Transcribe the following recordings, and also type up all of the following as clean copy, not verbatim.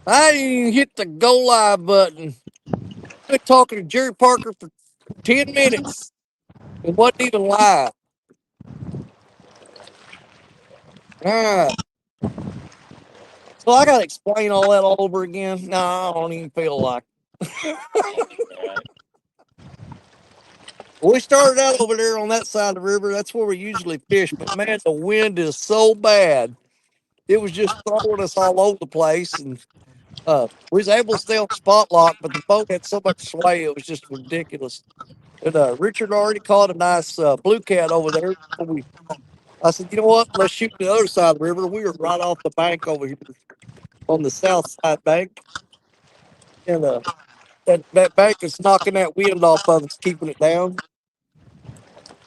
I didn't even hit the go live button. Been talking to Jerry Parker for 10 minutes. It wasn't even live. All right. So I got to explain all that all over again. No, I don't even feel like Right. we started out over there on that side of the river. That's where we usually fish. But man, the wind is so bad. It was just throwing us all over the place. And we was able to stay on spot lock, but the boat had so much sway, it was just ridiculous. And Richard already caught a nice blue cat over there. I said, you know what? Let's shoot the other side of the river. We were right off the bank over here on the south side bank. And that bank is knocking that wind off of us, keeping it down.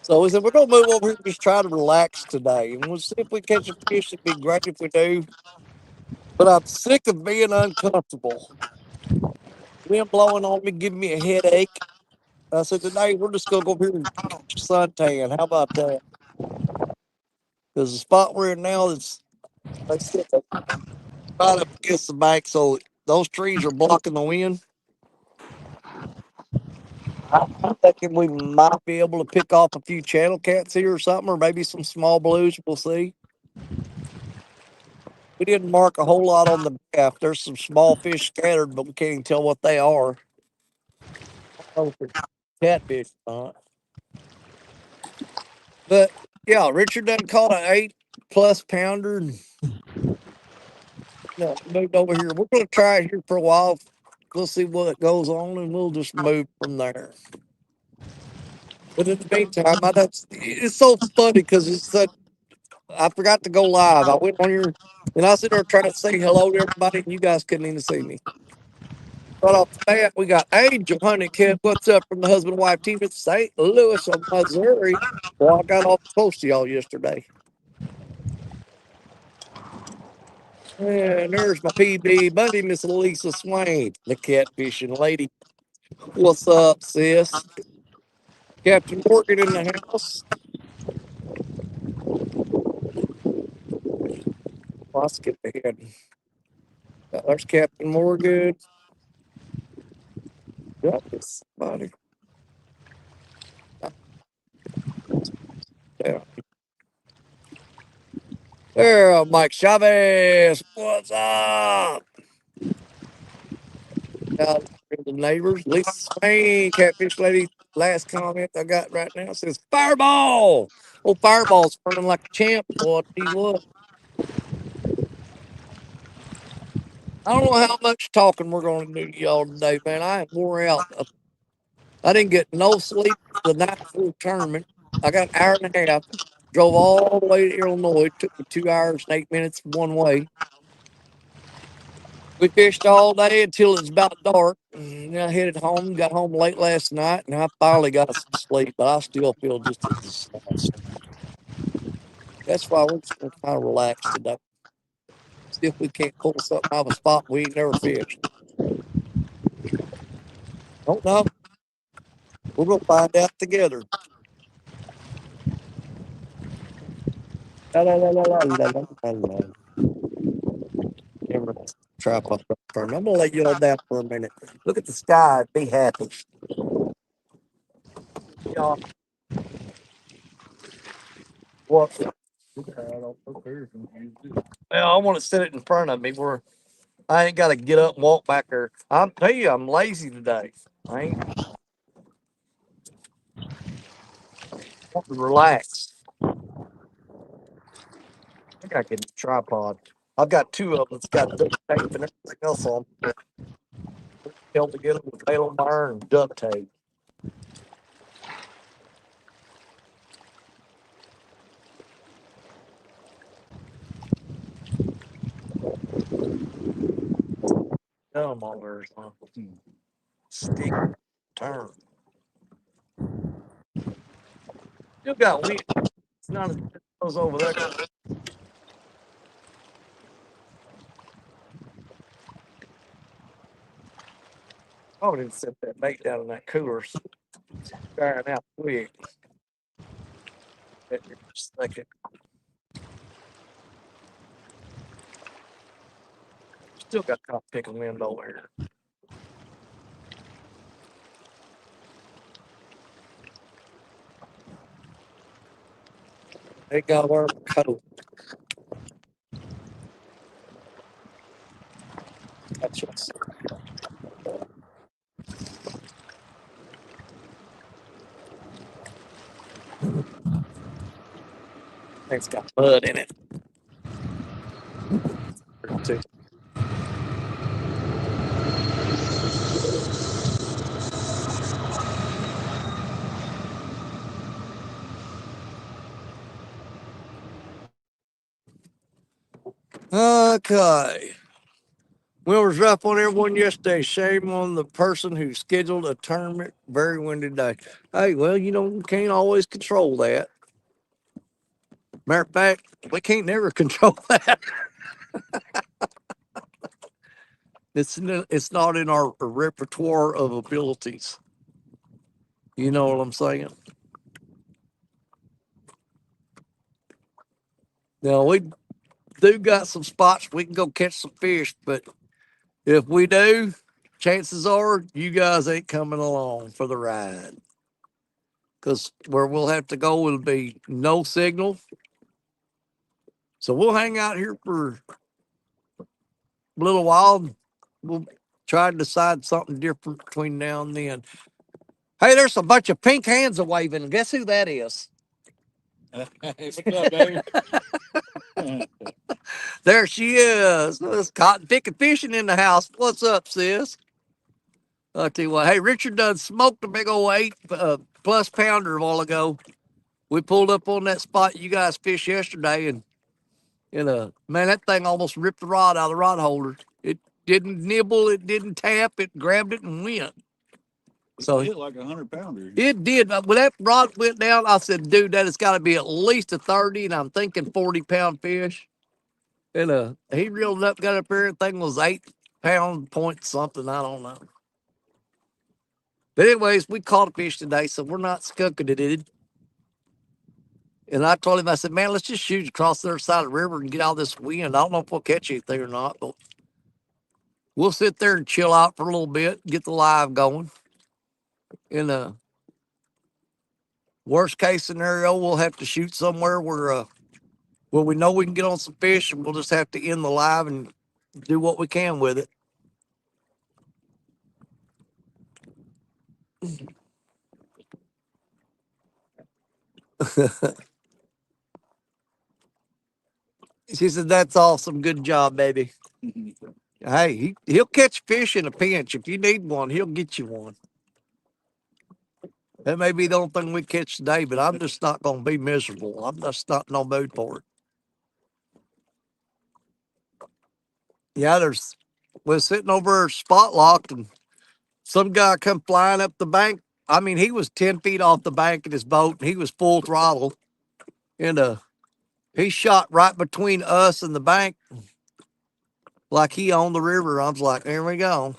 So we said, we're going to move over here and just try to relax today. And we'll see if we catch a fish. It'd be great if we do. But I'm sick of being uncomfortable. Wind blowing on me, giving me a headache. I said, today we're just going to go over here and catch a suntan. How about that? Because the spot we're in now is, like I said, right up against the bank. So those trees are blocking the wind. I'm thinking we might be able to pick off a few channel cats here or something, or maybe some small blues. We'll see. We didn't mark a whole lot on the graph. There's some small fish scattered, but we can't even tell what they are. I don't know if they're catfish or not. But yeah, Richard done caught an 8+ pounder and moved over here. We're going to try it here for a while. We'll see what goes on, and we'll just move from there. But in the meantime, it's so funny because it's that I forgot to go live. I went on here and I sit there trying to say hello to everybody, and you guys couldn't even see me. Right off the bat, we got Angel Honeycutt. What's up from the husband and wife team in St. Louis, Missouri? Well, I got off close to y'all yesterday. And there's my PB buddy, Miss Lisa Swain, the catfishing lady. What's up, sis? Captain Morgan in the house. Well, I'll skip ahead. There's Captain Morgan. Got this somebody. Yeah. There, Mike Chavez. What's up? Out the neighbors. Lisa Swain, catfish lady. Last comment I got right now says fireball. Oh, fireball's burning like a champ. Boy, I tell you what. I don't know how much talking we're going to do to y'all today, man. I am wore out. I didn't get no sleep the night before the tournament. I got an hour and a half. Drove all the way to Illinois. It took me 2 hours and 8 minutes one way. We fished all day until it was about dark. And then I headed home. Got home late last night, and I finally got some sleep. But I still feel just exhausted. That's why we're just going to kind of relax today. See if we can't pull something out of a spot we ain't never fished. Don't know. We're going to find out together. La, la, la, la, la, la, la, la. Tripod. I'm going to lay you all down for a minute. Look at the sky. Be happy. Y'all, what? Well, I want to set it in front of me where I ain't got to get up and walk back there. I'm tell you, I'm lazy today. I ain't want to relax. I think I can tripod. I've got two of them. It's got duct tape and everything else on. Held together with baling wire and duct tape. Come on, there's my stick turn. Still got wind. It's not as good as those over there. I didn't set that bait down in that cooler. So it's drying out quick. Just like it. Still got caught picking wind over here. They got our coat. That's what's. It's got mud in it. Too. Okay. Well, it was rough on everyone yesterday. Shame on the person who scheduled a tournament. Very windy day. Hey, well, you can't always control that. Matter of fact, we can't never control that. It's not in our repertoire of abilities. You know what I'm saying? Now we do got some spots we can go catch some fish, but if we do, chances are you guys ain't coming along for the ride. Because where we'll have to go will be no signal. So we'll hang out here for a little while. We'll try to decide something different between now and then. Hey, there's a bunch of pink hands a waving. Guess who that is? What's up, baby? There she is. There's cotton picking fishing in the house. What's up, sis? I'll tell you what. Hey, Richard done smoked a big old 8+ pounder a while ago. We pulled up on that spot you guys fished yesterday, and man, that thing almost ripped the rod out of the rod holder. It didn't nibble, it didn't tap, it grabbed it and went. So it hit like 100-pounder. It did. When that rod went down, I said, dude, that has got to be at least a 30, and I'm thinking 40-pound fish. And he reeled up, got up there, and thing was 8 pound point something. I don't know. But anyways, we caught a fish today, so we're not skunking it. And I told him, I said, man, let's just shoot across the other side of the river and get all this wind. I don't know if we'll catch anything or not, but we'll sit there and chill out for a little bit, get the live going. And worst case scenario, we'll have to shoot somewhere where we know we can get on some fish, and we'll just have to end the live and do what we can with it. She said, that's awesome. Good job, baby. Hey, he'll catch fish in a pinch. If you need one, he'll get you one. That may be the only thing we catch today, but I'm just not going to be miserable. I'm just not in no mood for it. Yeah, we're sitting over spot locked, and some guy come flying up the bank. I mean, he was 10 feet off the bank in his boat, and he was full throttle. And he shot right between us and the bank like he owned the river. I was like, there we go.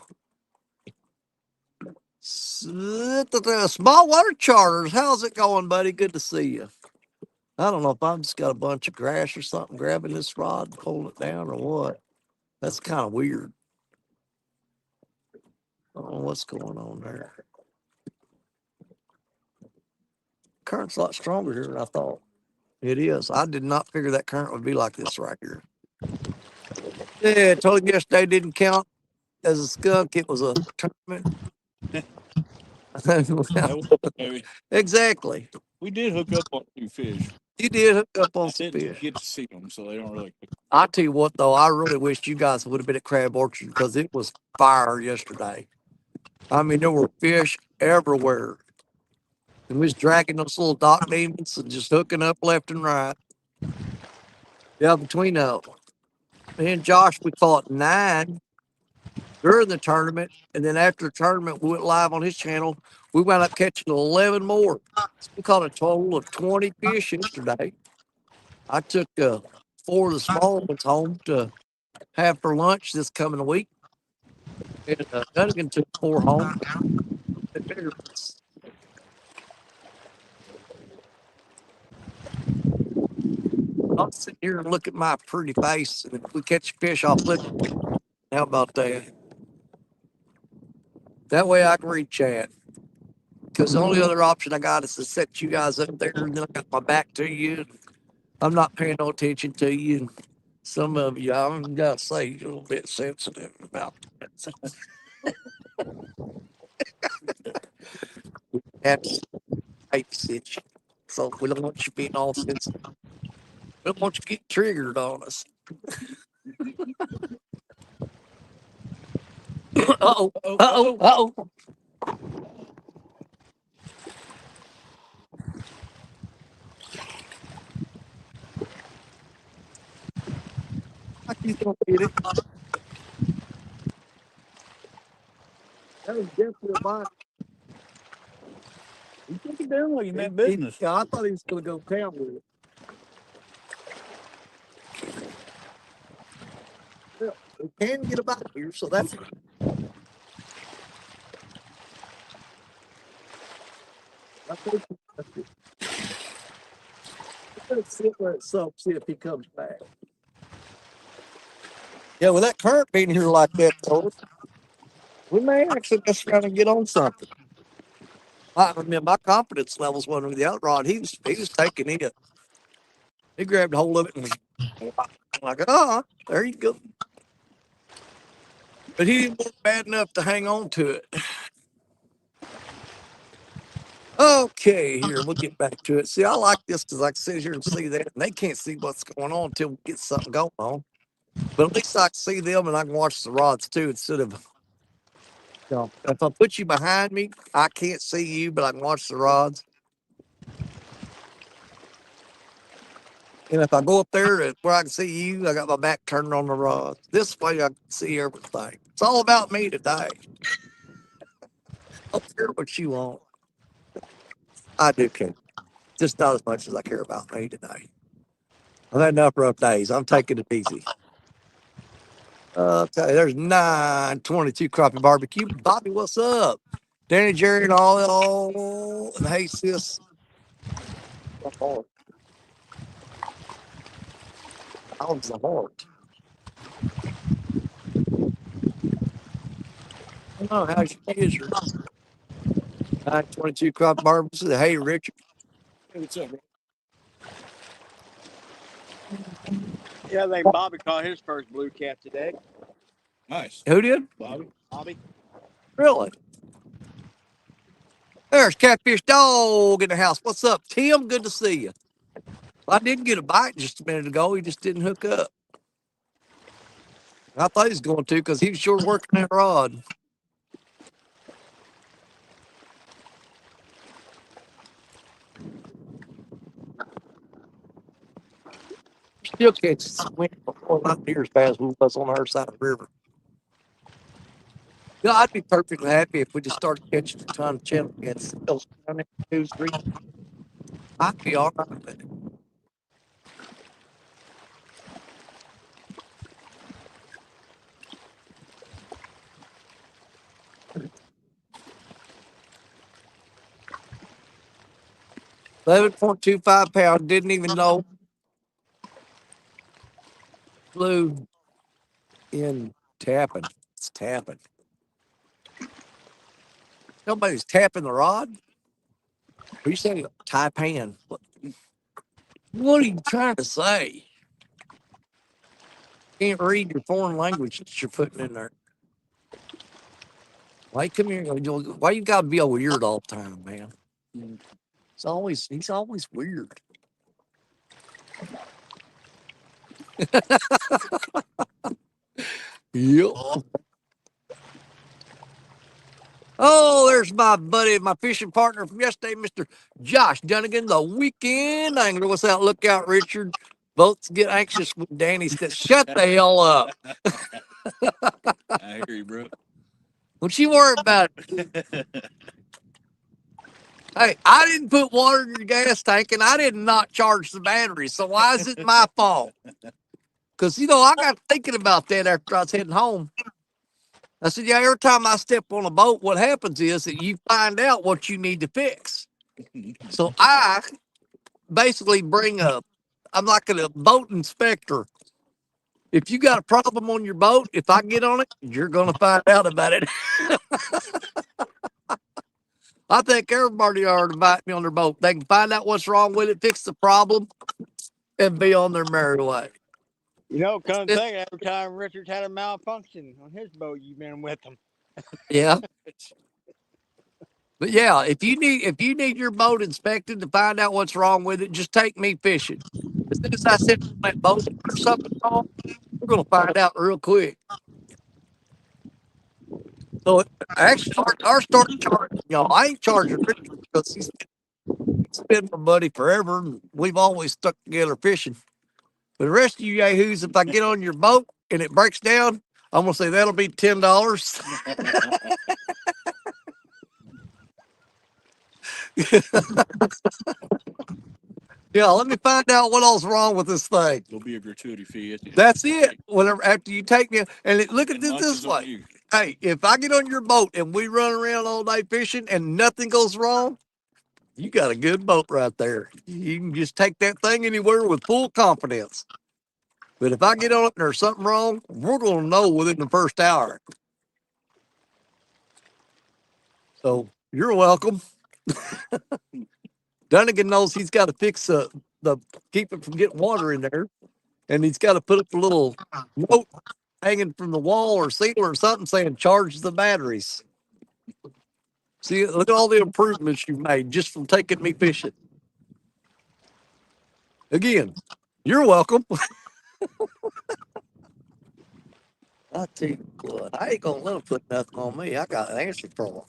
Small water charters. How's it going, buddy? Good to see you. I don't know if I've just got a bunch of grass or something grabbing this rod and pulling it down or what. That's kind of weird. I don't know what's going on there. Current's a lot stronger here than I thought. It is. I did not figure that current would be like this right here. Yeah, I told you yesterday didn't count as a skunk. It was a tournament. Exactly. We did hook up on 2 fish. You did hook up on I some didn't fish. get to see them, so they don't really. I tell you what, though, I really wish you guys would have been at Crab Orchard because it was fire yesterday. I mean, there were fish everywhere. And we was dragging those little dock demons and just hooking up left and right. Yeah, between me and Josh, we caught 9 during the tournament. And then after the tournament, we went live on his channel. We wound up catching 11 more. So we caught a total of 20 fish yesterday. I took 4 of the small ones home to have for lunch this coming week. And Dunnigan took 4 home. The bigger ones. I'll sit here and look at my pretty face. And if we catch a fish, I'll flip it. How about that? That way I can read chat. Because the only other option I got is to set you guys up there, and then I got my back to you. I'm not paying no attention to you. And some of you, I'm gotta say, you're a little bit sensitive about that. That's babysit you. So we don't want you being all sensitive. We don't want you to get triggered on us. Uh-oh. Uh-oh. Uh-oh. I think he's gonna get it. That was definitely a bite. You took it down like you meant business. Yeah, I thought he was gonna go down with it. Well, we can get a bite here, so that's I think that's it. Let's see where it's up, see if he comes back. Yeah, with that current being here like that, though, we may actually just try to get on something. I mean, my confidence levels wasn't with the outrod. He was taking it. He grabbed hold of it and was like, there you go. But he didn't work bad enough to hang on to it. Okay, here, we'll get back to it. See, I like this because I can sit here and see that, and they can't see what's going on until we get something going on. But at least I can see them and I can watch the rods too instead of, if I put you behind me, I can't see you, but I can watch the rods. And if I go up there to where I can see you, I got my back turned on the rods. This way I can see everything. It's all about me today. I don't care what you want. I do care. Just not as much as I care about me today. I've had enough rough days. I'm taking it easy. Okay, there's 922 crappie barbecue. Bobby, what's up? Danny, Jerry, and all and hey, sis. Oh, how's the heart? I don't know how's your kids. 922 crappie barbecue. Hey, Richard. Hey, what's up, bro? Yeah, I think Bobby caught his first blue cat today. Nice. Who did? Bobby. Bobby. Really? There's Catfish Dog in the house. What's up, Tim? Good to see you. I did get a bite just a minute ago. He just didn't hook up. I thought he was going to because he was sure working that rod. Still catches some wind before not near as fast as we was on our side of the river. Yeah, I'd be perfectly happy if we just started catching a ton of cats. Those 2, 3. I'd be all right with it. £11.25. Didn't even know. Flew in tapping. It's tapping. Nobody's tapping the rod. What are you saying? Taipan. What are you trying to say? Can't read your foreign language that you're putting in there. Why come here? Why you gotta be a weird all the time, man? He's always weird. Yep. Oh, there's my buddy, my fishing partner from yesterday, Mr. Josh Dunnigan, the weekend angler. What's that? Look out, Richard. Boats get anxious when Danny says, shut the hell up. I hear you, bro. Don't you worry about it. Hey, I didn't put water in your gas tank and I did not charge the battery. So why is it my fault? Because, I got thinking about that after I was heading home. I said, yeah, every time I step on a boat, what happens is that you find out what you need to fix. So I basically I'm like a boat inspector. If you got a problem on your boat, if I get on it, you're gonna find out about it. I think everybody ought to invite me on their boat. They can find out what's wrong with it, fix the problem, and be on their merry way. You know, come to think, every time Richard's had a malfunction on his boat, you've been with him. Yeah. But yeah, if you need your boat inspected to find out what's wrong with it, just take me fishing. As soon as I sit on that boat and there's something wrong, we're gonna find out real quick. So actually, our start charging y'all. I ain't charging Richard because he's been my buddy forever, and we've always stuck together fishing. But the rest of you yahoos, if I get on your boat and it breaks down, I'm gonna say that'll be $10. Yeah, let me find out what all's wrong with this thing. There'll be a gratuity fee. That's it. Whenever after you take me, and look at this way. Hey, if I get on your boat and we run around all day fishing and nothing goes wrong, you got a good boat right there. You can just take that thing anywhere with full confidence. But if I get on it and there's something wrong, we're going to know within the first hour. So you're welcome. Dunnigan knows he's got to fix the keep it from getting water in there, and he's got to put up a little note hanging from the wall or ceiling or something saying charge the batteries. See, look at all the improvements you've made just from taking me fishing. Again, you're welcome. I tell you what, I ain't gonna let them put nothing on me. I got an answer for them.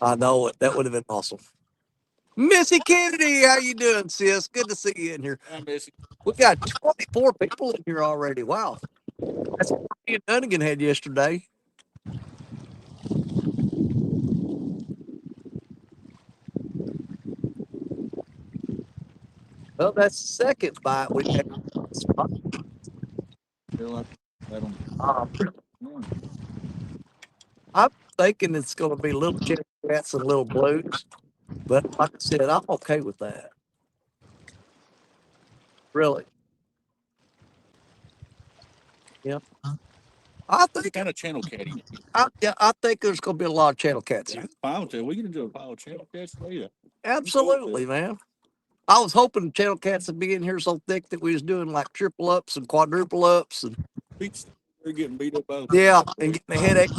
I know it. That would have been awesome. Missy Kennedy, how you doing, sis? Good to see you in here. Hi, Missy. We got 24 people in here already. Wow. That's what me and Dunnigan had yesterday. Well, that's the second bite we had. I'm thinking it's going to be little chili cats and little blues, but like I said, I'm okay with that. Really. Yeah. I think kind of channel catty. I think there's going to be a lot of channel cats here. Fine, we can do a pile of channel cats later. Absolutely, man. I was hoping channel cats would be in here so thick that we was doing like triple ups and quadruple ups and They're getting beat up by yeah, and getting a headache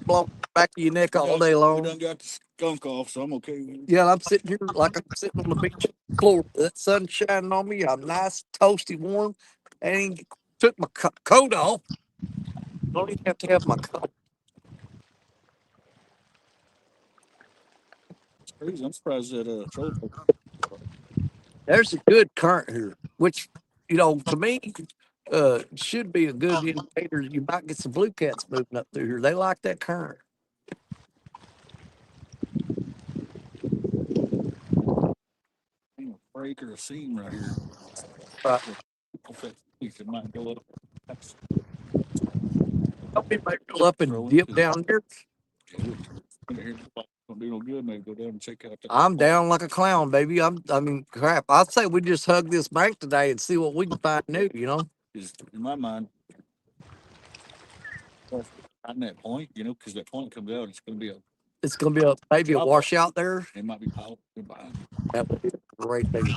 blown back of your neck all day long. We done got the skunk off, so I'm okay with it. Yeah, I'm sitting here like I'm sitting on the beach floor. That sun shining on me. I'm nice, toasty, warm. And took my coat off. Don't even have to have my coat. It's crazy. I'm surprised that troll. There's a good current here, which, to me, should be a good indicator. You might get some blue cats moving up through here. They like that current. Break or a seam right here. Right. It might go up. Don't be go up and dip down there. Don't do no good. Maybe go down and check out. I'm down like a clown, baby. I mean, crap. I'd say we just hug this bank today and see what we can find new. Is in my mind. On that point, because that point comes out, it's going to be maybe a washout there. It might be piled behind. That would be a great thing.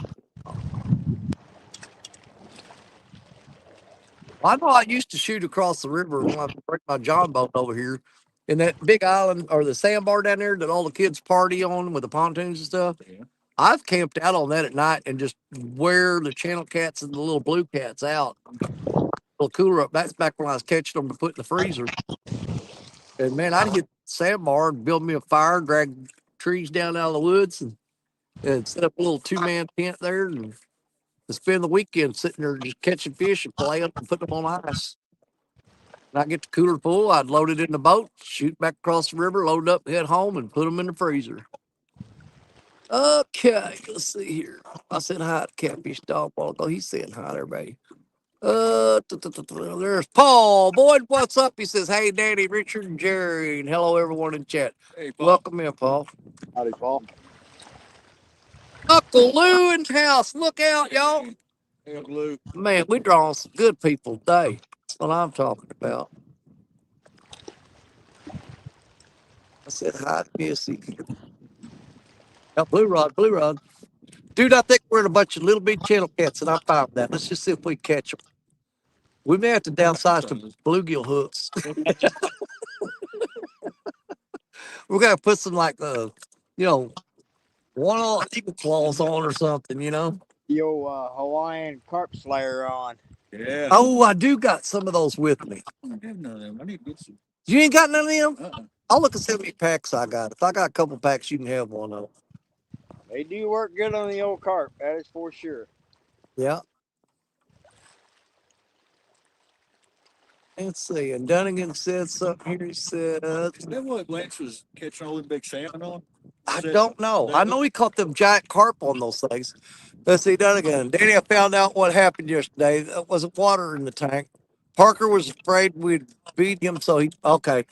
I know I used to shoot across the river when I bring my John boat over here. In that big island or the sandbar down there that all the kids party on with the pontoons and stuff. Yeah. I've camped out on that at night and just wear the channel cats and the little blue cats out. A little cooler up. That's back when I was catching them to put in the freezer. And man, I'd hit the sandbar and build me a fire, drag trees down out of the woods and set up a little 2-man tent there and spend the weekend sitting there just catching fish and playing and putting them on ice. And I get the cooler full, I'd load it in the boat, shoot back across the river, load up, head home, and put them in the freezer. Okay, let's see here. I said hi to Catfish Dog while ago. He's saying hi to everybody. There's Paul. Boyd, what's up? He says, hey, Danny, Richard, and Jerry, and hello, everyone in chat. Hey, Paul. Welcome in, Paul. Howdy, Paul. Uncle Lou in the house. Look out, y'all. Hey, Luke. Man, we drawing some good people today. That's what I'm talking about. I said hi to Missy. Oh, Blue Rod, Blue Rod. Dude, I think we're in a bunch of little bitty channel cats, and I'm fine with that. Let's just see if we catch them. We may have to downsize to bluegill hooks. We're gonna put some like you know, one on eagle claws on or something, you know. The old Hawaiian carp slayer on. Yeah. Oh, I do got some of those with me. I don't have none of them. I need to get some. You ain't got none of them? Uh-uh. I'll look and see how many packs I got. If I got a couple packs, you can have one of them. They do work good on the old carp, that is for sure. Yeah. Let's see. And Dunnigan said something here. He said, Is that what Lance was catching all the big salmon on? I Is that- don't know. I know he caught them giant carp on those things. Let's see, Dunnigan. Danny, I found out what happened yesterday. There wasn't water in the tank. Parker was afraid we'd beat him, so he. Okay.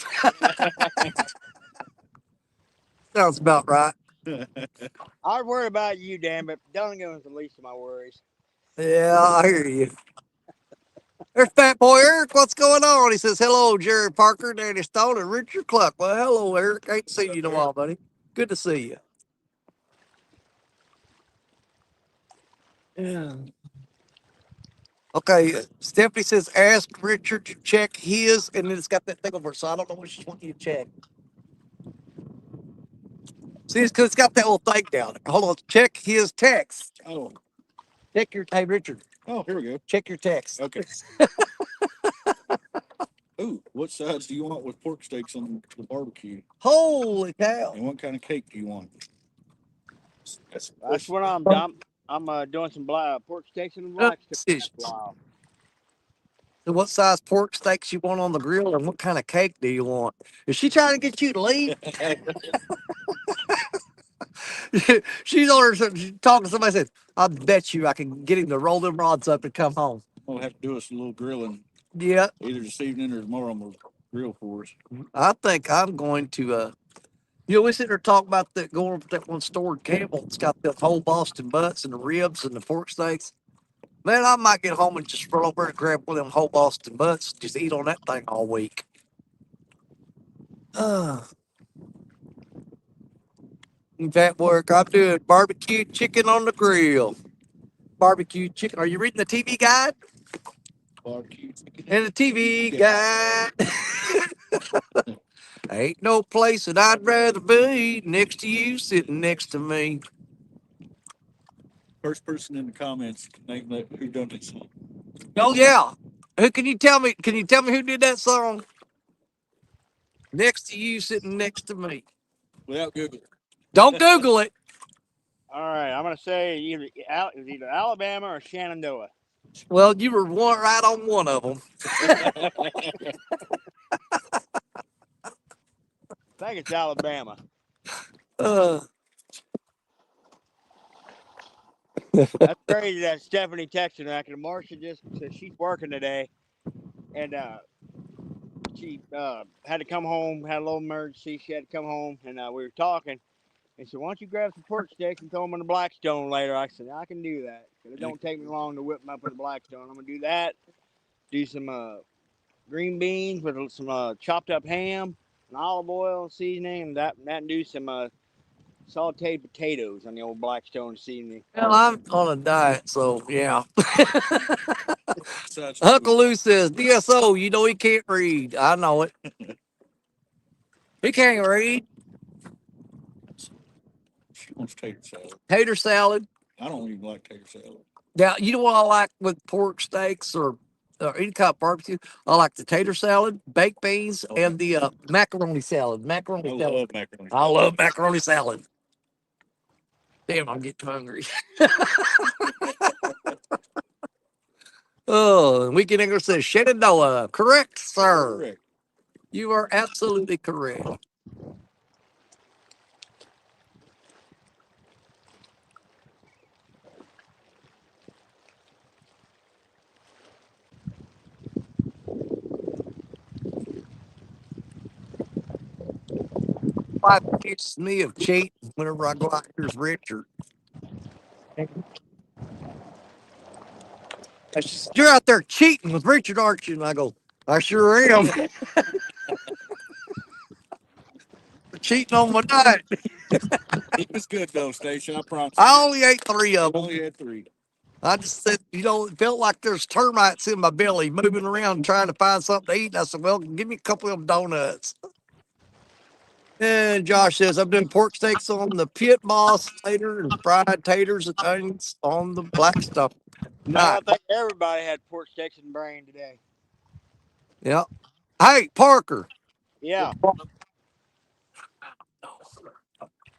Sounds about right. I worry about you, Dan, but Dunnigan was the least of my worries. Yeah, I hear you. There's Fat Boy Eric. What's going on? He says, hello, Jerry Parker, Danny Stone, and Richard Cluck. Well, hello, Eric. Ain't seen you in a while, buddy. Good to see you. Yeah. Okay, Stephanie says, ask Richard to check his, and then it's got that thing over, so I don't know what she's wanting you to check. See, it's because it's got that little thing down there. Hold on, check his text. Oh, Check your, hey, Richard, oh, here we go. check your text. Okay. Ooh, what sides do you want with pork steaks on the barbecue? Holy cow. And what kind of cake do you want? That's what I'm doing some pork steaks and black steaks. Wow. So what size pork steaks you want on the grill, and what kind of cake do you want? Is she trying to get you to leave? She's on her, she's talking to somebody. Said, I bet you I can get him to roll them rods up and come home. We'll have to do us a little grilling Yeah, either this evening or tomorrow. I'm gonna grill for us. I think I'm going to. We sit there talking about that going over to that one store in Campbell. It's got the whole Boston butts and the ribs and the pork steaks. Man, I might get home and just roll over and grab one of them whole Boston butts. Just eat on that thing all week. That work. I'm doing barbecue chicken on the grill. Barbecue chicken. Are you reading the TV guide? Barbecue. And the TV guide. Ain't no place that I'd rather be next to you, sitting next to me. First person in the comments name that who done this song. Oh yeah. Who can you tell me? Can you tell me who did that song? Next to you, sitting next to me. Without Google. Don't Google it. All right, I'm gonna say it was either Alabama or Shenandoah. Well, you were right on one of them. I think it's Alabama. That's crazy that Stephanie texted her. Marsha just said she's working today, and she had to come home. Had a little emergency. She had to come home, and we were talking. And said, why don't you grab some pork steaks and throw them in the Blackstone later? I said, I can do that. It don't take me long to whip them up in the Blackstone. I'm going to do that. Do some green beans with some chopped up ham and olive oil seasoning. And do some sauteed potatoes on the old Blackstone seasoning. Well, I'm on a diet, so yeah. Uncle Lou says, DSO, you know he can't read. I know it. He can't read. She wants tater salad. Tater salad. I don't even like tater salad. Now, you know what I like with pork steaks or any kind of barbecue? I like the tater salad, baked beans, and the macaroni salad. Macaroni salad. Love macaroni salad. I love macaroni salad. Damn, I'm getting hungry. Oh, Weekend English says Shenandoah. Correct, sir. Correct. You are absolutely correct. Wife accuses me of cheating whenever I go out here's Richard. And she said, "You're out there cheating with Richard, aren't you?" And I go, "I sure am." Cheating on my diet. It was good though, Stacia. I promise. I only ate 3 of I them. only had 3. I just said, it felt like there's termites in my belly moving around trying to find something to eat. And I said, "Well, give me a couple of them donuts." And Josh says, "I'm doing pork steaks on the pit boss later and fried taters and onions on the black stuff." I Nice. think everybody had pork steaks and brain today. Yeah. Hey, Parker. Yeah.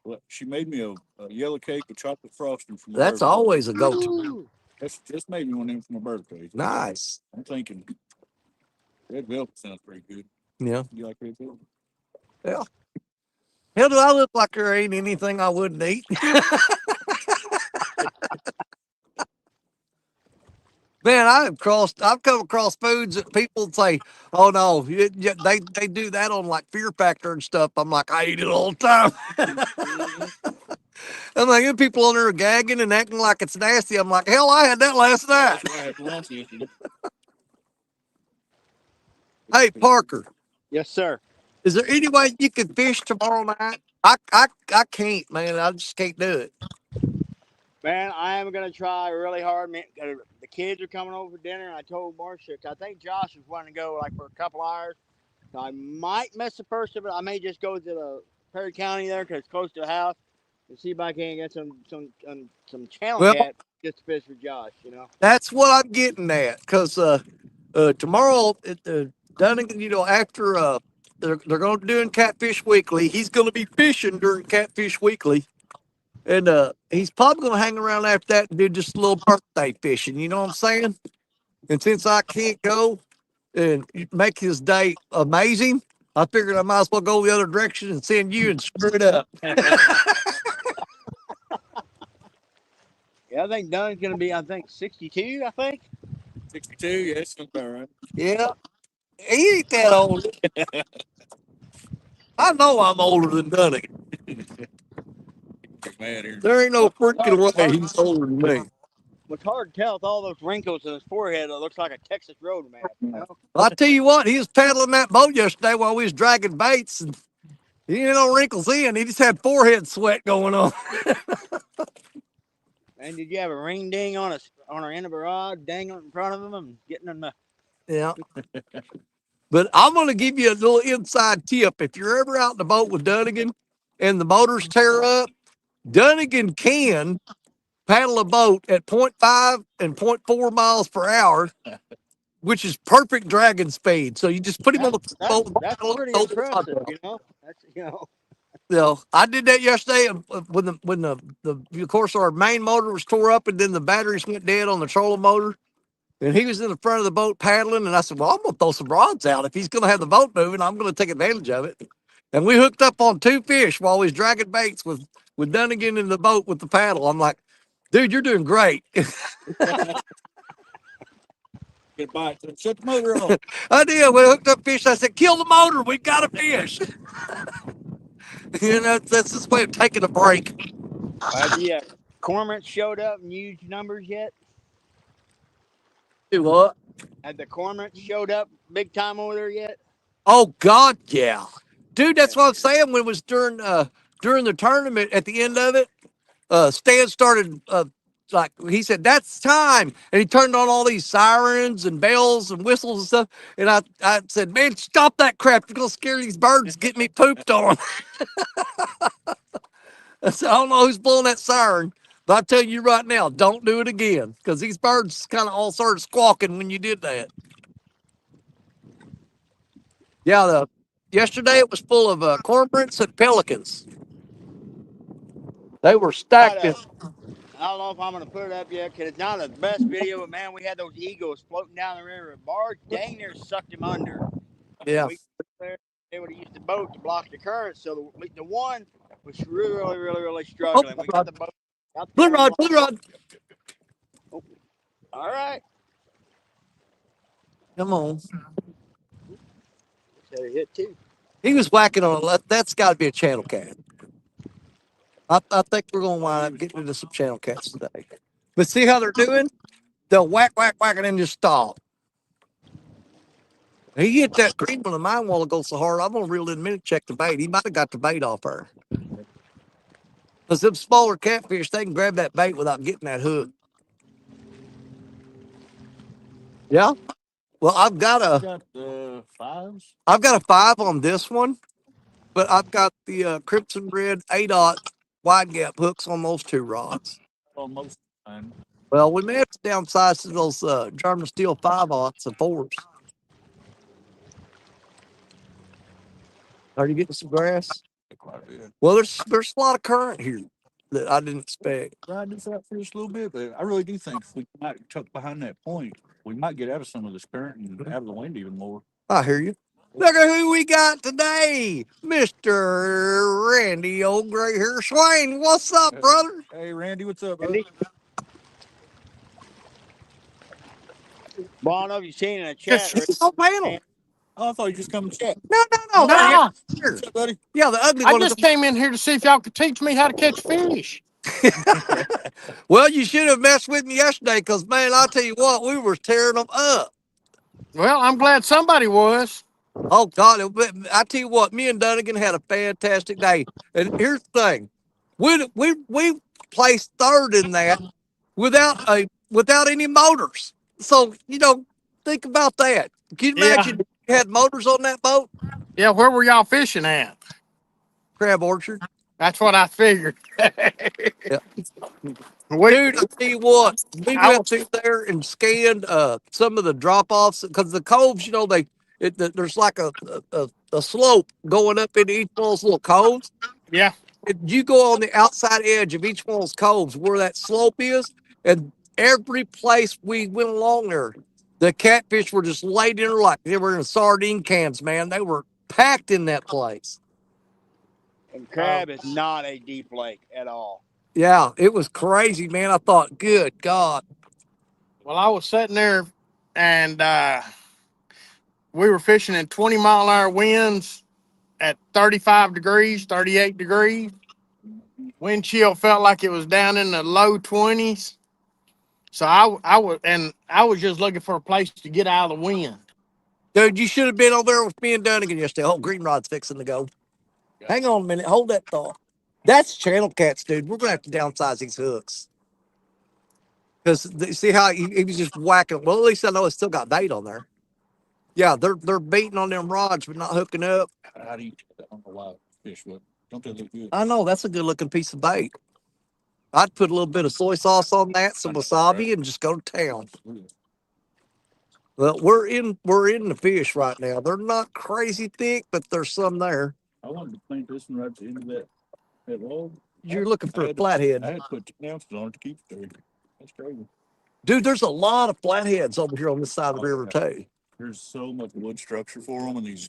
Well, she made me a yellow cake with chocolate frosting for my That's birthday. always a go-to. Ooh. That's just made me one of them for my birthday. Nice. I'm thinking red velvet sounds pretty good. Yeah. You like red velvet? Yeah. Hell, do I look like there ain't anything I wouldn't eat? Man, I've come across foods that people say, "Oh no, they do that on like Fear Factor and stuff." I'm like, I eat it all the time. I'm like, "You people on there are gagging and acting like it's nasty." I'm like, hell, I had that last night. That's why I had lunch yesterday. Hey, Parker, Yes, sir. is there any way you can fish tomorrow night? I can't, man. I just can't do it. Man, I am gonna try really hard. Man, the kids are coming over for dinner, and I told Marcia, I think Josh is wanting to go like for a couple hours. So I might miss the first of it. I may just go to the Perry County there because it's close to the house and see if I can get some channel Well, cat just to fish with Josh. You know. that's what I'm getting at. Because tomorrow at the Dunnigan, after they're going to be doing Catfish Weekly, he's going to be fishing during Catfish Weekly. And he's probably going to hang around after that and do just a little birthday fishing. You know what I'm saying? And since I can't go and make his day amazing, I figured I might as well go the other direction and send you and screw it up. Yeah, I think Dunn's gonna be 62. I think. 62, yeah, that's about right. Yeah, he ain't that old. I know I'm older than Dunnigan. Get mad here. There ain't no freaking way he's older than me. It's hard to tell with all those wrinkles in his forehead. It looks like a Texas road map. You know. I tell you what, he was paddling that boat yesterday while we was dragging baits, and he ain't no wrinkles in. He just had forehead sweat going on. And did you have a ring ding on our end of a rod dangling in front of him and getting in the? Yeah. But I'm going to give you a little inside tip. If you're ever out in the boat with Dunnigan and the motors tear up, Dunnigan can paddle a boat at 0.5 and 0.4 miles per hour, which is perfect dragging speed. So you just put him on the boat. That's pretty impressive. You know. That's I did that yesterday when of course our main motor was tore up and then the batteries went dead on the trolling motor. And he was in the front of the boat paddling, and I said, "Well, I'm gonna throw some rods out. If he's gonna have the boat moving, I'm gonna take advantage of it." And we hooked up on 2 fish while we was dragging baits with Dunnigan in the boat with the paddle. I'm like, "Dude, you're doing great." Get bite. Shut the motor off. I did. We hooked up fish. I said, "Kill the motor. We've got a fish." That's this way of taking a break. have the cormorants showed up in huge numbers yet? Do what? Have the cormorants showed up big time over there yet? Oh God, yeah, dude. That's what I'm saying. When it was during the tournament at the end of it, Stan started like he said, "That's time," and he turned on all these sirens and bells and whistles and stuff. And I said, "Man, stop that crap! You're gonna scare these birds, get me pooped on." I said, "I don't know who's blowing that siren, but I tell you right now, don't do it again because these birds kind of all started squawking when you did that." Yeah, yesterday it was full of cormorants and pelicans. They were stacked in. I don't know if I'm going to put it up yet because it's not the best video, but man, we had those eagles floating down the river. Barge dang near sucked him under. Yeah. They would have used the boat to block the current. So the one was really struggling. We got the boat. Blue rod. Oh, all right. Come on. So he hit too. He was whacking on it. That's got to be a channel cat. I think we're going to wind up getting into some channel cats today. But see how they're doing? They'll whack, whack, whack, and then just stop. He hit that green one of mine a while ago so hard, I'm going to reel in a minute, check the bait. He might have got the bait off her. Because them smaller catfish, they can grab that bait without getting that hook. Yeah. Well, I've got fives. a 5 on this one, but I've got the Crimson Red 8/0 wide gap hooks on those 2 rods. Almost fine. Well, we may have to downsize to those German steel 5/0s and 4s. Are you getting some grass? Quite a bit. Well, there's a lot of current here that I didn't expect. Riding this out for just a little bit, but I really do think if we might tuck behind that point, we might get out of some of this current and out of the wind even more. I hear you. Look at who we got today, Mr. Randy Old Gray Hair Swain. What's up, brother? Hey, Randy, what's up, bro? Randy? Well, I don't know if you've seen in the chat. It's on panel. Oh, I thought you just come to chat. No. No, Here. What's up, buddy? Yeah, the ugly I one. just came in here to see if y'all could teach me how to catch fish. Well, you should have messed with me yesterday because, man, I'll tell you what, we were tearing them up. Well, I'm glad somebody was. Oh, God. I tell you what, me and Dunnigan had a fantastic day. And here's the thing. We placed 3rd in that without any motors. So, think about that. Can you Yeah. imagine you had motors on that boat? Yeah, where were y'all fishing at? Crab Orchard. That's what I figured. Yeah. We- Dude, I tell you what, we I went through there and scanned some of the drop-offs because the coves, there's like a slope going up into each one of those little coves. yeah, And you go on the outside edge of each one of those coves where that slope is, and every place we went along there, the catfish were just laid in there like they were in sardine cans, man. They were packed in that place. And Crab is not a deep lake at all. Yeah, it was crazy, man. I thought, good God. well, I was sitting there and we were fishing in 20-mile-an-hour winds at 35 degrees, 38 degrees. Wind chill felt like it was down in the low 20s. So I was just looking for a place to get out of the wind. Dude, you should have been over there with me and Dunnigan yesterday. Oh, green rod's fixing to go. Hang on a minute. Hold that thought. That's channel cats, dude. We're going to have to downsize these hooks. Because see how he was just whacking. Well, at least I know it's still got bait on there. Yeah, they're beating on them rods, but not hooking up. How do you do that on the live fish? What? Don't they look good? I know. That's a good looking piece of bait. I'd put a little bit of soy sauce on that, some wasabi, and just go to town. Well, we're in the fish right now. They're not crazy thick, but there's some there. I wanted to plant this one right at the end of that log. You're looking for I a had flathead. to put 10 ounces on it to keep it there. That's crazy. Dude, there's a lot of flatheads over here on this side of the river, too. There's so much wood structure for them, and these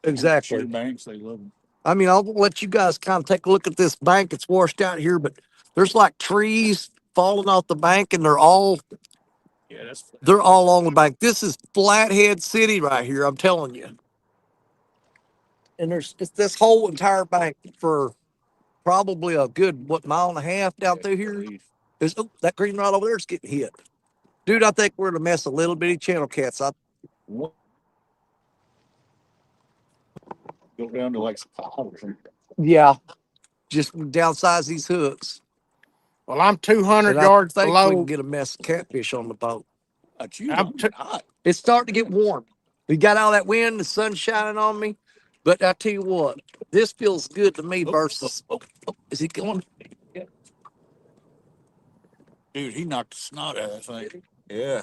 Exactly. sheer banks, they love them. I mean, I'll let you guys kind of take a look at this bank. It's washed out here, but there's like trees falling off the bank, and they're all on the bank. This is Flathead City right here, I'm telling you. And it's this whole entire bank for probably a good, mile and a half down through here. That green rod over there is getting hit. Dude, I think we're going to mess a little bitty channel cats. Go down to like some or something. Yeah. Just downsize these hooks. Well, I'm 200 And yards I think below. we can get a mess of catfish on the boat. Hot. It's starting to get warm. We got all that wind, the sun shining on me. But I tell you what, this feels good to me versus. Is he going? Dude, he knocked the snot out of that thing. Yeah.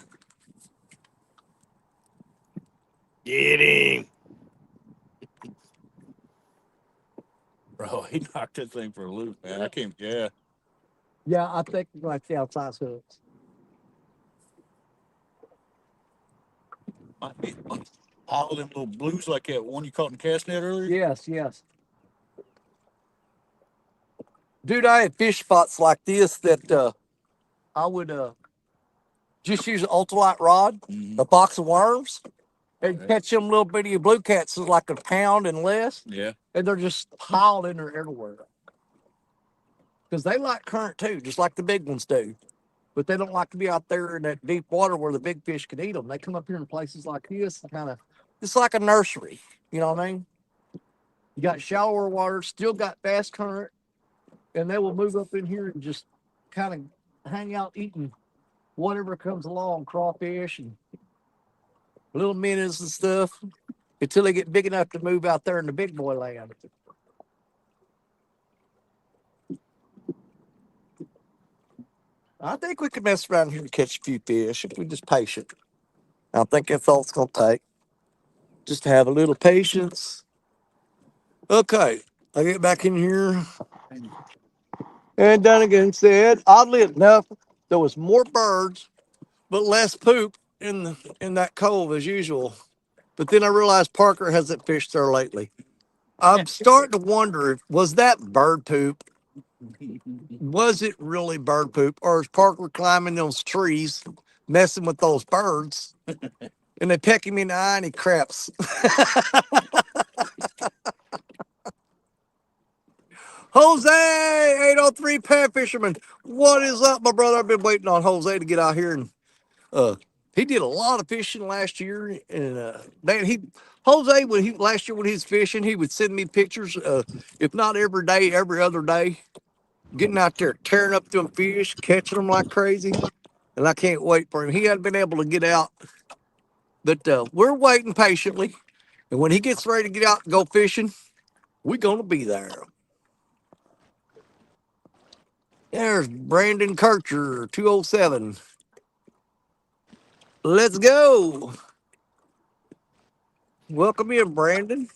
Get him. Bro, he knocked that thing for a loop, man. I can't, Yeah, I think we're going to have to outsize hooks. All of them little blues like that one you caught in the cast net earlier? Yes. Dude, I had fish spots like this that I would just use an ultralight rod, a box of worms, and catch them little bitty blue cats like a pound and less. Yeah. And they're just piled in there everywhere. Because they like current too, just like the big ones do. but they don't like to be out there in that deep water where the big fish can eat them. They come up here in places like this and kind of, it's like a nursery. You know what I mean? You got shallower water, still got fast current, and they will move up in here and just kind of hang out eating whatever comes along, crawfish and little minnows and stuff, until they get big enough to move out there in the big boy land. I think we could mess around here and catch a few fish if we just patient. I think that's all it's gonna take. Just have a little patience. Okay, I get back in here. And Dunnigan said, oddly enough, there was more birds, but less poop in that cove as usual. But then I realized Parker hasn't fished there lately. I'm starting to wonder, was that bird poop? Was it really bird poop? Or is Parker climbing those trees, messing with those birds, and they peck him in the eye and he craps? Jose, 803 Pan Fisherman. What is up, my brother? I've been waiting on Jose to get out here, and he did a lot of fishing last year. And man, Jose, when he last year when he was fishing, he would send me pictures, if not every day, every other day, getting out there tearing up them fish, catching them like crazy. And I can't wait for him. He hadn't been able to get out, but we're waiting patiently. And when he gets ready to get out and go fishing, we're gonna be there. There's Brandon Kircher, 207. Let's go. Welcome in, Brandon.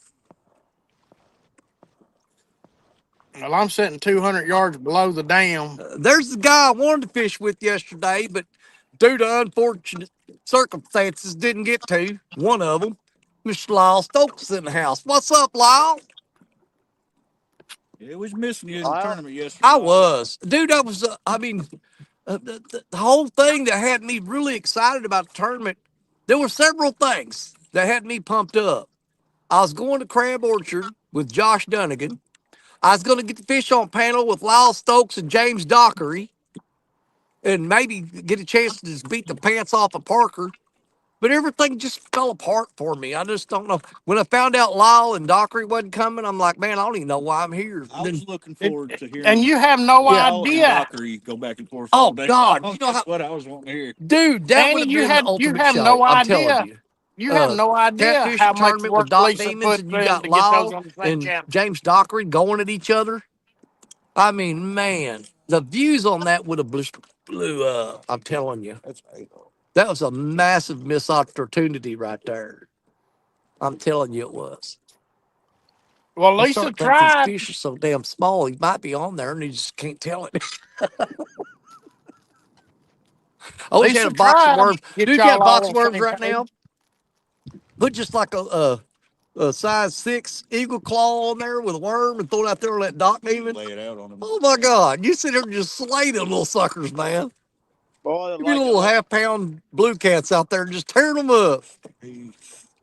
Well, I'm sitting 200 yards below the dam. There's the guy I wanted to fish with yesterday, but due to unfortunate circumstances, didn't get to. One of them, Mr. Lyle Stokes in the house. What's up, Lyle? It was missing you in the tournament yesterday. I was. Dude, I was, the whole thing that had me really excited about the tournament, there were several things that had me pumped up. I was going to Crab Orchard with Josh Dunnigan. I was going to get the fish on panel with Lyle Stokes and James Dockery and maybe get a chance to just beat the pants off of Parker. But everything just fell apart for me. I just don't know. When I found out Lyle and Dockery wasn't coming, I'm like, man, I don't even know why I'm here. I was looking forward to hearing. And you have no Lyle and idea. Dockery go back and forth. Oh, all day God. long. You know That's how, what I was wanting to hear. dude, that would Danny, have been the you ultimate have show. no I'm telling idea. you. You have no idea Catfish how much tournament with work Doc Lisa Demons, put and you in got to get those Lyle on the same and channel. James Dockery going at each other. I mean, man, the views on that would have blew up. I'm telling you. That was a massive missed opportunity right there. I'm telling you it was. Well, I'm Lisa starting to think these tried. fish are so damn small. He might be on there and he just can't tell it. I wish I had Lisa a box of tried worms. to get Dude, if you had y'all a box all of on the worms same right now, page. put just like a size 6 eagle claw on there with a worm and throw it out there and let Doc even. Lay it out on them. Oh my God. You sit there and just slay them little suckers, man. Boy, Give me little half-pound blue cats out there and just tearing them up.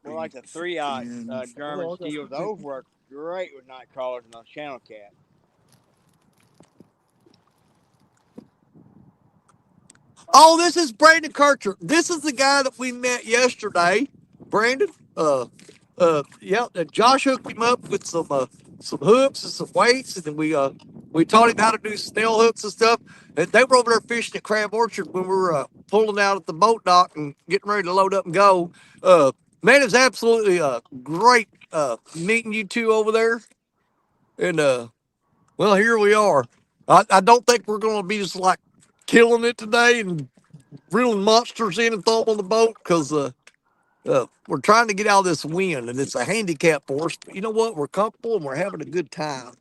More like the 3-aught German steels. Those work great with night crawlers and those channel cats. Oh, this is Brandon Kircher. This is the guy that we met yesterday. Brandon, yeah, Josh hooked him up with some hooks and some weights, and then we taught him how to do snail hooks and stuff. And they were over there fishing at Crab Orchard when we were pulling out at the boat dock and getting ready to load up and go. Man, it's absolutely great meeting you two over there. And well, here we are. I don't think we're going to be just like killing it today and reeling monsters in and throw them on the boat because we're trying to get out of this wind and it's a handicap for us. But you know what? We're comfortable and we're having a good time.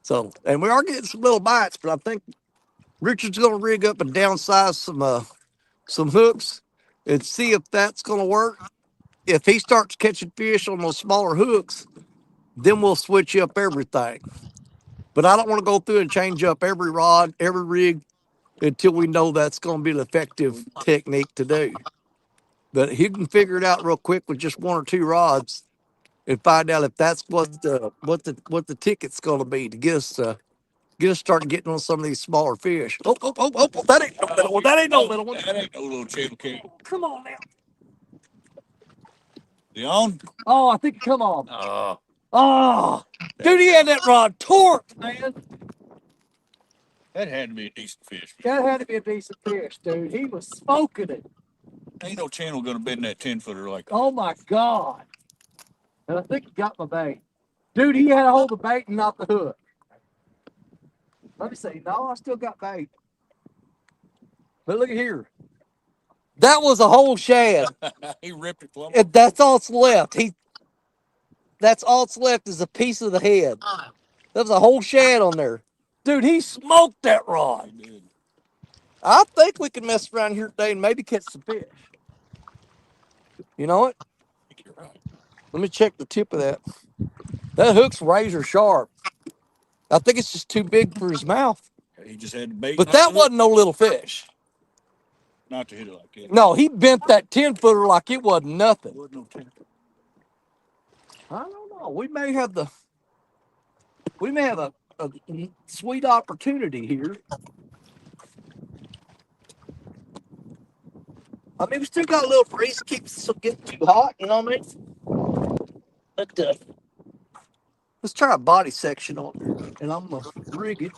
So, and we are getting some little bites, but I think Richard's going to rig up and downsize some hooks and see if that's going to work. If he starts catching fish on those smaller hooks, then we'll switch up everything. But I don't want to go through and change up every rod, every rig until we know that's going to be an effective technique to do. But he can figure it out real quick with just one or two rods and find out if that's what the ticket's going to be to get Get us start getting on some of these smaller fish. Oh, that ain't no little one. That ain't no little one. That ain't no little channel cat. Come on now. You on? Oh, I think come on. Oh, dude, he had that rod torqued, man. That had to be a decent fish. That had to be a decent fish, dude. He was smoking it. Ain't no channel gonna bend that 10-footer like that. Oh my God. And I think he got my bait. Dude, he had to hold the bait and not the hook. Let me see. No, I still got bait. But look at here. That was a whole shad. He ripped it plumb. And that's all that's left. That's all that's left is a piece of the head. There was a whole shad on there. Dude, he smoked that rod. He did. I think we can mess around here today and maybe catch some fish. You know what? I think you're right. Let me check the tip of that. That hook's razor sharp. I think it's just too big for his mouth. He just had the bait. But that wasn't no little fish. Not to hit it like that. No, he bent that 10-footer like it wasn't nothing. Wasn't no 10. I don't know. We may have a sweet opportunity here. I mean, we still got a little breeze, keeps it getting too hot, you know what I mean? But let's try a body section on there, and I'm gonna rig it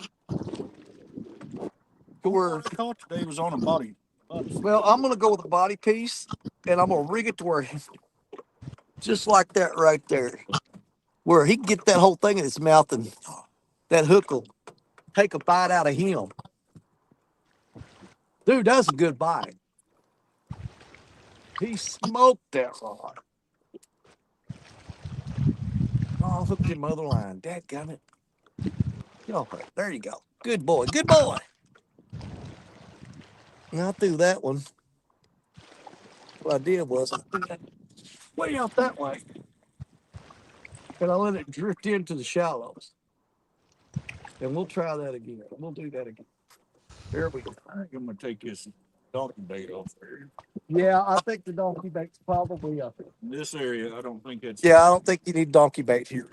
to where. I thought today was on a body. Well, I'm gonna go with a body piece, and I'm gonna rig it to where, just like that right there, where he can get that whole thing in his mouth, and that hook will take a bite out of him. Dude, that's a good bite. He smoked that rod. Oh, hooked him other line. Dadgummit. Get off there. There you go. Good boy. Good boy. Now I threw that one. What I did was I threw that way out that way. And I let it drift into the shallows. And we'll try that again. We'll do that again. There we go. I think I'm gonna take this donkey bait off there. Yeah, I think the donkey bait's probably up there. In this area, I don't think it's. Yeah, I don't think you need donkey bait here.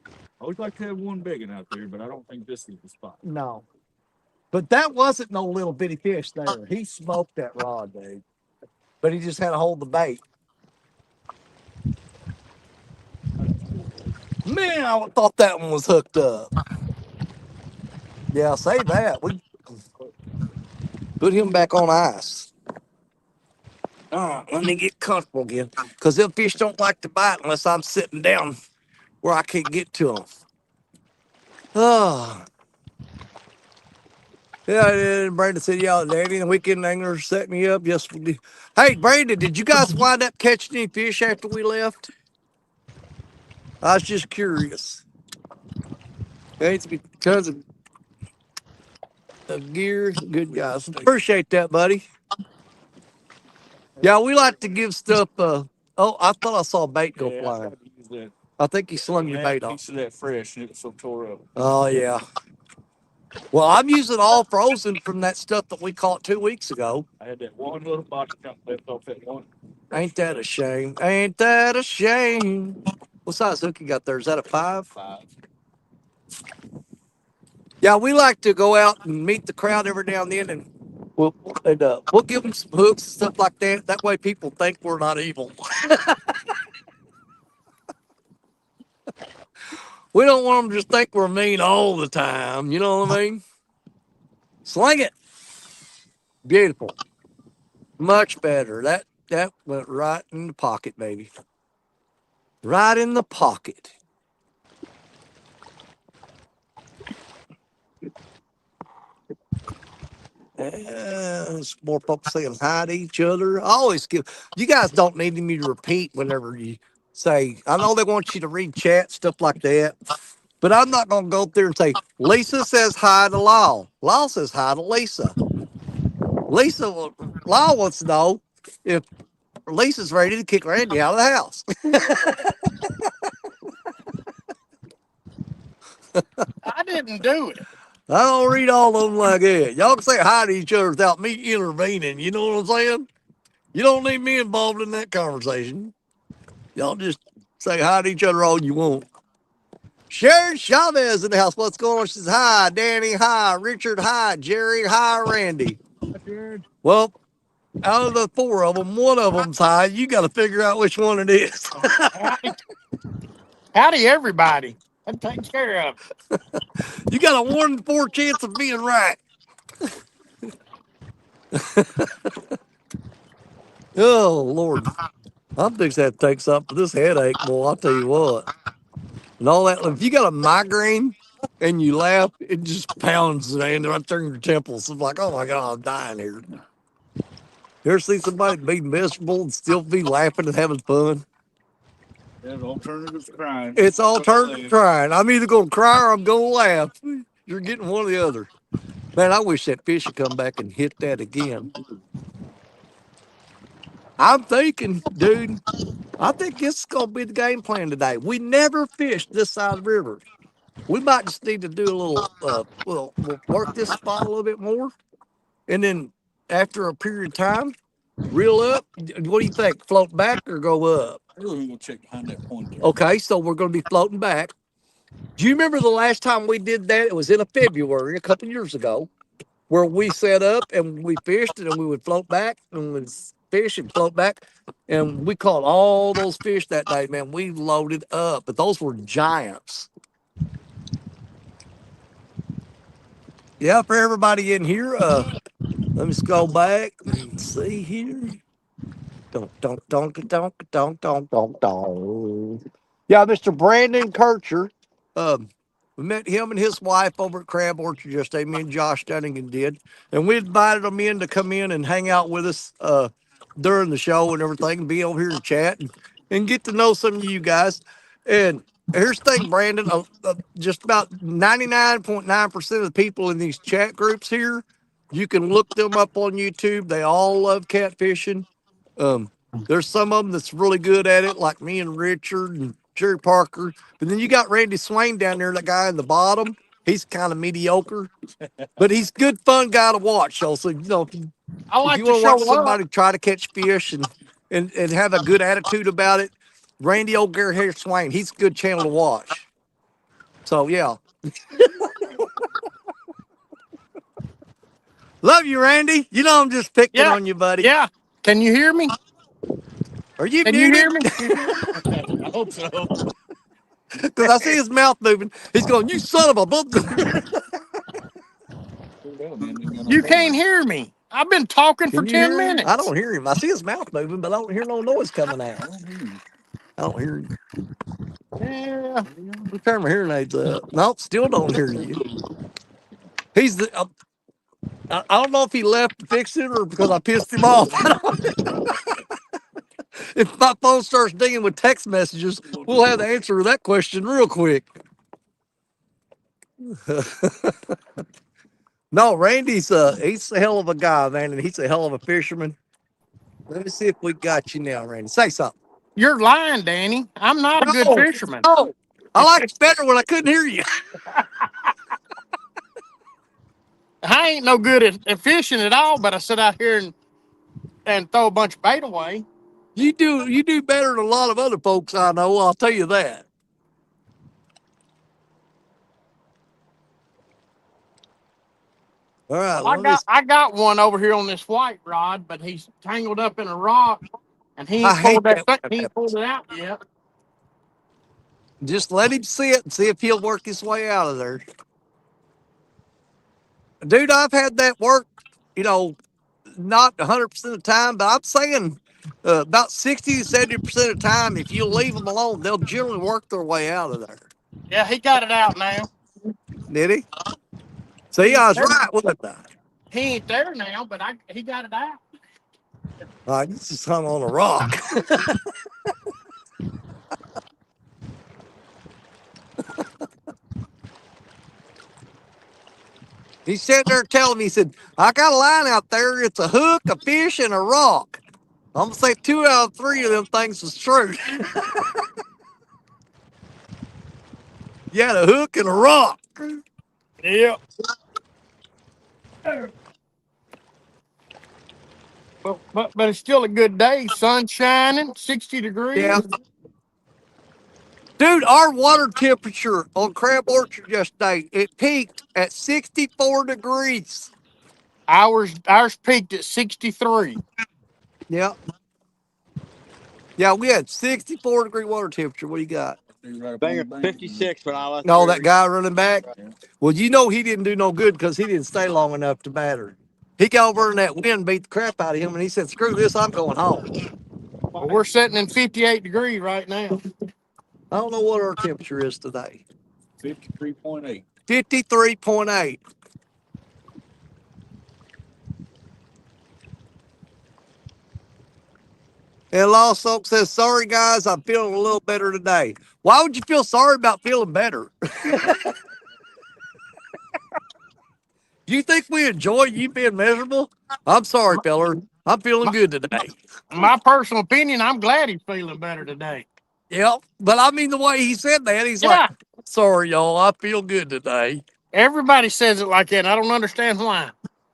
I always like to have one big one out there, but I don't think this is the spot. No. But that wasn't no little bitty fish there. He smoked that rod, dude. But he just had to hold the bait. Man, I thought that one was hooked up. Yeah, say that. We put him back on ice. All right, let me get comfortable again. Because them fish don't like to bite unless I'm sitting down where I can't get to them. Oh. Yeah, and Brandon said, yeah, Daddy, the weekend anglers set me up. Yes, we did. Hey, Brandon, did you guys wind up catching any fish after we left? I was just curious. There needs to be tons of gear. Good guys. Appreciate that, buddy. Yeah, we like to give stuff. Oh, I thought I saw bait go Yeah, I flying. tried to use that. I think he slung your bait off. Piece of that fresh, and it was so tore up. Oh, yeah. Well, I'm using all frozen from that stuff that we caught 2 weeks ago. I had that one little body jump left off that one. Ain't that a shame? Ain't that a shame? What size hook you got there? Is that a 5? 5. Yeah, we like to go out and meet the crowd every now and then, and we'll give them some hooks and stuff like that. That way people think we're not evil. We don't want them to just think we're mean all the time. You know what I mean? Sling it. Beautiful. Much better. That went right in the pocket, baby. Right in the pocket. More folks saying hi to each other. I always give. You guys don't need me to repeat whenever you say. I know they want you to read chat, stuff like that. But I'm not going to go up there and say, Lisa says hi to Lyle. Lyle says hi to Lisa. Lyle wants to know if Lisa's ready to kick Randy out of the house. I didn't do it. I don't read all of them like that. Y'all can say hi to each other without me intervening. You know what I'm saying? You don't need me involved in that conversation. Y'all just say hi to each other all you want. Sharon Chavez in the house. What's going on? She says, hi, Danny. Hi, Richard. Hi, Jerry. Hi, Randy. Well, out of the four of them, one of them's high. You got to figure out which one it is. Howdy, howdy, everybody. That takes care of it. You got a 1 in 4 chance of being right. Oh, Lord. I'm fixing to have to take something for this headache, boy. I'll tell you what. And all that. If you got a migraine and you laugh, it just pounds and right there in your temples. It's like, oh my God, I'm dying here. You ever see somebody be miserable and still be laughing and having fun? There's alternative to crying. It's alternative crying. I'm either going to cry or I'm going to laugh. You're getting one or the other. Man, I wish that fish would come back and hit that again. I'm thinking, dude, I think this is going to be the game plan today. We never fished this side of the river. We might just need to do a little, we'll work this spot a little bit more. And then after a period of time, reel up. What do you think? Float back or go up? I'm really gonna check behind that point there. Okay, so we're going to be floating back. Do you remember the last time we did that? It was in a February, a couple years ago, where we set up and we fished and we would float back and we'd fish and float back. And we caught all those fish that day, man. We loaded up, but those were giants. Yeah, for everybody in here, let me scroll back and see here. Yeah, Mr. Brandon Kircher. We met him and his wife over at Crab Orchard yesterday. Me and Josh Dunnigan did, and we invited them in to come in and hang out with us during the show and everything, and be over here and chat and get to know some of you guys. And here's the thing, Brandon. Just about 99.9% of the people in these chat groups here, you can look them up on YouTube. They all love catfishing. There's some of them that's really good at it, like me and Richard and Jerry Parker. But then you got Randy Swain down there, that guy in the bottom. He's kind of mediocre, but he's good, fun guy to watch. So you know, I if like you to want to watch show up. somebody try to catch fish and have a good attitude about it, Randy old Gary Hair Swain, he's a good channel to watch. So yeah. Love you, Randy. You know I'm just picking Yeah, on you, buddy. yeah. Can you hear me? Are you Can you hear muted? me? I hope so. Because I see his mouth moving. He's going, you son of a book. You can't hear me. I've been talking for Can you 10 hear him? I minutes. don't hear him. I see his mouth moving, but I don't hear no noise coming out. I don't hear him. Yeah. Let turn my hearing aids up. Nope, still don't hear you. He's the. I don't know if he left to fix it or because I pissed him off. If my phone starts dinging with text messages, we'll have the answer to that question real quick. No, Randy's he's a hell of a guy, man, and he's a hell of a fisherman. Let me see if we got you now, Randy. Say something. You're lying, Danny. I'm not a good No, fisherman. no. I liked it better when I couldn't hear you. I ain't no good at fishing at all, but I sit out here and throw a bunch of bait away. You do better than a lot of other folks I know. I'll tell you that. All right, Well, let me. I got one over here on this white rod, but he's tangled up in a rock, and he I ain't pulled hate that when that he ain't pulled happens. it out yet. Just let him sit and see if he'll work his way out of there. Dude, I've had that work, you know, not 100% of the time, but I'm saying about 60 to 70% of the time, if you leave them alone, they'll generally work their way out of there. Yeah, he got it out now. Did he? He See, ain't I was there, right, wasn't I? he ain't there now, but he got it out. All right, this just hung on a rock. He's sitting there telling me, he said, I got a line out there. It's a hook, a fish, and a rock. I'm going to say 2 out of 3 of them things is true. Yeah, the hook and a rock. Yeah. But it's still a good day. Sun shining, 60 Yeah. degrees. Dude, our water temperature on Crab Orchard yesterday, it peaked at 64 degrees. Ours peaked at 63. Yeah. Yeah, we had 64-degree water temperature. What do you got? He's right up on Thing the of bank. 56 when I left the No, that river. guy running back. Yeah. Well, you know he didn't do no good because he didn't stay long enough to batter. He got over in that wind, beat the crap out of him, and he said, "Screw this, I'm going home." Well, we're sitting in 58 degrees right now. I don't know what our temperature is today. 53.8. 53.8. And Lost Oak says, "Sorry guys, I'm feeling a little better today." Why would you feel sorry about feeling better? You think we enjoy you being miserable? I'm sorry, feller. I'm feeling My, good today. my personal opinion, I'm glad he's feeling better today. Yep. But I mean, the way he said that, he's like, Yeah, "Sorry, y'all. I feel good today." everybody says it like that, and I don't understand why.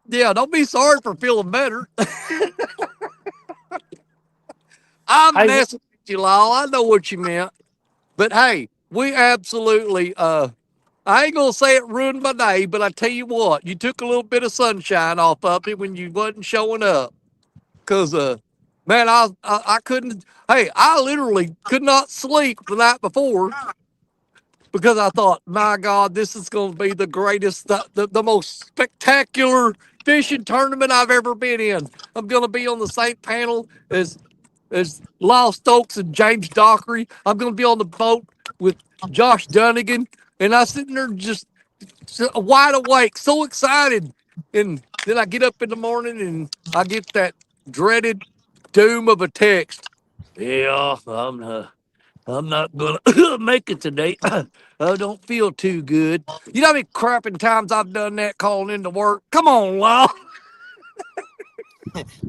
Yeah, don't be sorry for feeling better. I'm Hey, messing with you, Law. I know what you meant. But hey, we absolutely I ain't gonna say it ruined my day, but I tell you what, you took a little bit of sunshine off of it when you wasn't showing up. Cause man, I couldn't. Hey, I literally could not sleep the night before because I thought, my God, this is going to be the greatest, the most spectacular fishing tournament I've ever been in. I'm going to be on the same panel as Lyle Stokes and James Dockery. I'm going to be on the boat with Josh Dunnigan, and I sitting there just wide awake, so excited. And then I get up in the morning and I get that dreaded doom of a text. Yeah, I'm not gonna make it today. I don't feel too good. You know how many crapping times I've done that calling into work? Come on, Law.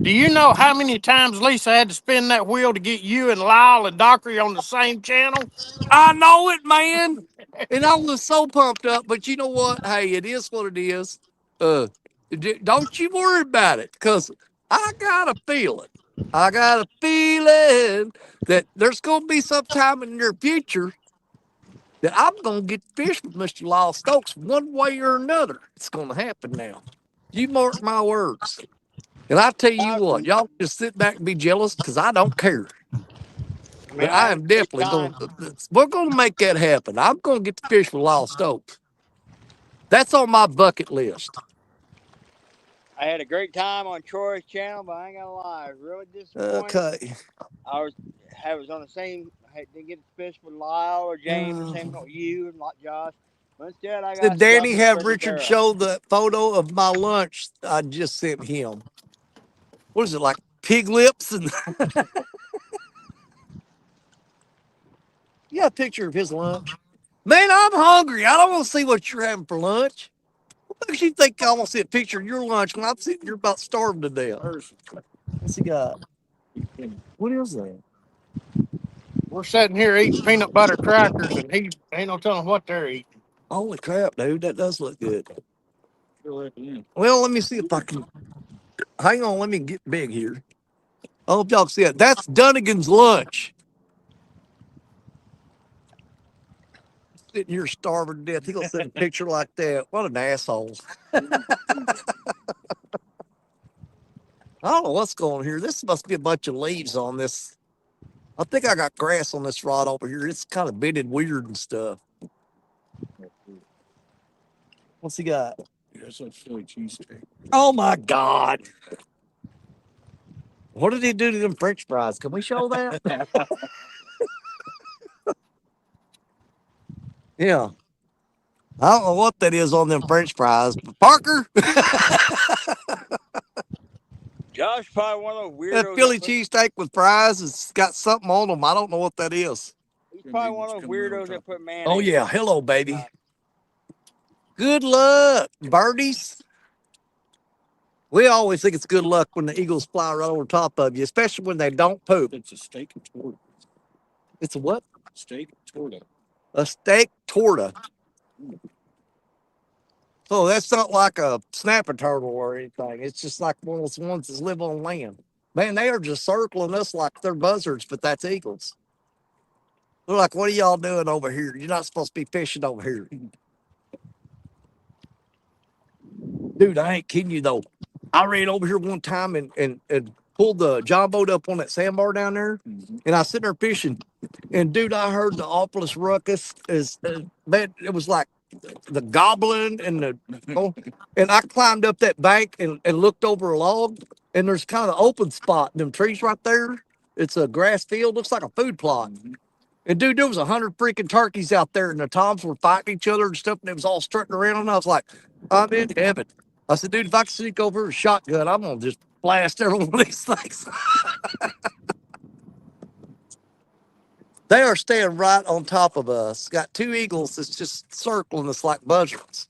do you know how many times Lisa had to spin that wheel to get you and Lyle and Dockery on the same channel? I know it, man. And I was so pumped up, but you know what? Hey, it is what it is. Uh, don't you worry about it, cause I got a feeling. I got a feeling that there's gonna be some time in the near future that I'm gonna get to fish with Mr. Lyle Stokes one way or another. It's gonna happen now. You mark my words. And I tell you I, what, y'all just sit back and be jealous because I don't care. man, But I I had a am great definitely going time. to, we're going to make that happen. I'm going to get to fish with Lyle Stokes. That's on my bucket list. I had a great time on Troy's channel, but I ain't gonna lie, I was really disappointed. Okay. I was I was on the same. I didn't get to fish with Lyle or James, the Uh, same with you and like Josh. But instead, I did got stuck Danny in have freaking Richard barrel. show the photo of my lunch I just sent him? What is it, like pig lips? And you got a picture of his lunch? Man, I'm hungry. I don't want to see what you're having for lunch. What makes you think I want to see a picture of your lunch when I'm sitting here about starving to death? What's he got? What is that? We're sitting here eating peanut butter crackers, and he ain't no telling what they're eating. Holy crap, dude, that does look good. Still at the end. Well, let me see if I can. Hang on, let me get big here. I hope y'all can see it. That's Dunnigan's lunch. Sitting here starving to death. He gonna send a picture like that. What an asshole. I don't know what's going on here. This must be a bunch of leaves on this. I think I got grass on this rod over here. It's kind of bended weird and stuff. What's he got? That's a Philly cheesesteak. Oh my God. What did he do to them French fries? Can we show that? Yeah. I don't know what that is on them French fries. But Parker, Josh probably one of those that weirdos Philly that put. cheesesteak with fries has got something on them. I don't know what that is. He's Them probably one eagles of those coming on weirdos top that of put it. Oh, mayonnaise yeah. on. Hello, baby. Good luck, birdies. We always think it's good luck when the Eagles fly right over top of you, especially when they don't poop. It's a steak and torta. It's a what? Steak and torta. A steak torta. So that's not like a snapper turtle or anything. It's just like one of those ones that live on land. Man, they are just circling us like they're buzzards, but that's eagles. They're like, what are y'all doing over here? You're not supposed to be fishing over here. Dude, I ain't kidding you though. I ran over here one time and pulled the john boat up on that sandbar down there, and I was sitting there fishing. And dude, I heard the awfulest ruckus. Man, it was like the goblin and the and I climbed up that bank and looked over a log, and there's kind of an open spot. Them trees right there. It's a grass field, looks like a food plot. And dude, there was 100 freaking turkeys out there, and the toms were fighting each other and stuff, and it was all strutting around. And I was like, I'm in heaven. I said, dude, if I can sneak over with a shotgun, I'm gonna just blast every one of these things. They are staying right on top of us. Got two eagles that's just circling us like buzzards.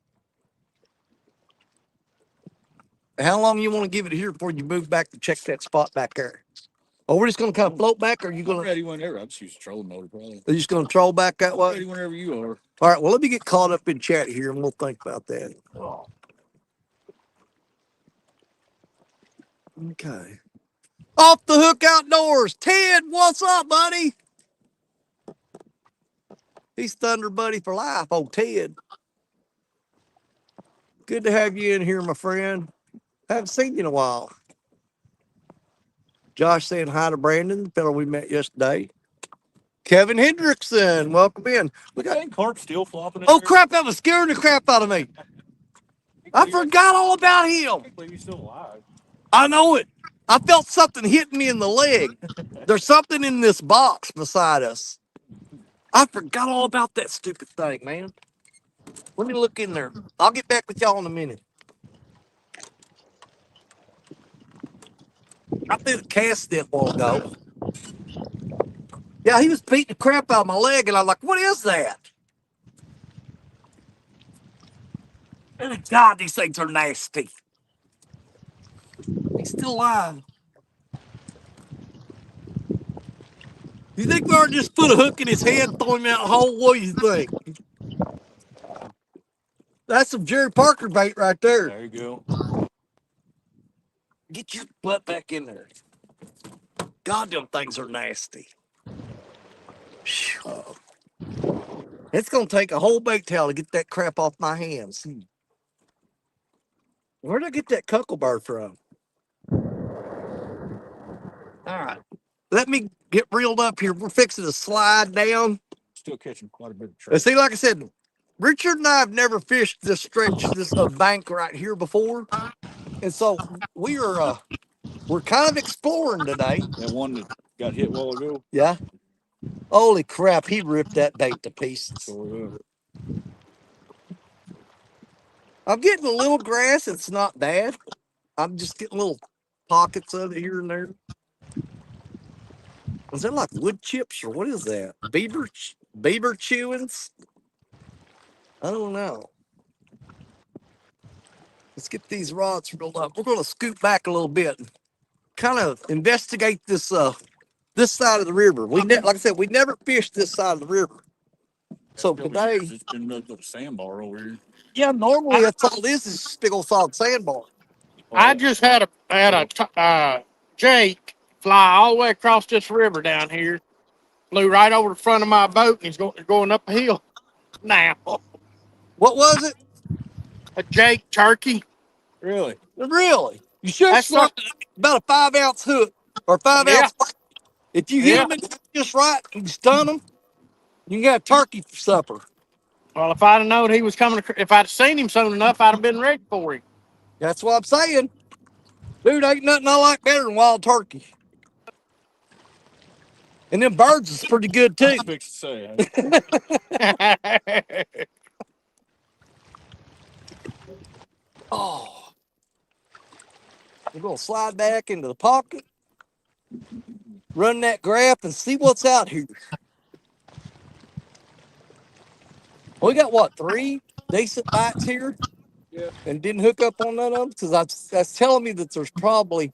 How long you want to give it here before you move back to check that spot back there? Oh, we're just gonna kind of float back, or are you I'm gonna? ready whenever. I'm just use a trolling motor probably. Are you just gonna troll back that way? Ready whenever you are. All right. Well, let me get caught up in chat here, and we'll think about that. Okay. Off the Hook Outdoors. Ted, what's up, buddy? He's Thunder Buddy for life. Oh, Ted. Good to have you in here, my friend. Haven't seen you in a while. Josh saying hi to Brandon, the fellow we met yesterday. Kevin Hendrickson, welcome in. We got Clark still flopping. Oh, crap, that was scaring the crap out of me. I forgot all about him. He's still alive. I know it. I felt something hitting me in the leg. There's something in this box beside us. I forgot all about that stupid thing, man. Let me look in there. I'll get back with y'all in a minute. I threw the cast in a while ago. Yeah, he was beating the crap out of my leg, and I'm like, what is that? And God, these things are nasty. He's still alive. You think we ought to just put a hook in his head and throw him out the hole? What do you think? That's some Jerry Parker bait right there. There you go. Get your butt back in there. God, them things are nasty. It's going to take a whole bait towel to get that crap off my hands. Where'd I get that cuckleberry from? All right. Let me get reeled up here. We're fixing to slide down. Still catching quite a bit of trout. See, like I said, Richard and I have never fished this stretch, this bank right here before. And so we're kind of exploring today. That one that got hit a while ago. Yeah. Holy crap, he ripped that bait to pieces. So, I'm getting a little grass. It's not bad. I'm just getting little pockets of it here and there. Is that like wood chips or what is that? Beaver chewings? I don't know. Let's get these rods rolled up. We're going to scoot back a little bit, and kind of investigate this this side of the river. Like I said, we never fished this side of the river. So today, it's been a little sandbar over here. yeah, normally that's all it is this big old solid sandbar. I just had a Jake fly all the way across this river down here, flew right over the front of my boat, and he's going up a hill now. What was it? A Jake turkey. Really? Really? You should have That's shot about a 5-ounce hook or 5-ounce. If you hit them just right and stun them, you can get a turkey for supper. Well, if I'd have known he was coming, if I'd seen him soon enough, I'd have been ready for him. That's what I'm saying. Dude, ain't nothing I like better than wild turkey. And them birds is pretty good too. Fix to say. Oh. We're going to slide back into the pocket, run that graph, and see what's out here. We got, what, 3 decent bites here? Yeah. And didn't hook up on none of them? Because that's telling me that there's probably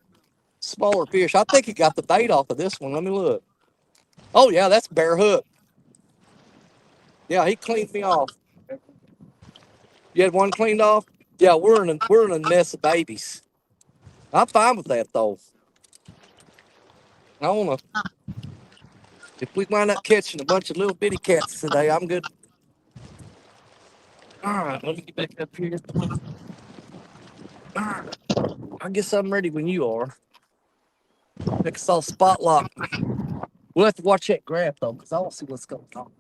smaller fish. I think he got the bait off of this one. Let me look. Oh, yeah, that's bare hook. Yeah, he cleaned me off. You had one cleaned off? Yeah, we're in a mess of babies. I'm fine with that, though. I want to If we wind up catching a bunch of little bitty cats today, I'm good. All right, let me get back up here. All right, I guess I'm ready when you are. Next, I'll spot lock. We'll have to watch that graph though, because I want to see what's going on.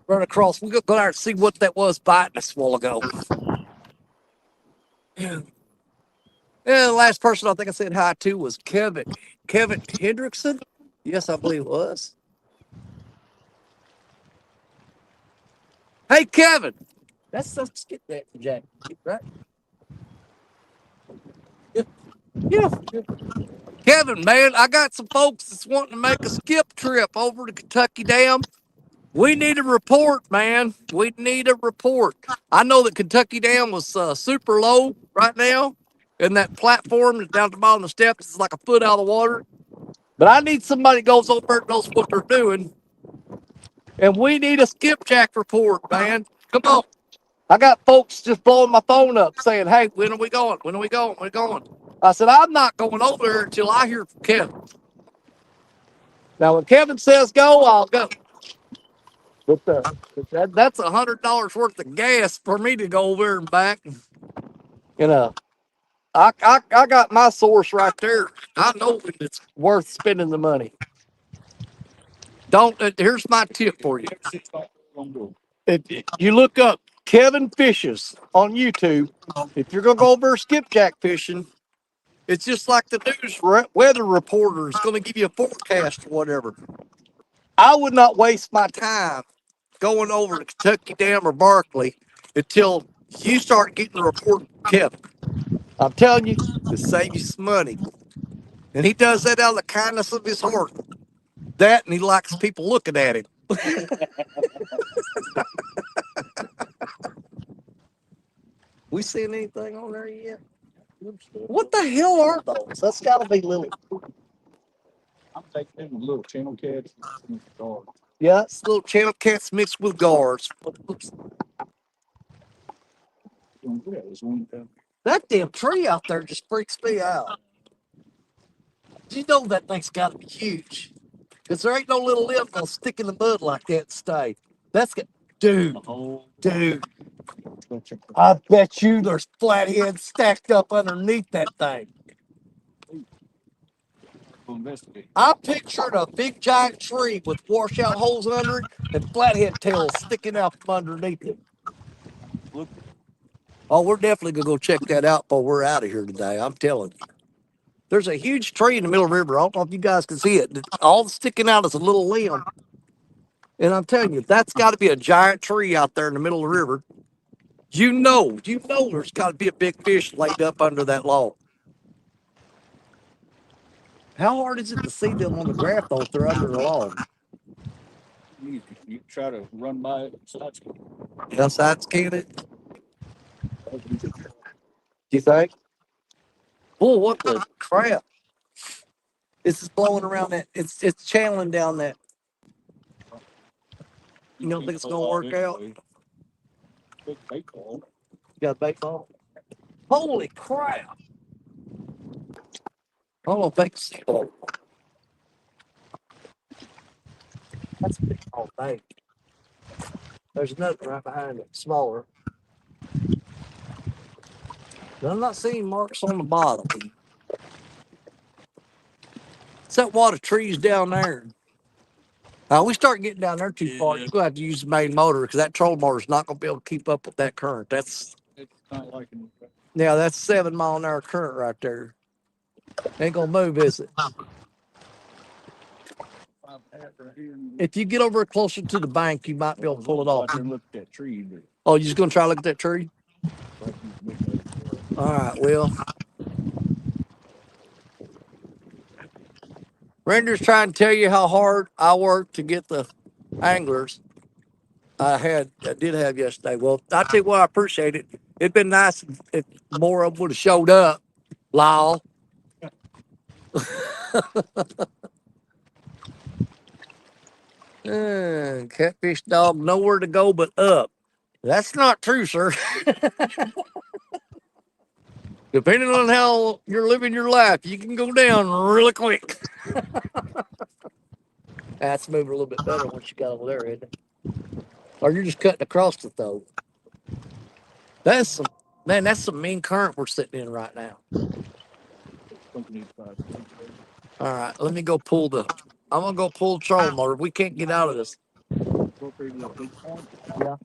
Run across. We'll go out and see what that was biting us a while ago. Yeah, the last person I think I said hi to was Kevin. Kevin Hendrickson? Yes, I believe it was. Hey, Kevin. Let's get that for Jack, right? Yeah. Kevin, man, I got some folks that's wanting to make a skip trip over to Kentucky Dam. We need a report, man. We need a report. I know that Kentucky Dam was super low right now, and that platform is down at the bottom of the steps is like a foot out of the water. But I need somebody that goes over there and knows what they're doing. And we need a skipjack report, man. Come on. I got folks just blowing my phone up saying, hey, when are we going? When are we going? When are we going? I said, I'm not going over there until I hear from Kevin. Now, when Kevin says go, I'll go. But that's $100 worth of gas for me to go over and back. You know, I got my source right there. I know it's worth spending the money. Don't. Here's my tip for you. If you look up Kevin Fishes on YouTube, if you're gonna go over skipjack fishing, it's just like the news weather reporter is going to give you a forecast or whatever. I would not waste my time going over to Kentucky Dam or Barkley until you start getting the report from Kevin. I'm telling you, to save you some money. And he does that out of the kindness of his heart. That, and he likes people looking at him. We seen anything on there yet? What the hell are those? That's got to be little. I'm taking them little channel cats. Yeah, it's little channel cats mixed with guards. That damn tree out there just freaks me out. You know that thing's got to be huge. Because there ain't no little limb gonna stick in the mud like that and stay. That's good. Dude, I bet you there's flatheads stacked up underneath that thing. I pictured a big giant tree with washout holes under it and flathead tails sticking out from underneath it. Oh, we're definitely gonna go check that out before we're out of here today. I'm telling you. There's a huge tree in the middle of the river. I don't know if you guys can see it. All sticking out is a little limb. And I'm telling you, that's got to be a giant tree out there in the middle of the river. You know there's got to be a big fish laid up under that log. How hard is it to see them on the graph though if they're under the log? You try to run by it. Yeah, side scan it. You think? Oh, what the crap? This is blowing around that. It's channeling down that. You don't think it's gonna work out? You got a bait ball? Holy crap! I don't think so. That's a big old thing. There's another right behind it, smaller. But I'm not seeing marks on the bottom. It's that wad of trees down there. We start getting down there too far, you're gonna have to use the main motor because that trolling motor is not gonna be able to keep up with that current. That's yeah, that's 7 mile an hour current right there. Ain't gonna move, is it? If you get over closer to the bank, you might be able to pull it off. Look at that tree. Oh, you're just gonna try to look at that tree? All right, well. Render's trying to tell you how hard I worked to get the anglers I did have yesterday. Well, I tell you what, I appreciate it. It'd been nice if more of them would have showed up. Lyle. Catfish dog, nowhere to go but up. That's not true, sir. Depending on how you're living your life, you can go down really quick. That's moving a little bit better once you got over there, isn't it? Or you're just cutting across the throat. That's some man. That's some mean current we're sitting in right now. All right, let me go pull the. I'm gonna go pull the trolling motor. We can't get out of this. Yeah.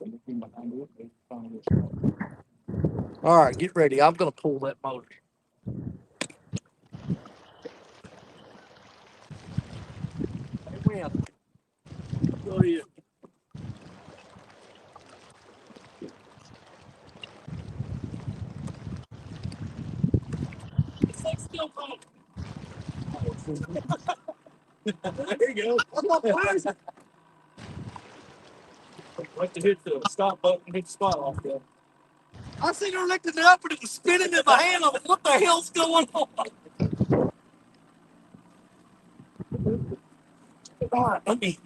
All right, get ready. I'm gonna pull that motor. Hey, go ahead. There you go. Like to hit the stop button, hit the spot off there. I seen her lifting it up and it was spinning in my hand. I'm like, what the hell's going on? All right, let me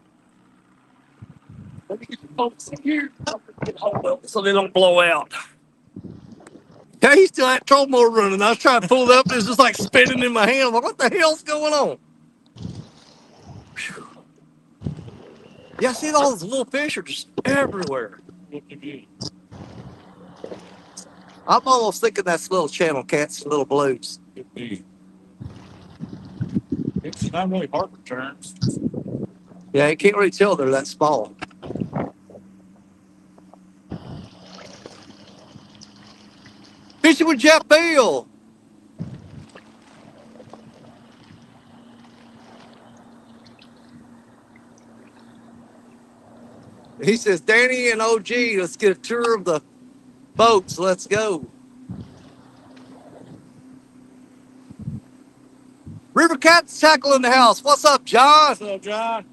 get the folks in here. Hold up so they don't blow out. Yeah, he still had troll motor running. I was trying to pull it up and it's just like spinning in my hand. I'm like, what the hell's going on? Whew. Yeah, I see all those little fish are just everywhere. I'm almost thinking that's little channel cats and little blues. It's not really harbor terms. Yeah, you can't really tell they're that small. Fishing with Jeff Beal. He says, Danny and OG, let's get a tour of the boats. Let's go. River Cat's tackle in the house. What's up, John? What's up, John?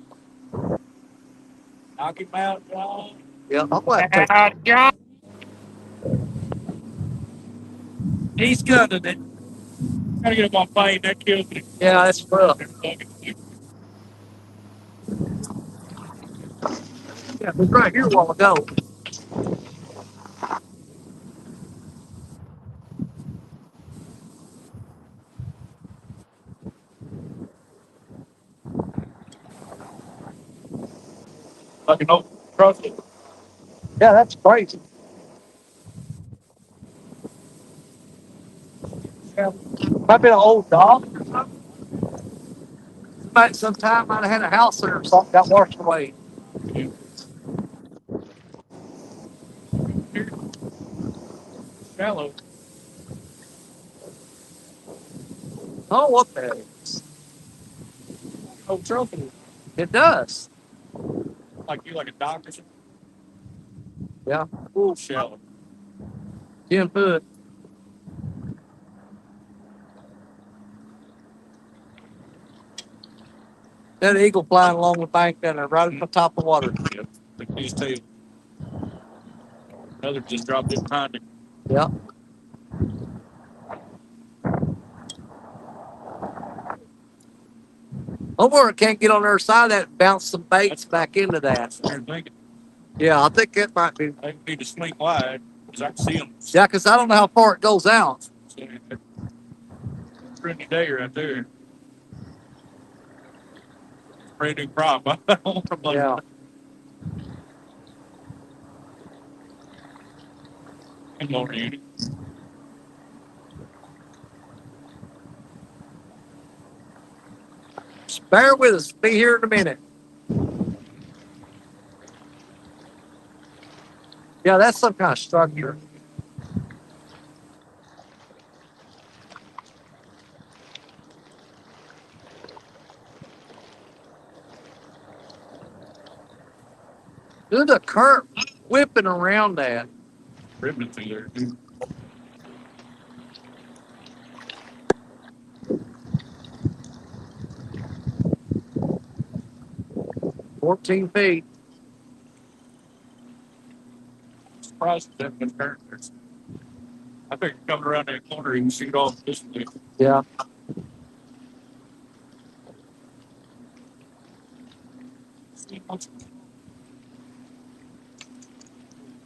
Knock him out, John. Yeah, I'm glad to take John. He's gunning it. Gotta get him on fight. That kills me. Yeah, that's rough. Yeah, it was right here a while ago. Like an open trust. Yeah, that's crazy. Yeah. Might be an old dog or something. Might sometime might have had a house there or something, got washed away. Shallow. Oh, what the hell? Old trophy. It does. Like you, like a dock or something. Yeah, Ooh, shallow. 10 foot. That eagle flying along the bank down there, right at the top of the water. Yep. Like these two. Another just dropped it behind it. Yeah. Homework can't get on their side of that and bounce some baits back into that. I'm thinking Yeah, I think that might be. they need to swing wide because I can see them. Yeah, because I don't know how far it goes out. So, pretty day right there. Brand new crop. I don't want to blame Yeah. him on you. Just bear with us. Be here in a minute. Yeah, that's some kind of structure. Look at the current whipping around that. Ribbon through there, dude. 14 feet. Surprised that much current there. I think coming around that corner, you can see it all this way. Yeah.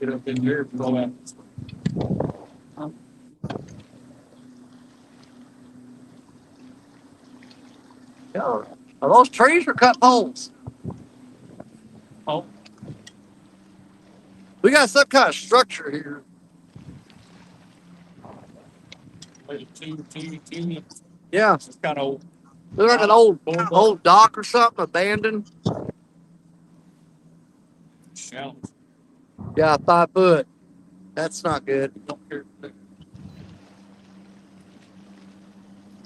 Get up in there and go out. Are those trees or cut poles? Oh, We got some kind of structure here. wait, two. Yeah, It's kind of looks like an old dock or something abandoned. shallow. Yeah, 5 foot. That's not good. Don't care.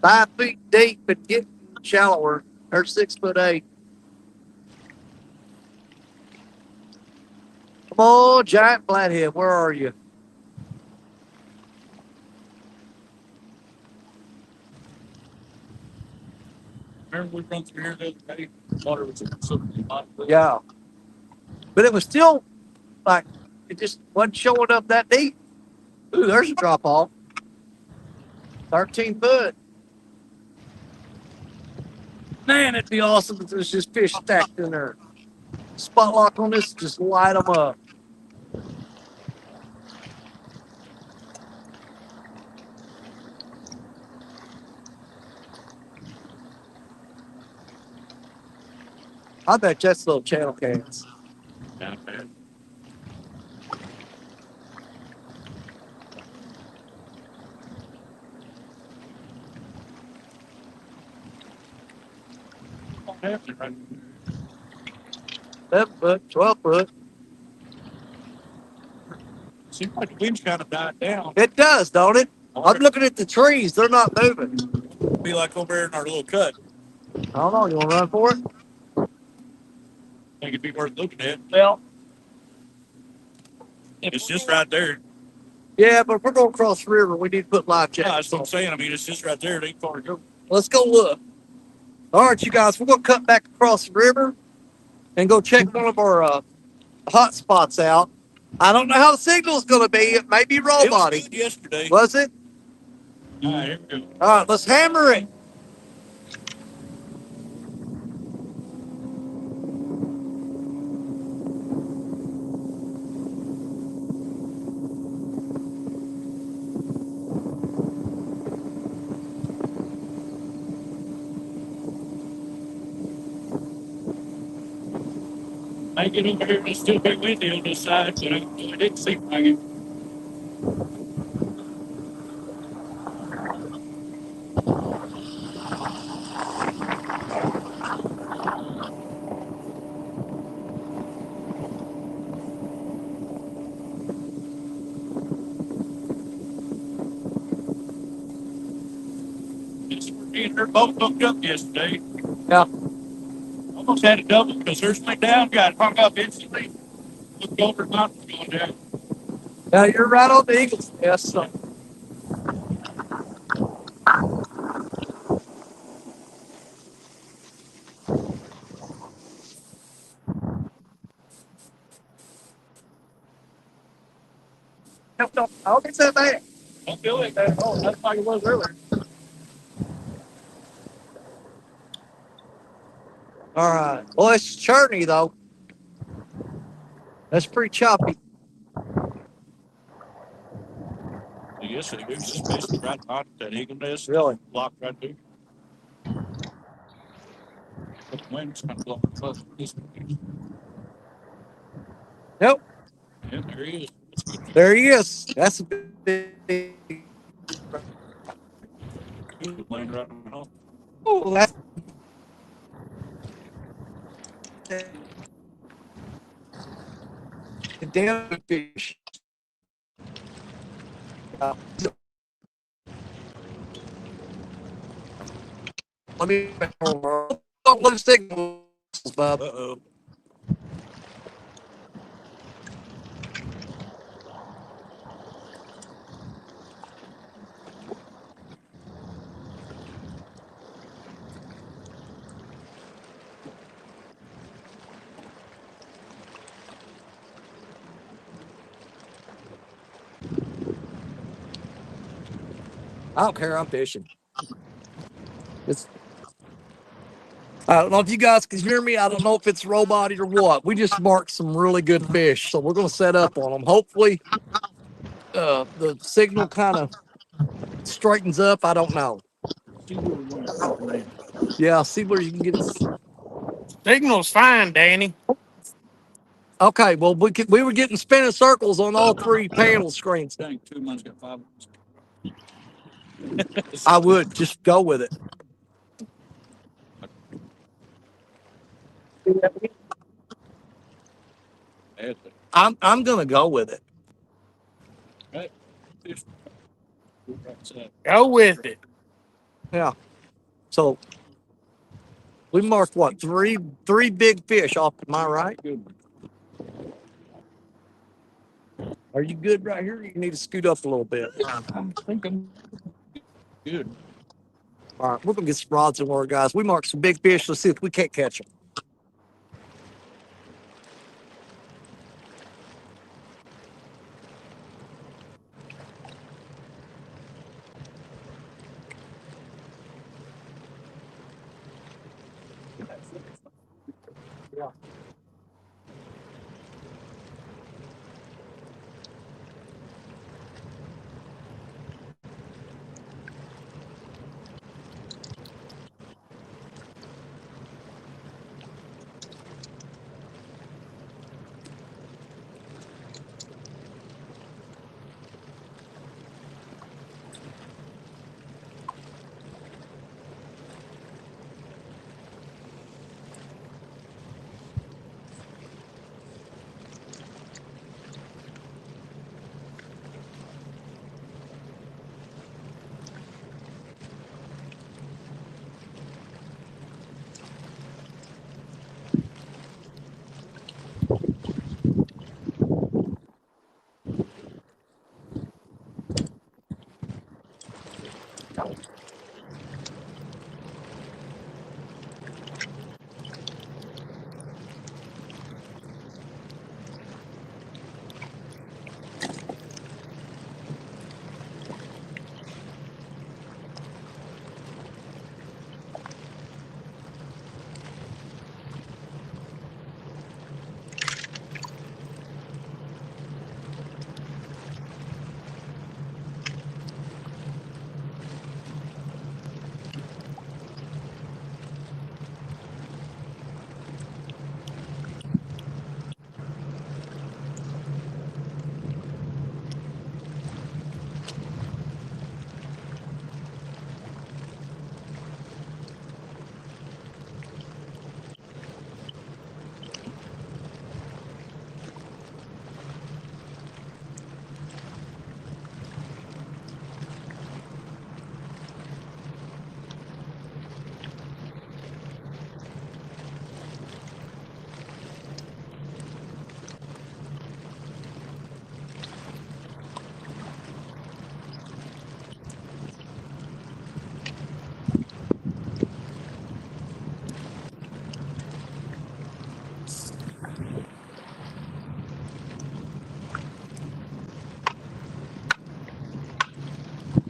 5 feet deep, but getting shallower. Or 6'8". Come on, giant flathead. Where are you? Remember we run through here the other day? Water was something hot. Yeah, but it was still like it just wasn't showing up that deep. Ooh, there's a drop off. 13 foot. Man, it'd be awesome if there's just fish stacked in there. Spot lock on this, just light them up. I bet that's little channel cans. Down there. Don't have to right 7 foot, 12 foot. Seems like the wind's kind of died down. It does, don't it? I'm looking at the trees. They're not moving. Be like over there in our little cut. I don't know. You want to run for it? Think it'd be worth looking at. Well, It's just right there. yeah, but if we're going to cross the river, we need to put life Yeah, that's jackets what on. I'm saying. I mean, it's just right there. It ain't far to go. Let's go look. All right, you guys, we're going to cut back across the river and go check one of our hot spots out. I don't know how the signal's going to be. It may be It was robot-y. good yesterday. Was it? All right, here we go. All right, let's hammer it. I get over here and it's still big windy on this side, but it didn't seem like it. Me and her both hooked up yesterday. Yeah. Almost had a double because hers went down, got hung up instantly. Looked over, mine was going down. Yeah, you're right on the Eagles. Yes, son. No, I don't think it's that bad. Don't feel like that at all. That's like it was earlier. All right. Well, it's churny, though. That's pretty choppy. I guess it was just basically right behind that eagle nest. Really? Blocked right there. But the wind's kind of blowing close. Nope. Yeah, there he is. There he is. That's a big. He was laying right on the house. Oh, that's. The damn fish. Let me. Don't lose signals, Bob. Uh-oh. I don't care. I'm fishing. I don't know if you guys can hear me. I don't know if it's robot or what. We just marked some really good fish, so we're going to set up on them. Hopefully, the signal kind of straightens up. I don't know. See where we want to put the land. Yeah, see where you can get it. Signal's fine, Danny. Okay, well, we were getting spinning circles on all three panel screens. Dang, 2 months got 5. I would just go with it. I'm gonna go with it. Right. Go with it. Yeah. So we marked what three big fish off. Am I right? Good. Are you good right here? You need to scoot up a little bit. I'm thinking good. All right, we're gonna get some rods in water, guys. We marked some big fish. Let's see if we can't catch them. Yeah.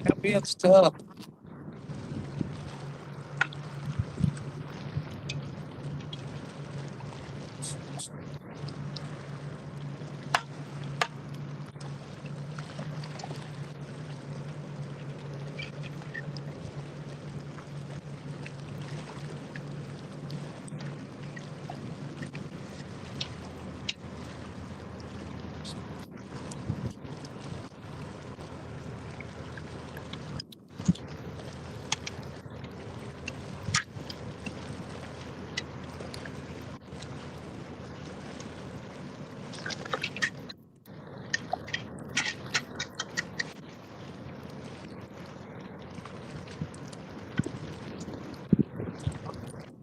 That being's tough.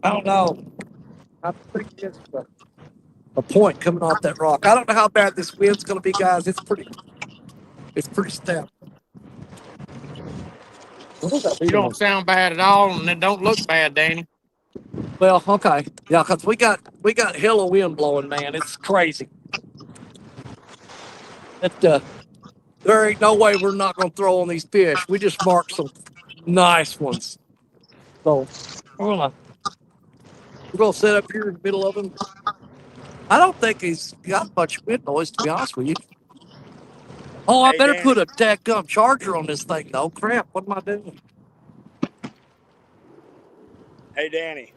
I don't know. I think it's a point coming off that rock. I don't know how bad this wind's going to be, guys. It's pretty stout. You don't sound bad at all, and it don't look bad, Danny. Well, okay, yeah, because we got hell of wind blowing, man. It's crazy. There ain't no way we're not going to throw on these fish. We just marked some nice ones. So we're gonna set up here in the middle of them. I don't think he's got much wind noise, to be honest with you. Oh, I Hey, better Danny. put a dadgum charger on this thing, though. Crap, what am I doing? Hey, Danny.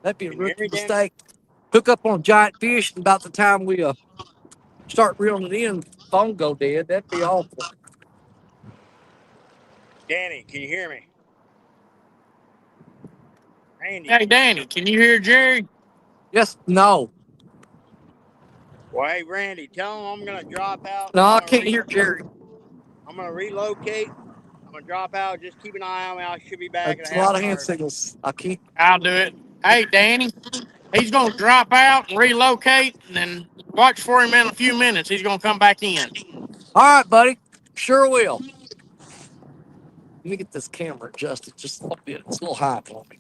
That'd be a Can you hear rookie me, Danny? mistake. Hook up on giant fish, and about the time we start reeling it in, phone go dead. That'd be awful. Danny, can you hear me? Randy, Hey, can you hear Danny, me? can you hear Jerry? Yes, no. Well, hey, Randy, tell him I'm gonna drop out. No, I can't hear Jerry. I'm gonna relocate. I'm gonna drop out. Just keep an eye on me. I should be back in a It's a half lot of an hand hour. signals. I can't. I'll do it. Hey, Danny, he's going to drop out and relocate, and then watch for him in a few minutes. He's going to come back in. All right, buddy. Sure will. Let me get this camera adjusted just a little bit. It's a little high for me.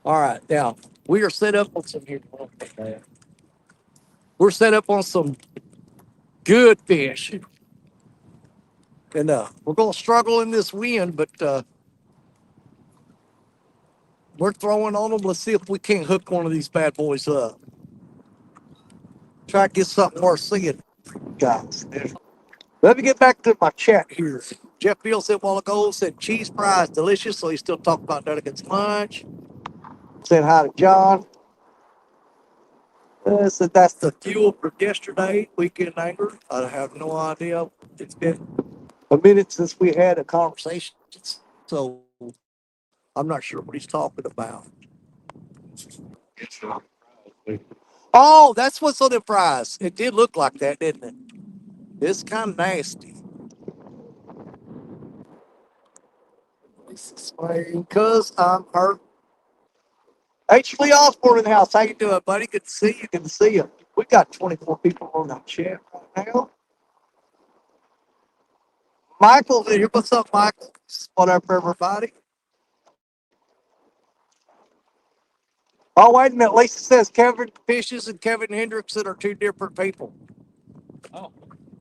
All right, now we are set up on some here. We're set up on some good fish, and we're gonna struggle in this wind, but we're throwing on them. Let's see if we can't hook one of these bad boys up. Try to get something worth seeing, guys. Let me get back to my chat here. Jeff Beal said a while ago, said cheese fries delicious, so he's still talking about Dunigan's lunch. Said hi to John. Said that's the fuel for yesterday, weekend anger. I have no idea. It's been a minute since we had a conversation, so I'm not sure what he's talking about. Oh, that's what's on the fries. It did look like that, didn't it? It's kind of nasty. Because I'm hurt. H. Lee Osborne in the house. How you doing, buddy? Good to see you. Good to see you. We got 24 people on that chat right now. Michael's in here. What's up, Michael? What up, everybody? Oh, wait a minute. Lisa says Kevin Fishes and Kevin Hendrickson are two different people. Oh,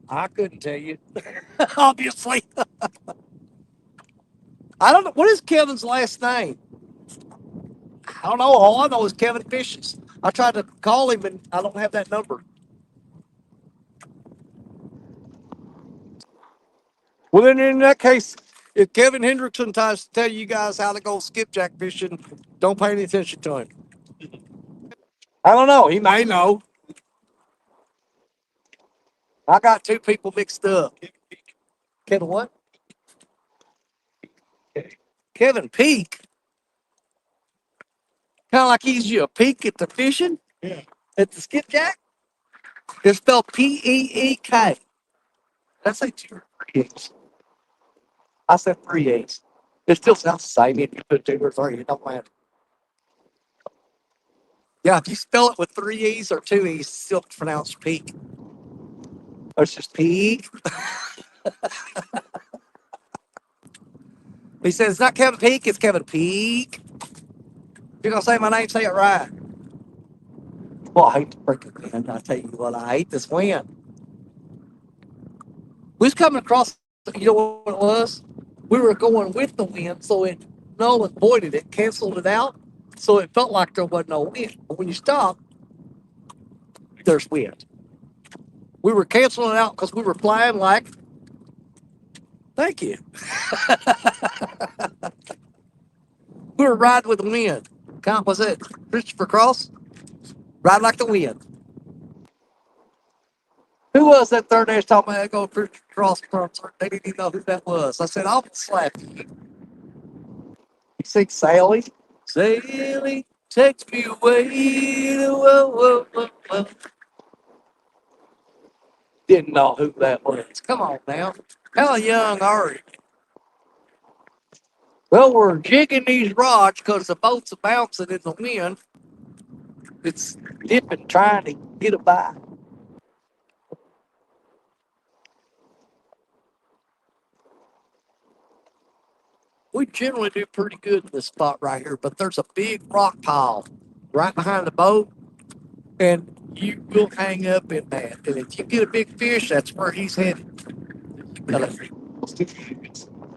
I couldn't tell you. Obviously. I don't know. What is Kevin's last name? I don't know. All I know is Kevin Fishes. I tried to call him and I don't have that number. Well, then in that case, if Kevin Hendrickson tries to tell you guys how to go skipjack fishing, don't pay any attention to him. I don't know. He may know. I got two people mixed up. Kevin what? Kevin Peak. Kind of like he's you a peek at the fishing? yeah. At the skipjack? It's spelled Peek. That's like two or three E's. I said three E's. It still sounds the same if you put two or three. It don't matter. Yeah, if you spell it with three E's or two E's, it's still pronounced peak. Or it's just peak. He says it's not Kevin Peak, it's Kevin Peak. If you're gonna say my name, say it right. Well, I hate the freaking wind. I tell you what, I hate this wind. We was coming across, you know what it was? We were going with the wind, so it null and voided it, canceled it out. So it felt like there wasn't no wind. But when you stop, there's wind. We were canceling it out because we were flying like, thank you. We were riding with the wind. Was it Christopher Cross? Ride like the wind. Who was that third day talking about go Christopher Cross concert? They didn't even know who that was. I said, I'll slap you. You sing Sally? Sally takes me away. Whoa, whoa, whoa, whoa. Didn't know who that was. Come on now. How young are you? Well, we're jigging these rods because the boats are bouncing in the wind. It's dipping, trying to get a bite. We generally do pretty good in this spot right here, but there's a big rock pile right behind the boat, and you will hang up in that. And if you get a big fish, that's where he's headed.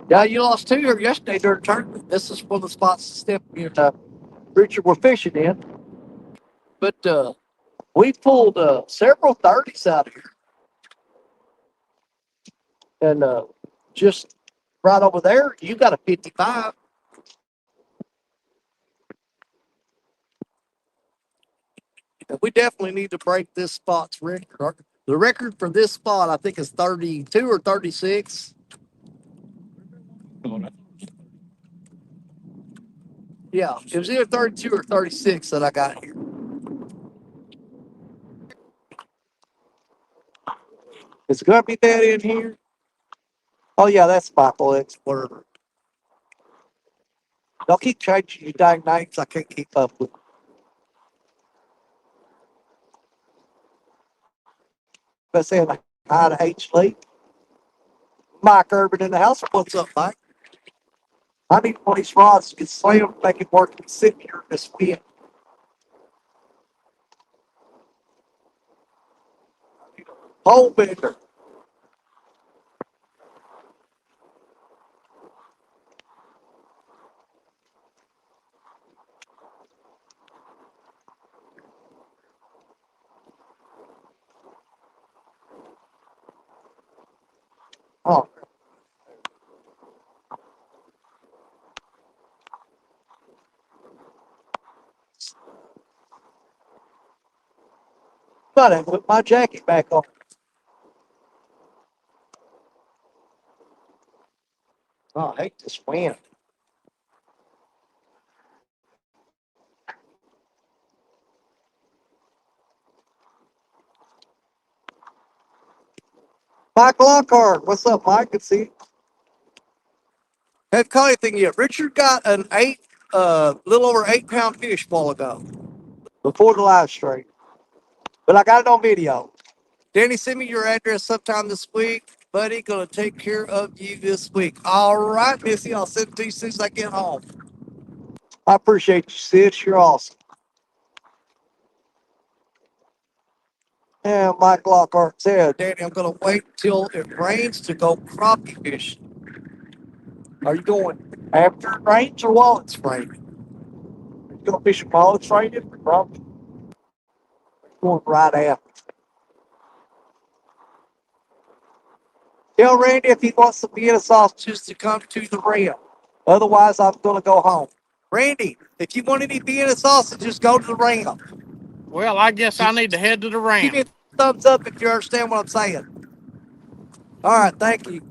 Yeah, you lost two here yesterday during the tournament. This is one of the spots Steph and Richard were fishing in. But we pulled several 30s out of here. And just Right over there, you got a 55. And we definitely need to break this spot's record. The record for this spot, I think, is 32 or 36. Yeah, it was either 32 or 36 that I got here. Is it going to be that in here? Oh, yeah, that's Michael Explorer. Don't keep changing your dang names. I can't keep up with. Let's say hi to H. Lee. Mike Urban in the house. What's up, Mike? I need one of these rods to get slammed, make it work and sit here this week. Hole bender. Oh, but I put my jacket back on. Oh, I hate this wind. Mike Lockhart. What's up, Mike? Good to see you. Haven't caught anything yet. Richard got an little over 8 pound fish a while ago. Before the live stream. But I got it on video. Danny, send me your address sometime this week. Buddy, gonna take care of you this week. All right, Missy, I'll send it to you as soon as I get home. I appreciate you, sis. You're awesome. Yeah, Mike Lockhart said, Danny, I'm gonna wait till it rains to go crappie fishing. Are you going after it rains or while it's raining? Are you gonna fish while it's raining or crappie? Going right after. Tell Randy if he wants some Vienna sausages to come to the rim. Otherwise, I'm going to go home. Randy, if you want any Vienna sausages, go to the rim. Well, I guess I need to head to the Give me ram. a thumbs up if you understand what I'm saying. All right, thank you.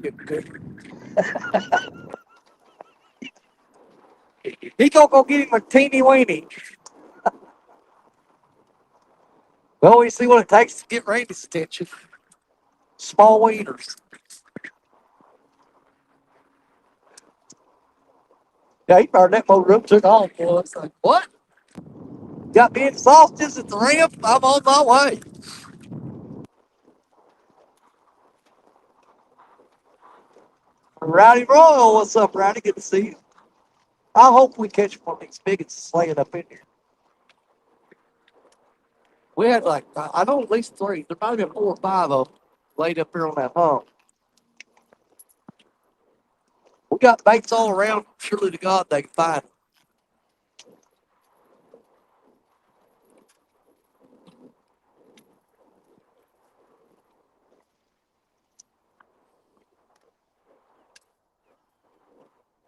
He gonna go get him a teeny weeny. Well, we see what it takes to get Randy's attention. Small wieners. Yeah, he fired that motor up, took off. Boy, it's like, what? Got me any sausages at the ramp? I'm on my way. Rowdy Royal, what's up, Rowdy? Good to see you. I hope we catch one of these bigots laying up in here. We had like, I know at least 3. There might have been 4 or 5 of them laid up here on that hump. We got baits all around. Surely to God they can find them.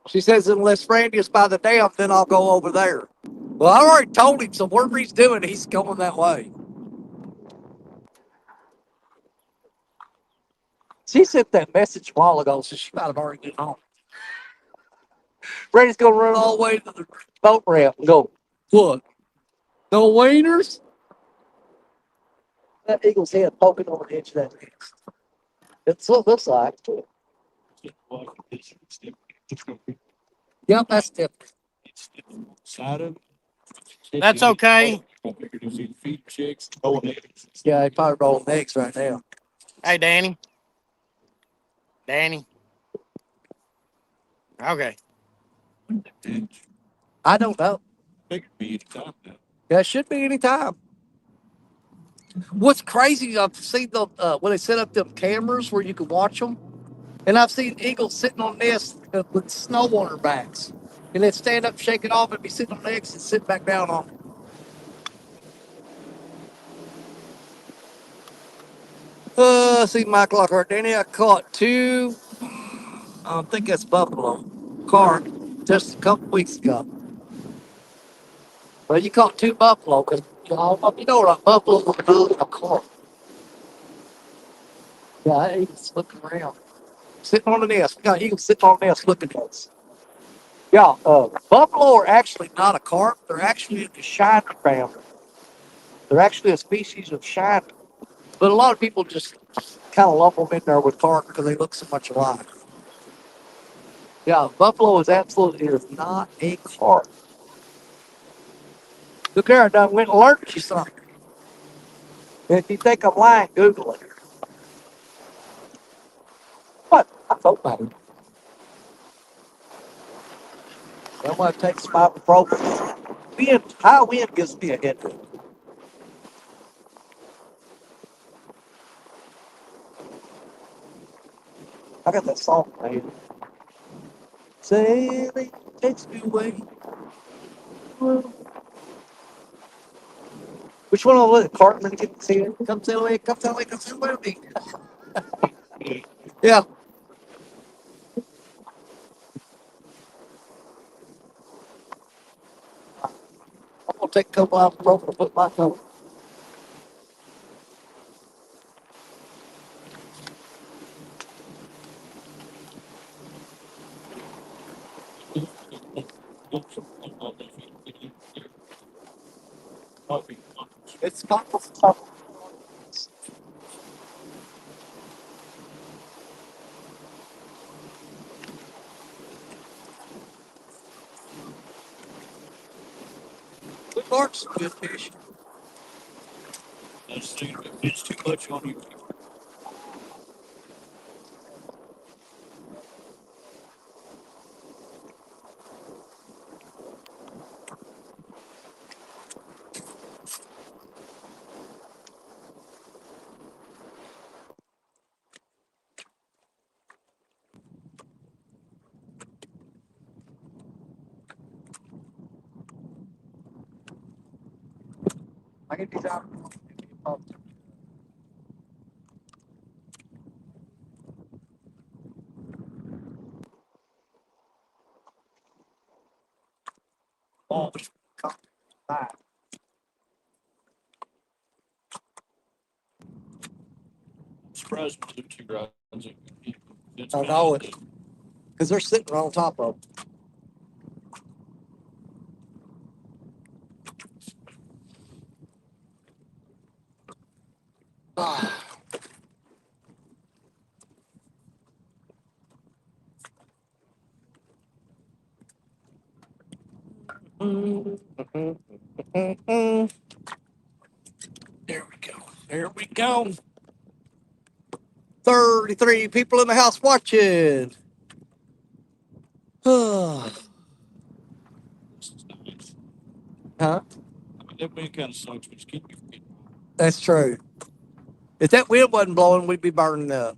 She says, unless Randy is by the dam, then I'll go over there. Well, I already told him, so whatever he's doing, he's going that way. She sent that message a while ago, so she might have already been home. Randy's going to run all the way to the boat ramp and go, what? No wieners? That eagle's head poking over the edge of that nest. That's what it looks like. Yep, that's different. Side of That's okay. feed chicks, no eggs. Yeah, they probably rolling eggs right now. Hey, Danny. Danny. Okay. I don't know. They could be any time now. Yeah, it should be any time. What's crazy, I've seen the when they set up them cameras where you can watch them, and I've seen eagles sitting on nests with snow on their backs, and then stand up, shake it off, and be sitting on nests and sit back down on them. See, Mike Lockhart, Danny, I caught 2 I think that's buffalo. Carp just a couple weeks ago. Well, you caught two buffalo because you know what a buffalo will do in a carp. Yeah, he's looking around. Sitting on the nest. We got eagles sitting on the nest looking at us. Yeah, buffalo are actually not a carp. They're actually the shiner family. They're actually a species of shiner. But a lot of people just kind of lump them in there with carp because they look so much alike. Yeah, buffalo is not a carp. Look there, I done went and learned you something. If you think I'm lying, Google it. What? I thought about it. I'm going to take some ibuprofen. High wind gives me a headache. I got that song, man. Sailing takes me away. Which one will let Cartman get to see it? Come sail away, come sail away, come sail away with me. Yeah. I'm going to take a couple ibuprofen and put my coat. It's got Good marks, good fish. It's too much on you. I get these out. Oh, come back. Surprised me two rounds. I know it. Because they're sitting on top of them. There we go. There we go. 33 people in the house watching. Huh? This is nice. I mean, that wind kind of sucks, but it's keeping me from getting hot. That's true. If that wind wasn't blowing, we'd be burning up.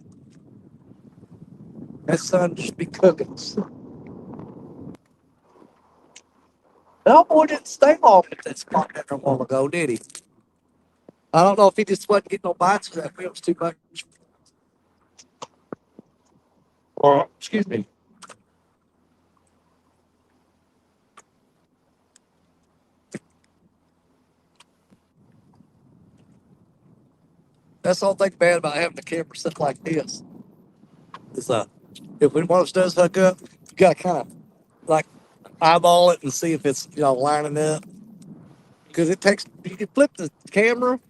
That sun just be cooking us. That boy didn't stay long at that spot there a while ago, did he? I don't know if he just wasn't getting no bites or that wind was too much. Or, excuse me. That's the whole thing bad about having the camera set like this. Is if one of us does hook up, you gotta kind of like eyeball it and see if it's lining up. Because it takes you can flip the camera,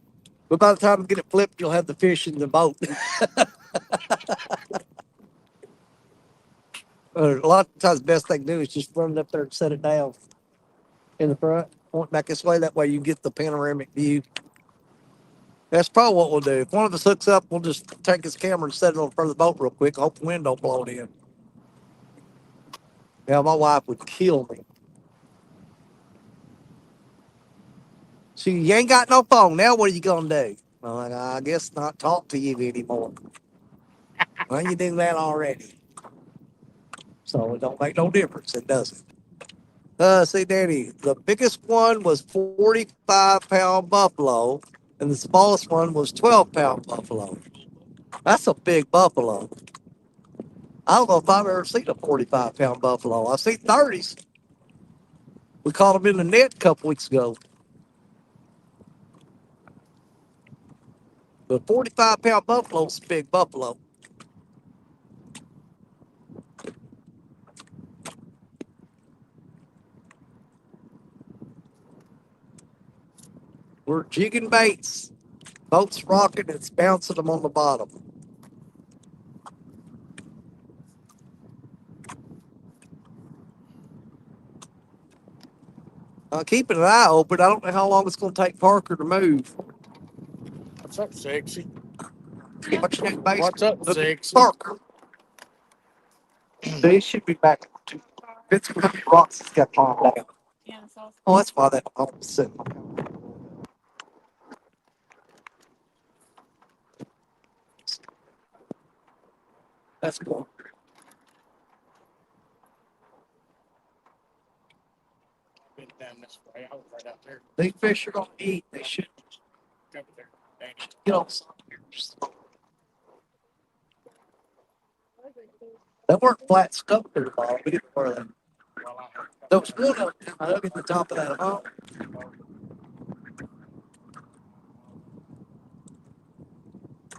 but by the time you get it flipped, you'll have the fish in the boat. A lot of times, the best thing to do is just run it up there and set it down in the front, point back this way. That way, you get the panoramic view. That's probably what we'll do. If one of us hooks up, we'll just take his camera and set it on front of the boat real quick. Hope the wind don't blow it in. Yeah, my wife would kill me. See, you ain't got no phone. Now what are you gonna do? Well, I guess not talk to you anymore. Well, you do that already. So it don't make no difference. It doesn't. See, Danny, the biggest one was 45-pound buffalo, and the smallest one was 12-pound buffalo. That's a big buffalo. I don't know if I've ever seen a 45-pound buffalo. I've seen 30s. We caught them in the net a couple weeks ago. But 45-pound buffalo is a big buffalo. We're jigging baits. Boat's rocking, it's bouncing them on the bottom. Keeping an eye open. I don't know how long it's going to take Parker to move. What's up, sexy? Watch that base. What's up, Look at sexy? Parker. They should be back. It's going to be rocks that's got bombed out. Oh, that's why that ball was sitting. That's cool. Been down this way. I was right out there. These fish are going to eat. They should Over there. Dang it. get on some here. They weren't flat sculpted at all. We didn't wear them. Well, There was one of them hug at the top of that hump.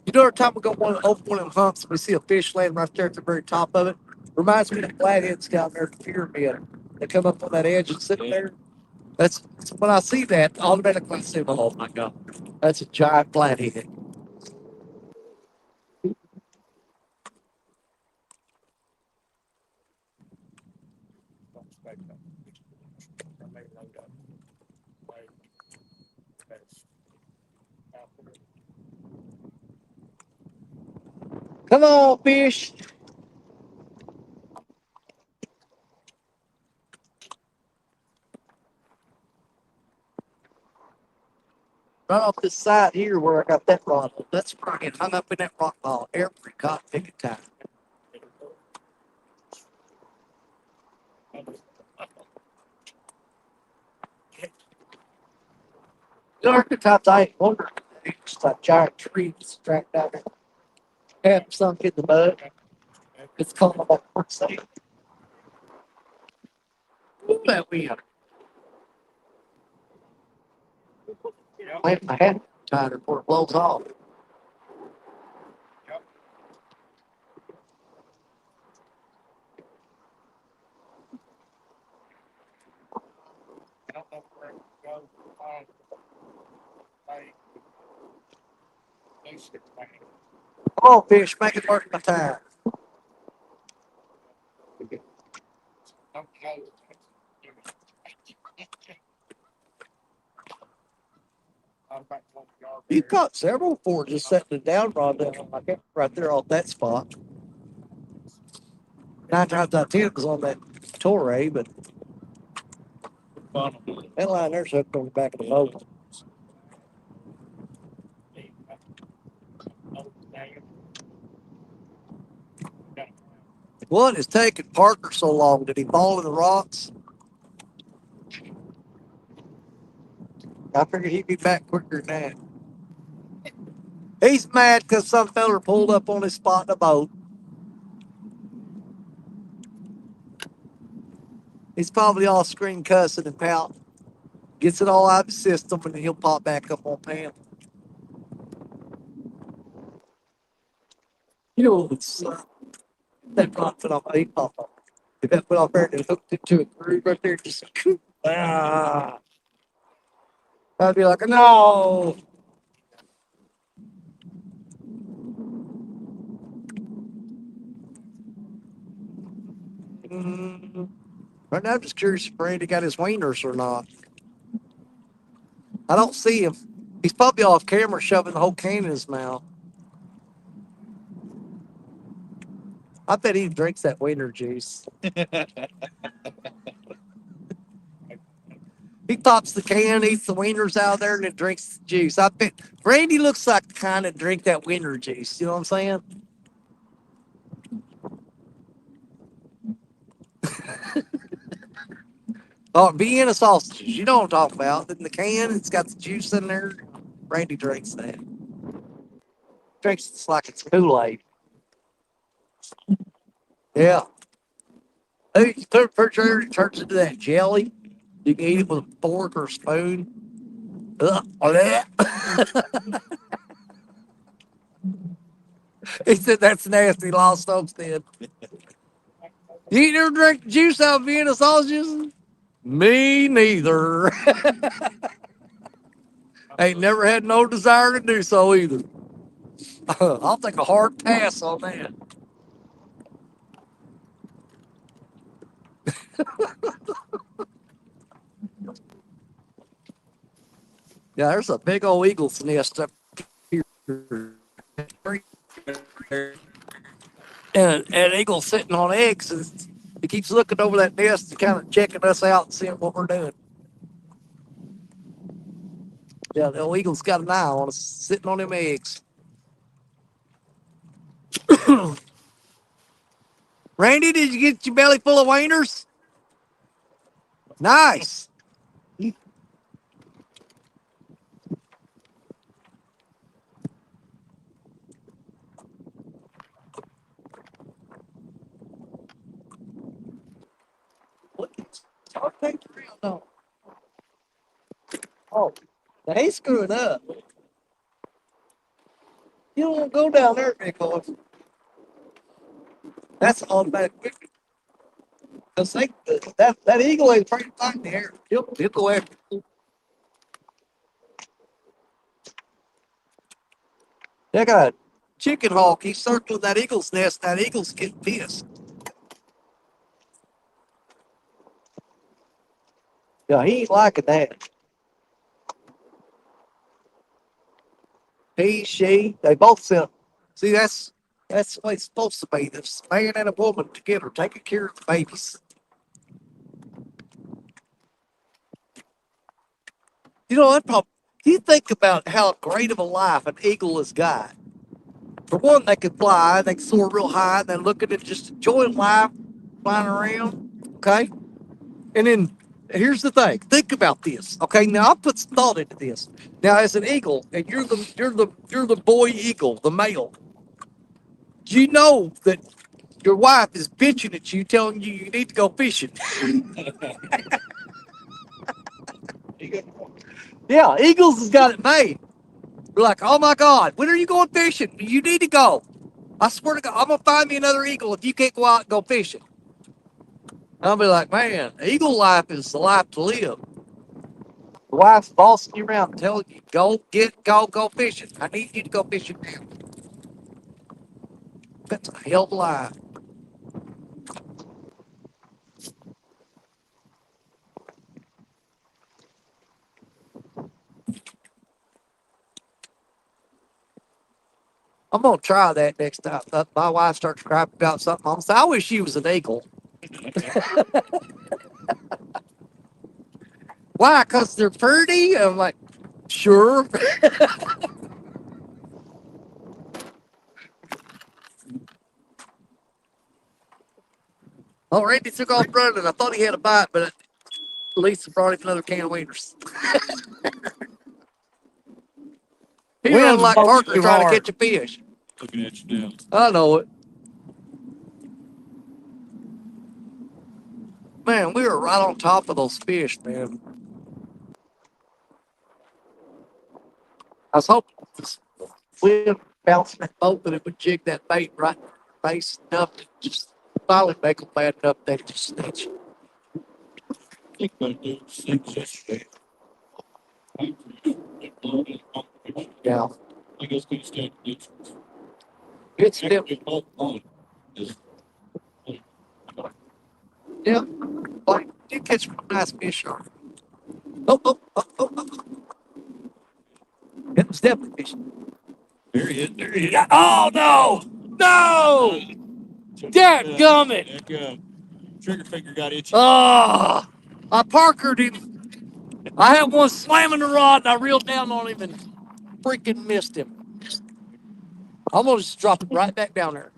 You know, every time we go over one of them humps, we see a fish laying right there at the very top of it. Reminds me of the flatheads down there at the pyramid. They come up on that edge and sit there. That's when I see that, automatically I say, oh my God, that's a giant flathead. Come on, fish. Right off this side here where I got that rod, that's where I get hung up in that rock ball every goddamn time. You know, times I ain't wondering, it's just a giant tree just tracked out there, half sunk in the mud. It's called like say, look that wind. I have my hat tighter before it blows off. I don't know where to go. Come on, fish, make it worth my time. You caught several before just setting the down rod down like that right there off that spot. 9 times out of 10 it was on that Torre, but that line there's hooked on the back of the boat. What is taking Parker so long? Did he fall in the rocks? I figured he'd be back quicker than that. He's mad because some feller pulled up on his spot in a boat. He's probably all scream cussing and pouting. Gets it all out of his system and then he'll pop back up on Pam. You know, it's that rock put off, he popped off. If that put off there and hooked it to a groove right there, just I'd be like, no. Right now, I'm just curious if Randy got his wieners or not. I don't see him. He's probably off camera shoving the whole can in his mouth. I bet he drinks that wiener juice. He pops the can, eats the wieners out there, and then drinks the juice. I bet Randy looks like the kind of drink that wiener juice. You know what I'm saying? Oh, Vienna sausages. You know what I'm talking about. In the can, it's got the juice in there. Randy drinks that. Drinks it like it's Kool-Aid. Yeah. Hey, you put it in the refrigerator, it turns into that jelly. You can eat it with a fork or a spoon. Bleh. He said that's nasty. Lost Homestead. You ain't never drank the juice out of Vienna sausages? Me neither. Ain't never had no desire to do so either. I'll take a hard pass on that. Yeah, there's a big old eagle's nest up here. And an eagle sitting on eggs. And he keeps looking over that nest and kind of checking us out and seeing what we're doing. Yeah, the old eagle's got an eye on us, sitting on them eggs. Randy, did you get your belly full of wieners? Nice. Oh, now he's screwing up. You don't want to go down there, because that's automatic. Because that eagle ain't afraid to fight in the air. He'll go after you. They got a chicken hawk. He's circling that eagle's nest. That eagle's getting pissed. Yeah, he ain't liking that. He, she, they both sent. See, that's the way it's supposed to be. There's a man and a woman together taking care of the babies. You know, that probably, you think about how great of a life an eagle has got. For one, they can fly, they can soar real high, and then look at it, just enjoying life, flying around. Okay. And then here's the thing. Think about this. Okay. Now I'll put some thought into this. Now, as an eagle, and you're the boy eagle, the male, you know that your wife is bitching at you, telling you need to go fishing. Yeah, Eagles has got it made. We're like, oh my God, when are you going fishing? You need to go. I swear to God, I'm gonna find me another eagle if you can't go out and go fishing. I'll be like, man, eagle life is the life to live. The wife's bossing you around, telling you, go fishing. I need you to go fishing now. That's a hell of a life. I'm gonna try that next time. My wife starts crying about something. I'm gonna say, I wish she was an eagle. Why? Because they're pretty? I'm like, sure. Oh, Randy took off running. I thought he had a bite, but Lisa brought him another can of wieners. He run Wind's like blowing Parker too trying to hard. catch a fish. Looking at you now. I know it. Man, we were right on top of those fish, man. I was hoping this wind bouncing that boat that it would jig that bait right in the face enough to just finally make them bad enough that it just snatch. I think I do things yesterday. Yeah. I guess we stand next. It's still, yeah. Like, you catch some nice fish on it. Oh. It was definitely fishing. There he is. There he is. Yeah. Oh, no. No. Dadgummit. Trigger finger got itchy. Oh, I parkered him. I had one slamming the rod and I reeled down on him and freaking missed him. I'm going to just drop it right back down there.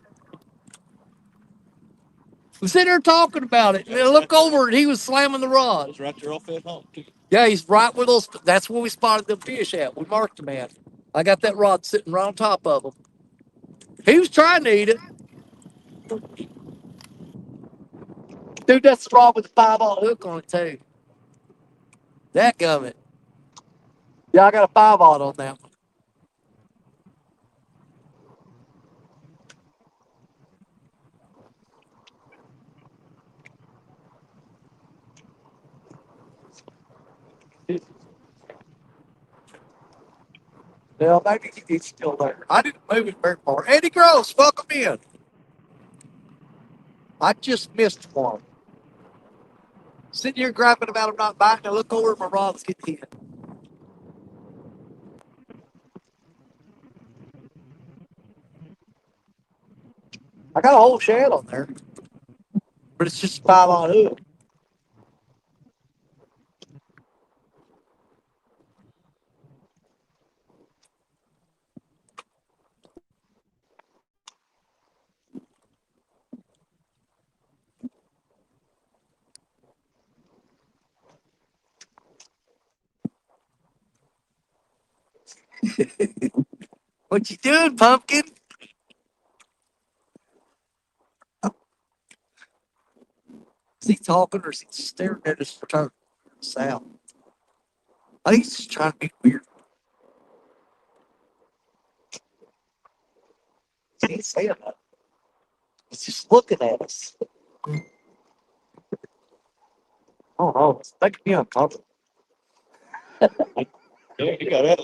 We sit there talking about it, and I look over, and he was slamming the rod. Was right there off that hump, too. Yeah, he's right with us. That's where we spotted the fish at. We marked him at. I got that rod sitting right on top of him. He was trying to eat it. Dude, that's wrong with the 5/0 hook on it too. That gummit. Yeah, I got a 5/0 on that one. Yeah, maybe he's still there. I didn't move it very far. Eddie Gross, welcome in. I just missed one. Sitting here griping about him not biting. I look over at my rod's getting hit. I got a whole shad on there, but it's just 5/0 hook. What you doing, pumpkin? Is he talking or is he staring at his return? Sal. I think he's just trying to be weird. He ain't saying nothing. He's just looking at us. I don't know. It's making me uncomfortable. Yeah, you got that.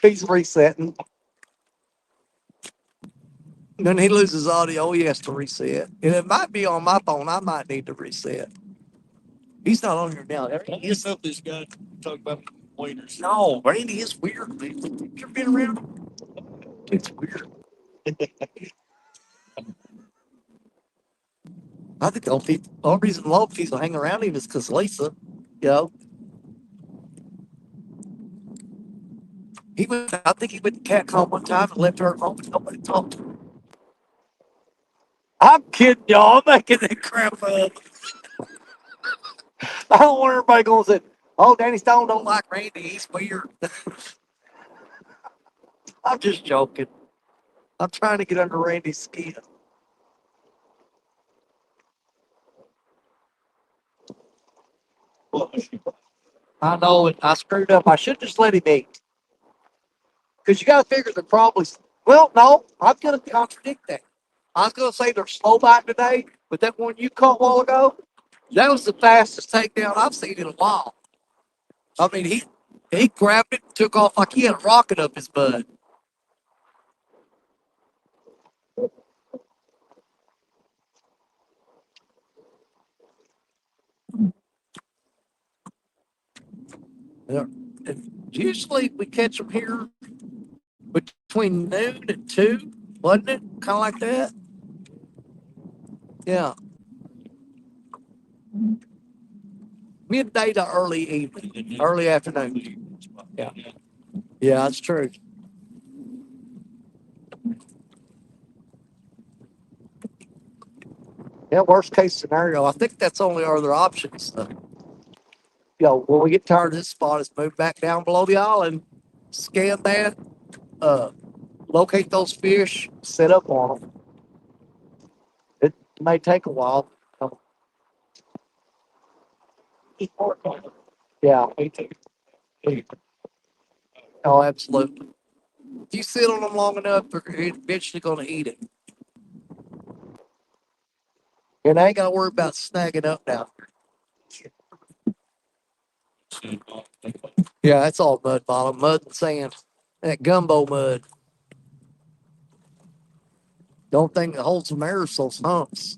He's resetting. Then he loses audio. He has to reset. And it might be on my phone. I might need to reset. He's not on here now. He is up this guy talk about waiters. No, Randy is weird. Man. You've been around him? It's weird. I think the only reason a lot of people hang around him is because Lisa, you know, I think he went to CatCon one time and left her at home and nobody talked to her. I'm kidding y'all. I'm making that crap up. I don't want everybody going to say, oh, Danny Stone don't like Randy. He's weird. I'm just joking. I'm trying to get under Randy's skin. I know it. I screwed up. I should just let him eat. Because you got to figure they're probably, well, no, I'm going to contradict that. I was going to say they're slow biting today, but that one you caught a while ago, that was the fastest takedown I've seen in a while. I mean, he grabbed it and took off like he had a rocket up his butt. Yeah. And usually we catch them here between noon and 2, wasn't it? Kind of like that. Yeah. Midday to early evening, early afternoon. Yeah. Yeah, that's true. Yeah, worst case scenario. I think that's only our other options. When we get tired of this spot, is move back down below the island, scan that, uh, locate those fish, set up on them. It may take a while. Yeah. Oh, absolutely. If you sit on them long enough, they're eventually going to eat it. And I ain't got to worry about snagging up now. Yeah, that's all mud bottom, mud and sand. That gumbo mud. The only thing that holds them air is those humps.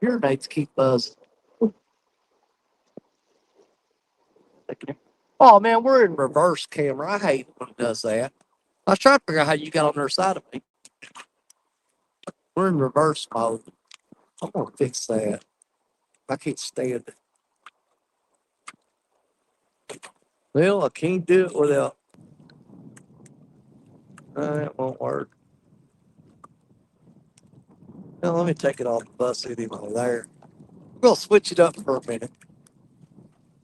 Your mates keep buzzing. Oh man, we're in reverse camera. I hate when it does that. I was trying to figure out how you got on their side of me. We're in reverse mode. I'm gonna fix that. I can't stand it. Well, I can't do it without. It won't work. Well, let me take it off the bus with him over there. We'll switch it up for a minute.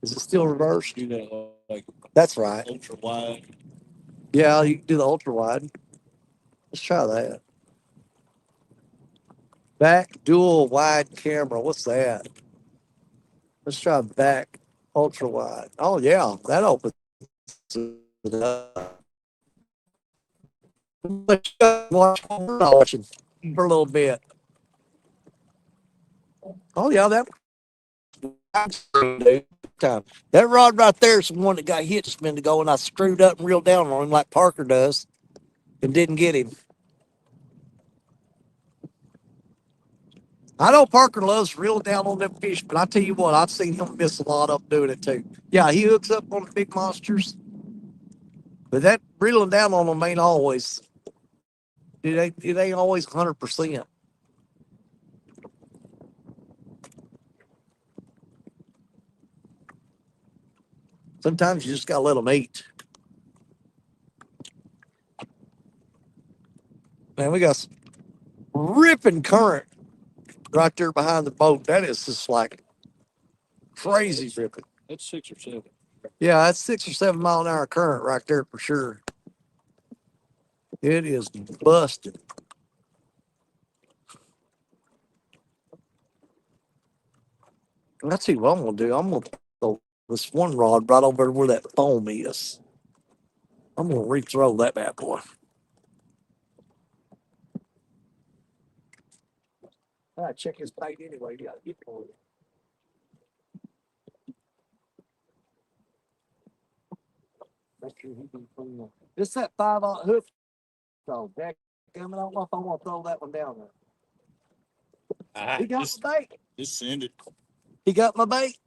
Is it still reversed? Do that like That's right. ultra wide. Yeah, you can do the ultra wide. Let's try that. Back dual wide camera. What's that? Let's try back ultra wide. Oh yeah, that opens it up. Let's watch watching for a little bit. Oh yeah, that time. That rod right there is the one that got hit just a minute ago, and I screwed up and reeled down on him like Parker does, and didn't get him. I know Parker loves reeling down on them fish, but I tell you what, I've seen him miss a lot of doing it too. Yeah, he hooks up on the big monsters, but that reeling down on them ain't always. It ain't always 100%. Sometimes you just gotta let them eat. Man, we got some ripping current right there behind the boat. That is just like crazy ripping. That's 6 or 7. Yeah, that's 6 or 7 mile an hour current right there for sure. It is busted. Let's see what I'm gonna do. I'm gonna throw this one rod right over where that foam is. I'm gonna rethrow that bad boy. All right, check his bait anyway. You gotta get for it. Make sure he can clean up. It's that 5/0 hook. So, I don't know if I want to throw that one down there. He got my bait. Just send it. He got my bait.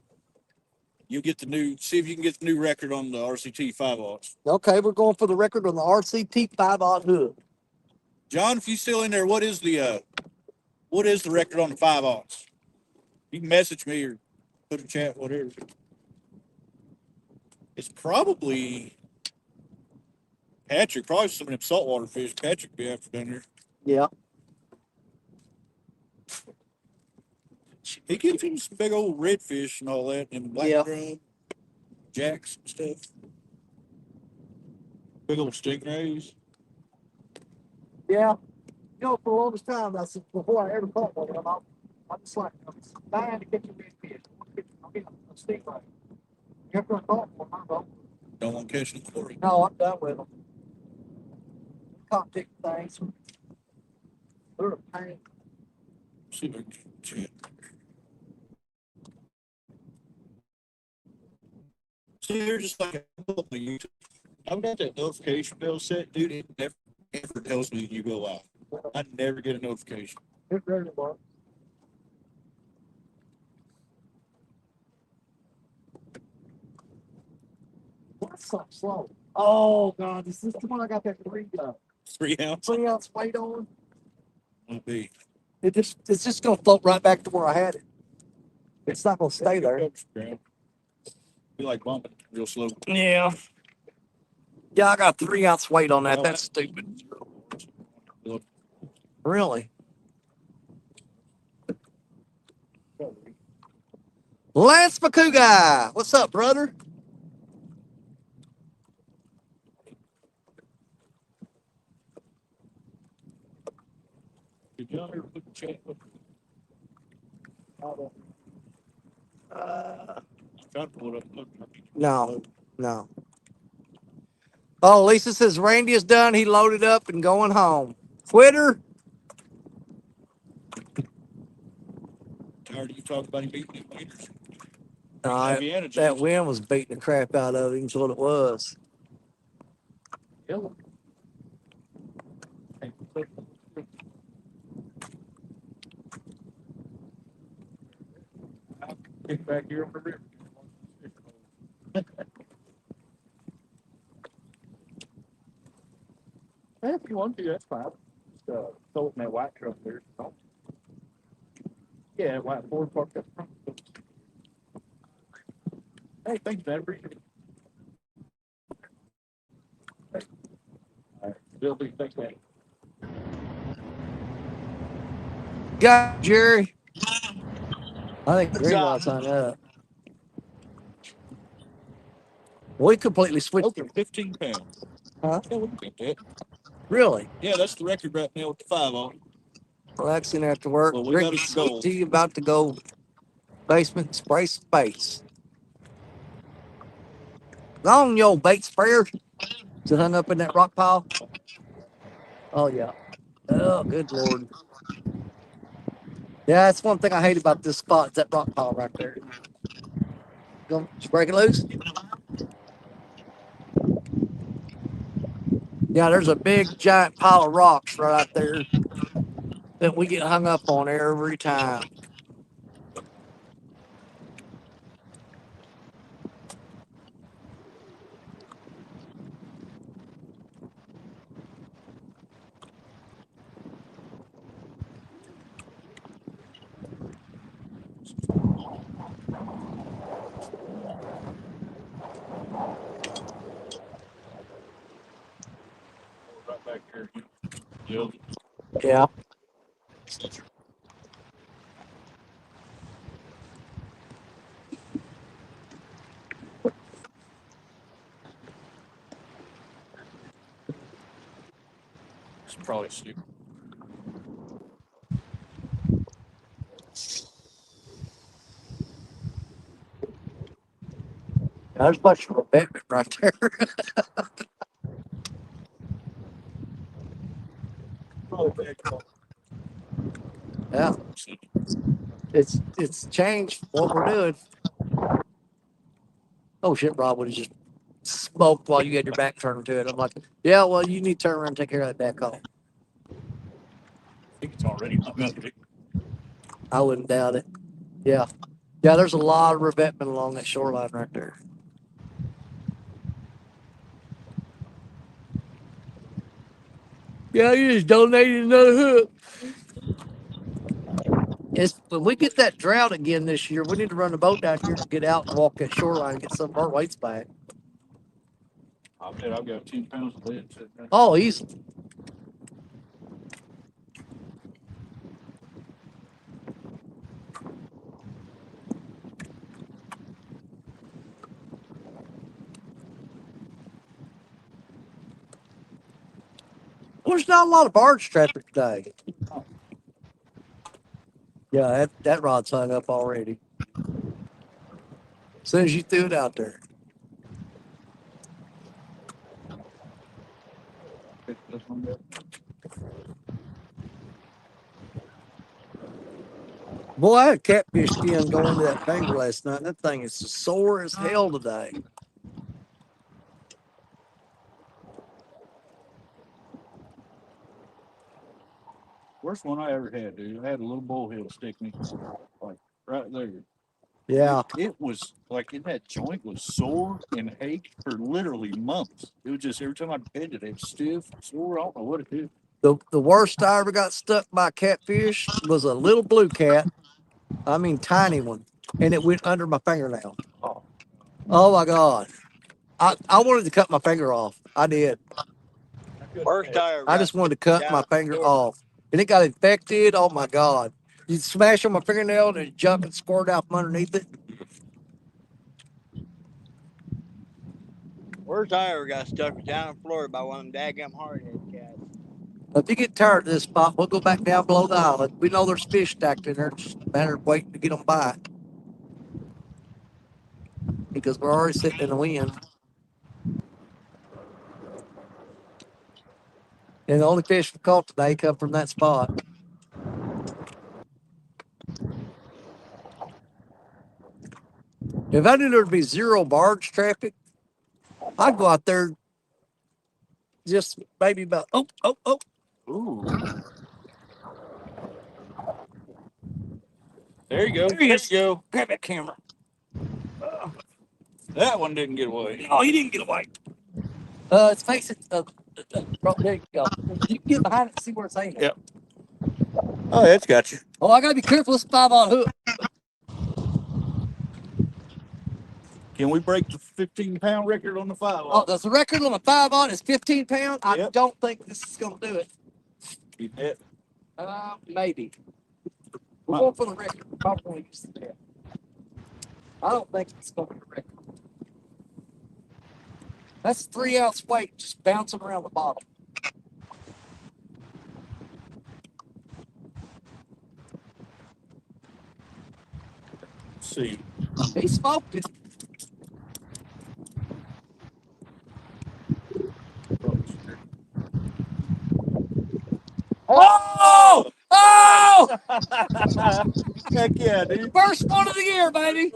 You get the new. See if you can get the new record on the RCT 5/0. Okay, we're going for the record on the RCT 5/0 hook. John, if you still in there, what is the record on the 5/0? You can message me or put a chat, whatever. It's probably Patrick, probably some of them saltwater fish Patrick be after down there. Yeah. He gets him some big old redfish and all that, and black drum, jacks and stuff. Big old stingrays. Yeah. You know, for the longest time, that's before I ever caught one of them. I'm just like, I'm dying to catch a big fish. I'll get a stingray. You ever caught one? Don't want to catch them for it. No, I'm done with them. Caught big things. They're a pain. See if I can chat. See, they're just like YouTube. I've got that notification bell set, dude. It never ever tells me you go out. I never get a notification. It's ready to work. What's so slow? Oh, God. Is this the one I got that 3 3 ounce? 3 ounce weight on? Would be. It's just going to float right back to where I had it. It's not going to stay there. Be like bumping real slow. Yeah. Yeah, I got 3 ounce weight on that. That's stupid. Really? Lance Makuga, what's up, brother? Did y'all ever put the chat up? I'm trying to pull it up. No. Oh, Lisa says Randy is done. He loaded up and going home. Quitter. Tired of you talking about him beating them leaders? That wind was beating the crap out of him. Is what it was. Get back here on the river. If you want to, that's fine. Just throw it in that white truck there. Yeah, white Ford parked up front. Hey, thanks, man. Appreciate it. All right, Bill, thanks, man. Got Jerry. I think green rod's on up. We completely switched. Okay, 15 pounds. Huh? Yeah, we can get that. Really? Yeah, that's the record right now with the 5 on. Well, that's gonna have to work. Well, we got Ricky, us sweet gold. tea about to go basement and spray some baits. Long your old bait sprayer. Is it hung up in that rock pile? Oh yeah. Oh, good lord. Yeah, that's one thing I hate about this spot. Is that rock pile right there. Did you break it loose? Yeah, there's a big giant pile of rocks right out there that we get hung up on every time. Right back here. Yep. Yeah. It's probably stupid. There's a bunch of embeddment right there. Probably back up. Yeah. It's changed what we're doing. Oh shit, Rob would have just smoked while you had your back turned to it. I'm like, yeah, well, you need to turn around and take care of that back off. I think it's already hung up. I wouldn't doubt it. Yeah. Yeah, there's a lot of revetment along that shoreline right there. Yeah, you just donated another hook. When we get that drought again this year, we need to run the boat down here and get out and walk that shoreline and get some of our weights back. I bet I've got 10 pounds of lead sitting there. Oh, easy. There's not a lot of barge traffic today. Yeah, that rod's hung up already. As soon as you threw it out there. Pick this one up. Boy, I had a catfish skin go into that finger last night. That thing is sore as hell today. Worst one I ever had, dude. I had a little bullhead stick me, like right there. Yeah. It was like in that joint was sore and ached for literally months. It was just every time I bent it, it was stiff, sore. I don't know what it did. The worst I ever got stuck by a catfish was a little blue cat. I mean, tiny one. And it went under my fingernail. Oh my God. I wanted to cut my finger off. I did. Worst I ever I got just wanted to cut down my at the finger store. off. And it got infected. Oh my God. You smash on my fingernail and it jump and squirt out from underneath it. Worst I ever got stuck was down in Florida by one of them daggum hardhead cats. If you get tired of this spot, we'll go back down below the island. We know there's fish stacked in there. It's just a matter of waiting to get them by. Because we're already sitting in the wind. And the only fish we caught today come from that spot. If I knew there'd be zero barge traffic, I'd go out there just maybe about, oh. Ooh. There you go. There he is. you go. Grab that camera. That one didn't get away. Oh, he didn't get away. It's facing, there you go. You can get behind it and see where it's aiming. Yep. Oh, that's got you. Oh, I gotta be careful. It's 5-aught hook. Can we break the 15-pound record on the 5? Oh, the record on a 5-aught is 15 pounds. I Yep. don't think this is gonna do it. Keep that. Maybe. We're going for the record. We're probably going to use the net. I don't think it's going to be a record. That's 3 ounce weight just bouncing around the bottom. Let's see. He smoked it. Oh! Oh! Heck yeah, dude. First one of the year, baby.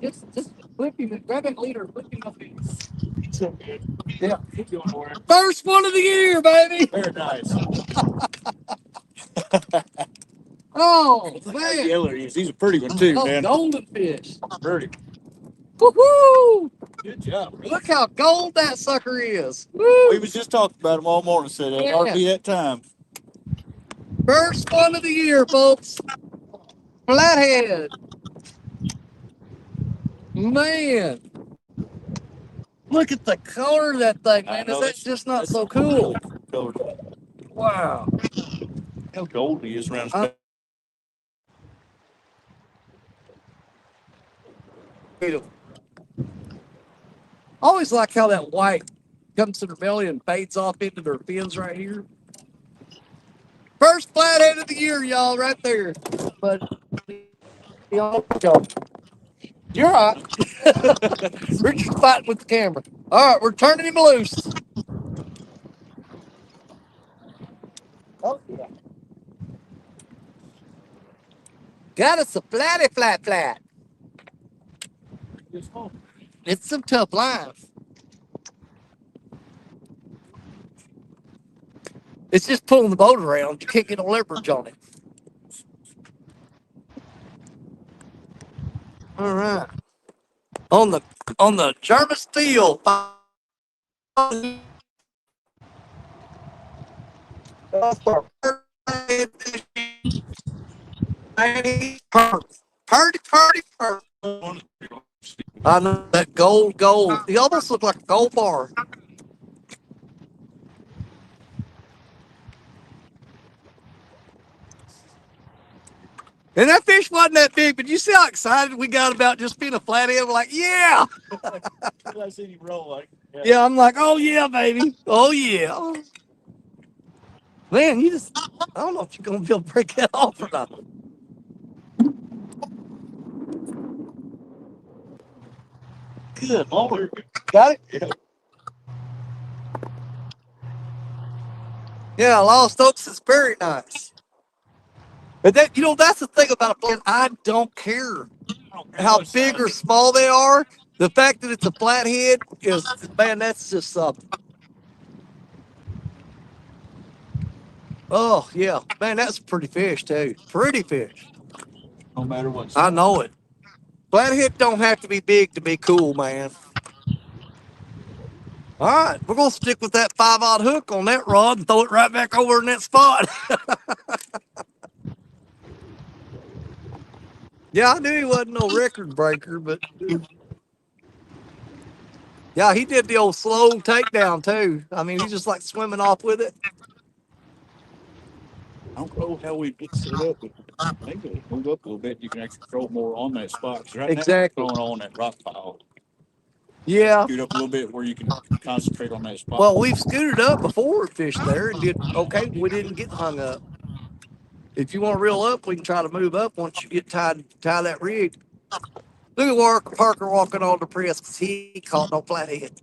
Just flip him, grab that leader, flip him up. Yeah. First one of the year, baby. Very nice. Oh, man. Yellow is. He's a pretty one too, Oh, man. golden fish. Pretty. Woohoo! Good job. Look how gold that sucker is. Woo! We was just talking about him all morning. Said it ought to be that time. First one of the year, folks. Flathead. Man. Look at the color of that thing, man. Is that just not so cool? Wow. How gold he is around his back. Beautiful. I always like how that white comes to their belly and fades off into their fins right here. First flathead of the year, y'all, right there. But you're all right. Richard's fighting with the camera. All right, we're turning him loose. Oh, yeah. Got us a flat. It's some tough lines. It's just pulling the boat around. You can't get a leverage on it. All right. On the German steel. Party. I know that gold. He almost looked like a gold bar. And that fish wasn't that big, but you see how excited we got about just being a flathead? We're like, yeah. I seen him roll like. Yeah, I'm like, oh yeah, baby. Oh yeah. Man, I don't know if you're gonna be able to break that off or not. Good Lord. Got it? Yeah. Yeah, Lost Oaks is very nice. But that's the thing about a flathead. I don't care how big or small they are. The fact that it's a flathead is, man, that's just something. Oh, yeah. Man, that's a pretty fish, too. Pretty fish. No matter what. I know it. Flathead don't have to be big to be cool, man. All right, we're going to stick with that 5-aught hook on that rod and throw it right back over in that spot. Yeah, I knew he wasn't no record breaker, but yeah, he did the old slow takedown too. I mean, he's just like swimming off with it. I don't know how we get set up. I think if we move up a little bit, you can actually throw more on that spot. 'Cause right Exactly. now, throwing on that rock pile. Yeah. Scoot up a little bit where you can concentrate on that spot. Well, we've scooted up before, fished there, and did okay. We didn't get hung up. If you want to reel up, we can try to move up once you get tie that rig. Look at Parker walking on the press because he caught no flathead.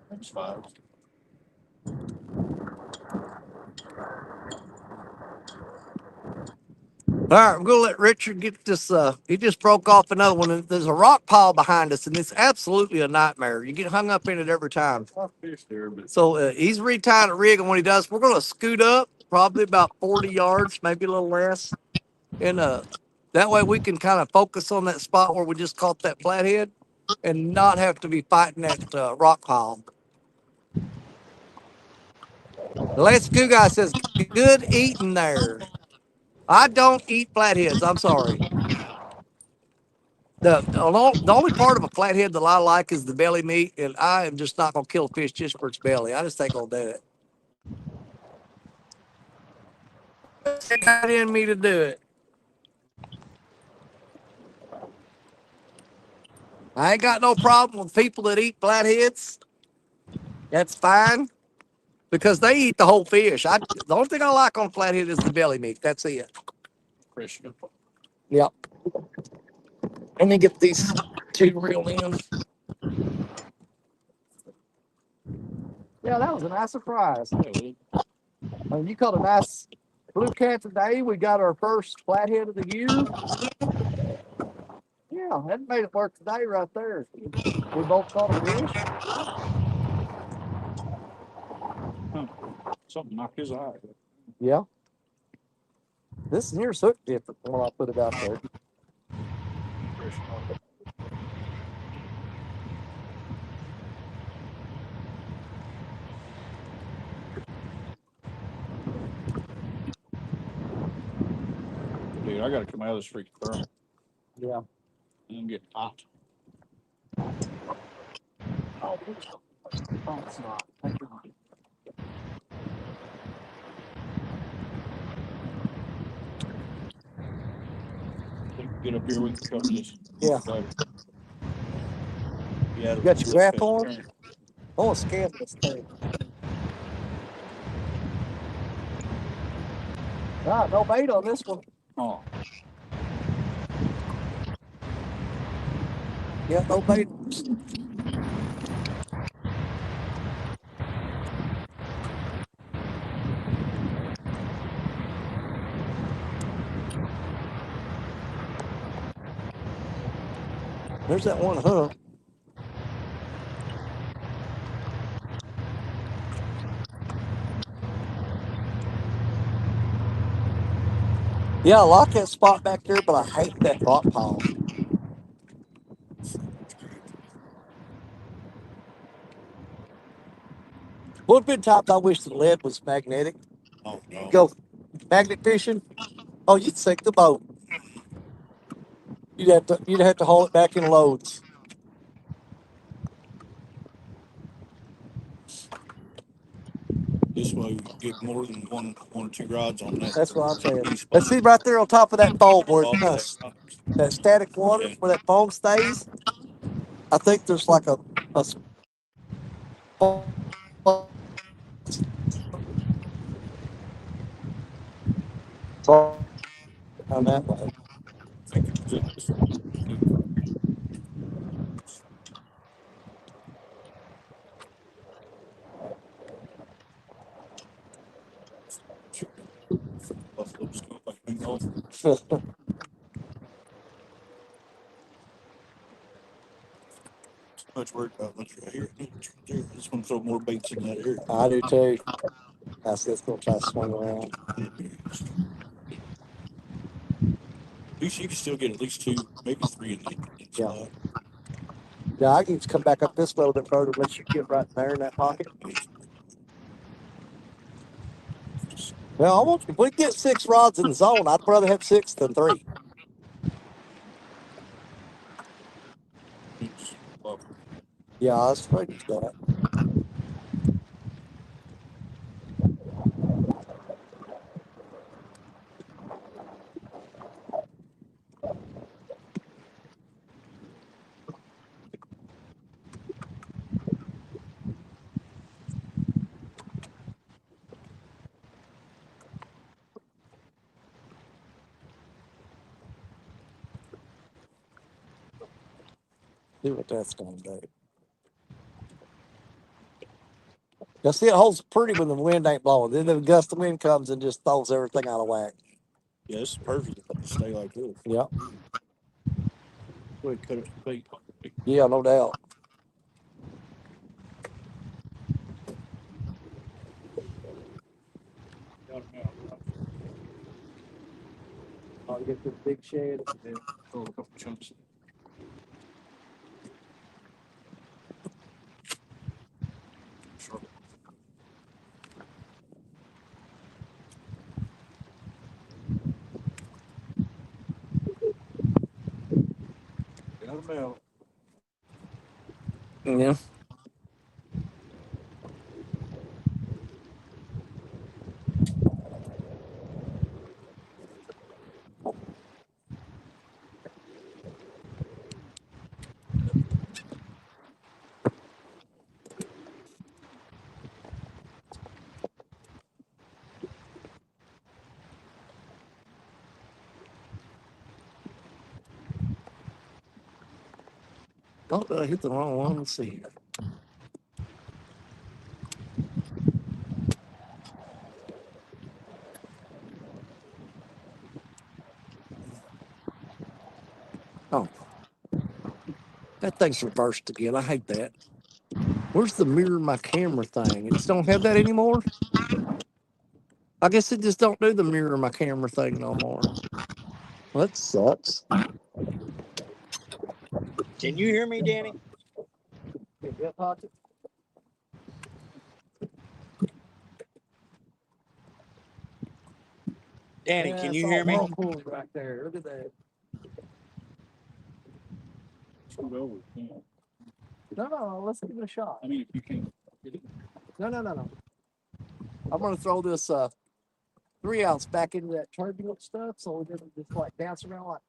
That's fine. All right, we're gonna let Richard get this. He just broke off another one. And there's a rock pile behind us, and it's absolutely a nightmare. You get hung up in it every time. Fish there, but So he's retying a rig, and when he does, we're gonna scoot up probably about 40 yards, maybe a little less, and that way we can kind of focus on that spot where we just caught that flathead, and not have to be fighting that rock pile. The last Goo guy says, "Good eating there." I don't eat flatheads. I'm sorry. The only part of a flathead that I like is the belly meat, and I am just not gonna kill a fish just for its belly. I just ain't gonna do it. It's not in me to do it. I ain't got no problem with people that eat flatheads. That's fine because they eat the whole fish. The only thing I like on flathead is the belly meat. That's it. Christian. Yep. Let me get these two reeled in. Yeah, that was a nice surprise. You caught a nice blue cat today. We got our first flathead of the year. Yeah, that made it work today right there. We both caught a fish. Something knocked his eye. Yeah. This here's hooked different when I put it out there. Dude, I gotta come out of this freaking thermal Yeah. and get hot. Oh, it's not. Thank you. Get up here, we can cover this. Yeah. Later. Yeah, You got your graph on? I want to scan this thing. Ah, no bait on this one. Oh, Yeah, no bait. There's that one hump. Yeah, I like that spot back there, but I hate that rock pile. Would have been times I wish the lead was magnetic. oh no. Go magnet fishing. Oh, you'd sink the boat. You'd have to haul it back in loads. This way we can get more than one or two rods on that. That's what I'm saying. Let's see right there on top of that foam where that static water where that foam stays. I think there's like a spot on that way. Much worried about much right here. This one throw more baits in that area. I do too. That's just gonna try to swing around. At least you can still get at least two, maybe three in the Yeah. slot. Yeah, I can just come back up this way a little bit further, let you get right there in that pocket. Well, I want if we get 6 rods in the zone, I'd rather have 6 than 3. Yeah, I was afraid of that. See what that's gonna do. Now, see, it holds pretty when the wind ain't blowing. Then the gust of wind comes and just throws everything out of whack. Yeah, this is perfect to stay like this. Yep. Go ahead, cut it for bait. Yeah, no doubt. I'll get this big shed. Yeah, throw a couple chunks. Sure. mouth. Yeah. Oh, did I hit the wrong one? Let's see. Oh, that thing's reversed again. I hate that. Where's the mirror my camera thing? It just don't have that anymore. I guess it just don't do the mirror my camera thing no more. Well, that sucks. Can you hear me, Danny? Danny, can you hear me? Right there. Look at that. Shoot over. Yeah. No, let's give it a shot. I mean, if you can get it. No. I'm gonna throw this 3 ounce back into that turbulent stuff, so it doesn't just like bounce around like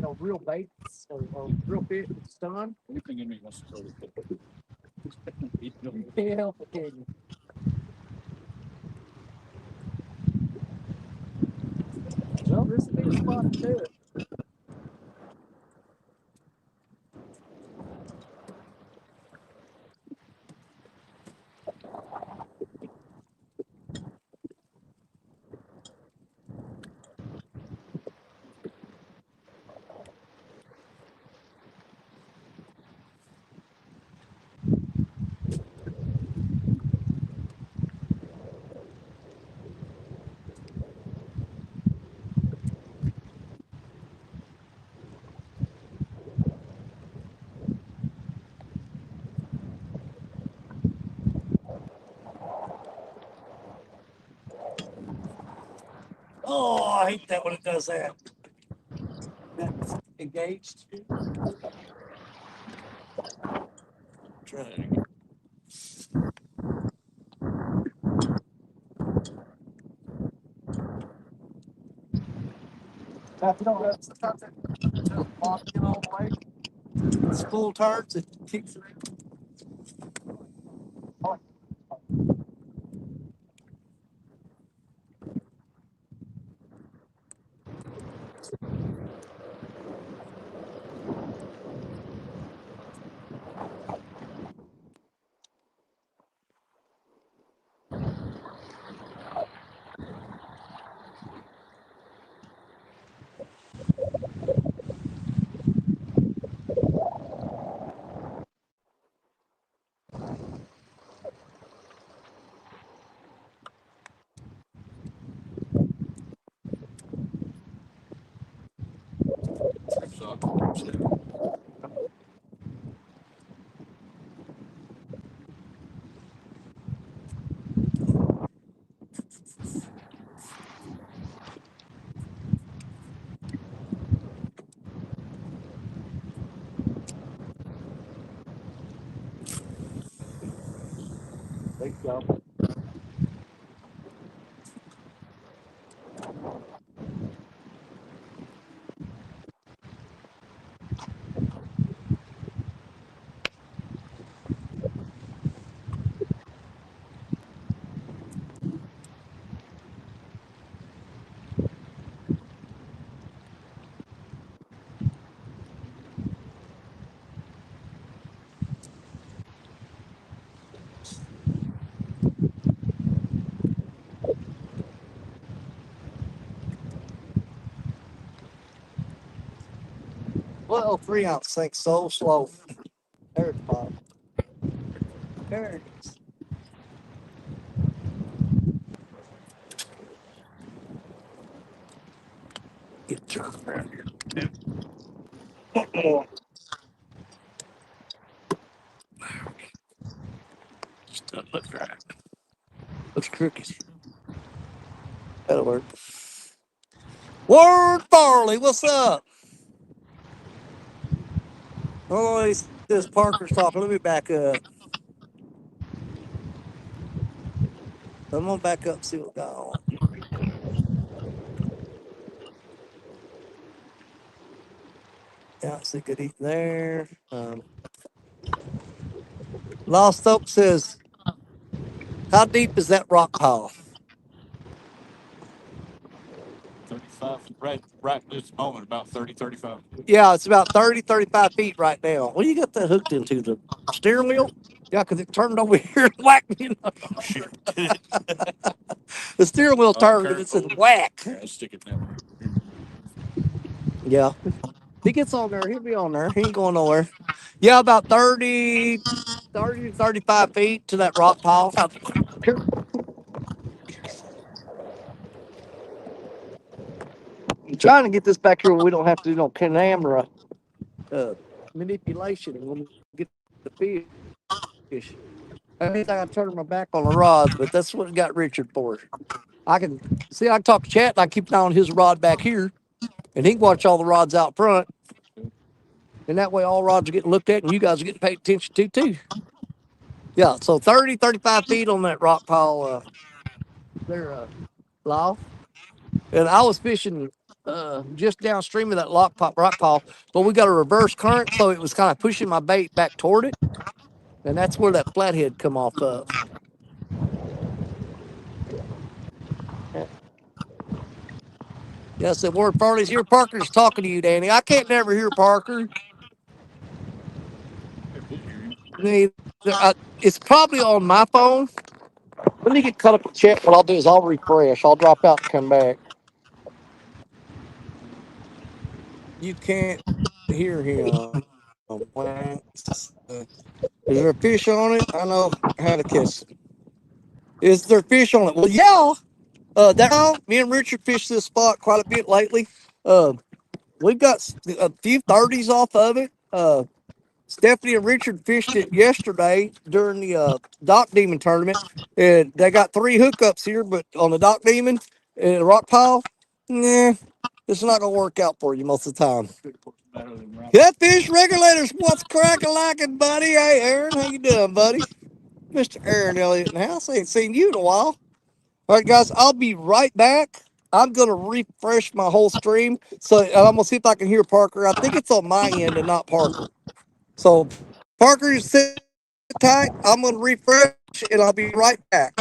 a real bait or real fish that's stunned. Anything in me wants to throw it. You can't help it, can you? Well, this would be the spot to do it. Oh, I hate that when it does that. That's engaged. Try that again. If you don't have sometimes it lock in all the way. It's full turns, it kicks it out. There you go. Well, 3 ounce sinks so slow. There it's popped. There it is. Get jerk around here. Just doesn't look right. Looks crooked. That'll work. Word Farley, what's up? Oh, he says Parker's talking. Let me back up. I'm gonna back up and see what's going on. Yeah, I see good eating there. Lost Hope says, how deep is that rock pile? 35, right this moment, about 30, 35. Yeah, it's about 30, 35 feet right now. What do you got that hooked into? The steering wheel? Yeah, because it turned over here and whacked me. Oh, shoot. The steering wheel turned and Careful. it said whack. Yeah, stick it that way. Yeah. He gets on there, he'll be on there. He ain't going nowhere. Yeah, about 30 to 35 feet to that rock pile. I'm trying to get this back here where we don't have to do no camera manipulation when we get the fish. That means I got to turn my back on the rods, but that's what got Richard for. I can see, I can talk to Chat and I keep an eye on his rod back here, and he can watch all the rods out front. And that way, all rods are getting looked at, and you guys are getting paid attention to, too. Yeah, so 30, 35 feet on that rock pile there, Lyle. And I was fishing just downstream of that rock pile, but we got a reverse current, so it was kind of pushing my bait back toward it. And that's where that flathead come off of. Yeah, I said, Ward Farley's here. Parker's talking to you, Danny. I can't never hear Parker. It's probably on my phone. Let me get cut up and check. What I'll do is I'll refresh. I'll drop out and come back. You can't hear him. Is there a fish on it? I know how to catch it. Is there fish on it? Well, yeah. Me and Richard fished this spot quite a bit lately. Uh, we've got a few 30s off of it. Stephanie and Richard fished it yesterday during the Dock Demon tournament, and they got 3 hookups here. But on the Dock Demon and the rock pile, nah, it's not gonna work out for you most of the time. Catfish regulators, what's cracking lacking, buddy? Hey, Aaron, how you doing, buddy? Mr. Aaron Elliott in the house. I ain't seen you in a while. All right, guys, I'll be right back. I'm gonna refresh my whole stream, so and I'm gonna see if I can hear Parker. I think it's on my end and not Parker. So, Parker, you sit tight. I'm gonna refresh, and I'll be right back.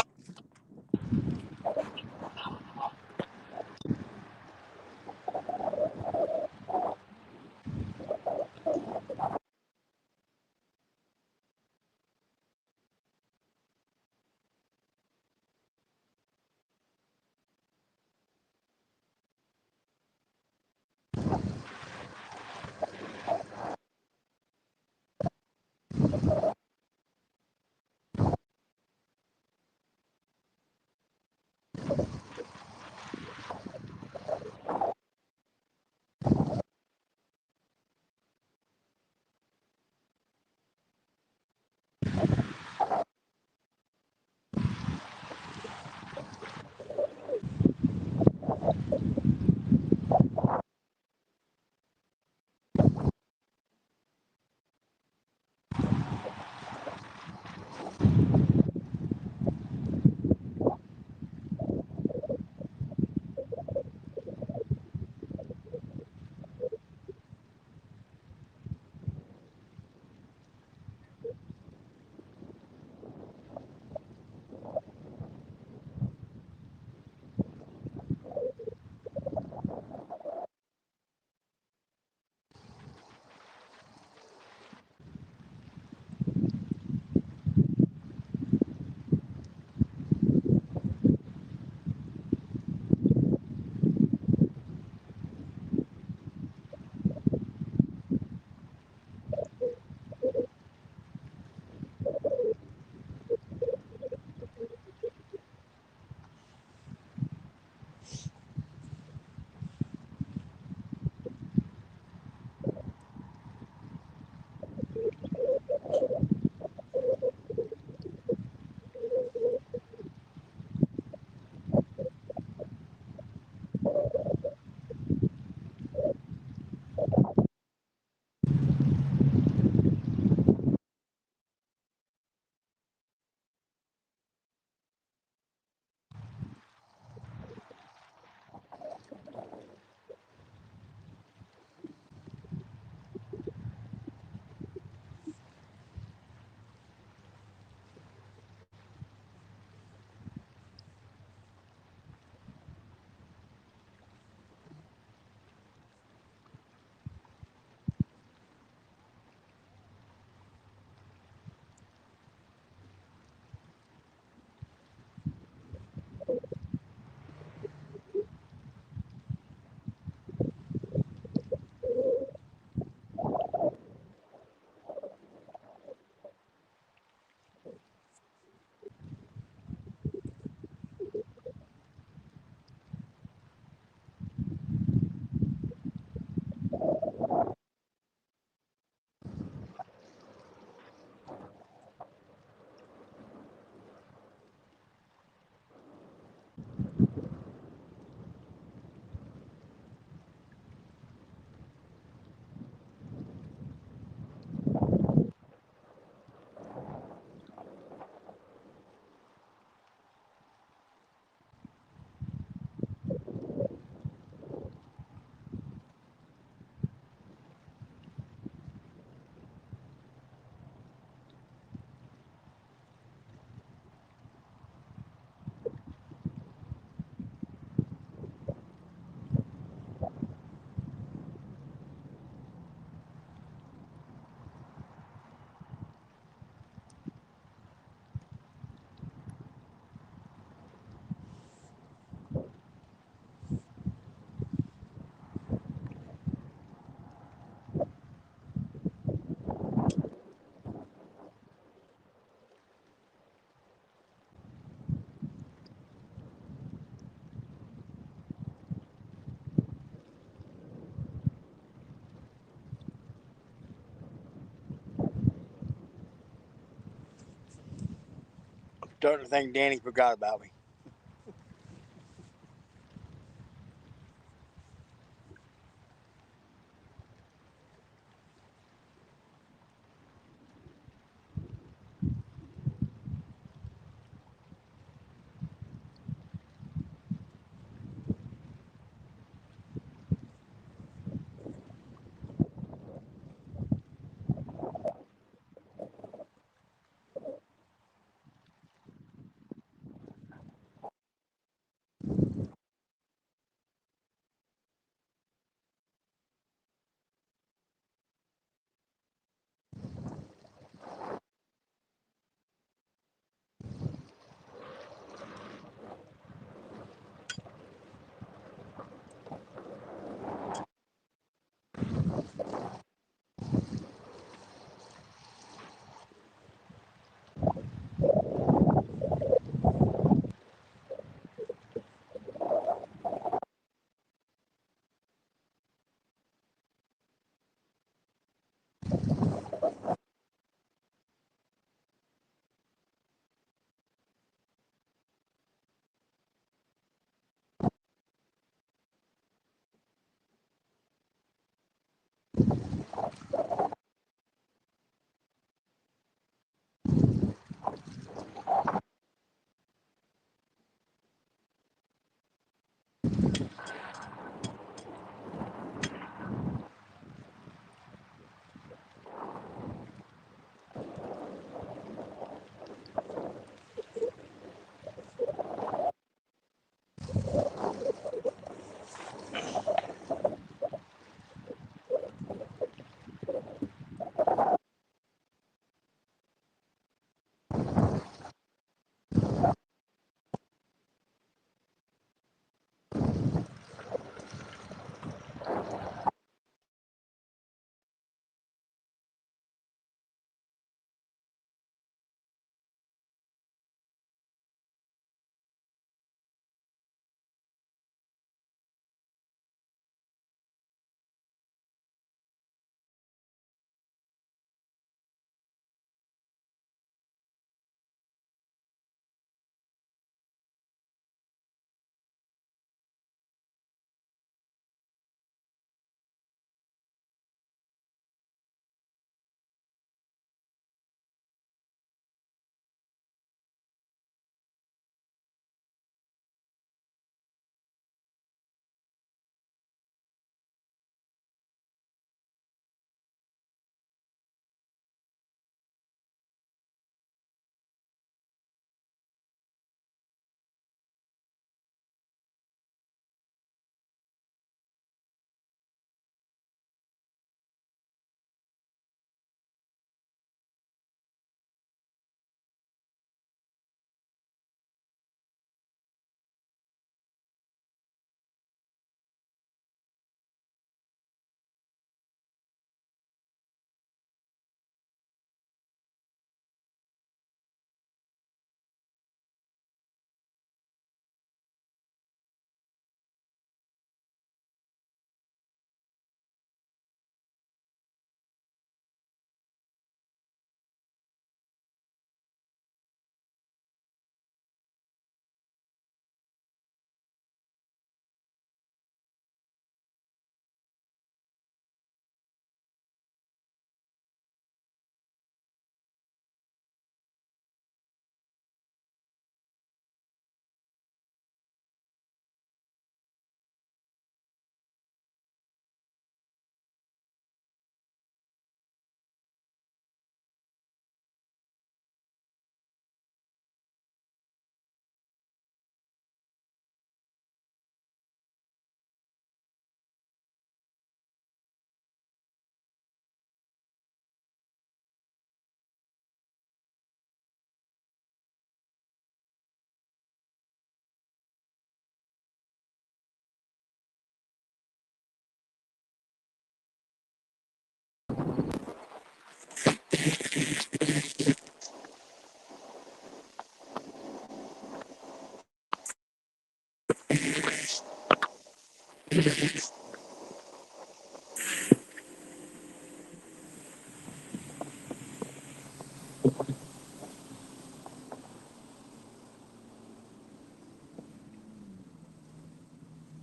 starting to think Danny forgot about me.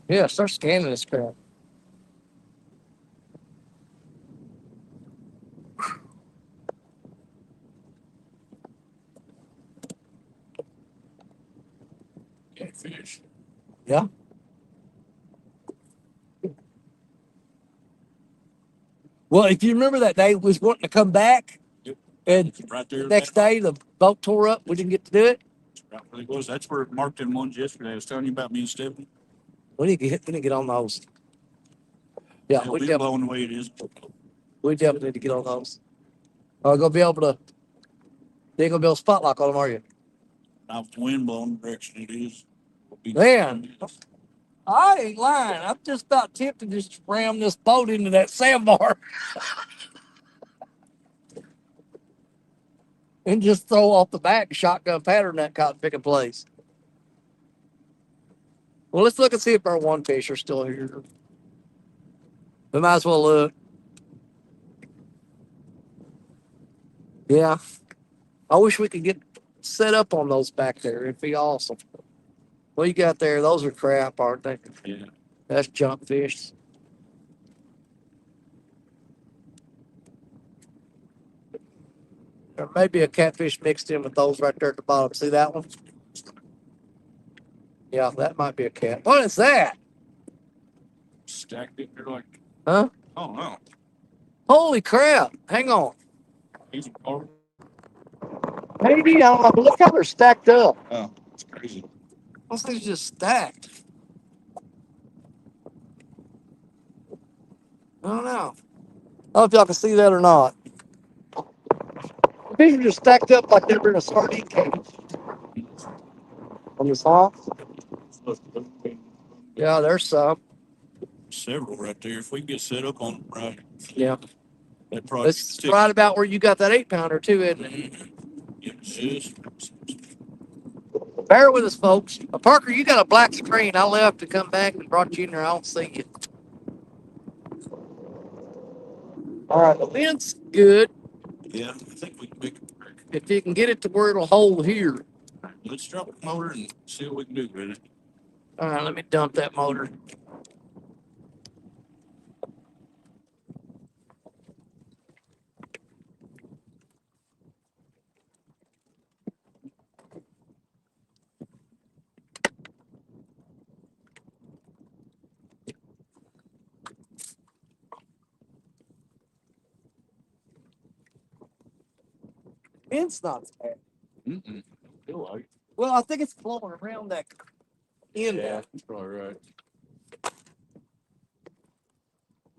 Yeah, start scanning this crap. Catfish. Yeah. Well, if you remember that day, we was wanting to come back, Yep. and Right there. the next day the boat tore up. We didn't get to do it. Right where it was. That's where it marked in ones yesterday. I was telling you about me and Stephanie. We need to get on those. Yeah, They'll be blowing the way it is. we definitely need to get on those. Are gonna be able to? They ain't gonna be able to spot lock on them, are you? Now if the wind blowing the direction it is, we'll be Man, I ain't lying. I'm just about tempted to just ram this boat into that sandbar and just throw off the back shotgun pattern that cotton picking place. Well, let's look and see if our one fish are still here. We might as well look. Yeah. I wish we could get set up on those back there. It'd be awesome. What you got there? Those are crap, aren't they? Yeah. That's junk fish. There may be a catfish mixed in with those right there at the bottom. See that one? Yeah, that might be a cat. What is that? Stacked it. They're like, Huh? oh no. Holy crap. Hang on. He's oh, Maybe, I don't know, but look how they're stacked up. it's crazy. Those things just stacked. I don't know. I don't know if y'all can see that or not. The fish are just stacked up like they were in a sardine cage. On this hawk? Yeah, there's some. Several right there. If we can get set up on them right, Yeah. that probably It's right about where you got that 8-pounder too, isn't it? Yeah, it's just Bear with us, folks. Parker, you got a black screen. I left to come back and brought you in there. I don't see you. All right, the wind's good. yeah. I think we can make it work. If you can get it to where it'll hold here. Let's drop the motor and see what we can do with it. All right, let me dump that motor. Wind's not as bad. Mm-mm. Feel like. Well, I think it's blowing around that end. Yeah, that's probably right. I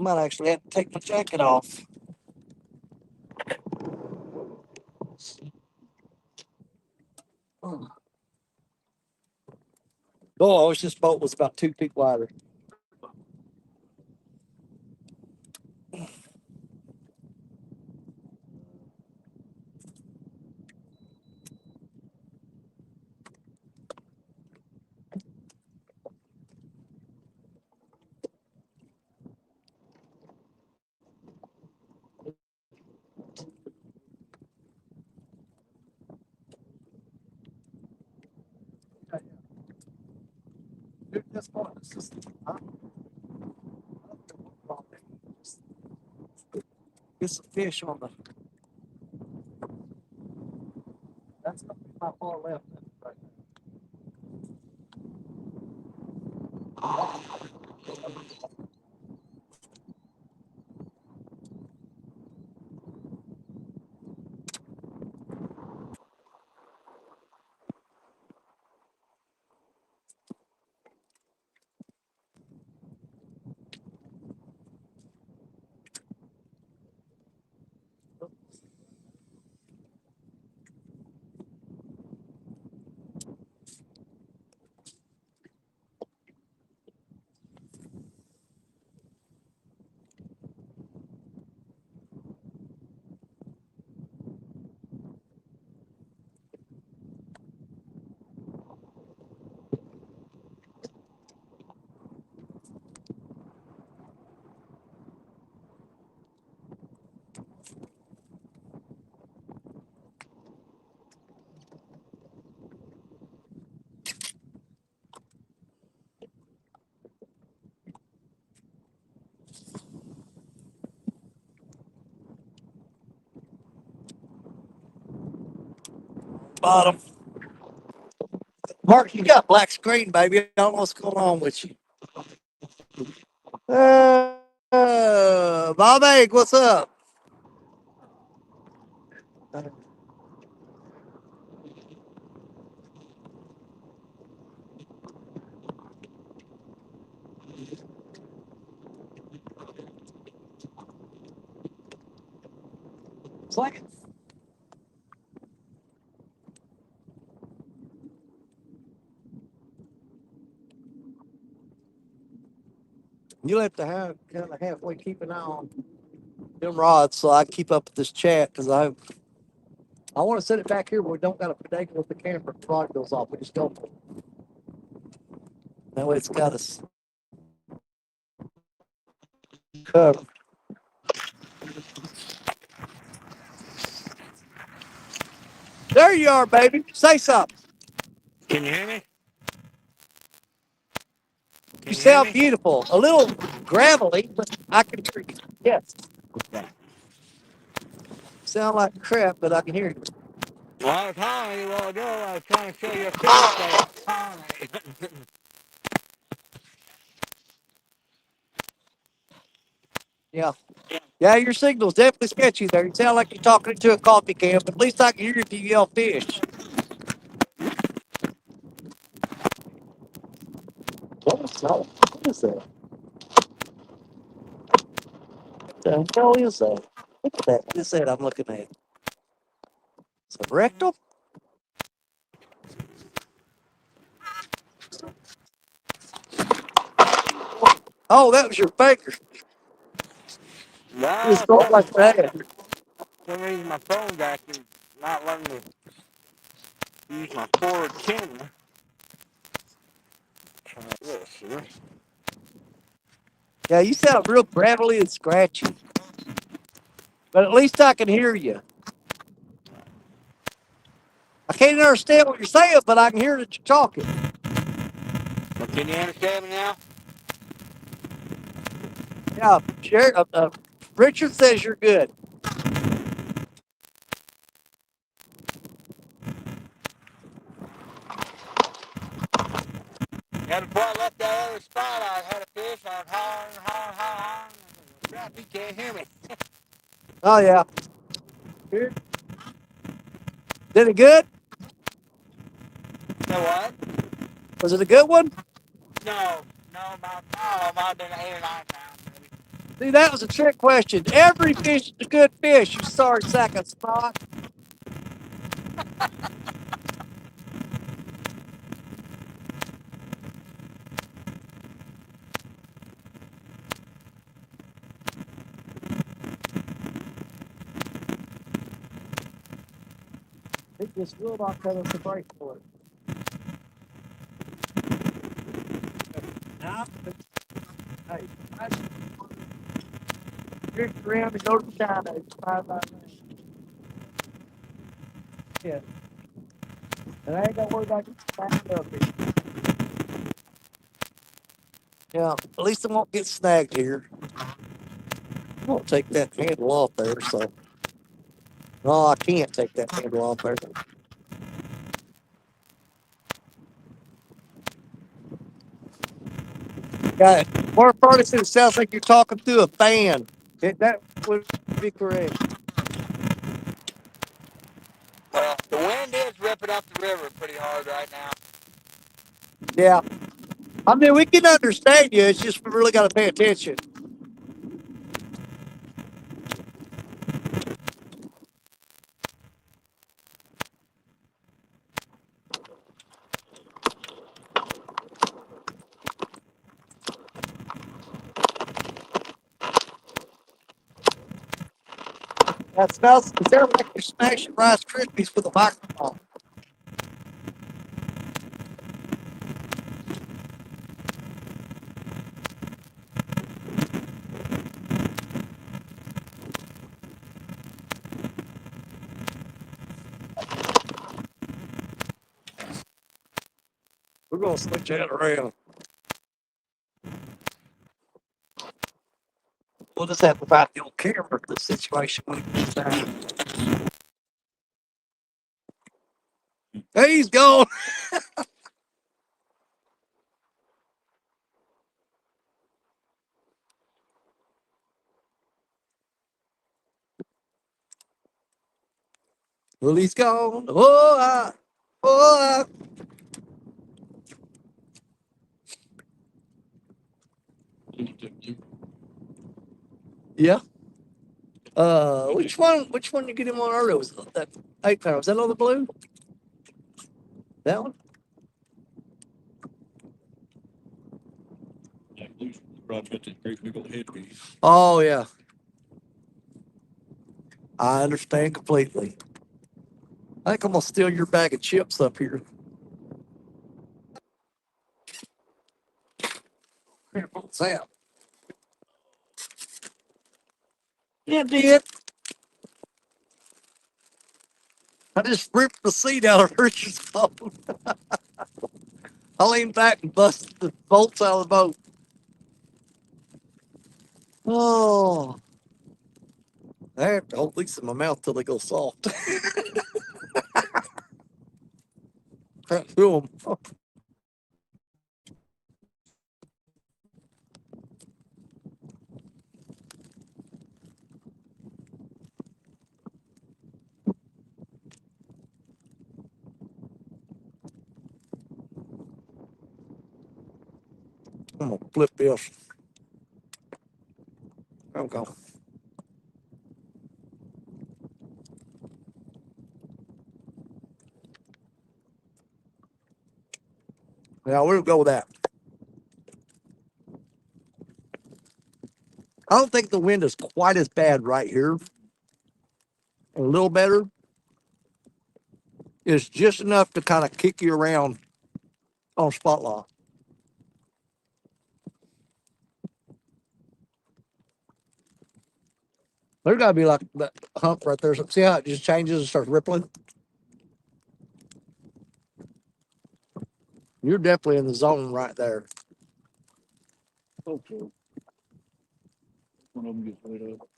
might actually have to take my jacket off. Oh, I wish this boat was about 2 feet wider. This one is just, get some fish on the. That's gonna be my far left. Right. bottom. Mark, you got black screen, baby. I don't know what's going on with you. Bob Egg, what's up? It's like you'll have to have kind of halfway keep an eye on them rods so I keep up with this chat because I want to set it back here where we don't got to predicate with the camera. If the rod goes off, we just go. That way it's got us covered. There you are, baby. Say something. Can you hear me? You sound beautiful. A little gravelly, but I can hear you. Yes. Sound like crap, but I can hear you. Well, I was calling you a while ago. I was trying to show you a fish. Yeah. Yeah, your signal's definitely sketchy there. You sound like you're talking into a coffee can, but at least I can hear you if you yell fish. What is that? What is that? What the hell is that? Look at that. What is that I'm looking at? It's a rectal? Oh, that was your finger. No, It's not like that. for some reason my phone's actually not letting me use my forward camera. Try this here. Yeah, you sound real gravelly and scratchy. But at least I can hear you. I can't understand what you're saying, but I can hear that you're talking. Well, can you understand me now? Yeah, Richard says you're good. Yeah, before I left that other spot, I had a fish. I was hollering. Crap, he can't hear me. Oh, yeah. Here. Did it good? You know what? Was it a good one? No, about might have been 8 or 9 pounds, maybe. See, that was a trick question. Every fish is a good fish, you sorry sack of snot. It just will not cut us a break for it. Now, hey, I drift around and go to China. It's fine by me. Yeah. And I ain't got to worry about getting snagged up here. Yeah, at least I won't get snagged here. I won't take that handle off there, so. No, I can't take that handle off there. Yeah, more furnace, it sounds like you're talking through a fan. That would be correct. Well, the wind is ripping up the river pretty hard right now. Yeah. I mean, we can understand you. It's just we really got to pay attention. That smells, it sounds like you're smashing Rice Krispies with a microphone. We're going to switch that around. We'll just have to find the old camera for the situation when it comes down. He's gone. Well, he's gone. Oh, yeah. Which one? Which one you get him on earlier? Was that 8 pound? Was that on the blue? That one? Yeah, Blue's Rod's got that great big old head piece. Oh yeah. I understand completely. I think I'm gonna steal your bag of chips up here. What's that? Yeah, it did. I just ripped the seat out of Richard's boat. I leaned back and busted the bolts out of the boat. Oh, I have to hold these in my mouth till they go soft. Can't feel them. I'm gonna flip this. There we go. Yeah, we'll go with that. I don't think the wind is quite as bad right here. A little better. It's just enough to kind of kick you around on spot lock. There's got to be like that hump right there. See how it just changes and starts rippling? You're definitely in the zone right there. Okay. One of them gets laid up.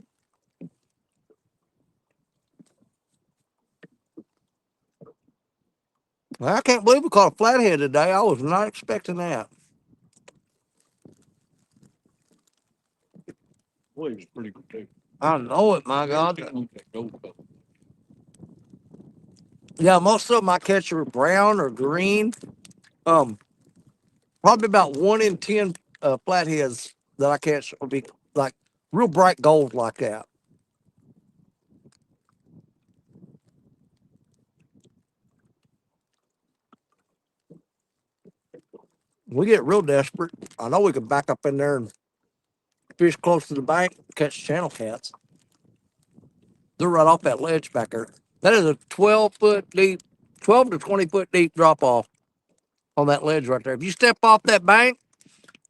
Well, I can't believe we caught a flathead today. I was not expecting that. Boy, he's pretty good too. I know it, my God. That gold color. Yeah, most of them I catch are brown or green. Probably about 1 in 10 flatheads that I catch will be like real bright gold like that. We get real desperate. I know we could back up in there and fish close to the bank, catch channel cats. They're right off that ledge back there. That is a 12-foot deep, 12 to 20-foot deep drop off on that ledge right there. If you step off that bank,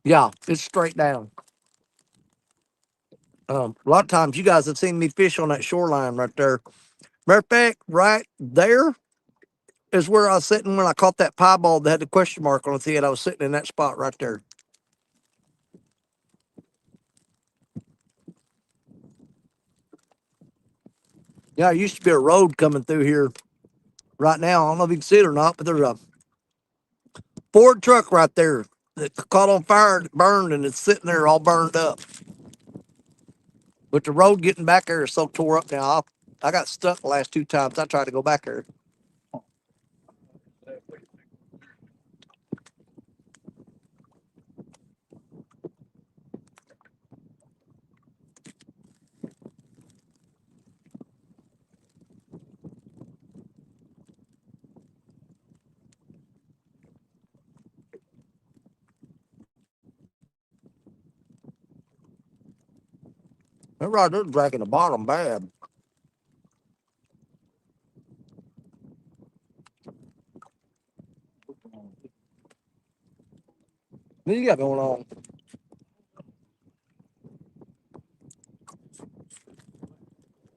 yeah, it's straight down. A lot of times you guys have seen me fish on that shoreline right there. Matter of fact, right there is where I was sitting when I caught that piebald that had the question mark on its head. I was sitting in that spot right there. Yeah, there used to be a road coming through here right now. I don't know if you can see it or not, but there's a Ford truck right there that caught on fire and burned, and it's sitting there all burned up. But the road getting back there is so tore up now. I got stuck the last 2 times I tried to go back there. That right there's dragging the bottom bad. What you got going on?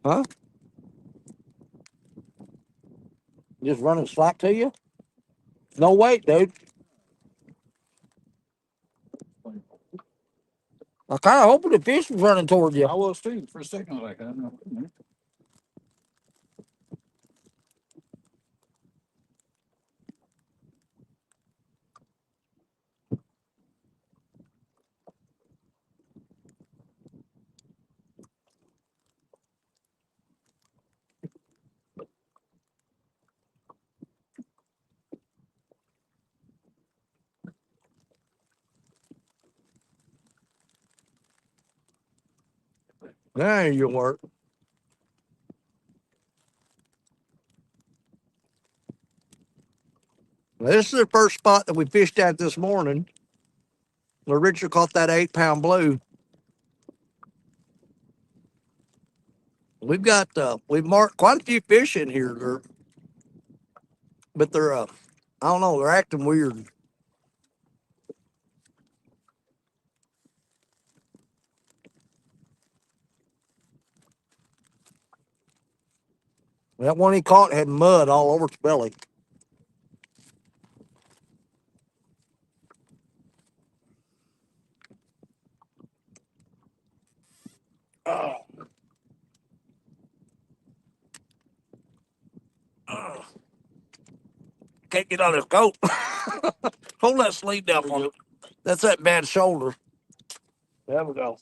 Huh? Just running slack to you? No weight, dude. I kind of hoping the fish was running toward you. I was too for a second. Like I don't know. There you work. This is the first spot that we fished at this morning where Richard caught that 8 pound blue. We've marked quite a few fish in here, but they're I don't know, they're acting weird. That one he caught had mud all over its belly. Oh, oh. Can't get on his coat. Hold that sleeve down on it. That's that bad shoulder. There we go.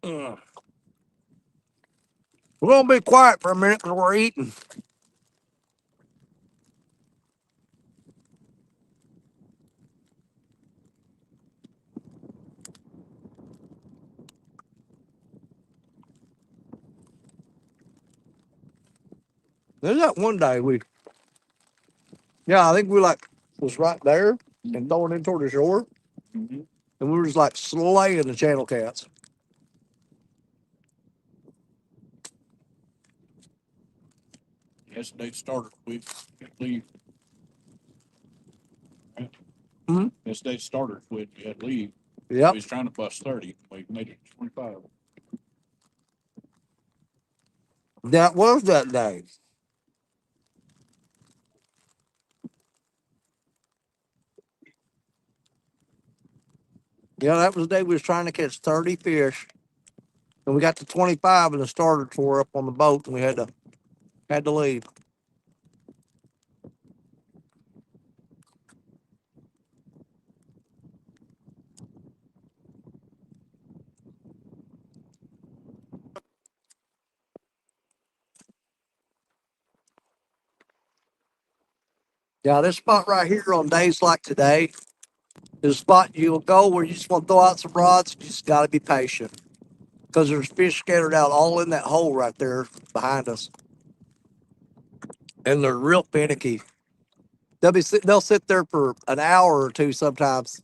Mm. We're gonna be quiet for a minute because we're eating. There's that one day I think we was right there and throwing in toward the shore, Mhm. and we were just like slaying the channel cats. Yesterday started quick. Leave. Right? Mhm. Yesterday started quick. We had to leave. Yep, We was trying to bust 30. We made it 25. that was that day. Yeah, that was the day we was trying to catch 30 fish, and we got to 25, and the starter tore up on the boat, and we had to leave. Yeah, this spot right here on days like today is a spot you'll go where you just want to throw out some rods. You just got to be patient because there's fish scattered out all in that hole right there behind us, and they're real finicky. They'll sit there for an hour or two sometimes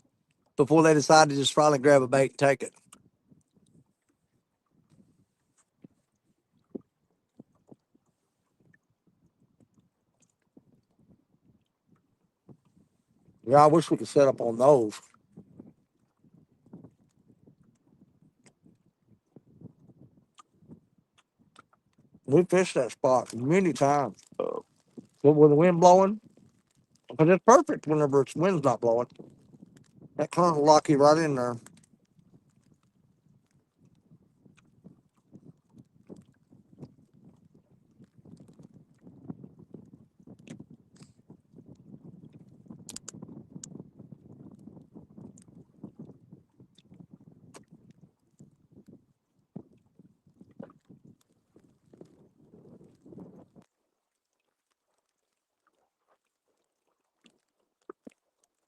before they decide to just finally grab a bait and take it. Yeah, I wish we could set up on those. We fished that spot many times. With the wind blowing, because it's perfect whenever it's wind's not blowing. That current will lock you right in there.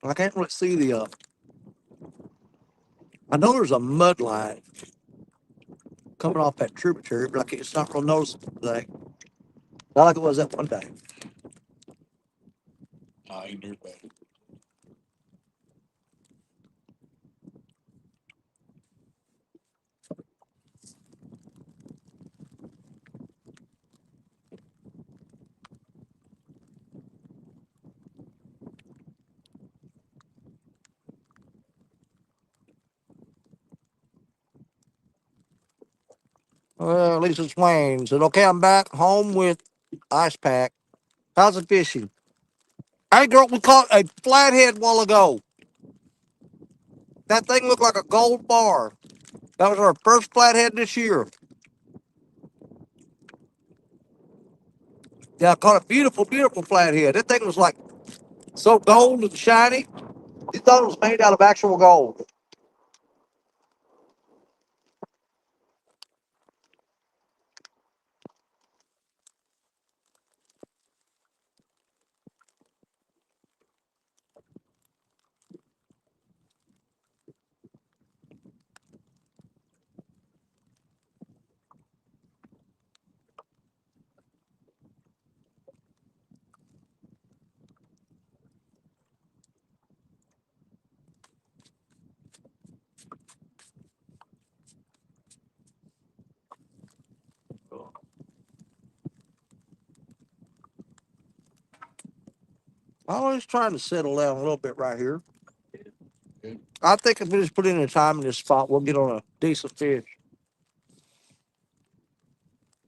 I can't really see the. I know there's a mud line coming off that tributary, but it's not real noticeable today. Not like it was that one day. I ain't near bad. Well, at least it's Wayne said, "Okay, I'm back home with ice pack. How's it fishing?" Hey, girl, we caught a flathead a while ago. That thing looked like a gold bar. That was our first flathead this year. Yeah, I caught a beautiful, beautiful flathead. That thing was like so gold and shiny. You thought it was made out of actual gold. I'm just trying to settle down a little bit right here. I think if we just put in a time in this spot, we'll get on a decent fish.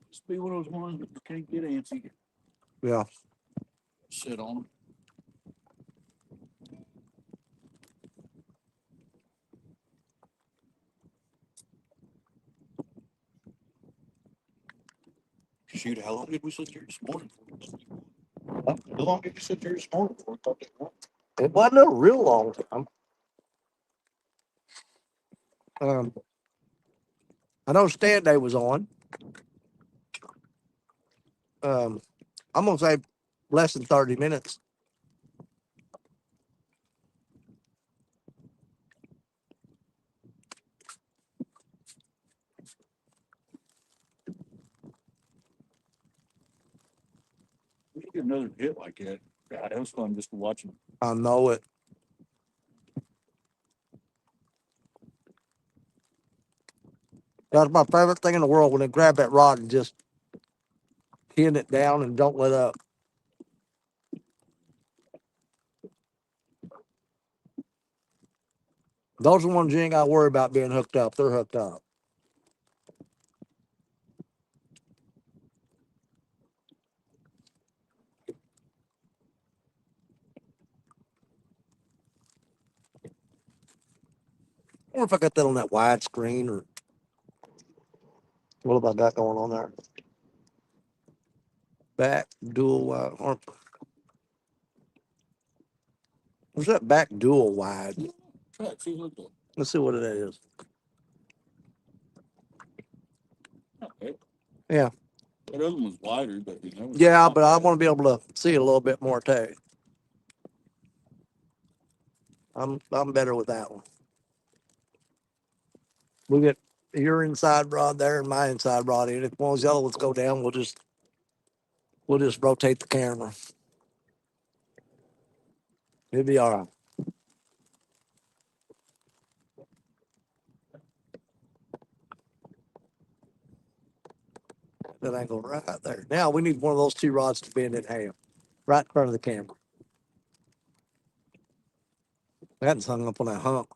Just be one of those ones that you can't get antsy. Yeah. Sit on them. Shoot, how long did we sit there this morning for? How long did you sit there this morning for? I thought that was. It wasn't a real long time. I know stand day was on. I'm gonna say less than 30 minutes. We get another hit like that. God, that was fun just watching. I know it. That's my favorite thing in the world when they grab that rod and just pin it down and don't let up. Those are the ones you ain't got to worry about being hooked up. They're hooked up. I wonder if I got that on that wide screen or what have I got going on there? Back dual wide. What's that back dual wide? Try it, see what the. Let's see what it is. Okay. Yeah. That other one was wider, but you know. Yeah, but I want to be able to see it a little bit more too. I'm better with that one. We get your inside rod there and my inside rod in. If one of those other ones go down, we'll just rotate the camera. It'll be all right. That angle right there. Now we need one of those two rods to bend in half, right in front of the camera. That's hung up on that hump.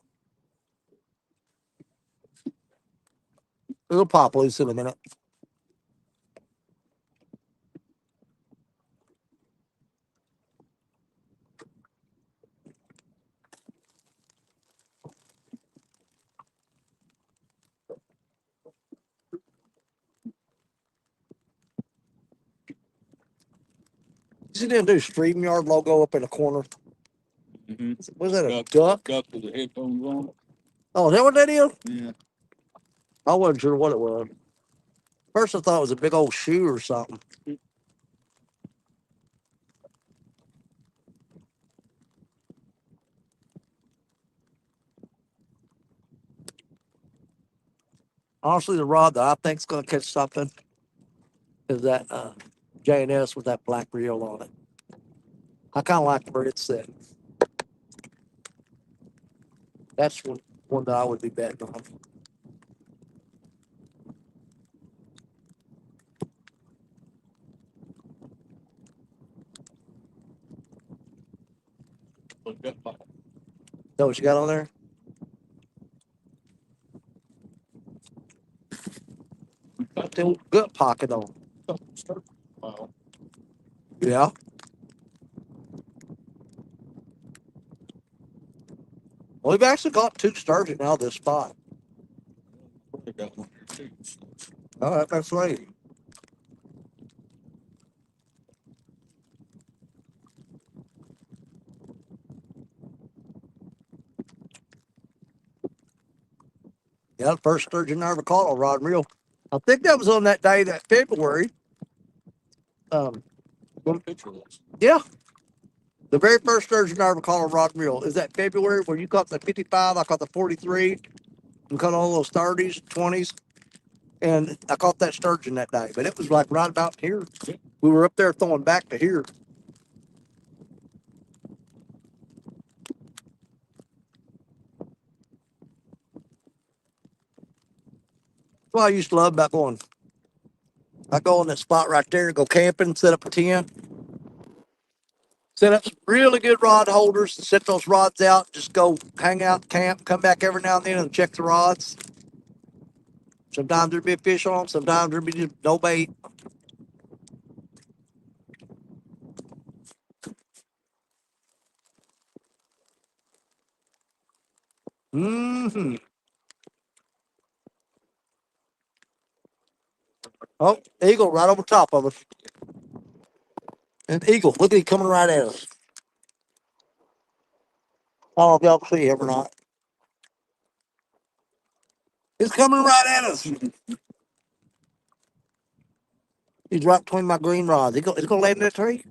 It'll pop loose in a minute. You see them do StreamYard logo up in the corner? Mm-hmm. Was that a duck? Duck with the headphones on. Oh, is that what that is? Yeah. I wasn't sure what it was. First I thought it was a big old shoe or something. Honestly, the rod that I think's gonna catch something is that J&S with that black reel on it. I kind of like where it's set. That's one that I would be betting on. But gut pocket. Know what you got on there? Got the old gut pocket on. Wow. Yeah. Well, we've actually got two sturgeon out of this spot. They got one here too. All right, that's right. Yeah, the first sturgeon I ever caught on rod and reel. I think that was on that day, that February. Got a picture of this. Yeah. The very first sturgeon I ever caught on rod and reel is that February where you caught the 55, I caught the 43, and caught all those 30s, 20s. And I caught that sturgeon that day, but it was like right about here. We were up there throwing back to here. What I used to love about going. I go on that spot right there, go camping, set up a tent, Set up some really good rod holders and set those rods out. Just go hang out, camp, come back every now and then and check the rods. Sometimes there'd be a fish on them. Sometimes there'd be just no bait. Mm-hmm. Oh, eagle right over top of us. An eagle. Look at him coming right at us. I don't know if y'all can see him or not. He's coming right at us. He's right between my green rods. He's gonna land in that tree?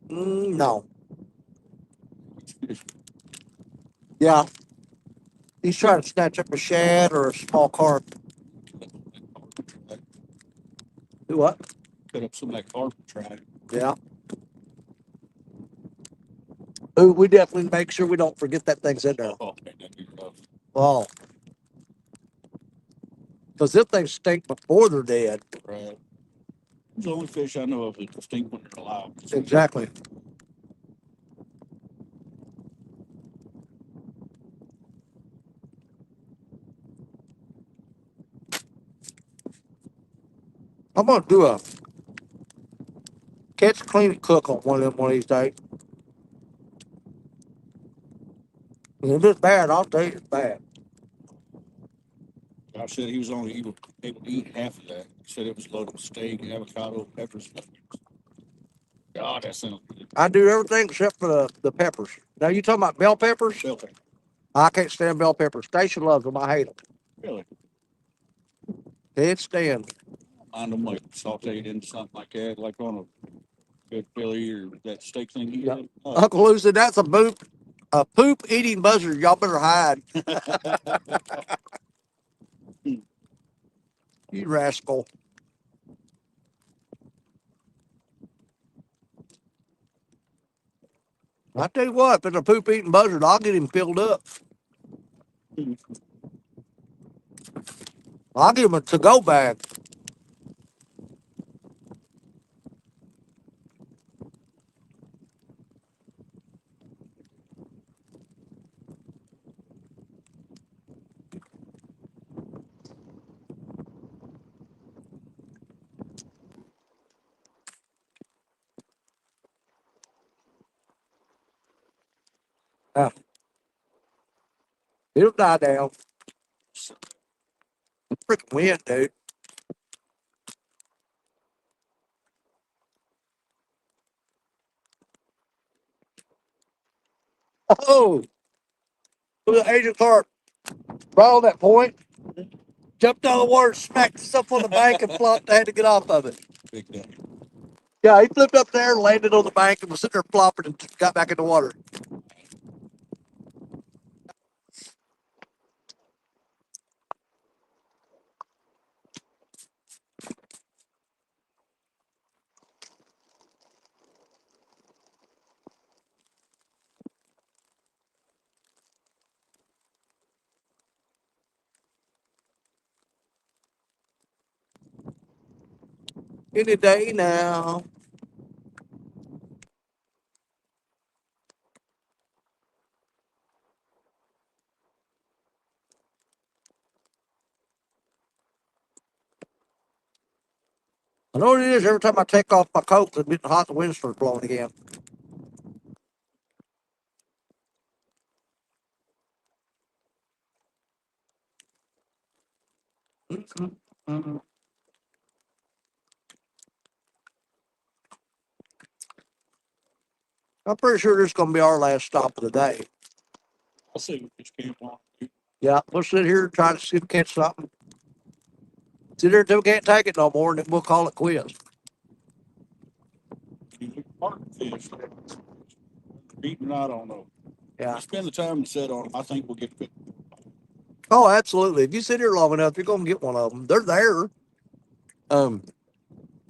No. Yeah. He's trying to snatch up a shad or a small carp. Do what? Put up some of that carpet track. Yeah. Ooh, we definitely make sure we don't forget that thing's in there. Oh, man, that'd be rough. Oh. Because them things stink before they're dead. Right. It's the only fish I know of that stink when they're alive. Exactly. I'm gonna do a catch, clean, and cook on one of them one of these days. And if it's bad, I'll tell you it's bad. I said he was only able to eat half of that. He said it was loaded with steak, avocado, peppers. God, that sounds good. I do everything except for the peppers. Now you talking about bell peppers? Bell pepper. I can't stand bell peppers. Station loves them. I hate them. Really? Can't stand. Mind them like sauteed into something like that, like on a good Philly or that steak thing you Yeah. had. Oh. Uncle Lou said that's a poop eating buzzard. Y'all better hide. You rascal. I tell you what, if it's a poop eating buzzard, I'll get him filled up. I'll give him a to-go bag. Uh, It'll die down. Freaking wind, dude. Oh, look at Agent Clark. Right on that point. Jumped out of the water, smacked himself on the bank, and flopped. I had to get off of it. Big day. Yeah, he flipped up there, landed on the bank, and was sitting there flopping and got back in the water. Any day now. I know what it is. Every time I take off my coat, it's getting hot. The wind starts blowing again. I'm pretty sure this is going to be our last stop of the day. I'll see what fish camp on. Yeah, we'll sit here and try to see if we catch something. Sit here until we can't take it no more, and then we'll call it quits. You look hard fish. Beating, I don't know. Yeah. You spend the time to sit on them, I think we'll get good. Oh, absolutely. If you sit here long enough, you're going to get one of them. They're there.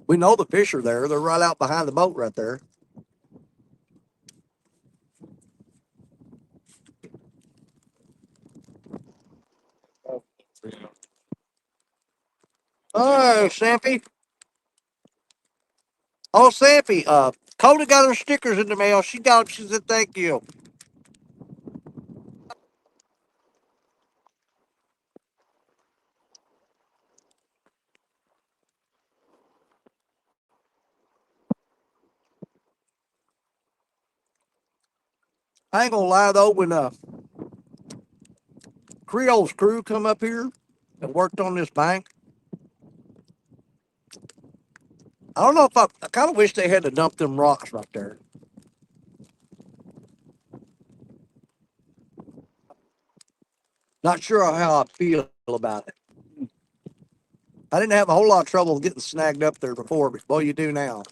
We know the fish are there. They're right out behind the boat right there. Oh, Sampy. Oh, Sampy. Cody got her stickers in the mail. She got them. She said, thank you. I ain't gonna lie though, when Creole's crew come up here and worked on this bank, I don't know if I kind of wish they had to dump them rocks right there. Not sure how I feel about it. I didn't have a whole lot of trouble getting snagged up there before, but boy, you do now.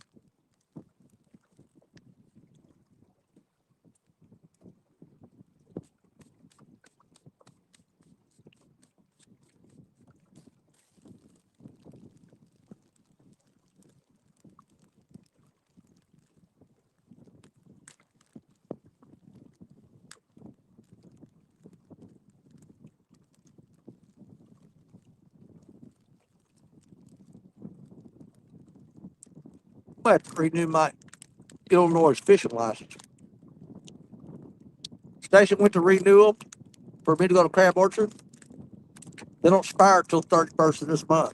I have to renew my Illinois fishing license. Station went to renew them for me to go to Crab Orchard. They don't expire till 31st of this month.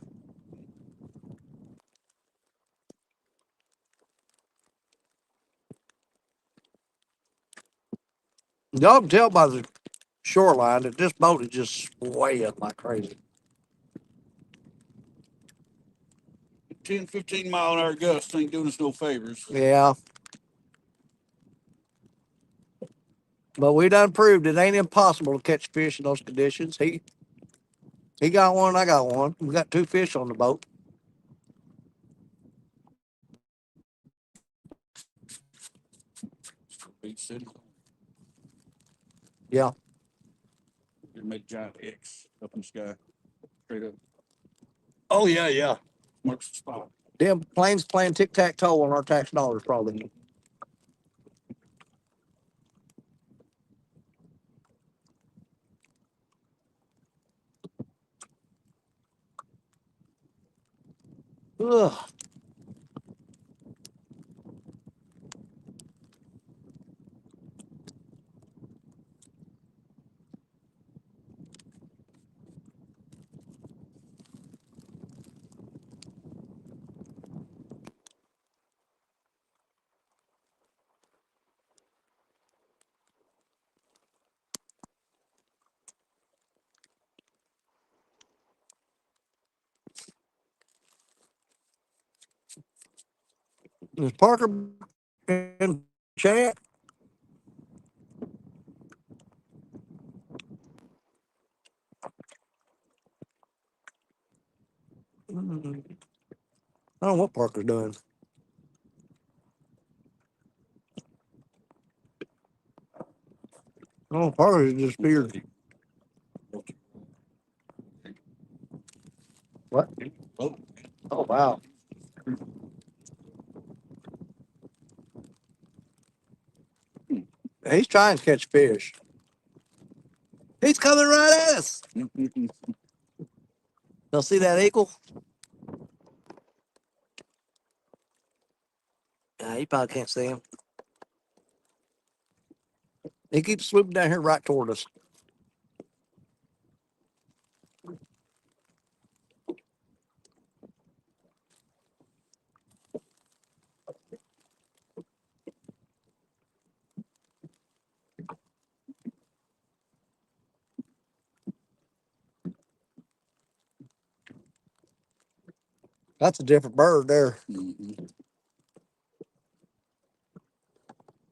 Y'all can tell by the shoreline that this boat is just swaying like crazy. 10, 15-mile-an-hour gusts ain't doing us no favors. Yeah. But we done proved it ain't impossible to catch fish in those conditions. He got one, I got one. We got 2 fish on the boat. Beach City. Yeah. They made a giant X up in the sky. Straight up. Oh yeah, yeah. Marks the spot. Them planes playing tic-tac-toe on our tax dollars probably. Ugh. Is Parker in chat? I don't know what Parker's doing. Oh, Parker's disappeared. What? Oh, Oh, wow. He's trying to catch fish. He's coming right at us. Y'all see that eagle? You probably can't see him. He keeps swooping down here right toward us. That's a different bird there.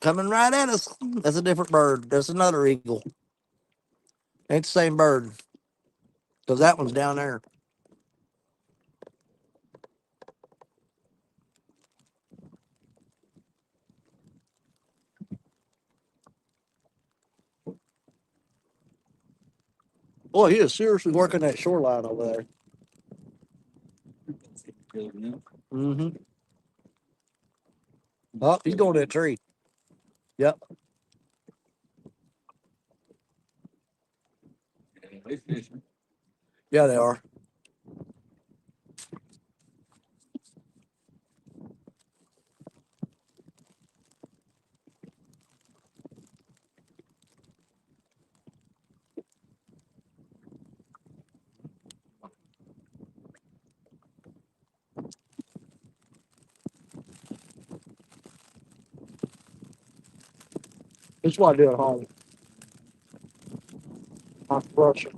Coming right at us. That's a different bird. That's another eagle. Ain't the same bird. Because that one's down there. Boy, he is seriously working that shoreline over there. Mm-hmm. Oh, he's going to that tree. Yep. Yeah, they are. That's what I do at home. I brush it.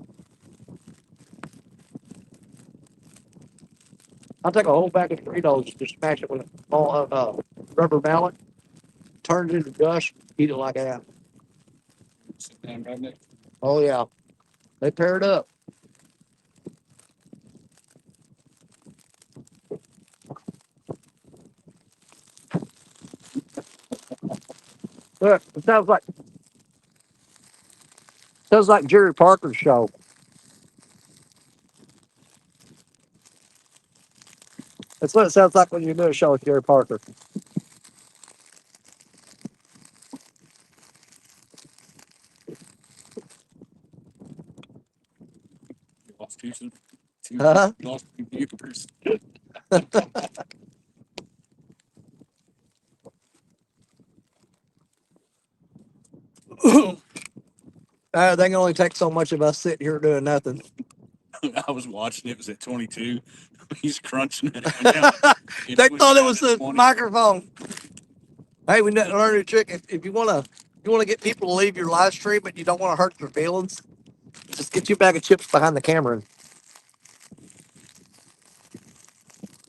I take a whole bag of Doritos, just smash it with a rubber mallet, turn it into dust, eat it like that. Sit down right next. Oh yeah, they pair it up. Look, it sounds like Jerry Parker's show. That's what it sounds like when you do a show with Jerry Parker. You lost two, Huh? you lost 2 viewers. They can only take so much of us sitting here doing nothing. I was watching, it was at 22. He's crunching it. It went down. They thought it was at the 20. microphone. Hey, we learned a trick. If you wanna get people to leave your live stream, but you don't want to hurt their feelings, just get you a bag of chips behind the camera.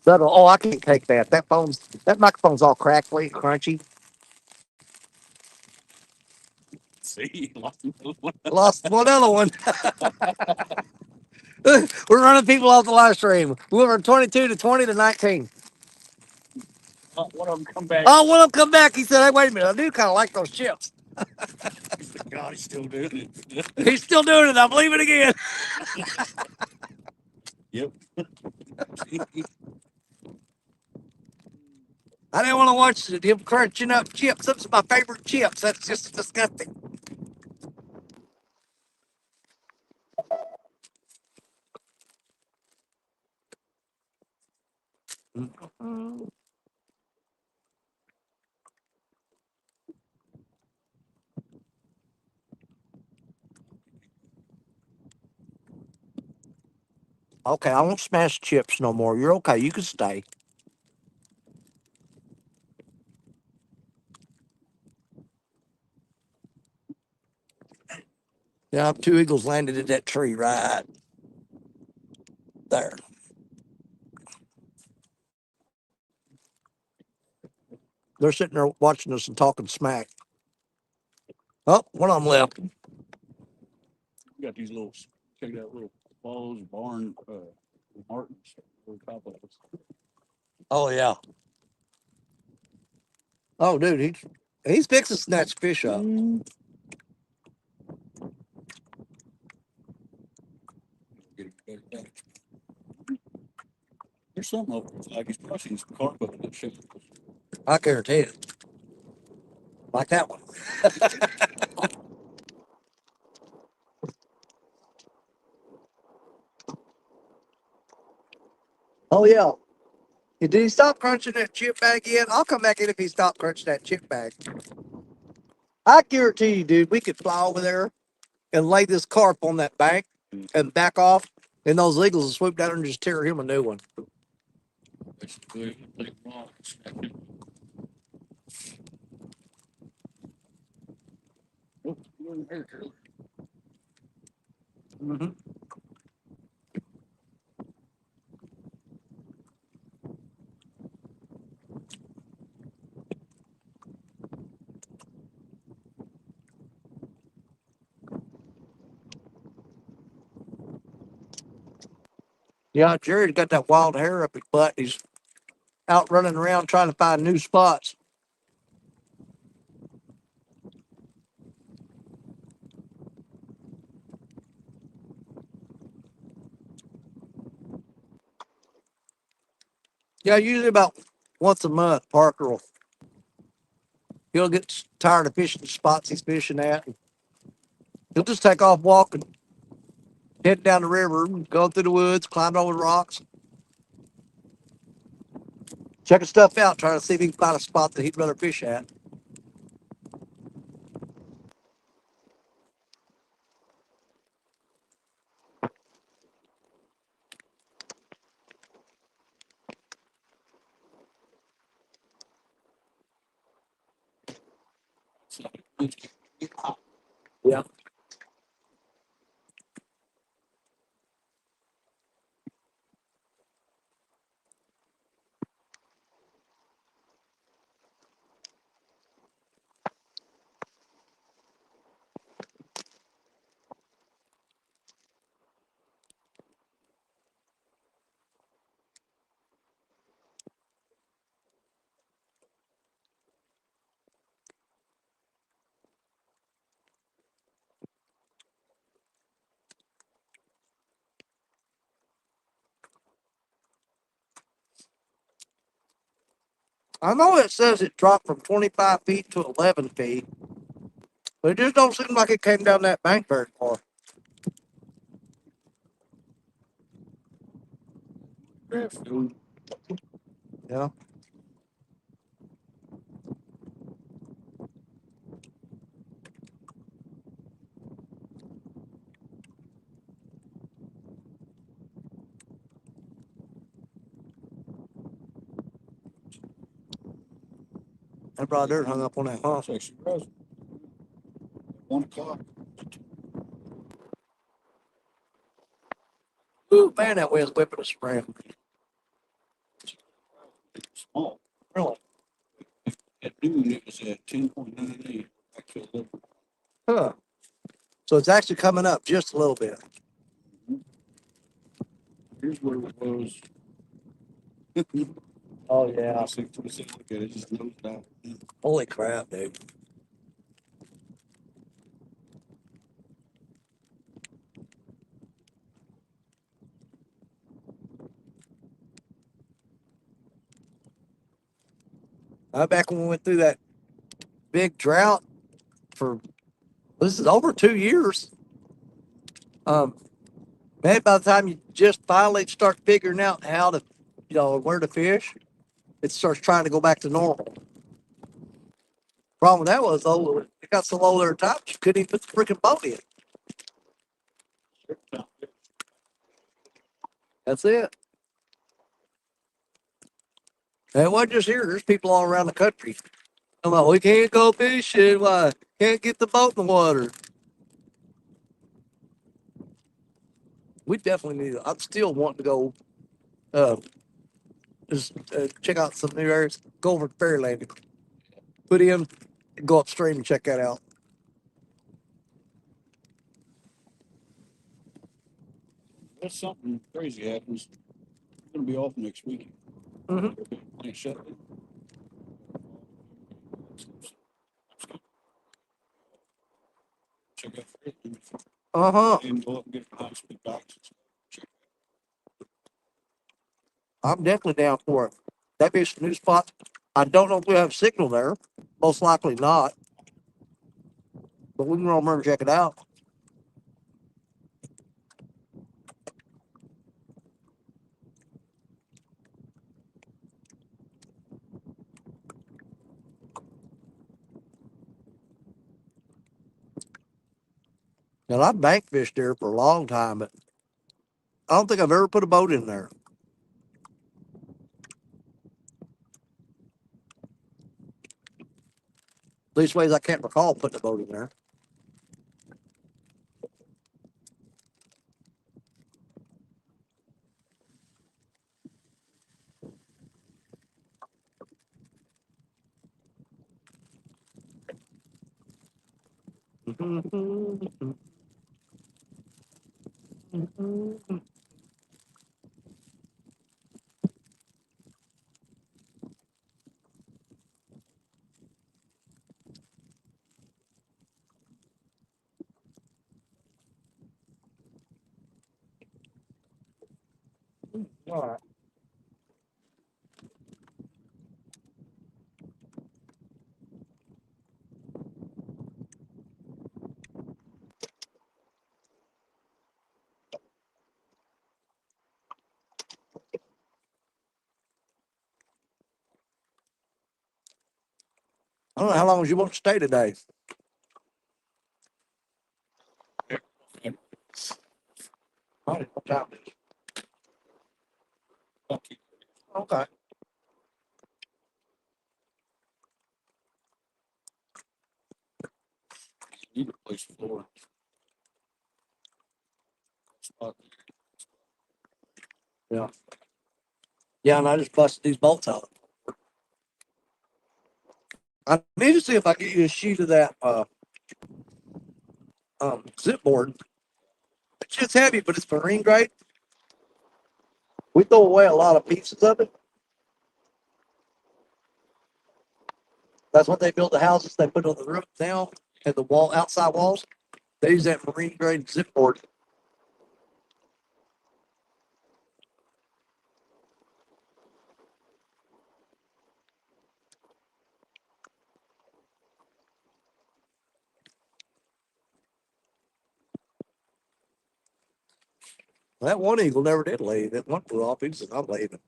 Oh, I can't take that. That microphone's all crackly, crunchy. See, lost another one. Lost one other one. We're running people off the live stream. We went from 22 to 20 to 19. One of them come back. Oh, one of them come back. He said, "Hey, wait a minute. I do kind of like those chips." God, he's still doing it. He's still doing it. I'm leaving again. Yep. I didn't want to watch him crunching up chips. Those are my favorite chips. That's just disgusting. Okay, I won't smash chips no more. You're okay. You can stay. Yeah, 2 eagles landed at that tree right there. They're sitting there watching us and talking smack. Oh, one of them left. We got these little, check that little balls, barn, martins over top of us. Oh yeah. Oh, dude, he's fixing to snatch fish up. Get it back. There's something over there. Like he's crushing some carpet in that shit. I guarantee it. Like that one. Oh yeah. Did he stop crunching that chip bag yet? I'll come back in if he stopped crunching that chip bag. I guarantee you, dude, we could fly over there and lay this carp on that bank and back off, and those eagles will swoop down and just tear him a new one. Mm-hmm. Yeah, Jared's got that wild hair up his butt. He's out running around trying to find new spots. Yeah, usually about once a month, Parker he'll get tired of fishing the spots he's fishing at. He'll just take off walking, head down the river, go through the woods, climb over the rocks, checking stuff out, trying to see if he can find a spot that he'd rather fish at. Yeah. I know it says it dropped from 25 feet to 11 feet, but it just don't seem like it came down that bank very far. Yeah. That brother there hung up on that huh? 1 o'clock. Ooh, man, that wind's whipping us around. Small. Really? At noon, it was at 10.98. I killed it. Huh. So it's actually coming up just a little bit. Here's where it was. Oh, yeah. 26%. Look at it, just nosed out. Holy crap, dude. Back when we went through that big drought for, this is over 2 years. Man, by the time you just finally start figuring out how to, where to fish, it starts trying to go back to normal. Problem with that was, though, it got so low there at times, you couldn't even put the freaking boat in. That's it. And it wasn't just here. There's people all around the country. I'm like, we can't go fishing. Why? Can't get the boat in the water. We definitely need. I'm still wanting to go. Uh, just check out some new areas. Go over to Fairy Landing. Put in, go upstream and check that out. Unless something crazy happens, we're going to be off next week. Mhm. Plant shut down. Check out everything. And go up and get the high speed boxes. I'm definitely down for it. That'd be some new spots. I don't know if we have signal there. Most likely not. But we can all remember check it out. Now I've bank fished there for a long time, but I don't think I've ever put a boat in there. Least ways I can't recall putting a boat in there. All right. I don't know how long you want to stay today. All right, what time is it? Okay. need to replace the floor. Yeah, and I just busted these bolts out. I need to see if I can get you a sheet of that zip board. It's just heavy, but it's marine grade. We throw away a lot of pieces of it. That's what they build the houses they put on the roof now and the wall outside walls. They use that marine grade zip board. That one eagle never did leave. That one flew off. He said, "I'm leaving."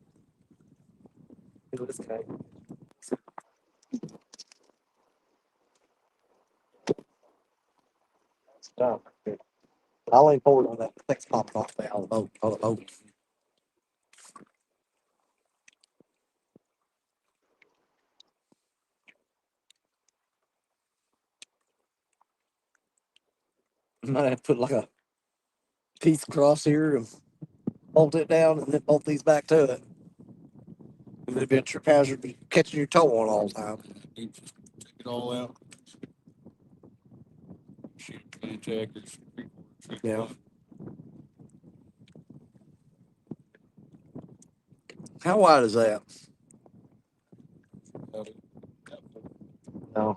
Look at this guy. It's done. I'll lean forward on that. Thing's popping off the out of the boat. On the boat. I might have to put like a piece across here and bolt it down and then bolt these back to it. It'd be a trip hazard be catching your toe on all the time. Take it all out. Shoot, contactors. Yeah. How wide is that? No.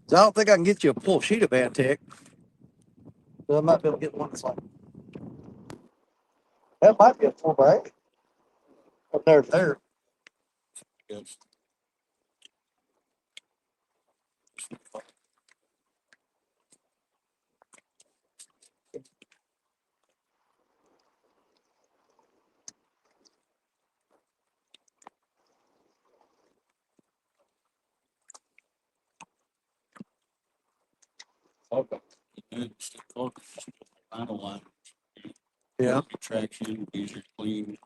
So I don't think I can get you a full sheet of Antec. But I might be able to get one that's like that might be a 4x8. Up there. Yes. Okay. And stick focus, final line. Yeah. Traction, easier to clean.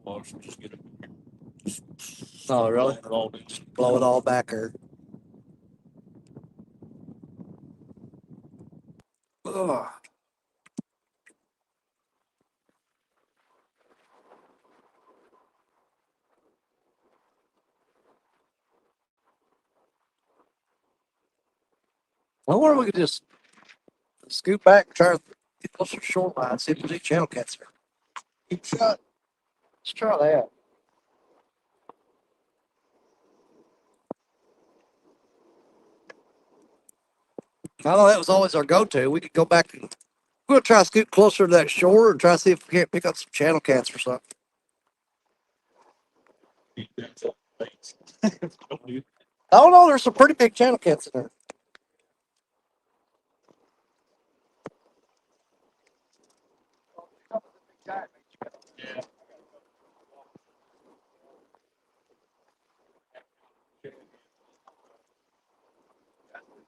Wash, just get it. Oh, really? It all down. Blow it all back there. Ugh. I wonder if we could just scoot back and try to get closer to shoreline, see if there's any channel cats there. Keep shut. Let's try that. I know that was always our go-to. We could go back and we'll try to scoot closer to that shore and try to see if we can't pick up some channel cats or something. I don't know. There's some pretty big channel cats in there.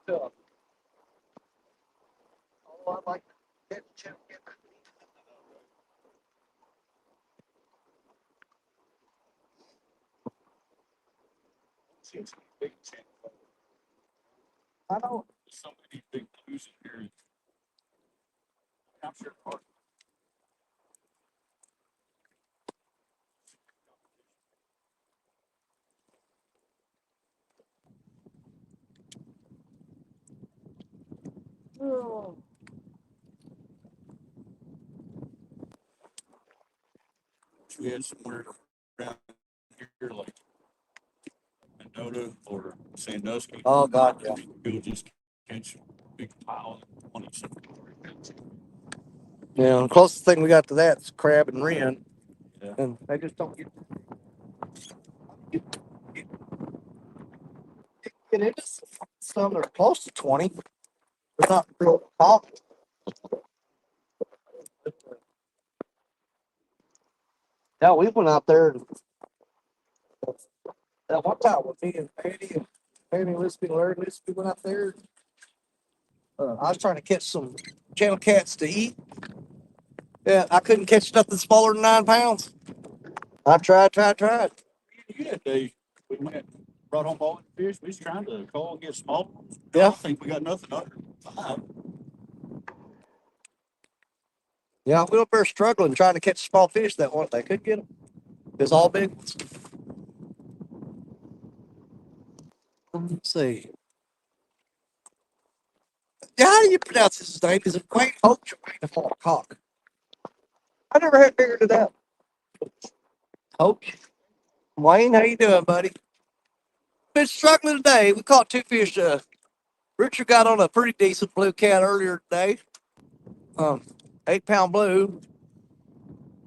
Yeah. Oh, I'd like to get channel cat. Seems to be big channel. I know. There's so many big blues in here. I'm sure part. Oh. We had somewhere around here like Mendota or Sandusky. Oh, God, yeah. You'll just catch a big pile of 20 something. Yeah, the closest thing we got to that is crab and wren. Yeah. And they just don't get into some that are close to 20. They're not real common. Yeah, we went out there and that one time with me and Patty Lispy, Larry Lispy went out there. I was trying to catch some channel cats to eat. Yeah, I couldn't catch nothing smaller than 9 pounds. I tried. You that day we went, brought home all the fish. We was trying to call and get small ones. I Yeah. don't think we got nothing under 5. Yeah, we were struggling trying to catch small fish that one day. Couldn't get them. It was all big ones. Let's see. Yeah, how do you pronounce his name? Is it Wayne Hoach or Wayne Hawk? I never had figured it out. Hoach. Wayne, how you doing, buddy? Been struggling today. We caught 2 fish. Richard got on a pretty decent blue cat earlier today. 8-pound blue.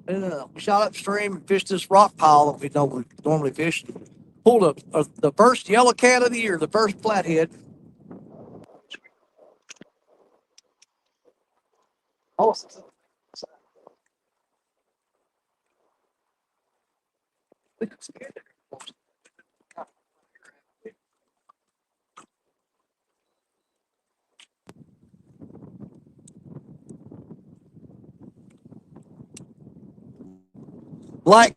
And we shot upstream and fished this rock pile that we normally fish. Pulled the first yellow cat of the year, the first flathead. Oh, like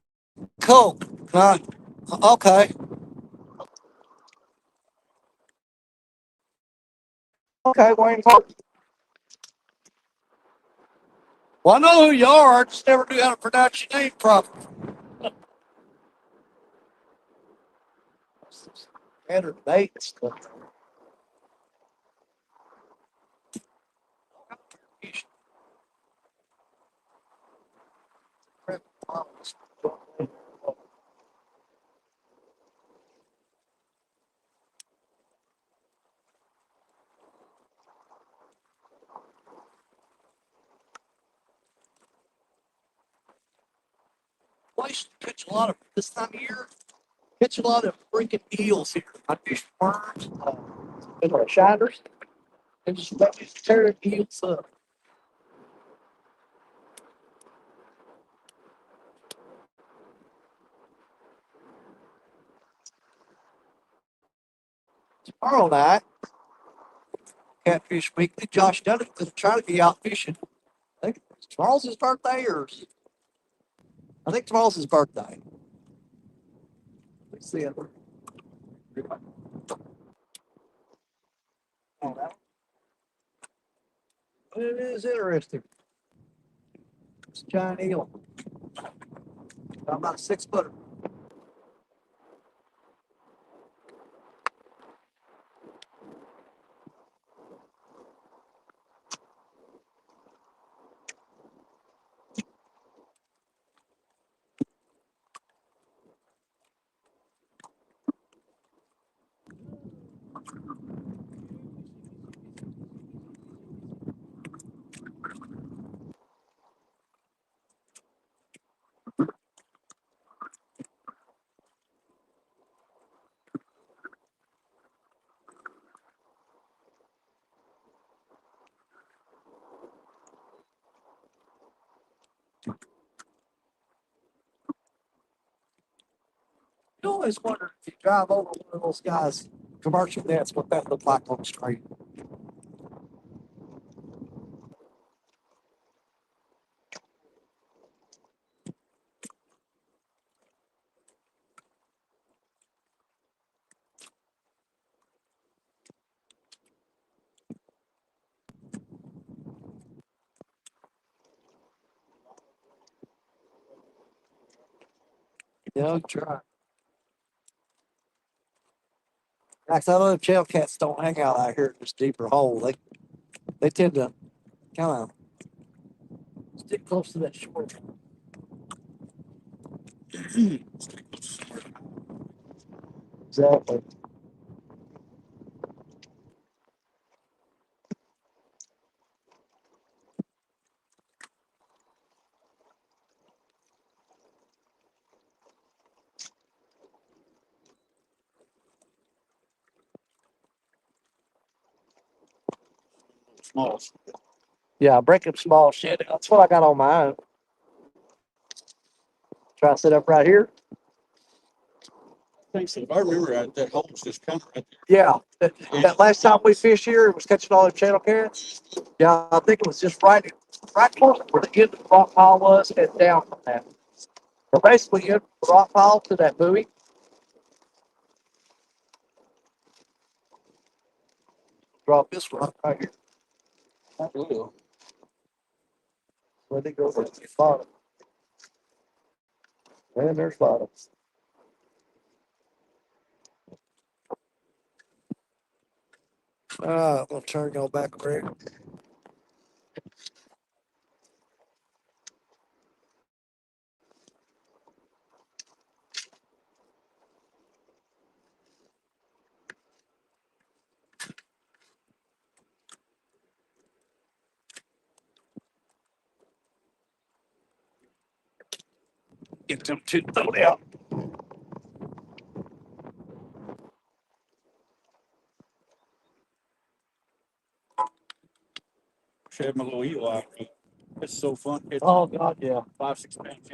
Coke. Okay. Okay, Wayne Park. Well, I know who you are. I just never knew how to pronounce your name properly. Standard baits. Place catch a lot of this time of year. Catch a lot of freaking eels here. I fish worms, and shiners, and just tear the eels up. Tomorrow night, Catfish Weekly, Josh Dunn is trying to be out fishing. I think tomorrow's his birthday, or I think tomorrow's his birthday. Let's see it. It is interesting. It's a giant eel. About a 6-footer. You always wonder if you drive over one of those guys' commercial nets, what that looked like on the street. Yeah, try. Actually, I know the trail cats don't hang out here in this deeper hole. They tend to kind of stick close to that shore. Exactly. Small. Yeah, break up small shit. That's what I got on my own. Try to sit up right here. I think so. If I remember right, that hole's just kind of right there. Yeah, that last time we fished here, it was catching all the channel cats. Yeah, I think it was just right close where the end of the rock pile was and down from that. Or basically in the rock pile to that buoy. drop this one right here. I will. Let it go to the bottom. And there's bottom. I'm gonna turn y'all back around. Get them two thrown out. Share my little Eli. It's so fun. It's Oh God, yeah. 5-6 pounds.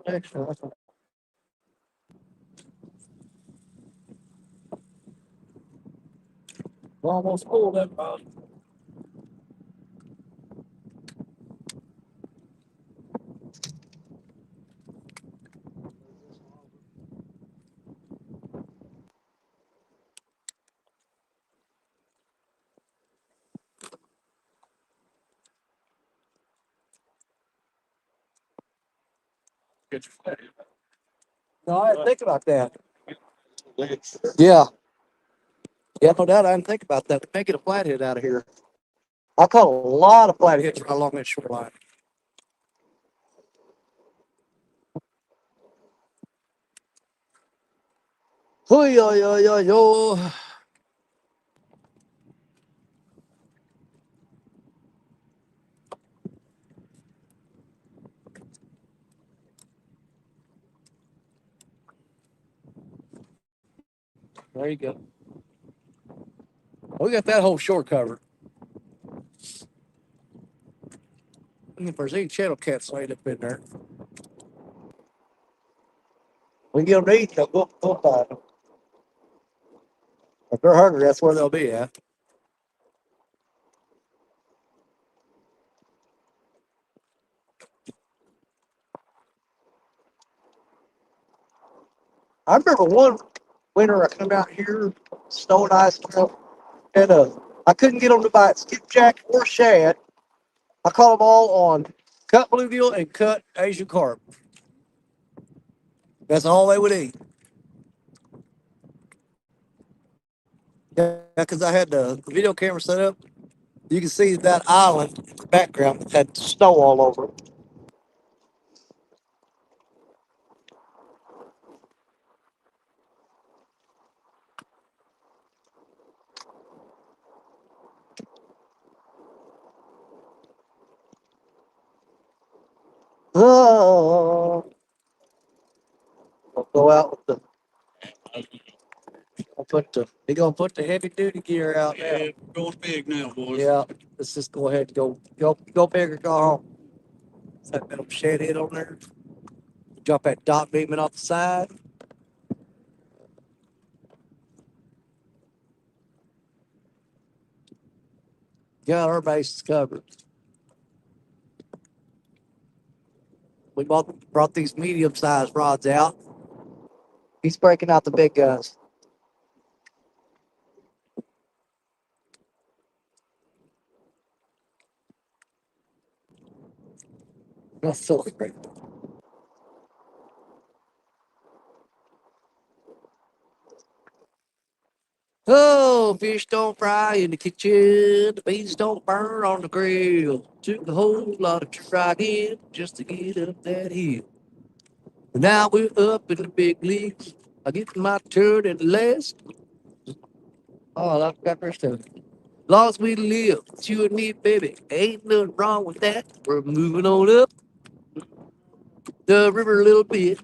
Excellent. Almost full that bottom. Get your flathead. No, I didn't think about that. Yeah. Yeah, no doubt. I didn't think about that. We can't get a flathead out of here. I caught a lot of flatheads right along that shoreline. Oh, yo, yo, yo, yo. There you go. We got that whole shore covered. If there's any channel cats laid up in there, we get them to eat, we'll find them. If they're hungry, that's where they'll be at. I remember one winter I come out here, snow and ice, and I couldn't get them to bite skipjack or shad. I caught them all on cut bluegill and cut Asian carp. That's all they would eat. Yeah, because I had the video camera set up. You can see that island in the background that had snow all over it. Oh, I'll go out with the. They gonna put the heavy duty gear out now. Yeah, going big now, boys. Yeah, let's just go ahead and go big or go home. That little shed head on there. Drop that dot beaming off the side. Got our bases covered. We brought these medium-sized rods out. He's breaking out the big guns. That's so great. Oh, fish don't fry in the kitchen. The beans don't burn on the grill. Took a whole lot of trying just to get up that hill. But now we're up in the big leagues. I get my turn at last. Oh, I got first time. Long as we live, it's you and me, baby. Ain't nothing wrong with that. We're moving on up the river a little bit.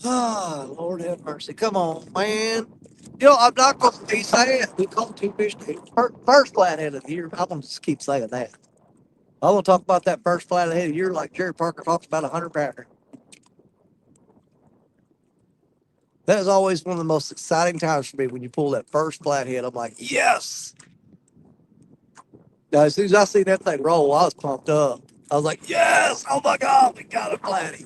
Oh, Lord have mercy. Come on, man. You know, I'm not going to be saying we caught two fish today. First flathead of the year. I'm going to just keep saying that. I want to talk about that first flathead of the year like Jerry Parker talks about 100 pounder. That is always one of the most exciting times for me when you pull that first flathead. I'm like, yes. Now, as soon as I see that thing roll, I was pumped up. I was like, yes. Oh my God, we got a flatty.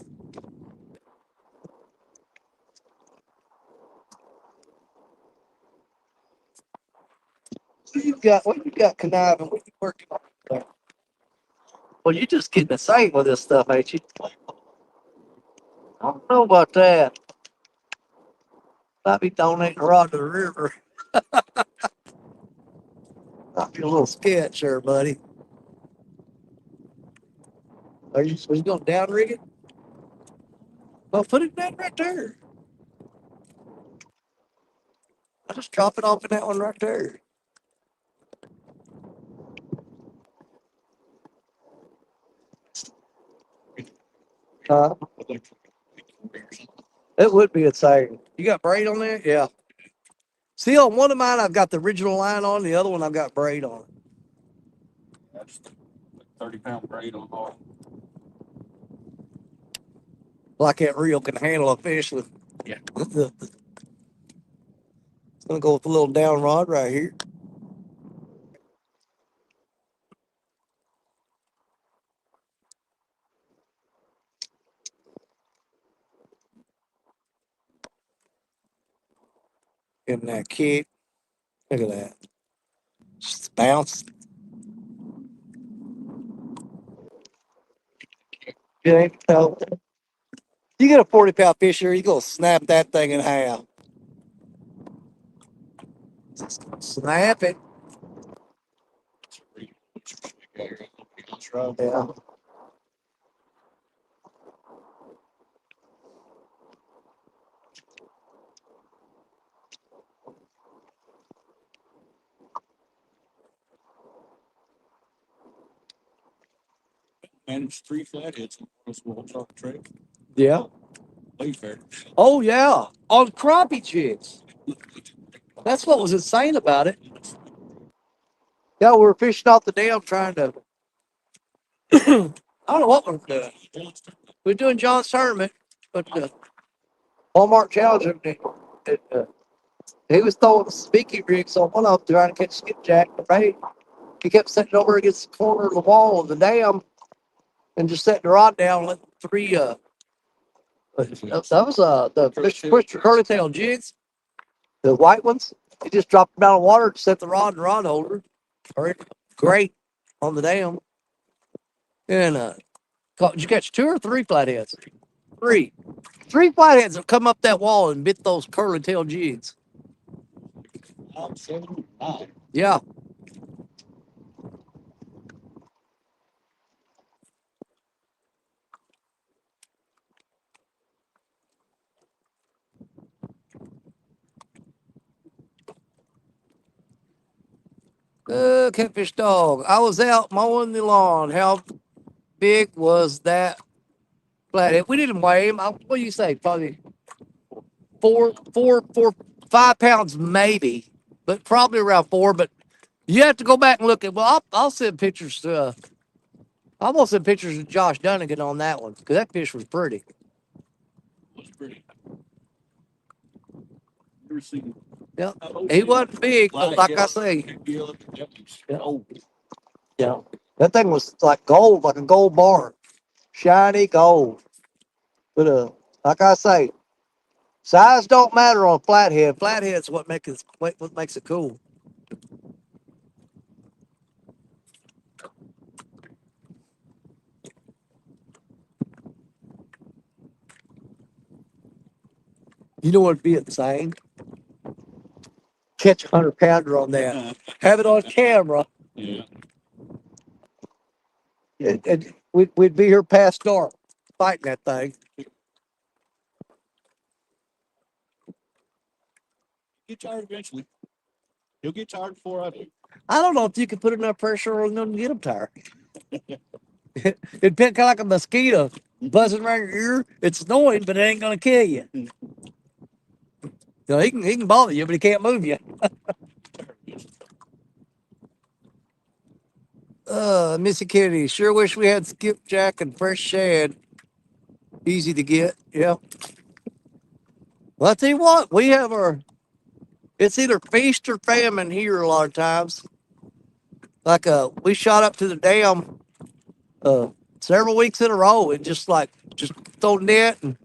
What you got conniving? What you working on? Well, you just getting the same with this stuff, ain't you? I don't know about that. Might be donating a rod to the river. Might be a little sketch there, buddy. Are you going to down rig it? Well, put it down right there. I'll just drop it off in that one right there. Uh, it would be insane. You got braid on there? Yeah. See, on one of mine, I've got the original line on. The other one, I've got braid on. That's 30-pound braid on all. Like that reel can handle a fish with. Yeah. It's going to go with a little down rod right here. Give him that kick. Look at that. Just bounce. It ain't so. You get a 40-pound fish here, you're going to snap that thing in half. Snap it. Yeah. Managed 3 flatheads on this wall chalk tray. Yeah. Playfair. Oh, yeah. On crappie jigs. That's what was insane about it. Yeah, we were fishing off the dam trying to. I don't know what we're doing. We're doing John's tournament, but Walmart Challenger, he was throwing speaking rigs on one of them trying to catch skipjack, right? He kept setting over against the corner of the wall of the dam and just setting the rod down and let three. That was the Mr. Curly Tail jigs, the white ones. He just dropped them out of water to set the rod and rod holder. Great on the dam. And did you catch 2 or 3 flatheads? 3. 3 flatheads have come up that wall and bit those curly tail jigs. 7, 9. Yeah. Catfish dog. I was out mowing the lawn. How big was that flathead? We didn't weigh him. What do you say? Probably 5 pounds, maybe, but probably around 4. But you have to go back and look at. Well, I'll send pictures to. I'm gonna send pictures of Josh Dunnigan on that one because that fish was pretty. It was pretty. Never seen. Yeah, he wasn't big, but like I say, Oh, yeah, that thing was like gold, like a gold bar, shiny gold. But like I say, size don't matter on flathead. Flathead's what makes it cool. You know what'd be insane? Catch a 100-pounder on that. Have it on camera. yeah. And we'd be here past dark fighting that thing. Get tired eventually. You'll get tired before I do. I don't know if you could put enough pressure on them to get them tired. It'd be kind of like a mosquito. buzzing around your ear. It's annoying, but it ain't gonna kill you. You know, he can bother you, but he can't move you. Missy Kitty, sure wish we had skipjack and fresh shad. Easy to get. Yeah. Well, I tell you what, we have it's either feast or famine here a lot of times. Like we shot up to the dam uh several weeks in a row and just throw net and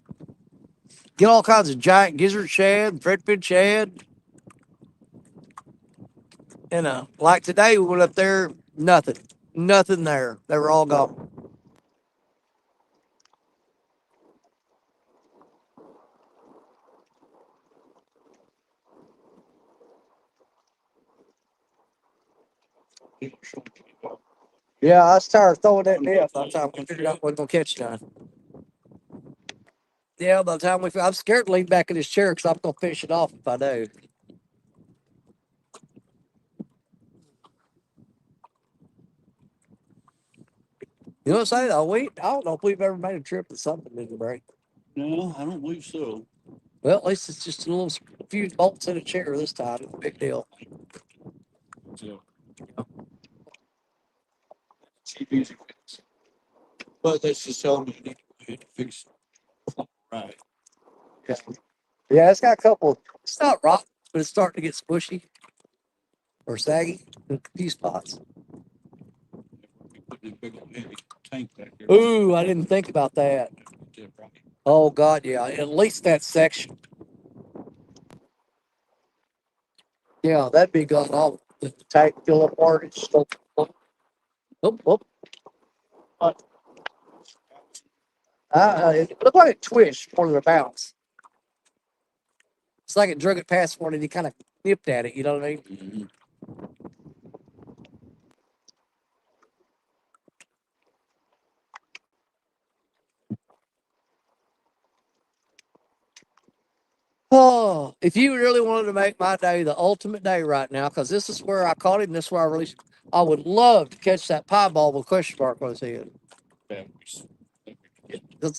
get all kinds of giant gizzard shad, threadfin shad. And like today we went up there, nothing. Nothing there. They were all gone. Yeah, I was tired of throwing that net by the time we figured out we wasn't gonna catch none. Yeah, by the time I'm scared to lean back in this chair because I'm gonna fish it off if I do. You know what I'm saying? I don't know if we've ever made a trip with something in the break. No, I don't believe so. Well, at least it's just a little few bolts in a chair this time. It's a big deal. So, cheap easy fix. But that's just telling me you need to fix it. Right. Yeah. Yeah, it's got a couple. It's not rotten, but it's starting to get squishy or saggy in a few spots. Putting a big old heavy tank back there. Ooh, I didn't think about that. Yeah, right. Oh God, yeah. At least that section. Yeah, that'd be good. All the tank fill apart. It's still. Oh, oh. It looked like it twitched more than a bounce. It's like it drug it past one and he kind of nipped at it. You know what I mean? Mm-hmm. Oh, if you really wanted to make my day the ultimate day right now, because this is where I caught him, this is where I released. I would love to catch that piebald with a question mark on his head.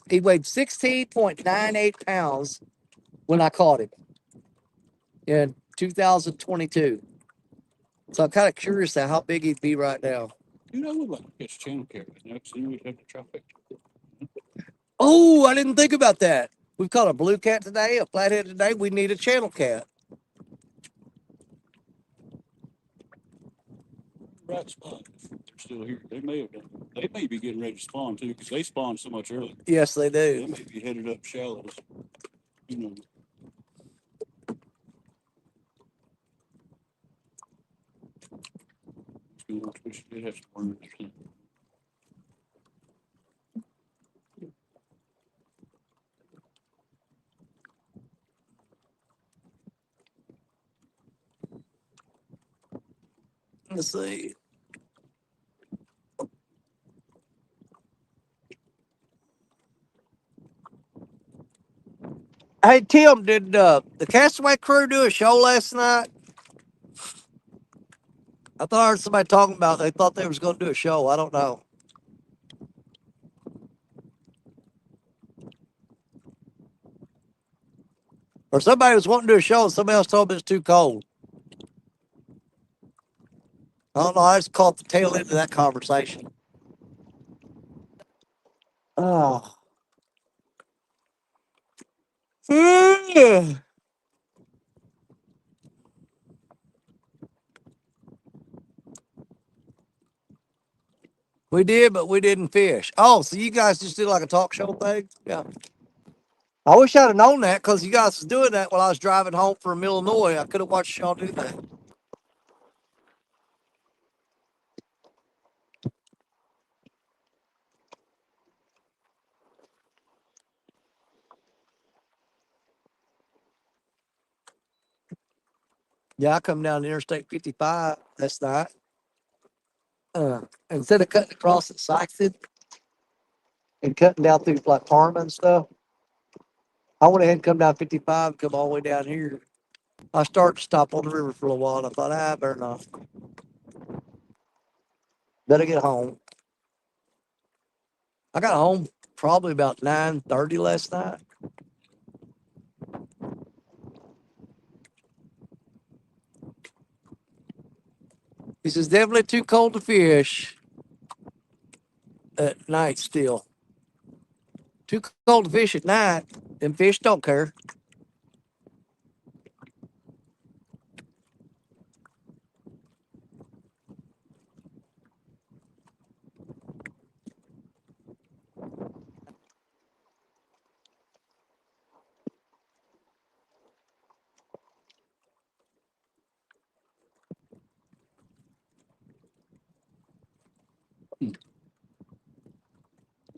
He weighed 16.98 pounds when I caught him in 2022. So I'm kind of curious how big he'd be right now. Dude, I would like to catch channel cat right now because then we'd have the trifecta. Oh, I didn't think about that. We've caught a blue cat today, a flathead today. We need a channel cat. Right spawn. If they're still here. They may have done. They may be getting ready to spawn too because they spawn so much earlier. Yes, they They do. may be headed up shallows. You know. We should have some worms or something. Let's see. Hey Tim, did the Castaway crew do a show last night? I thought I heard somebody talking about they thought they was going to do a show. I don't know. Or somebody was wanting to do a show and somebody else told me it's too cold. I don't know. I just caught the tail end of that conversation. Oh. We did, but we didn't fish. Oh, so you guys just did like a talk show thing? Yeah. I wish I'd have known that because you guys was doing that while I was driving home from Illinois. I could have watched y'all do that. Yeah, I come down to Interstate 55 last night. Instead of cutting across at Sykeston and cutting down through like Parma and stuff, I went ahead and come down 55 and come all the way down here. I started to stop on the river for a while and I thought, I better not. Better get home. I got home probably about 9:30 last night. He says definitely too cold to fish at night still. Too cold to fish at night. Them fish don't care.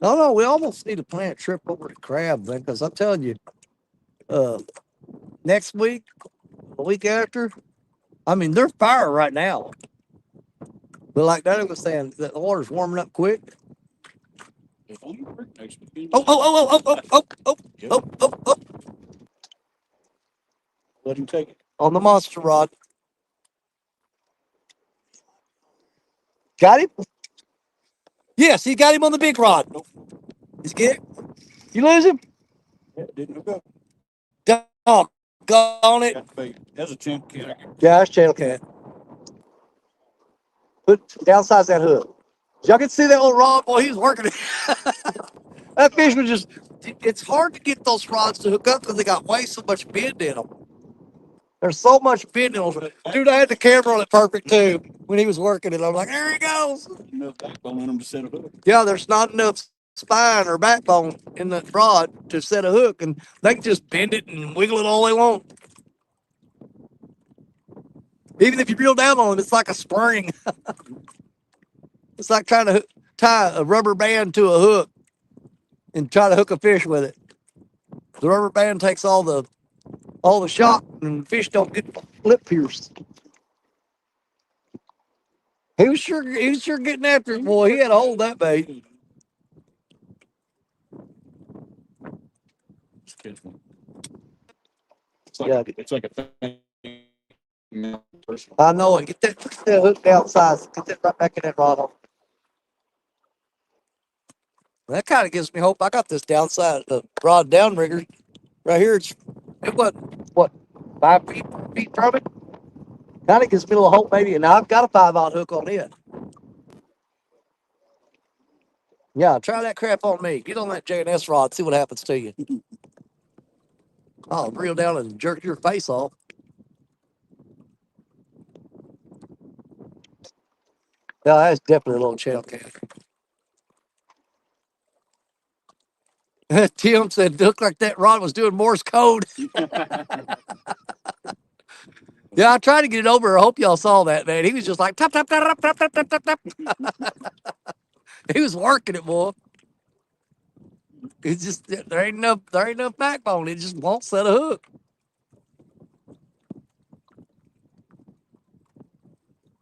No, we almost need to plan a trip over to Crab then, because I'm telling you, next week, the week after, I mean, they're fire right now. But like Daddy was saying, the water's warming up quick. If only work next weekend. Oh. Let him take it. On the monster rod. Got him? Yes, he got him on the big rod. He's get it? You lose him? Yeah, it didn't hook up. Doggone it. Got the bait. That's a channel cat. Yeah, that's channel cat. Put downsize that hook. Y'all can see that little rod, boy, he was working it. That fish was just, it's hard to get those rods to hook up because they got way so much bend in them. There's so much bend in them. Dude, I had the camera on it perfect too when he was working it. I'm like, there he goes. Enough backbone in them to set a hook. Yeah, there's not enough spine or backbone in the rod to set a hook, and they can just bend it and wiggle it all they want. Even if you reel down on them, it's like a spring. It's like trying to tie a rubber band to a hook and try to hook a fish with it. The rubber band takes all the shock, and the fish don't get lip pierced. He was sure getting after it. Boy, he had to hold that bait. Catch one. Yeah. It's like a thing. I know it. Get that hook downside. Get that right back in that rod. That kind of gives me hope. I got this downside rod downrigger right here. It what 5 feet from it. Kind of gives me a little hope, maybe. And I've got a 5-aught hook on it. Yeah, try that crap on me. Get on that J&S rod. See what happens to you. I'll reel down and jerk your face off. Yeah, that's definitely a little channel cat. Tim said, it looked like that rod was doing Morse code. Yeah, I tried to get it over. I hope y'all saw that, man. He was just like, tap, tap, tap, tap, tap, tap, tap, tap. He was working it, boy. It's just, there ain't enough backbone. It just won't set a hook.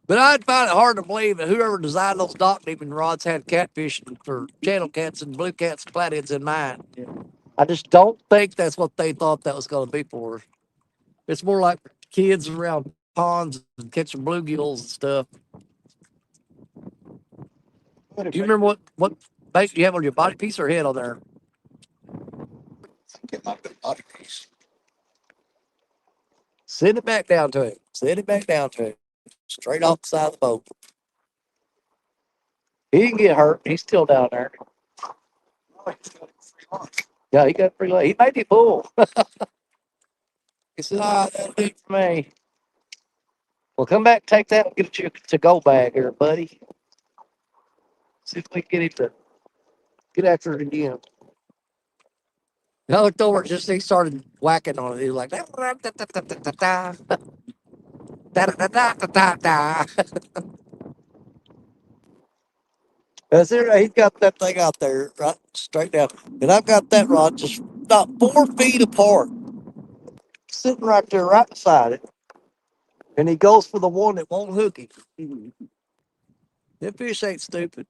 But I'd find it hard to believe that whoever designed those dock deeping rods had catfishing for channel cats and blue cats and flatheads in mind. Yeah. I just don't think that's what they thought that was going to be for. It's more like kids around ponds and catching bluegills and stuff. Do you remember what bait you have on your body piece or head on there? Get my body piece. Send it back down to him. Send it back down to him. Straight off the side of the boat. He didn't get hurt. He's still down there. Yeah, he got pretty late. He made it pull. He said, that'll do it for me. Well, come back, take that, and get you a to-go bag here, buddy. See if we can get him to get after it again. And I looked over, just he started whacking on it. He was like, da da da da da da da da da da. That's it. He's got that thing out there, right straight down. And I've got that rod just about 4 feet apart, sitting right there, right beside it. And he goes for the one that won't hook him. That fish ain't stupid.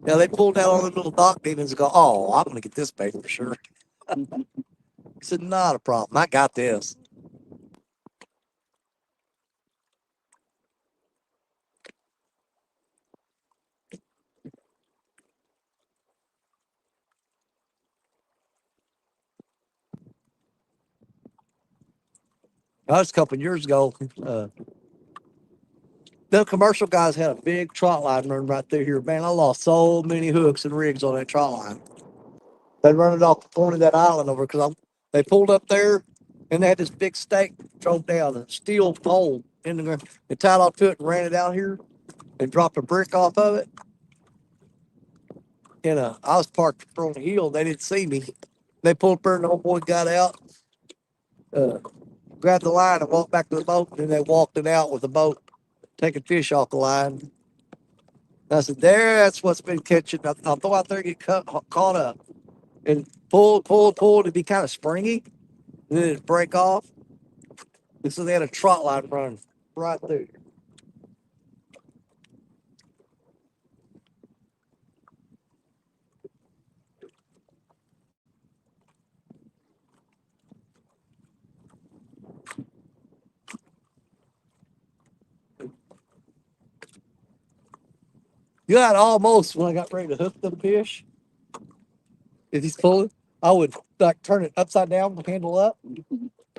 Now they pull down on the little dock demons and go, oh, I'm going to get this bait for sure. He said, not a problem. I got this. That was a couple of years ago. The commercial guys had a big trot line run right through here. Man, I lost so many hooks and rigs on that trot line. They run it off the point of that island over because they pulled up there and they had this big stake drove down, a steel pole in the ground. They tied off to it and ran it out here and dropped a brick off of it. And I was parked on the hill. They didn't see me. They pulled up there and the old boy got out, grabbed the line and walked back to the boat. And then they walked it out with the boat, taking fish off the line. I said, that's what's been catching. I'll throw out there and get caught up. And pull. It'd be kind of springy. And then it'd break off. And so they had a trot line run right through. You got almost when I got ready to hook the fish. If he's pulling, I would like turn it upside down, handle up,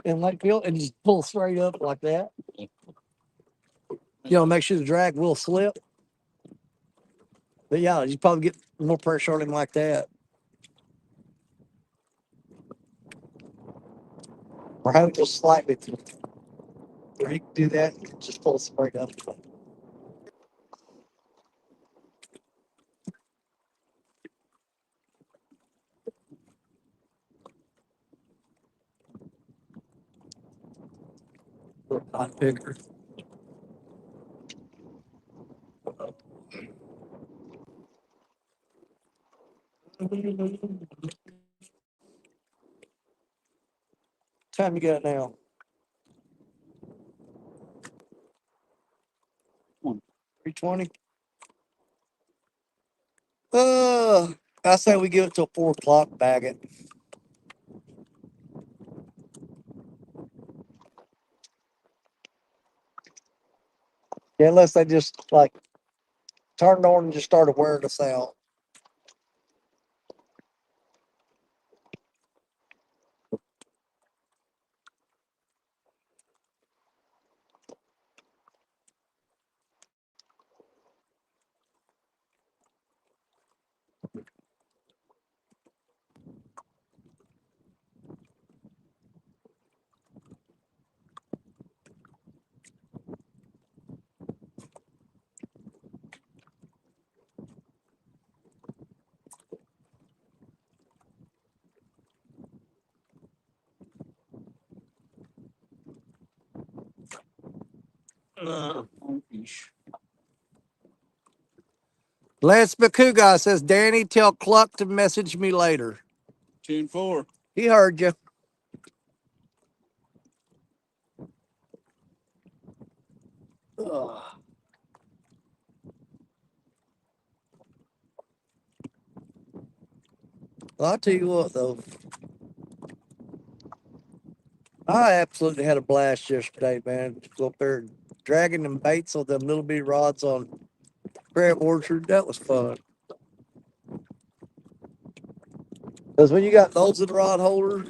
and like feel, and just pull straight up like that. Make sure the drag will slip. But yeah, you probably get more pressure on him like that. Or have it just slightly. Or you can do that, just pull straight up. Not bigger. Time you got now? 3:20. I say we give it till 4 o'clock. Bag it. Yeah, unless they just like turned on and just started wearing us out. Lance McCougar says, Danny, tell Cluck to message me later. 10-4. He heard you. Well, I'll tell you what, though. I absolutely had a blast yesterday, man. Go up there dragging them baits on them little bitty rods on Crab Orchard. That was fun. Because when you got those in the rod holder,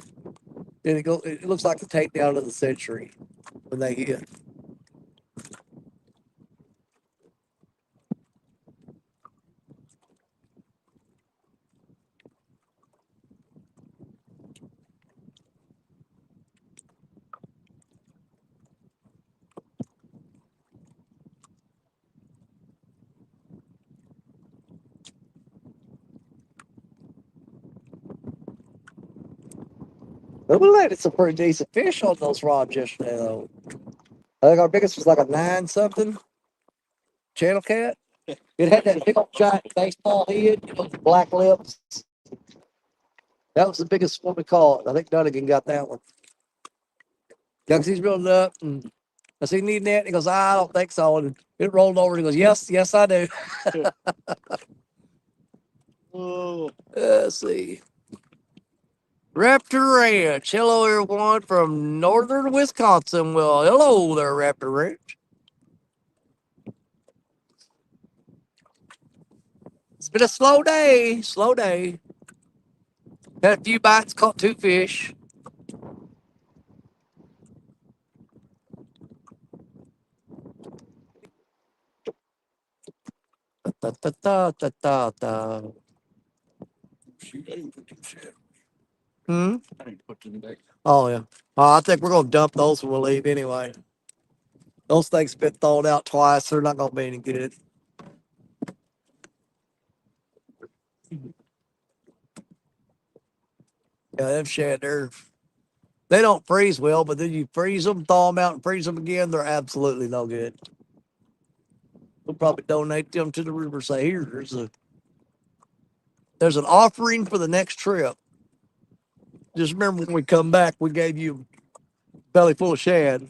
it looks like the takedown of the century when they hit. But we landed some pretty decent fish on those rods yesterday, though. I think our biggest was like a 9-something channel cat. It had that big old giant baseball head, with black lips. That was the biggest one we caught. I think Dunnigan got that one. Yeah, 'cause he's reeled up, and I said, "You need net?" And he goes, "I don't think so." And it rolled over, and he goes, "Yes, I do." Oh, Let's see. Raptor Ranch. Hello, everyone from northern Wisconsin. Well, hello there, Raptor Ranch. It's been a slow day. Had a few bites, caught 2 fish. ta ta ta ta ta ta. Shoot, I didn't put them shit. Hmm. I didn't put them back. Oh yeah. I think we're gonna dump those when we leave anyway. Those things been thawed out twice. They're not gonna be any good. Yeah, them shad, they don't freeze well, but then you freeze them, thaw them out, and freeze them again. They're absolutely no good. We'll probably donate them to the river. Say here, there's an offering for the next trip. Just remember when we come back, we gave you a belly full of shad.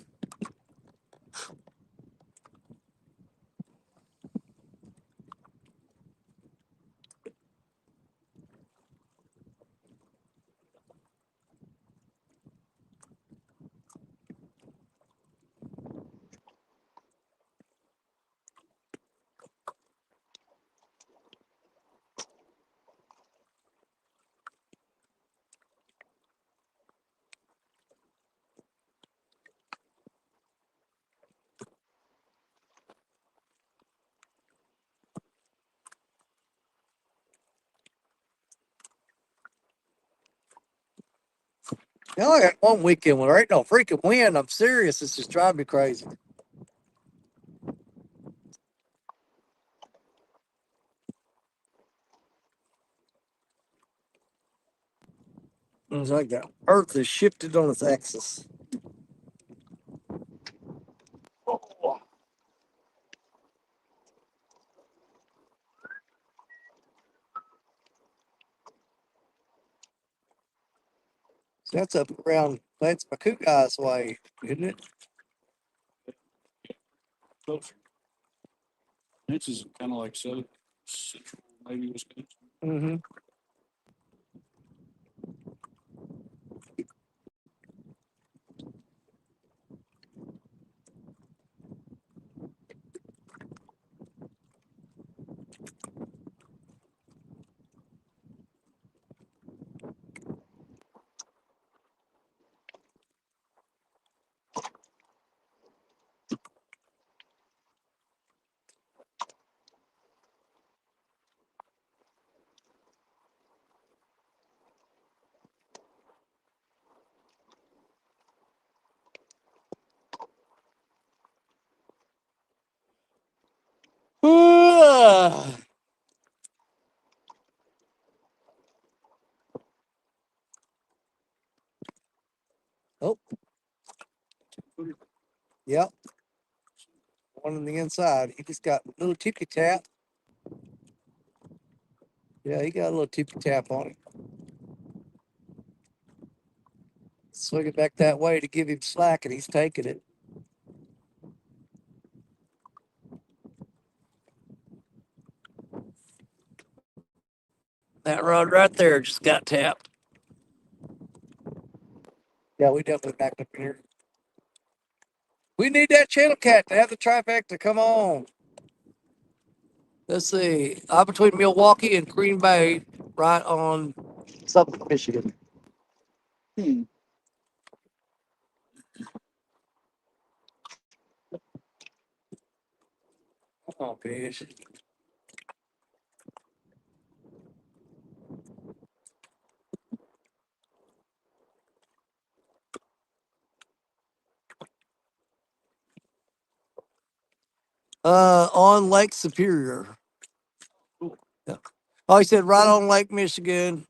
You know, I got one weekend when there ain't no freaking wind. I'm serious. It's just driving me crazy. It's like the earth is shifted on its axis. So that's up around, that's Makukai's way, isn't it? Closer. This is kind of like southern, central, maybe Wisconsin. Mm-hmm. Oh, yep. One on the inside. He just got a little tippy tap. Yeah, he got a little tippy tap on him. Swing it back that way to give him slack, and he's taking it. That rod right there just got tapped. Yeah, we definitely backed up in here. We need that channel cat to have the trifecta. Come on. Let's see. I'm between Milwaukee and Green Bay, right on Southern Michigan. Come on, fish. On Lake Superior. Yeah. Oh, he said right on Lake Michigan.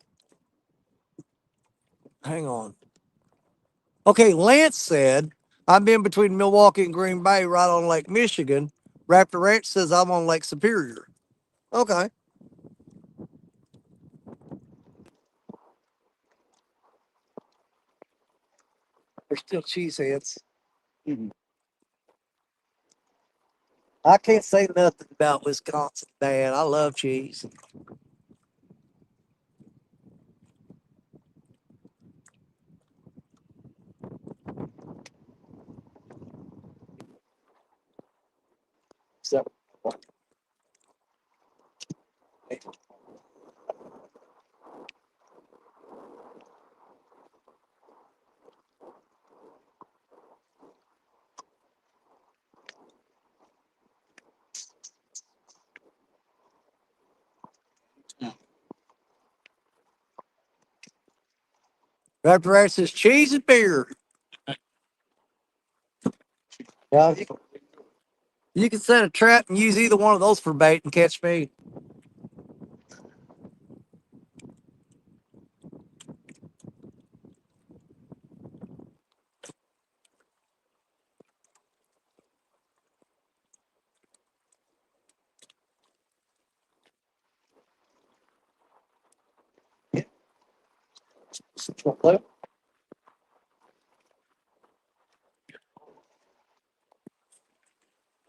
Hang on. Okay, Lance said I'm in between Milwaukee and Green Bay, right on Lake Michigan. Raptor Ranch says I'm on Lake Superior. Okay. They're still cheeseheads. Mhm. I can't say nothing about Wisconsin bad. I love cheese. So, Raptor Rat says cheese and beer. Yeah, you can set a trap and use either one of those for bait and catch me.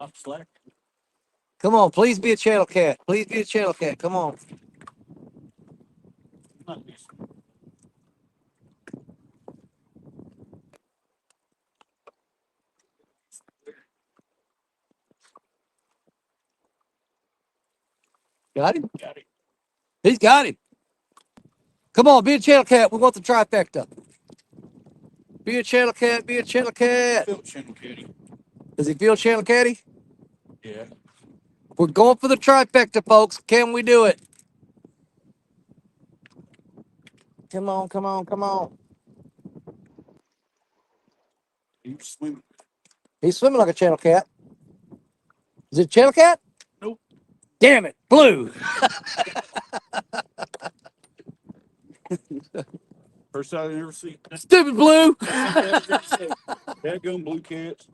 I'm slack. Come on, please be a channel cat. Please be a channel cat. Come on. Got him? Got it. He's got him. Come on, be a channel cat. We want the trifecta. Be a channel cat. Be a channel cat. Phil Channel Kitty. Does he feel channel catty? Yeah. We're going for the trifecta, folks. Can we do it? Come on, come on, come on. He's swimming. He's swimming like a channel cat. Is it a channel cat? Nope. Damn it, blue. First time I've ever seen. Stupid blue. Dadgum blue cats.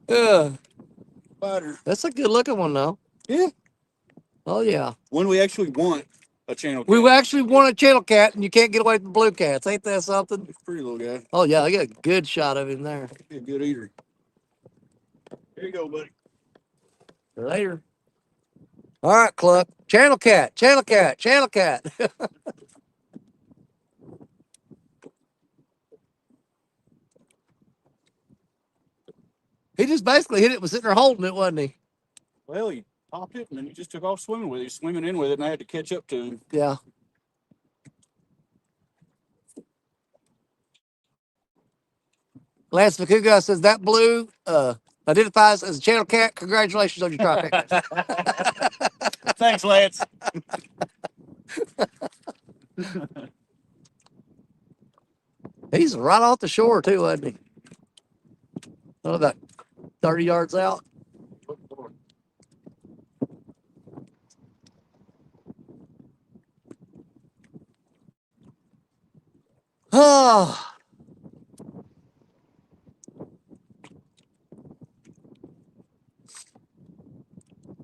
Yeah, Spider. that's a good looking one, though. Yeah. Oh, yeah. When we actually want a channel cat. We actually want a channel cat, and you can't get away from blue cats. Ain't that something? He's a pretty little guy. Oh, yeah, I got a good shot of him there. He's a good eater. Here you go, buddy. Later. All right, Cluck. Channel cat, channel cat, channel cat. He just basically hit it, was sitting there holding it, wasn't he? Well, he popped it and then he just took off swimming with it. He's swimming in with it and I had to catch up to him. Yeah. Lance Makuga says that blue identifies as a channel cat. Congratulations on your trifecta. Thanks, Lance. He's right off the shore, too, wasn't he? Oh, about 30 yards out. Oh.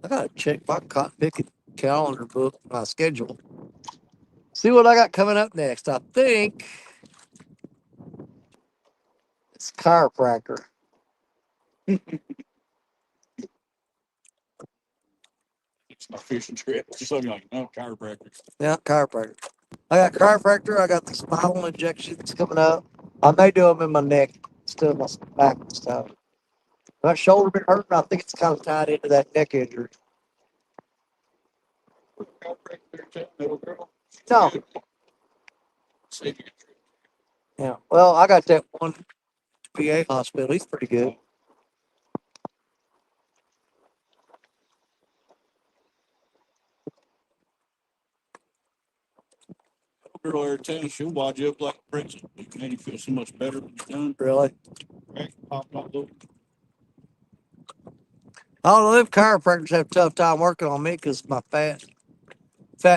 I gotta check my cotton picking calendar book, my schedule. See what I got coming up next. I think it's chiropractor. It's my fishing trip. Just looking like, no, chiropractor. Yeah, chiropractor. I got chiropractor. I got the spinal injections coming up. I may do them in my neck instead of my back and stuff. My shoulder been hurting. I think it's kind of tied into that neck injury. Little girl. No. Save you. Yeah. Well, I got that one VA hospital. He's pretty good. Girl there telling she'll wad you up like a prison. And you feel so much better when you're done. Really? Crack, pop, pop, look. I don't know if chiropractors have a tough time working on me because my fat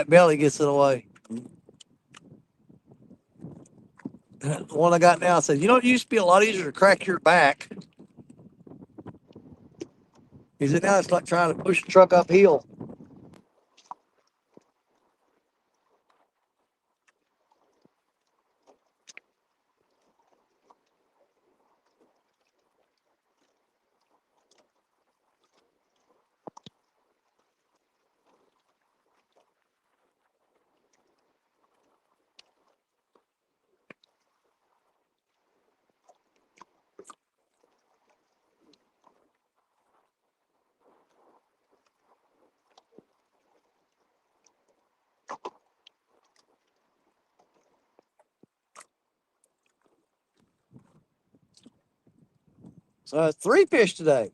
belly gets in the way. The one I got now said, it used to be a lot easier to crack your back. He said, now it's like trying to push a truck uphill. So I had 3 fish today.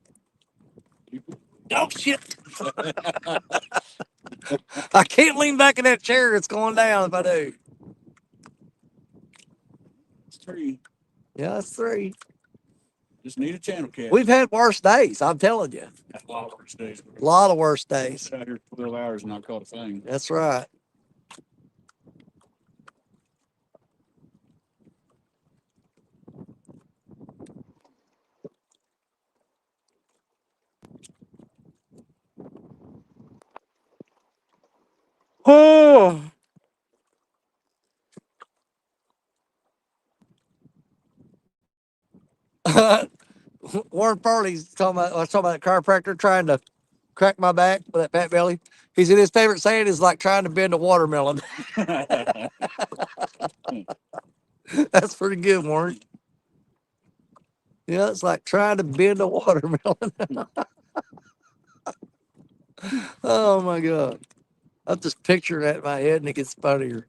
Oh, shit. I can't lean back in that chair. It's going down if I do. It's 3. Yeah, it's 3. Just need a channel cat. We've had worse days. I'm telling you. That's a lot of worse days. A lot of worse I days. sat out here 12 hours and not caught a thing. That's right. Oh. Warren Farley's talking about. I was talking about the chiropractor trying to crack my back with that fat belly. He said his favorite saying is like trying to bend a watermelon. That's pretty good, Warren. Yeah, it's like trying to bend a watermelon. Oh my god! I'm just picturing that in my head, and it gets funnier.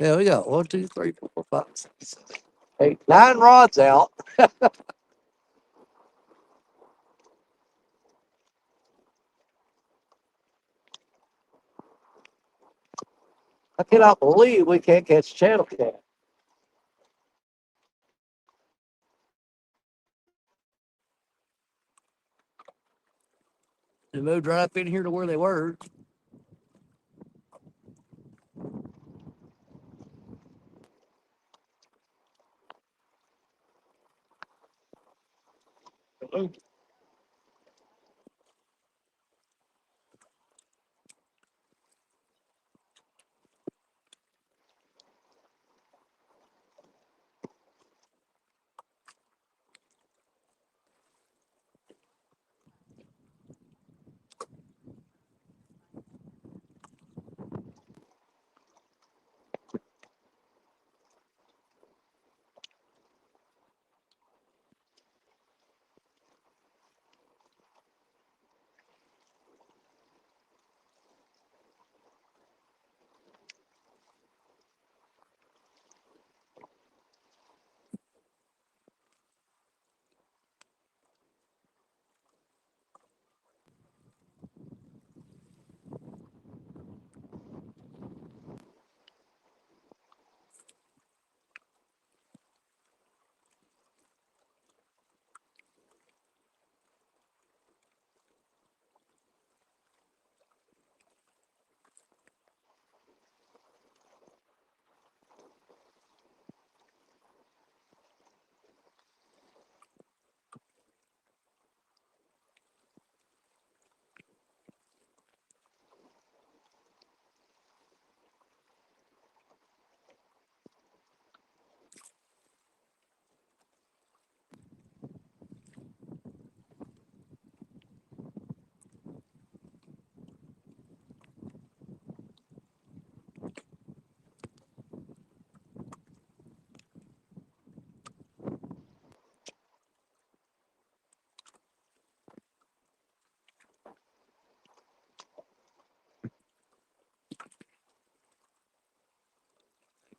Yeah, we got 1, 2, 3, 4, 5, 6, 7, 8, 9 rods out. I cannot believe we can't catch channel cat. They moved right up in here to where they were. Hello.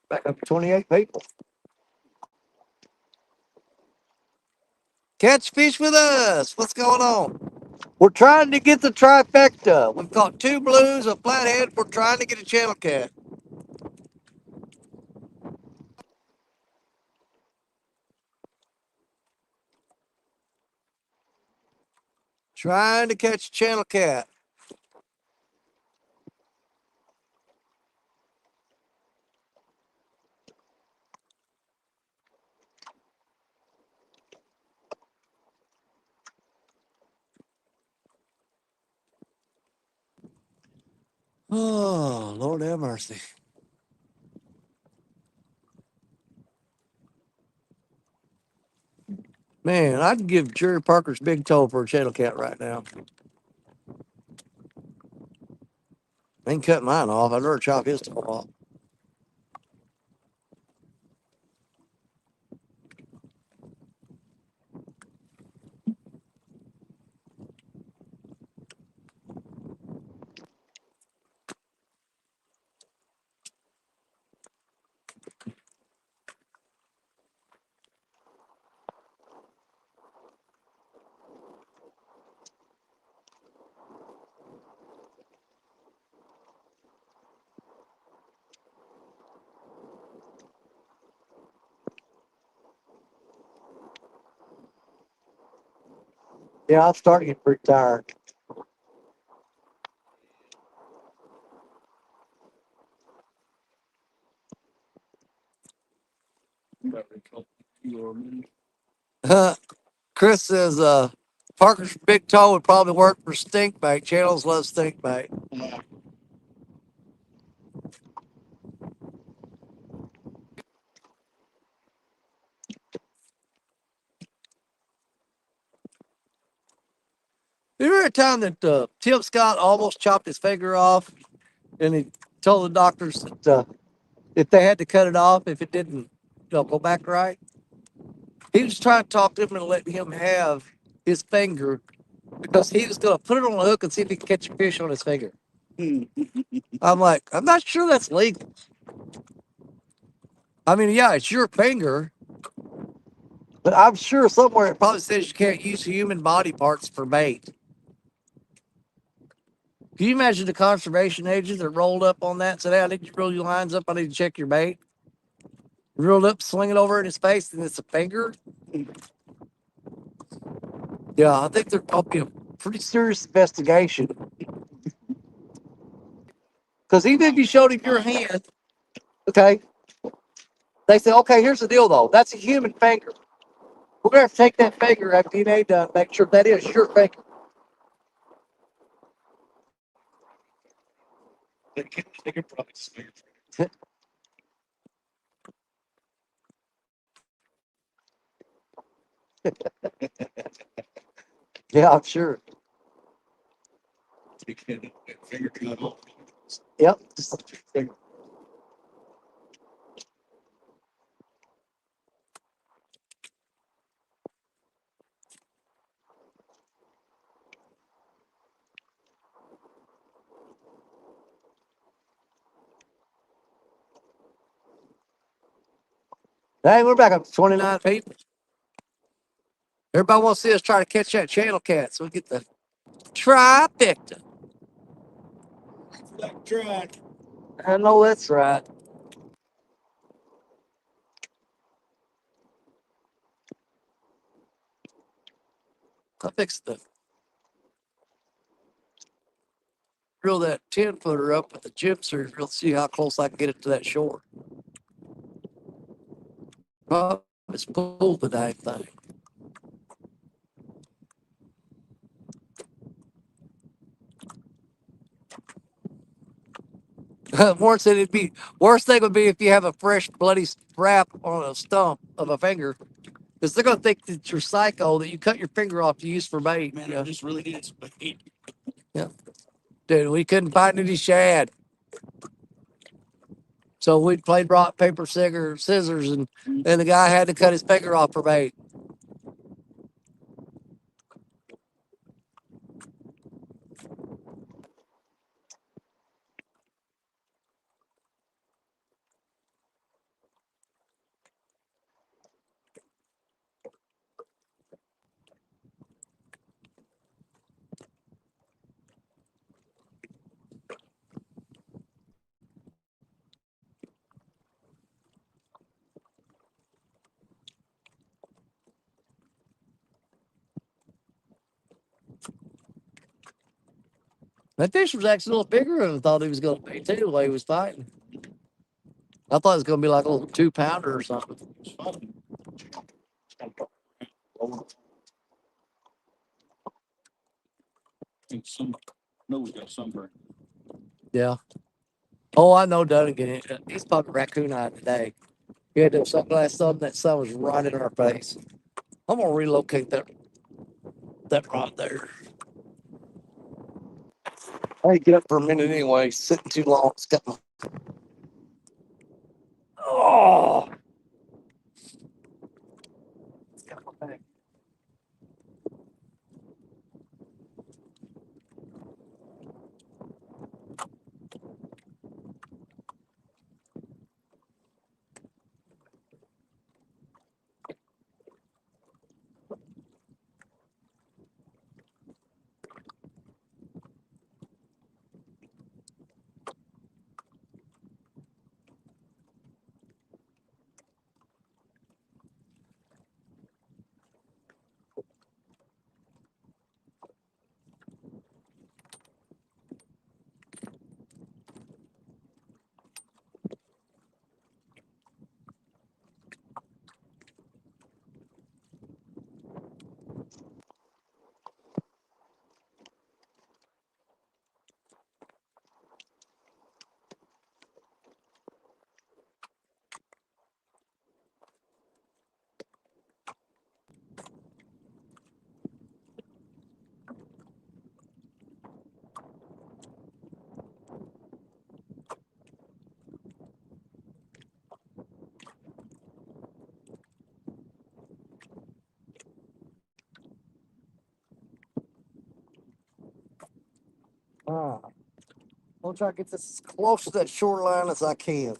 Back up to 28 people. Catch fish with us. What's going on? We're trying to get the trifecta. We've caught 2 blues, a flathead. We're trying to get a channel cat. Trying to catch a channel cat. Oh, Lord have mercy. Man, I'd give Jerry Parker's big toe for a channel cat right now. I can cut mine off. I'd rather chop his toe off. Yeah, I'm starting to get pretty tired. Chris says Parker's big toe would probably work for stink bait. Channels love stink bait. Remember a time that Tim Scott almost chopped his finger off, and he told the doctors that if they had to cut it off, if it didn't go back right, he was trying to talk to him and let him have his finger because he was going to put it on a hook and see if he could catch a fish on his finger. I'm like, I'm not sure that's legal. I mean, yeah, it's your finger, but I'm sure somewhere it probably says you can't use human body parts for bait. Can you imagine the conservation agent that rolled up on that and said, hey, I need you to roll your lines up. I need to check your bait. Rolled up, swing it over in his face, and it's a finger? Yeah, I think there'd probably be a pretty serious investigation. Because even if you showed him your hand, okay, they say, okay, here's the deal, though. That's a human finger. We're going to have to take that finger after DNA done, make sure that is your finger. They could probably smear. Yeah, I'm sure. They can finger cut off. Yep. Hey, we're back up to 29 people. Everybody wants to see us try to catch that channel cat, so we get the trifecta. Like trying. I know that's right. I fixed the drill that 10-footer up with the gypsy. We'll see how close I can get it to that shore. Just pull the dang thing. Warren said it'd be worst thing would be if you have a fresh bloody scrap on a stump of a finger, because they're gonna think that you're psycho that you cut your finger off to use for bait. Man, Yeah. I just really needed some bait. Dude, we couldn't find any shad, so we played rock paper scissors, and the guy had to cut his finger off for bait. That fish was actually a little bigger than I thought he was going to be too. The way he was fighting, I thought it was going to be like a little 2-pounder or something. It's fun. I think some nose got sunburned. Yeah. Oh, I know Dunnigan. He's probably raccoon eyed today. He had them sunglasses on. That sun was right in our face. I'm gonna relocate that rod there. I had to get up for a minute anyway. Sitting too long. It's got my oh. It's got my back. I'll try to get this as close to that shoreline as I can.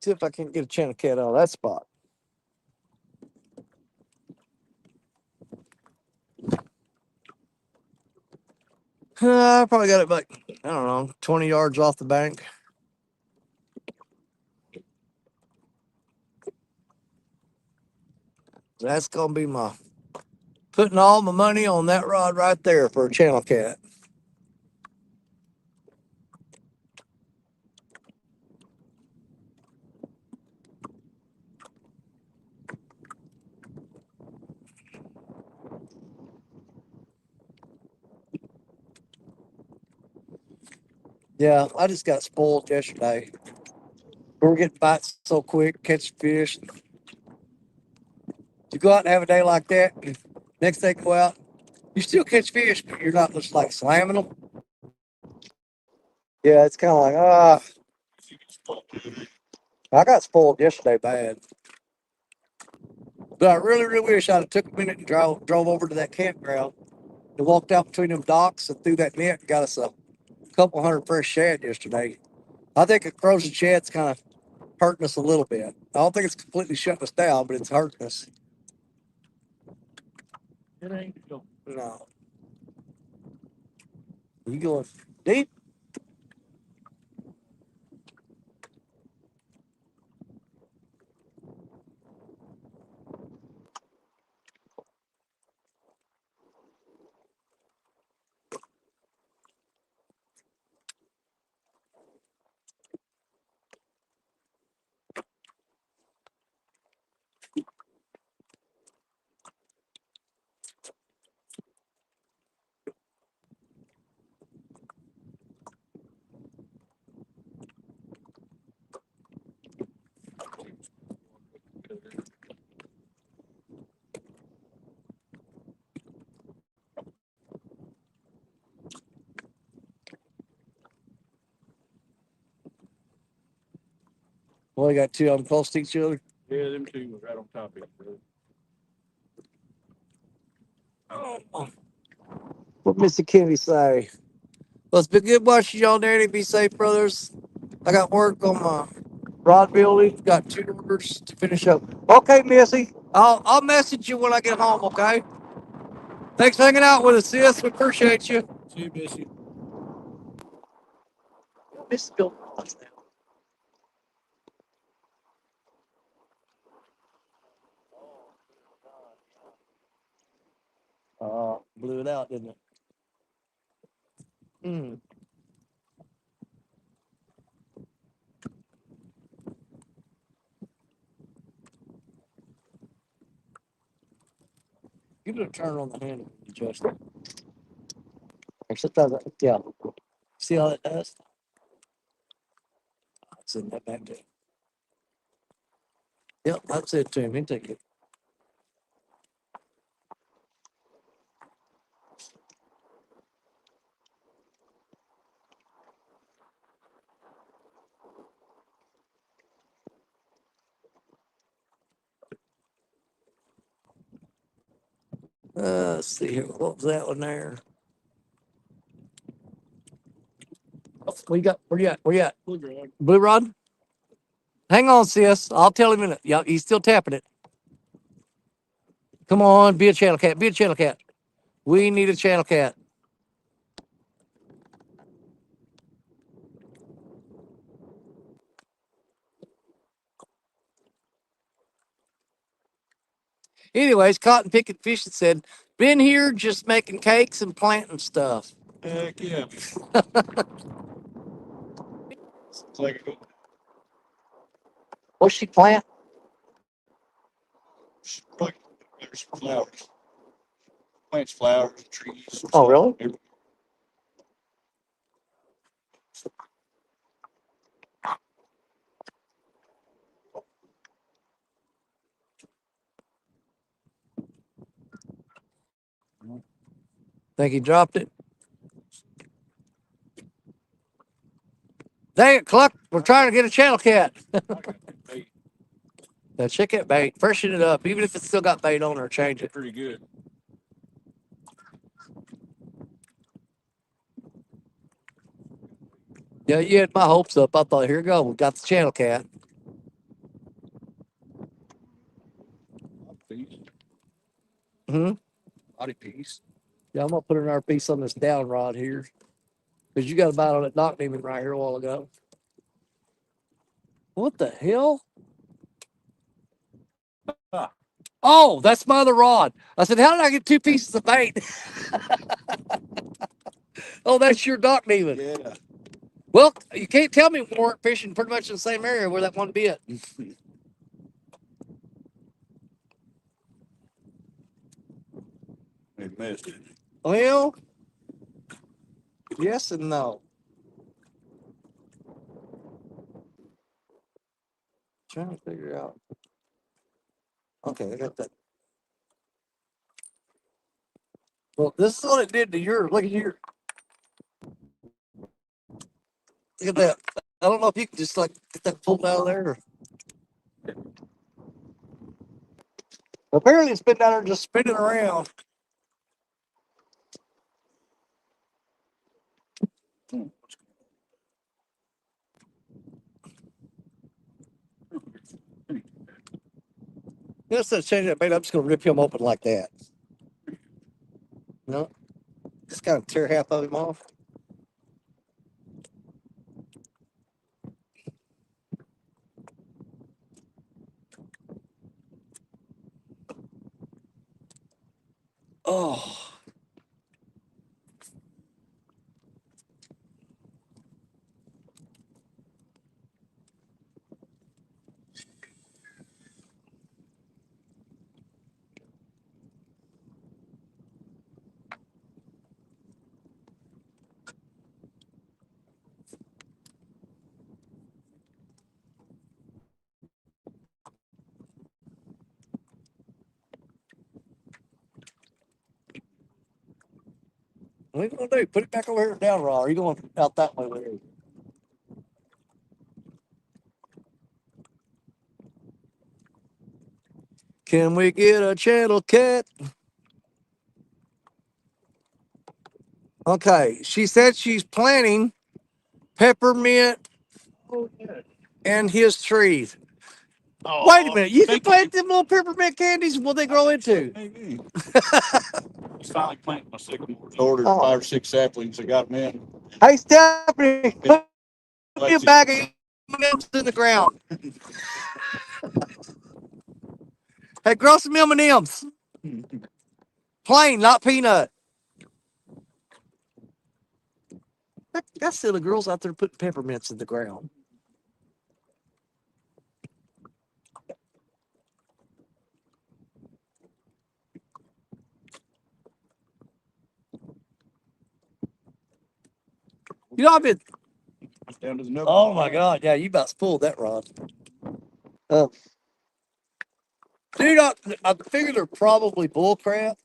See if I can get a channel cat out of that spot. I probably got it like, I don't know, 20 yards off the bank. That's going to be my putting all my money on that rod right there for a channel cat. Yeah, I just got spoiled yesterday. We were getting bites so quick, catch fish. You go out and have a day like that, and next day go out, you still catch fish, but you're not just like slamming them. Yeah, it's kind of like, I got spoiled yesterday bad. But I really, really wish I'd have took a minute and drove over to that campground and walked out between them docks and threw that net and got us a couple hundred fresh shad yesterday. I think a frozen shad's kind of hurting us a little bit. I don't think it's completely shutting us down, but it's hurting us. It ain't. No. You going deep? Well, you got two of them close to each other. Yeah, them two was right on top of it, bro. Oh. What Mr. Kenny say? Well, it's been good watching y'all, Danny. Be safe, brothers. I got work on my rod building. Got 2 orders to finish up. Okay, Missy. I'll message you when I get home, okay? Thanks for hanging out with us, sis. We appreciate you. See you, Missy. Miss building rods now. Blew it out, didn't it? Mm. Give it a turn on the handle, Justin. Sometimes, yeah. See how that does? It's in that back there. Yep, that's it to him. He'll take it. Let's see here. What was that one there? Oh, what you got? Where you at? Where you at? Blue Rod? Hang on, sis. I'll tell him in a minute. Yeah, he's still tapping it. Come on, be a channel cat. Be a channel cat. We need a channel cat. Anyways, Cotton Picking Fish said, been here just making cakes and planting stuff. Heck yeah. It's like What's she plant? like there's flowers. Plants flowers and trees. Oh, really? Think he dropped it? Dang it, Cluck. We're trying to get a channel cat. Now check that bait. Freshen it up. Even if it's still got bait on there, change it. Pretty good. Yeah, you had my hopes up. I thought, here we go. We got the channel cat. Hmm? Body piece. Yeah, I'm going to put another piece on this down rod here. Because you got a bite on that knock demon right here a while ago. What the hell? Oh, that's my other rod. I said, how did I get two pieces of bait? Oh, that's your dock demon. Yeah. Well, you can't tell me we weren't fishing pretty much in the same area where that one bit. They missed it. Well, yes and no. Trying to figure out. Okay, I got that. Well, this is what it did to yours. Look at here. Look at that. I don't know if you can just like get that pulled out of there. Or... Apparently, it's been down there just spinning around. Instead of changing that bait, I'm just going to rip him open like that. No, just kind of tear half of him off. Oh. What are you going to do? Put it back over here down, Raw. Or are you going out that way with it? Can we get a channel cat? Okay, she said she's planting peppermint and his trees. Oh, Wait a minute, you can thank plant them little peppermint candies. What they grow into? Maybe. He's finally planting my sycamores. Ordered 5 or 6 saplings. I got them in. Hey, Stephanie, put me a Let's see. bag of M&Ms in the ground. Hey, grow some M&Ms. Plain, not peanut. That's silly girls out there putting peppermints in the ground. You know, I've been. Down to the nub. Oh my God! Yeah, you about spoiled that rod. Dude, I figure they're probably bull crap.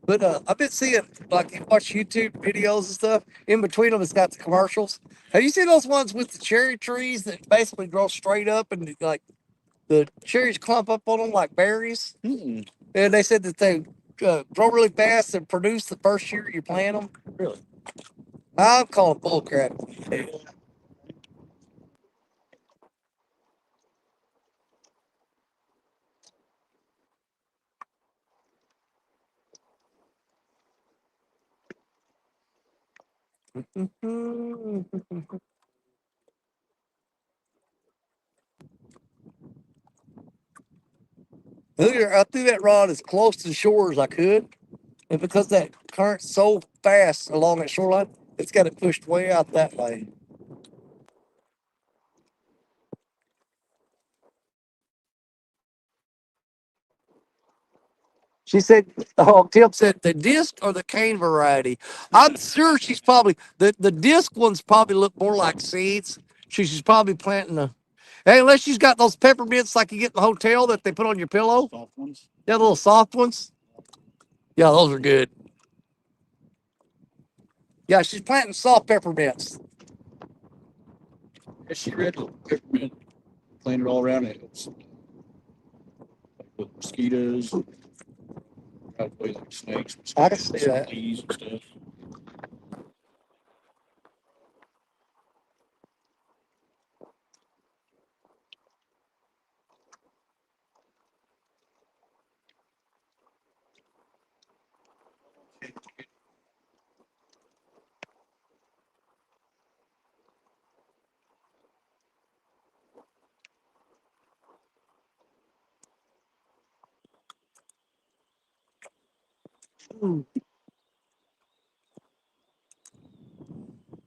But I've been seeing, like, you watch YouTube videos and stuff. In between them, it's got the commercials. Have you seen those ones with the cherry trees that basically grow straight up and like the cherries clump up on them like berries? Mm-mm. And they said that they grow really fast and produce the first year you plant them. Really? I'm calling bull crap. I threw that rod as close to the shore as I could. And because that current's so fast along that shoreline, it's got it pushed way out that way. She said, oh, Tim said the disc or the cane variety. I'm sure she's probably, the disc ones probably look more like seeds. She's probably planting a, hey, unless she's got those peppermints like you get in the hotel that they put on your pillow. Soft ones. Yeah, the little soft ones. Yeah, those are good. Yeah, she's planting soft peppermints. Yeah, she read the peppermint, planted all around it. It's like with mosquitoes, probably like snakes, I can see that. fleas and stuff.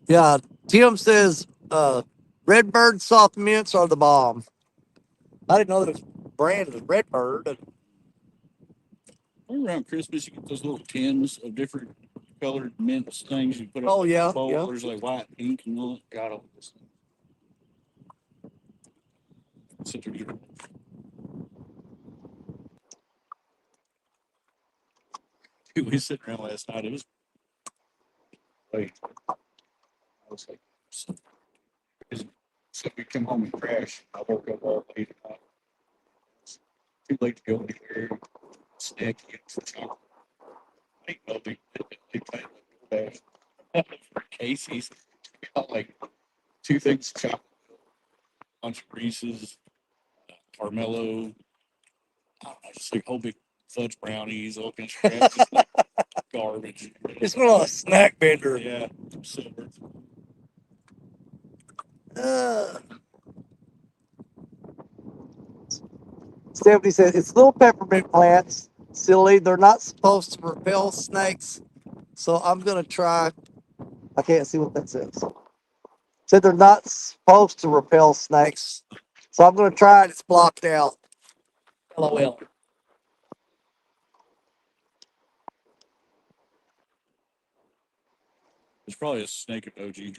Yeah, Tim says Redbird soft mints are the bomb. I didn't know this brand was Redbird. Around Christmas, you get those little tins of different colored mints things you put up Oh, in yeah, the bowl. yeah. There's like white, pink, and all. God, all this. Sit there, dude, we was sitting around last night. It was like, I was like, so we come home and crash. I woke up all late. Too late to go anywhere. Snack, get some chocolate. Like, no big they played like for Casey's. Got like 2 things of chocolate, a bunch of Reese's, Carmelo, I don't know, just like whole big fudge brownies, all kinds of crap, just like garbage. It's one of a snack vendor. Yeah, silver. Stephanie says it's little peppermint plants. Silly, they're not supposed to repel snakes. So I'm gonna try. I can't see what that says. Said they're not supposed to repel snakes. So I'm gonna try it. It's blocked out. LOL. There's probably a snake emoji.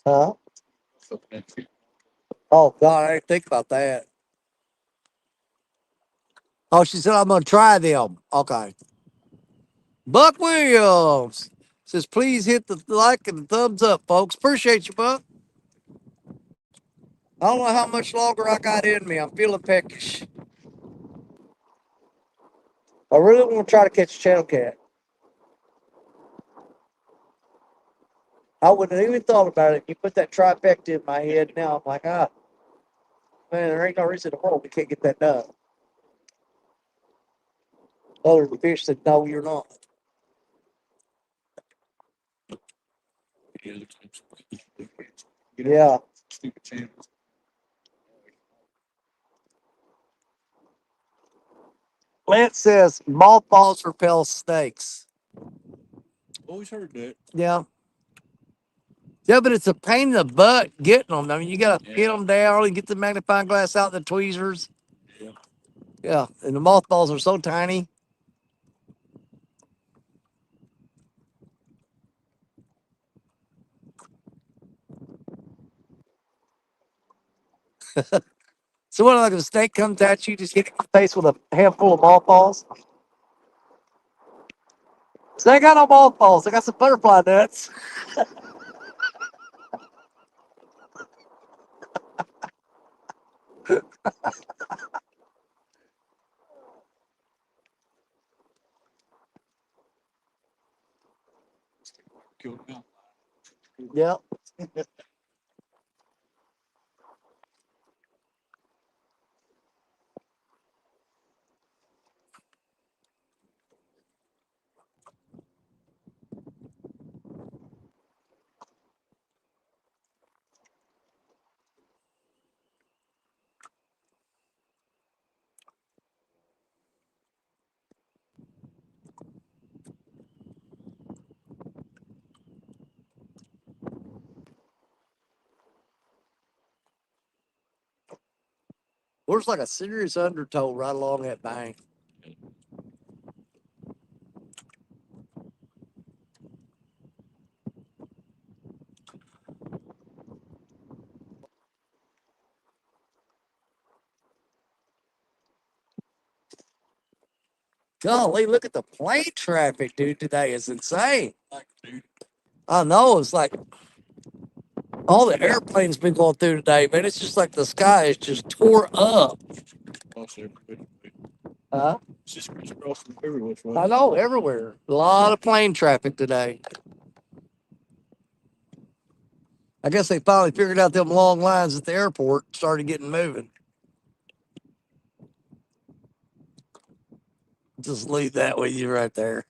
Huh? Something that- Oh God, I didn't think about that. Oh, she said I'm gonna try them. Okay. Buck Williams says, please hit the like and the thumbs up, folks. Appreciate you, Buck. I don't know how much longer I got in me. I'm feeling peckish. I really want to try to catch a channel cat. I wouldn't have even thought about it. You put that trifecta in my head now. I'm like, man, there ain't no reason in the world we can't get that done. Other than the fish said, no, you're not. the other types of- Yeah. Stupid channels. Lance says mothballs repel snakes. Always heard that. Yeah. Yeah, but it's a pain in the butt getting them. I mean, you got to get them down and get the magnifying glass out, the tweezers. Yeah. Yeah, and the mothballs are so tiny. So what, like if a snake comes at you, just hit it in the face with a handful of mothballs? Snake got no mothballs. I got some butterfly nuts. Killed them out. Yep. There's like a serious undertow right along that bank. Golly, look at the plane traffic, dude, today is insane. I know, it's like all the airplanes been going through today, man. It's just like the sky is just tore up. Huh? It's just crisscrossing every which way. I know, everywhere. A lot of plane traffic today. I guess they finally figured out them long lines at the airport, started getting moving. Just leave that with you right there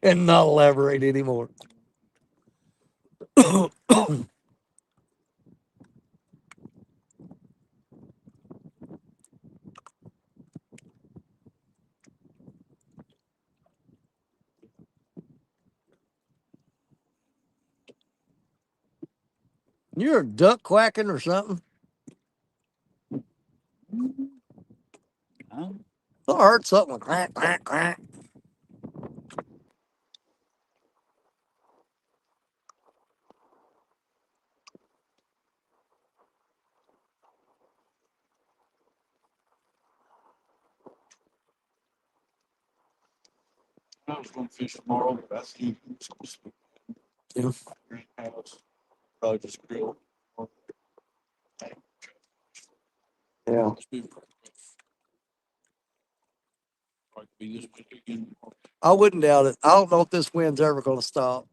and not elaborate anymore. You're duck quacking or something? Huh? I heard something quack, quack, quack. I was going to fish tomorrow, but I think it's supposed to be Yeah. greenhouse. Probably just grill. Yeah. Be this weekend. I wouldn't doubt it. I don't know if this wind's ever going to stop.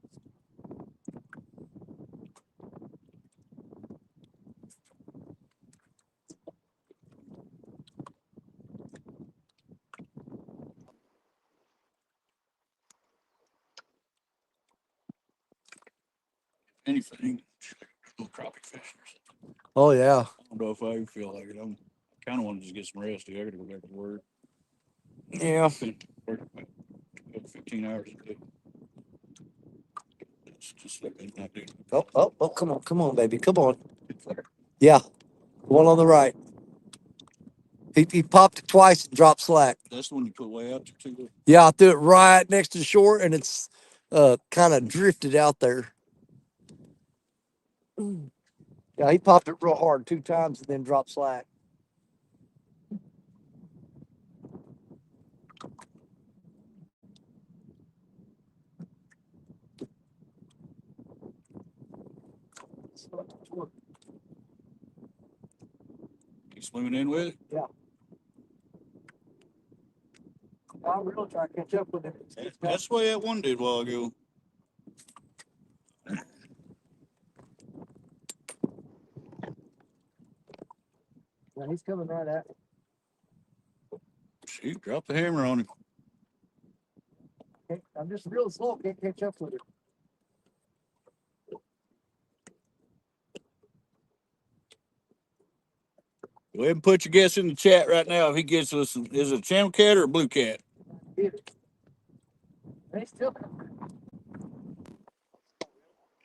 Anything, little crappie fishing or something. Oh, yeah. I don't know if I even feel like it. I kind of want to just get some rest. I got to go back to work. Yeah. Work about 15 hours a day. It's just like I'm not doing. Oh, come on, baby. Come on. Yeah. One on the right. He popped it twice and dropped slack. That's the one you put way out there too. Yeah, I threw it right next to the shore and it's kind of drifted out there. Yeah, he popped it real hard 2 times and then dropped slack. You swimming in with it? Yeah. I'm really trying to catch up with him. That's the way that one did a while ago. Yeah, he's coming right at me. Shoot, drop the hammer on him. I'm just real slow. Can't catch up with him. Go ahead and put your guess in the chat right now. If he gets us, is it a channel cat or a blue cat? He's still.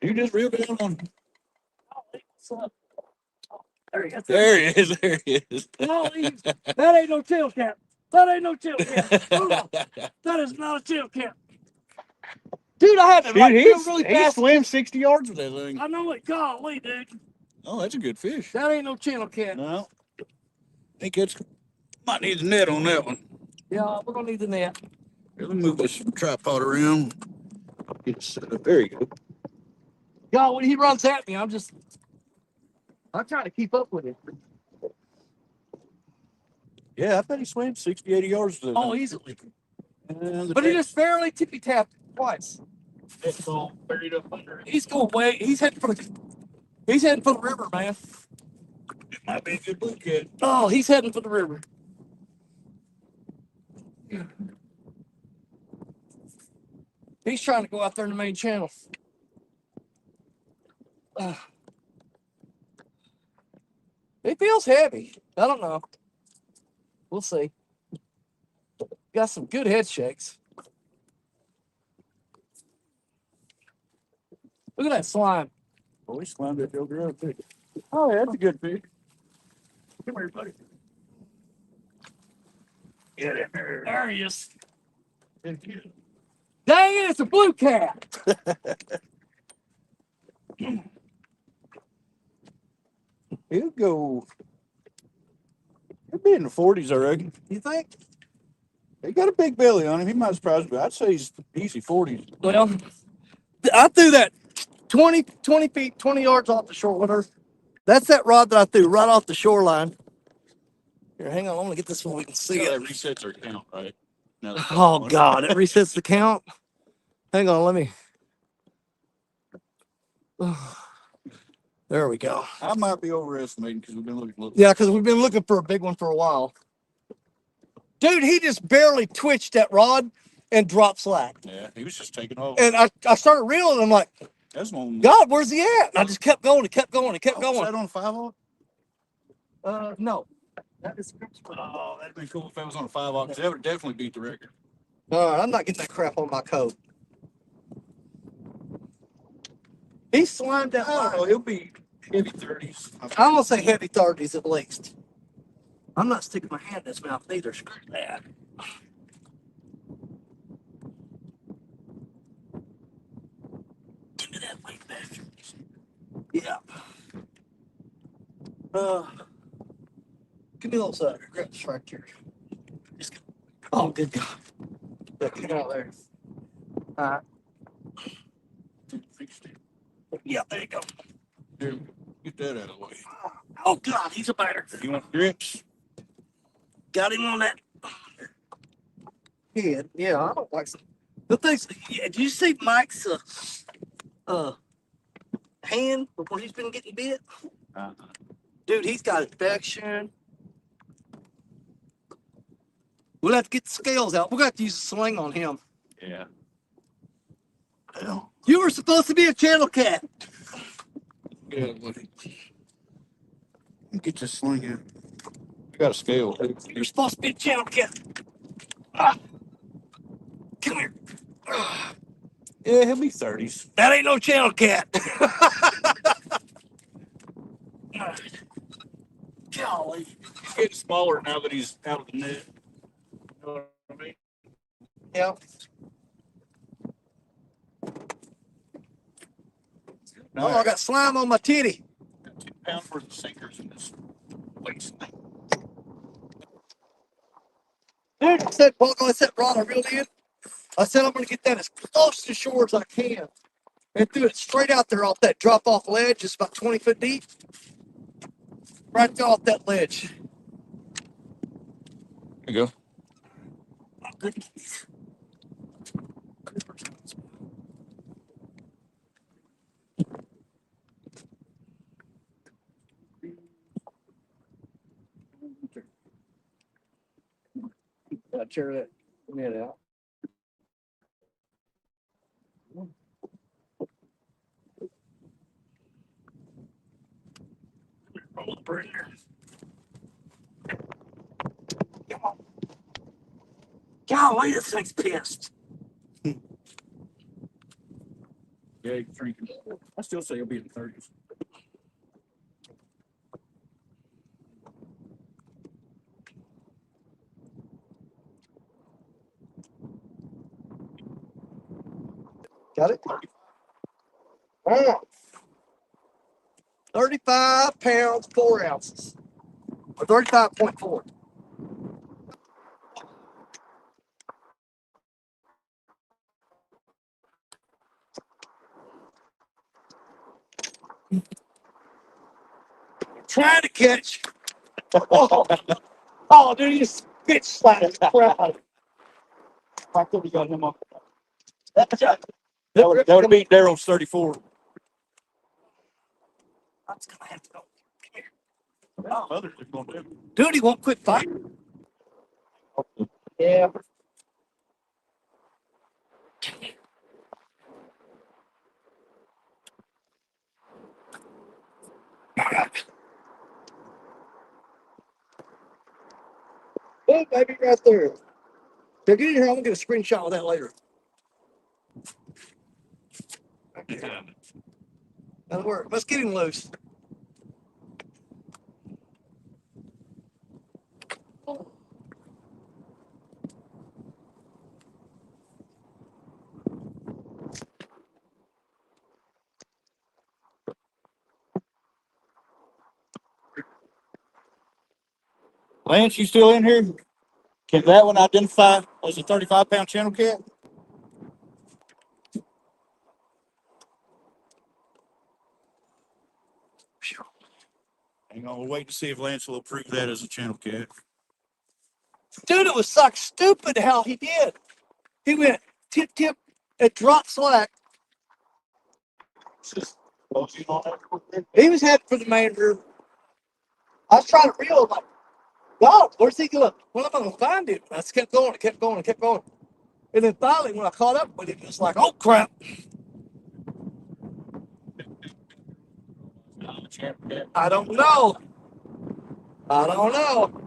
You just reel down on. There he is. There he is. There he is. That ain't no tail cap. That ain't no tail cap. That is not a tail cap. Dude, I had to like really he fast. swam 60 yards with that thing. I know it. Golly, dude. Oh, that's a good fish. That ain't no channel cat. No. I think it's might need the net on that one. Yeah, we're gonna need the net. Here, let me move this tripod around. Get it set up. There you go. God, when he runs at me, I'm trying to keep up with him. Yeah, I bet he swam 60, 80 yards. Oh, easily. But he just barely tippy tapped twice. It's all buried up under it. He's going way. He's heading for the river, man. It might be a good blue cat. Oh, he's heading for the river. He's trying to go out there in the main channel. It feels heavy. I don't know. We'll see. Got some good head shakes. Look at that slime. Oh, he slammed that yoga up too. Oh, yeah, that's a good fish. Come here, buddy. Get in there. There he is. Good kid. Dang it, it's a blue cat. He'll go. He'll be in the 40s, I reckon. You think? He got a big belly on him. He might surprise me. I'd say he's easy 40s. Well, I threw that 20 feet, 20 yards off the shore. That's that rod that I threw right off the shoreline. Here, hang on. I'm going to get this one so we can see Yeah, it. that resets our count, right? Now that Oh, God. It resets the count. Hang on. Let me. There we go. I might be overestimating because we've been looking a little. Yeah, because we've been looking for a big one for a while. Dude, he just barely twitched that rod and dropped slack. Yeah, he was just taking off. And I started reeling. I'm like, That's one. God, where's he at? And I just kept going and kept going and kept Was going. that on a 5-aught? No. That is Oh, that'd be cool if that was on a 5-aught. That would definitely beat the record. all right, I'm not getting that crap on my coat. He slimed that I don't know. line. He'll be heavy 30s. I'm gonna say heavy 30s at least. I'm not sticking my hand in his mouth neither. Screw that. Give me that weight back. Yeah. Give me those grips right here. Just go. Oh, good God. Yeah, get out there. All right. Fixed it. Yeah, there you go. Here, get that out of the way. Oh, God, he's a biter. You want grips? Got him on that head. Yeah, I don't like some. The things. Yeah, did you see Mike's hand before he's been getting bit? Dude, he's got infection. We'll have to get the scales out. We'll have to use a sling on him. Yeah. Well, You were supposed to be a channel cat. yeah, buddy. Get this sling in. I got a scale. You're supposed to be a channel cat. Ah, come here. Ah, Yeah, he'll be 30s. that ain't no channel cat. Golly. He's getting smaller now that he's out of the net. You know what I mean? Yeah. Oh, I got slime on my titty. Got 2 pounds worth of sinkers in this place. Dude, I said, Paul, I said, Ron, I reeled in. I said, I'm going to get that as close to shore as I can. And threw it straight out there off that drop off ledge. It's about 20 foot deep. Right there off that ledge. There you go. Oh, goodness. Tear that net out. Roll the bird in there. Come on. Golly, this thing's pissed. Yeah, he's drinking. I still say he'll be in the 30s. Got it? All right. 35 pounds, 4 ounces. Or 35.4. Trying to catch. Oh, dude, you just bitch slapped the crap out of it. I thought we got him up. That That would beat Daryl's 34. I'm just gonna have to go. Come here. Oh, others are going to. Dude, he won't quit fighting. Yeah. Oh, baby, right there. Now get in here. I'm gonna get a screenshot of that later. Yeah. That'll work. Let's get him loose. Lance, you still in here? Can that one identify as a 35-pound channel cat? Hang on, we'll wait to see if Lance will approve that as a channel cat. Dude, it was like stupid how he did. He went tip tip and dropped slack. He was heading for the main river. I was trying to reel, like, God, where's he going? When am I going to find him? I just kept going, and kept going, and kept going. And then finally, when I caught up with him, it was like, oh, crap. I don't know. I don't know.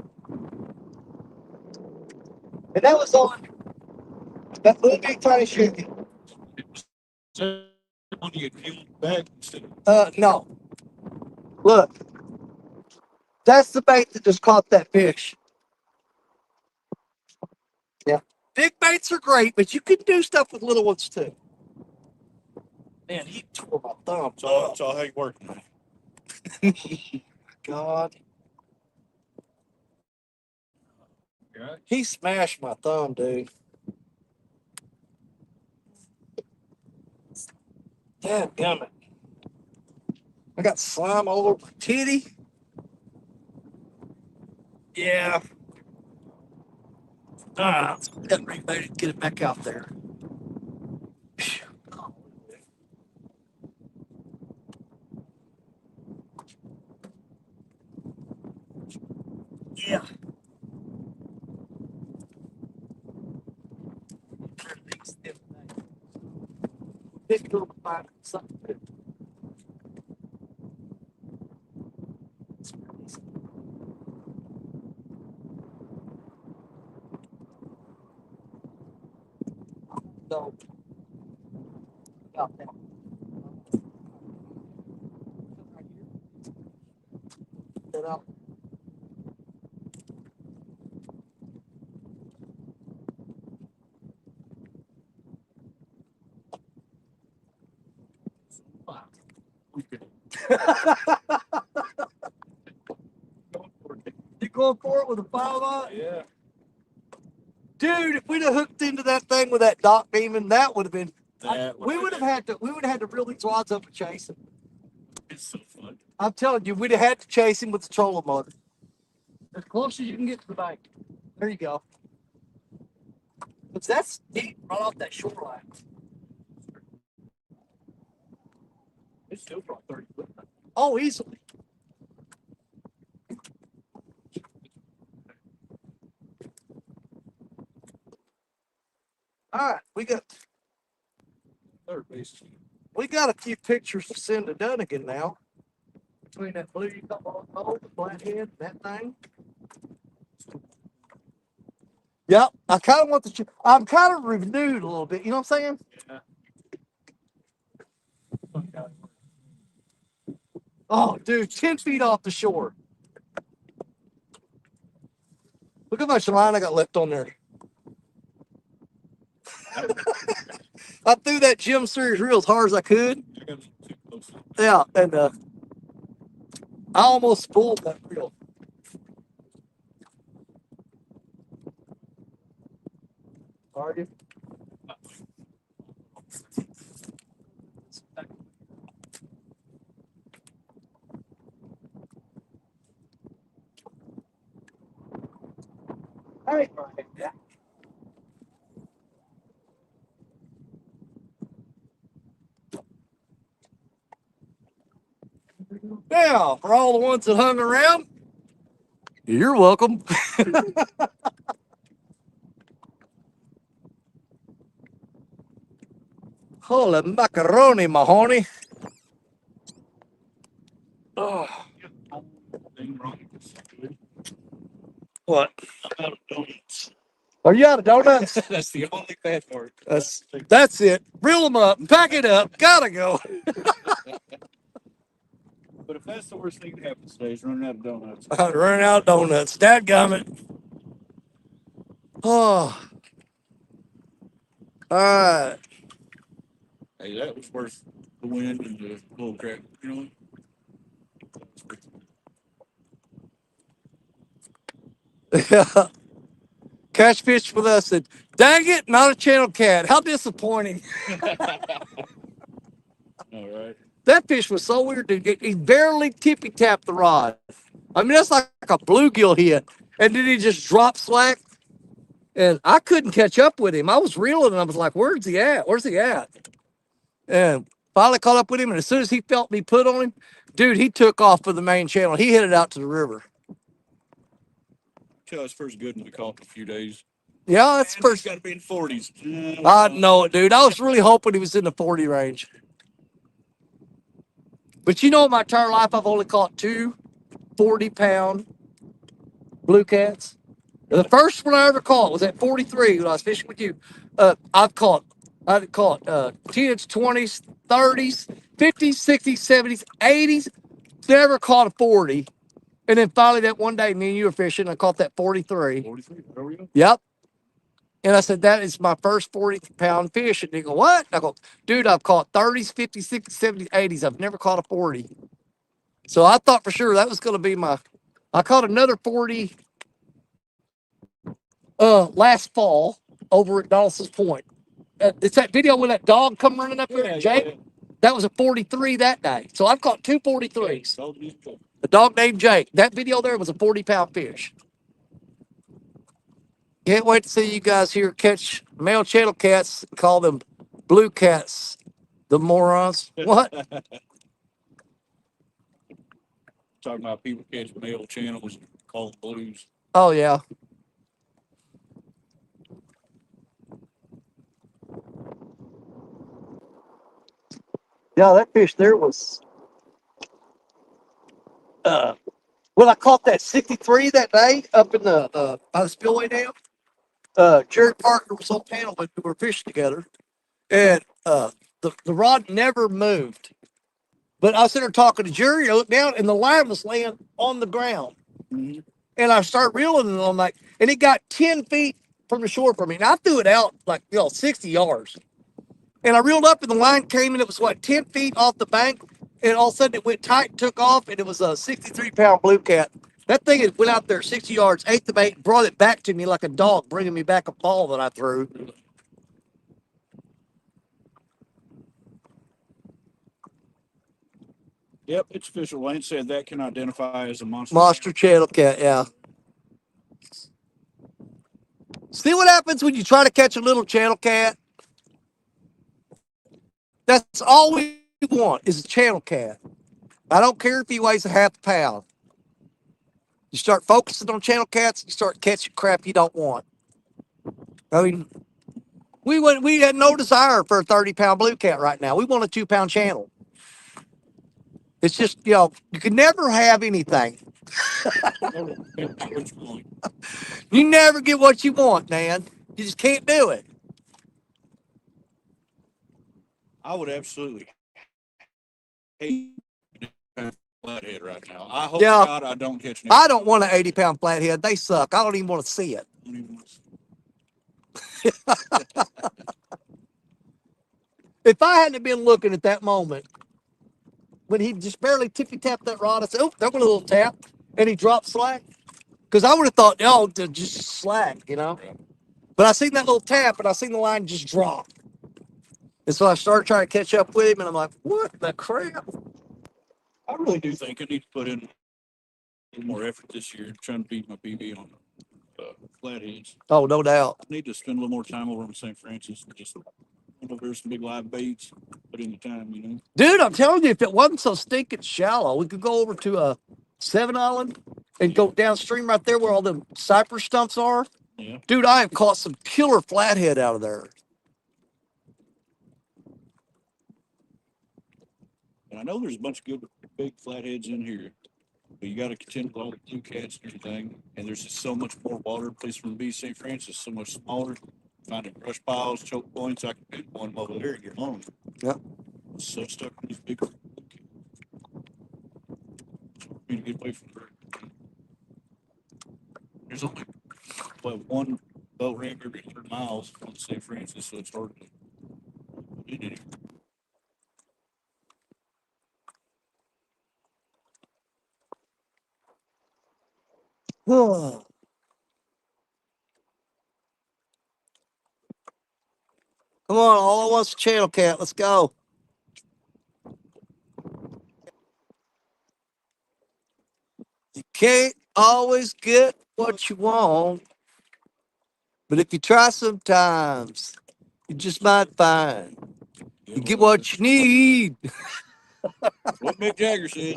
And that was on that little big tiny chicken. No. Look. That's the bait that just caught that fish. Yeah. Big baits are great, but you can do stuff with little ones too. Man, he tore my thumb. That's all how you working. God. He smashed my thumb, dude. Dadgummit. I got slime all over my titty. Yeah. Let's get ready to get it back out there. Yeah. Big little find something. No. Got that. Get out. You going for it with a 5-aught? Yeah. Dude, if we'd have hooked into that thing with that dock demon, that would have been. We would have had to reel these rods up and chase him. It's so fun. I'm telling you, we'd have had to chase him with the trolling motor. As close as you can get to the bank. There you go. Because that's deep right off that shoreline. It's still probably 30 foot. Oh, easily. All right, we got Third base. a few pictures to send to Dunnigan now. Between that blue you got on the flathead, that thing. Yep, I kind of want the. I'm kind of renewed a little bit. You know what I'm saying? Yeah. Oh, dude, 10 feet off the shore. Look how much line I got left on there. I threw that Jim Series reel as hard as I could. Yeah, and I almost pulled that reel. Are you? All right. Yeah. Now, for all the ones that hung around, you're welcome. Holy macaroni, mahoney. Oh. What? I'm out of donuts. Are you out of donuts? That's the only bad part. That's it. Reel them up, pack it up, gotta go. But if that's the worst thing that happens today is running out of donuts. I'm running out of donuts. Dadgummit. Oh, all right. Hey, that was worth the wind and the bull crap. You know. Catch fish with us and dang it, not a channel cat. How disappointing. All right. That fish was so weird, dude. He barely tippy tapped the rod. I mean, that's like a bluegill hit. And then he just dropped slack. And I couldn't catch up with him. I was reeling and I was like, where's he at? Where's he at? And finally caught up with him. And as soon as he felt me put on him, dude, he took off for the main channel. He headed out to the river. Till his first good one we caught in a few days. Yeah, that's Man, first. Got to be in 40s. I know it, dude. I was really hoping he was in the 40 range. But you know, in my entire life, I've only caught two 40-pound blue cats. The first one I ever caught was at 43 when I was fishing with you. I've caught 10s, 20s, 30s, 50s, 60s, 70s, 80s. Never caught a 40. And then finally that one day, me and you were fishing, I caught that 43. 43. There we go. Yep. And I said, that is my first 40-pound fish. And they go, what? I go, dude, I've caught 30s, 50s, 60s, 70s, 80s. I've never caught a 40. So I thought for sure that was going to be I caught another 40 last fall over at Dawson's Point. It's that video when that dog come running up there, Jake. Yeah. That was a 43 that day. So I've caught two 43s. A dog named Jake. That video there was a 40-pound fish. Can't wait to see you guys here catch male channel cats. Call them blue cats. The morons. What? Talking about people catch male channels called blues. Oh, yeah. Yeah, that fish there was. Well, I caught that 63 that day up in the by the spillway dam. Jared Parker was on panel when we were fishing together, and the rod never moved. But I was sitting there talking to Jerry. I looked down, and the line was laying on the ground. Mm-hmm. And I started reeling, and I'm like, and it got 10 feet from the shore from me. And I threw it out like 60 yards. And I reeled up, and the line came, and it was 10 feet off the bank. And all of a sudden, it went tight and took off, and it was a 63-pound blue cat. That thing had went out there 60 yards, ate the bait, brought it back to me like a dog, bringing me back a ball that I threw. Yep, it's official. Lane said that can identify as a Monster channel cat, yeah. See what happens when you try to catch a little channel cat? That's all we want is a channel cat. I don't care if he weighs a half a pound. You start focusing on channel cats, you start catching crap you don't want. I mean, we had no desire for a 30-pound blue cat right now. We want a 2-pound channel. It's just, you can never have anything. You never get what you want, man. You just can't do it. I would absolutely hate flathead right now. I hope God I don't catch any. I don't want an 80-pound flathead. They suck. I don't even want to see it. If I hadn't been looking at that moment, when he just barely tippy tapped that rod, I said, oh, there went a little tap, and he dropped slack. Because I would have thought, just slack, But I seen that little tap, and I seen the line just drop. And so I started trying to catch up with him, and I'm like, what the crap? I really do think I need to put in a little more effort this year trying to beat my PB on flatheads. Oh, no doubt. I need to spend a little more time over in St. Francis. Just there's some big live baits, put in the time, Dude, I'm telling you, if it wasn't so stinking shallow, we could go over to a 7 Island and go downstream right there where all the cypress stumps are. Yeah. Dude, I have caught some killer flathead out of there. And I know there's a bunch of good big flatheads in here, but you got to contend with all the blue cats and everything. And there's just so much more water. Place from B. St. Francis, so much smaller. Finding brush piles, choke points. I can pick one over there and get home. Yep. So stuck on these big. For me to get away from her. There's only one boat ramp every 100 miles on St. Francis, so it's hard to get it. Come on, all I want's a channel cat. Let's go. You can't always get what you want, but if you try sometimes, you just might find you get what you need. What Mick Jagger said.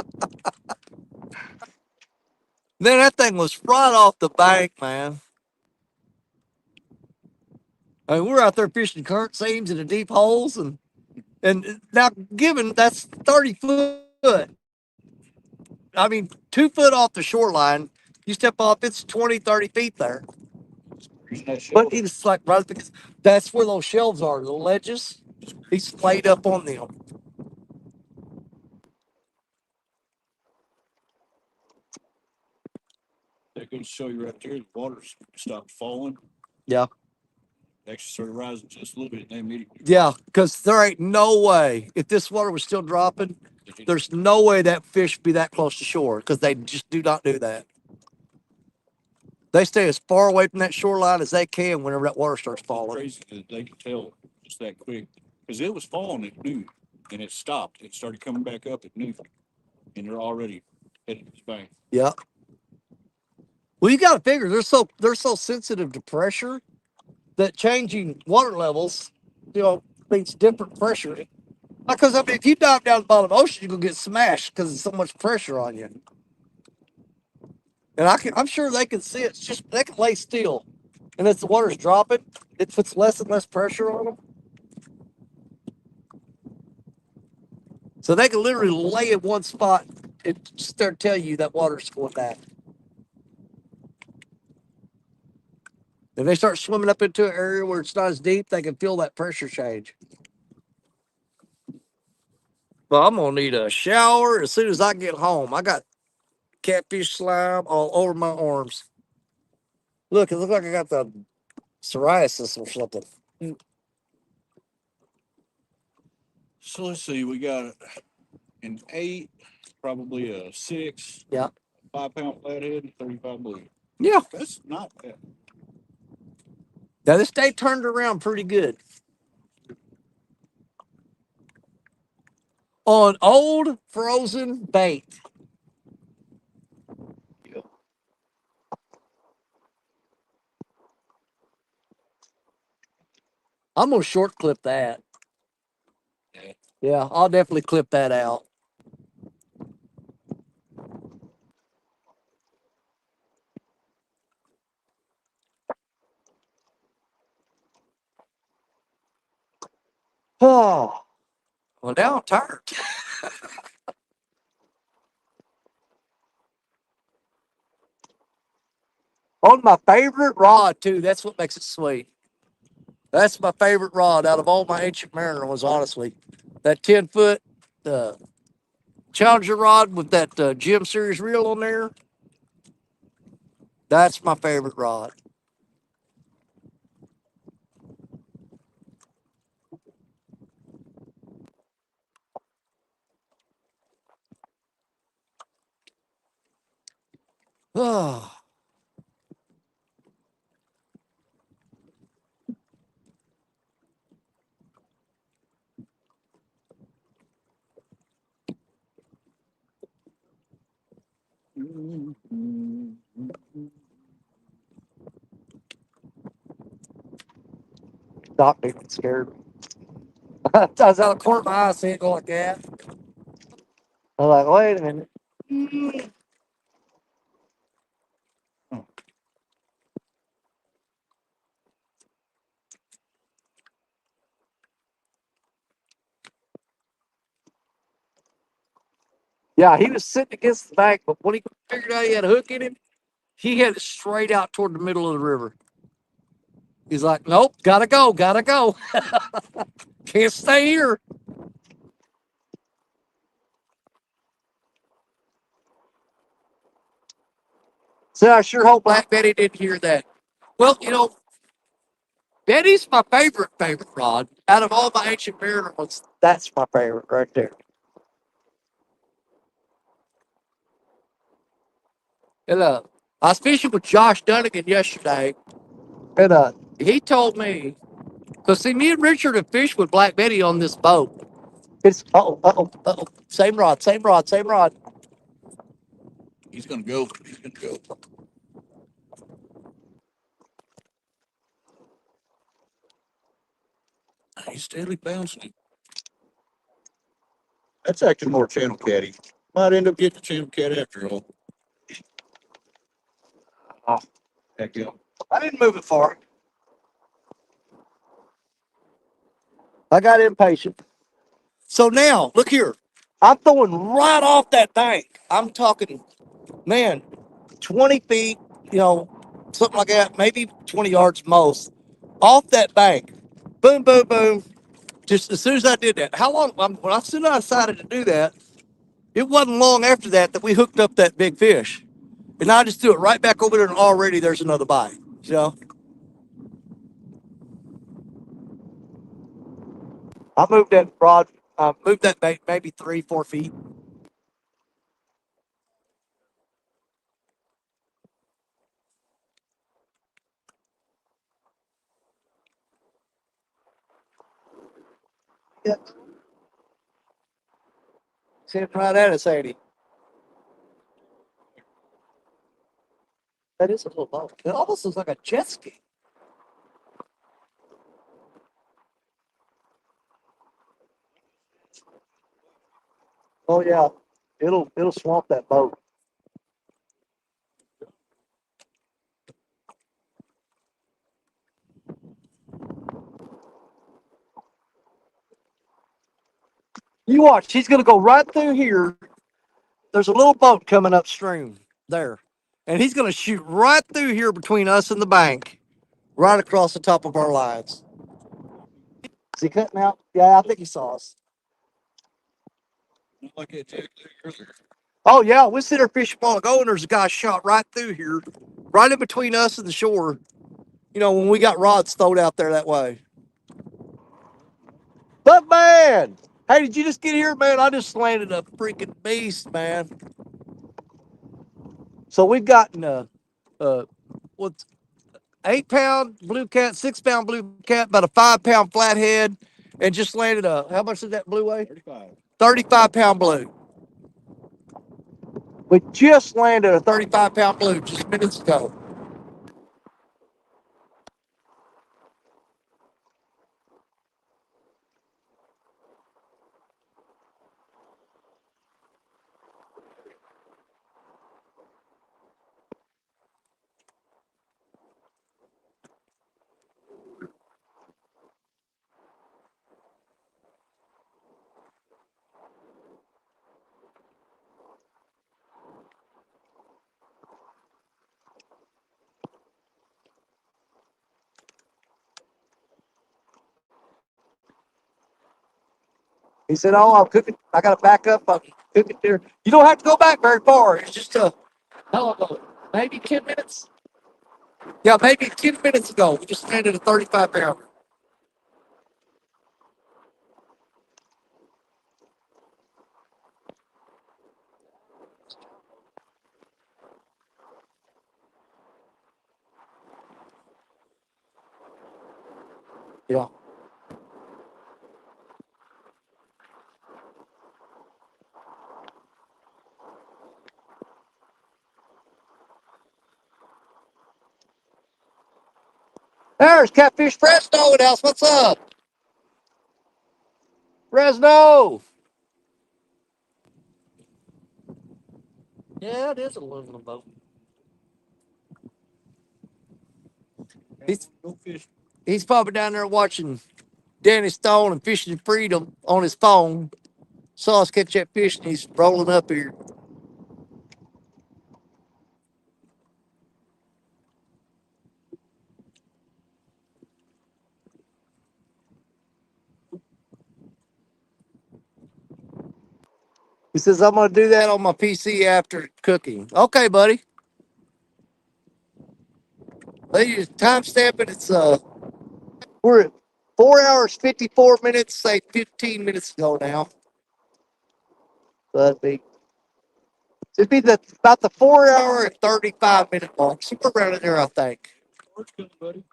Man, that thing was right off the bank, man. I mean, we're out there fishing current seams in the deep holes, and now given that's 30 foot. I mean, 2 foot off the shoreline. You step off, it's 20, 30 feet there. But he was like right because that's where those shelves are, the ledges. He's laid up on them. That goes to show you right there, the water's stopped falling. Yeah. Actually started rising just a little bit, and they immediately. Yeah, because there ain't no way, if this water was still dropping, there's no way that fish would be that close to shore because they just do not do that. They stay as far away from that shoreline as they can whenever that water starts falling. Crazy that they can tell just that quick because it was falling at noon and it stopped. It started coming back up at noon, and they're already headed to the bank. Yeah. Well, you got to figure they're so sensitive to pressure that changing water levels, means different pressure. Because I mean, if you dive down the bottom of the ocean, you're gonna get smashed because there's so much pressure on you. And I'm sure they can see it. It's just they can lay still, and as the water's dropping, it puts less and less pressure on them. So they can literally lay in one spot and start telling you that water's going down. If they start swimming up into an area where it's not as deep, they can feel that pressure change. Well, I'm gonna need a shower as soon as I get home. I got catfish slime all over my arms. Look, it looks like I got the psoriasis or something. So let's see, we got an 8, probably a 6, Yeah. 5-pound flathead, and 35 blue. Yeah. That's not bad. Now this day turned around pretty good. On old frozen bait. I'm gonna short clip that. Yeah, I'll definitely clip that out. Oh, well, now I'm tired. On my favorite rod too. That's what makes it sweet. That's my favorite rod out of all my Ancient Mariner ones. Honestly, that 10-foot Challenger rod with that Gem Series reel on there. That's my favorite rod. Oh. Stop being scared. I was out of the corner of my eye seeing it go like that. I was like, wait a minute. Yeah, he was sitting against the bank, but when he figured out he had a hook in him, he had it straight out toward the middle of the river. He's like, nope, gotta go, gotta go. Can't stay here. So I sure hope Black Betty didn't hear that. Well, Betty's my favorite rod. Out of all my ancient mariner ones, that's my favorite right there. And I was fishing with Josh Dunnigan yesterday, and he told me, because see, me and Richard have fished with Black Betty on this boat. It's same rod, same rod, same rod. He's gonna go. He's gonna go. He's steadily bouncing. That's actually more channel catty. Might end up getting a channel cat after all. Oh. Heck yeah. I didn't move it far. I got impatient. So now, look here. I'm throwing right off that bank. I'm talking, man, 20 feet, something like that, maybe 20 yards most, off that bank. Boom, boom, boom. Just as soon as I did that. How long? When I soon I decided to do that, it wasn't long after that we hooked up that big fish. And I just threw it right back over there, and already there's another bite. I moved that rod, moved that bait maybe 3, 4 feet. Yeah. Sitting right at us, Sadie. That is a little boat. It almost looks like a jet ski. Oh yeah, it'll swamp that boat. You watch, he's gonna go right through here. There's a little boat coming upstream there, and he's gonna shoot right through here between us and the bank, right across the top of our lines. Is he cutting out? Yeah, I think he saw us. Not like that Jack earlier. Oh yeah, we sit there fishing a while ago, and there's a guy shot right through here, right in between us and the shore. When we got rods thrown out there that way. But man, hey, did you just get here, man? I just landed a freaking beast, man. So we've gotten what's 8 pound blue cat, 6 pound blue cat, about a 5 pound flathead, and just landed how much did that blue weigh? 35. 35 pound blue. We just landed a 35 pound blue just minutes ago. He said, "Oh, I'm cooking. I got to back up. I'm cooking dinner. You don't have to go back very far. It's just how long? Maybe 10 minutes. Yeah, maybe 10 minutes ago, we just landed a 35 pounder. Yeah. There's Catfish Fresno in the house. What's up? Fresno. Yeah, it is an aluminum boat. He's, Go fish. he's probably down there watching Danny Stone and Fishing Freedom on his phone. Saw us catch that fish, and he's rolling up here. He says, "I'm going to do that on my PC after cooking." Okay, buddy. They use timestamp it. It's We're at 4 hours, 54 minutes, say 15 minutes ago now. So it'd be about the 4 hour and 35 minute mark. Somewhere around in there, I think. Where's good, buddy?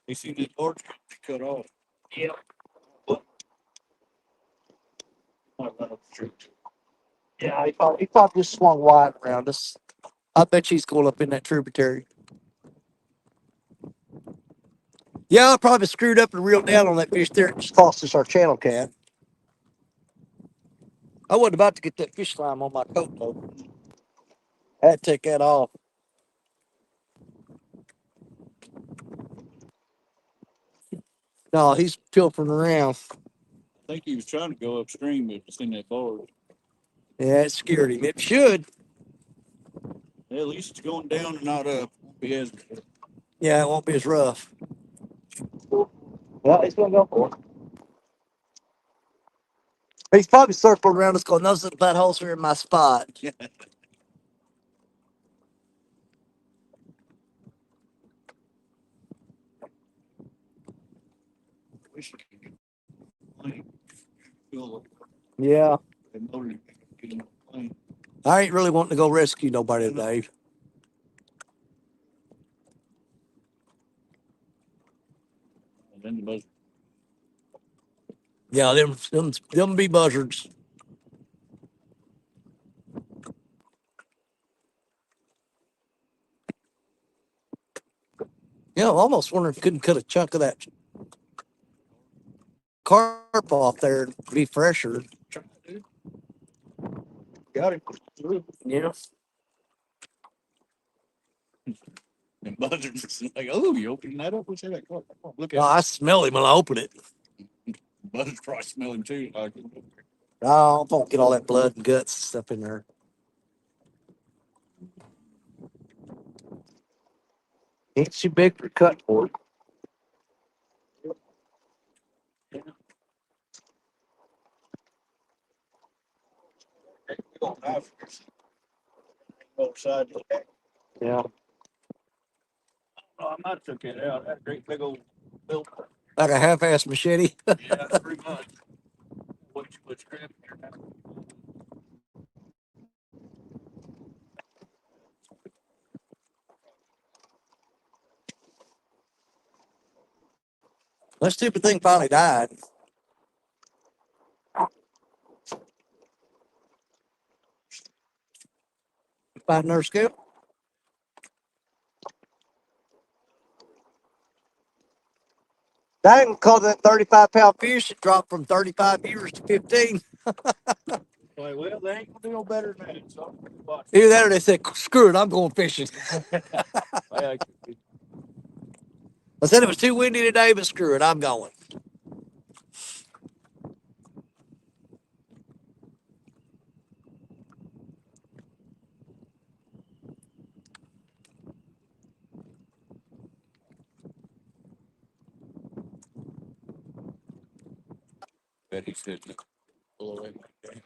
They seen that large cut off. Yeah. Might run up the street. Yeah, he probably just swung wide around us. I bet she's going up in that tributary. Yeah, I probably screwed up and reeled down on that fish there. It just cost us our channel cat. I wasn't about to get that fish slime on my coat though. I had to take that off. No, he's pilfering around. I think he was trying to go upstream, but it's in that barge. Yeah, it scared him. It should. Yeah, at least it's going down and not up. Won't be as Yeah, it won't be as rough. Well, he's going to go for it. He's probably circling around us going, those little fat holes are in my spot. wish I could get a plane. Feel Yeah. like they motored getting a plane. I ain't really wanting to go rescue nobody today. And then the buzz. Yeah, them be buzzards. Yeah, I'm almost wondering if we couldn't cut a chunk of that carp off there and be fresher. Try, dude. Got him. Yeah. And buzzards is like, oh, you opening that up? What's that? Come on, look at Oh, I smell him when I open it. it. Buzzards probably smell him too. Like, Oh, I won't get all that blood and guts and stuff in there. Ain't too big for cut for it. we don't have both sides. Yeah. Oh, I might have took it out. That great big old bill. Like a half-ass machete. Yeah, pretty much. What you put scrap here now? That stupid thing finally died. Find another scale. That called that 35-pound fish. It dropped from 35 years to 15. Like, well, they ain't gonna do no better than that. So, but, Either that or they said, screw it, I'm going fishing. I I said it was too windy today, but screw it, I'm going. bet he said, pull away like that.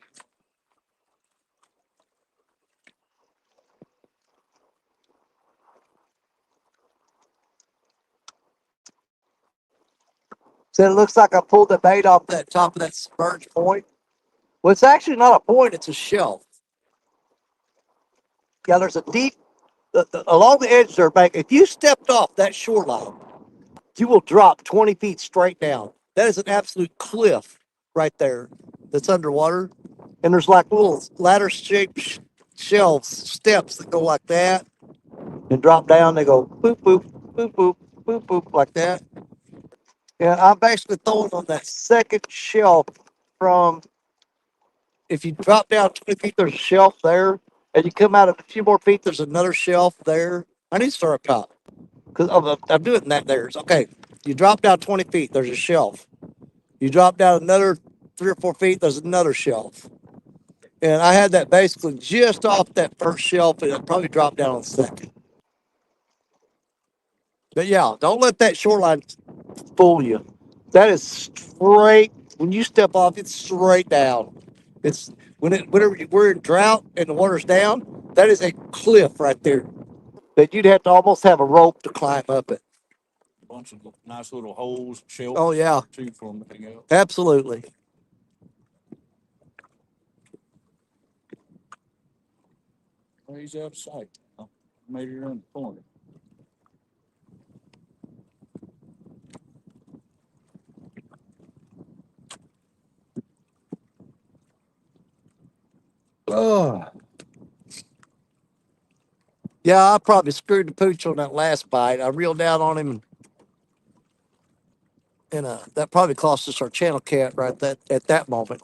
Said it looks like I pulled the bait off that top of that submerged point. Well, it's actually not a point, it's a shelf. Yeah, there's a deep, along the edge there, bank. If you stepped off that shoreline, you will drop 20 feet straight down. That is an absolute cliff right there that's underwater. And there's like little ladder shaped shelves, steps that go like that and drop down. They go boop, boop, boop, boop, boop, boop, like that. And I'm basically throwing on that second shelf from, if you drop down 20 feet, there's a shelf there. And you come out a few more feet, there's another shelf there. I need to start up top because I'm doing that there. Okay, you drop down 20 feet, there's a shelf. You drop down another 3 or 4 feet, there's another shelf. And I had that basically just off that first shelf, and it probably dropped down on the second. But yeah, don't let that shoreline fool you. That is straight. When you step off, it's straight down. It's whenever we're in drought and the water's down, that is a cliff right there. That you'd have to almost have a rope to climb up it. bunch of nice little holes, shelves. Oh yeah, Too for them to hang out. absolutely. Well, he's out of sight. Now. Made it around the corner. Oh. Yeah, I probably screwed the pooch on that last bite. I reeled out on him, and that probably cost us our channel cat right at that moment.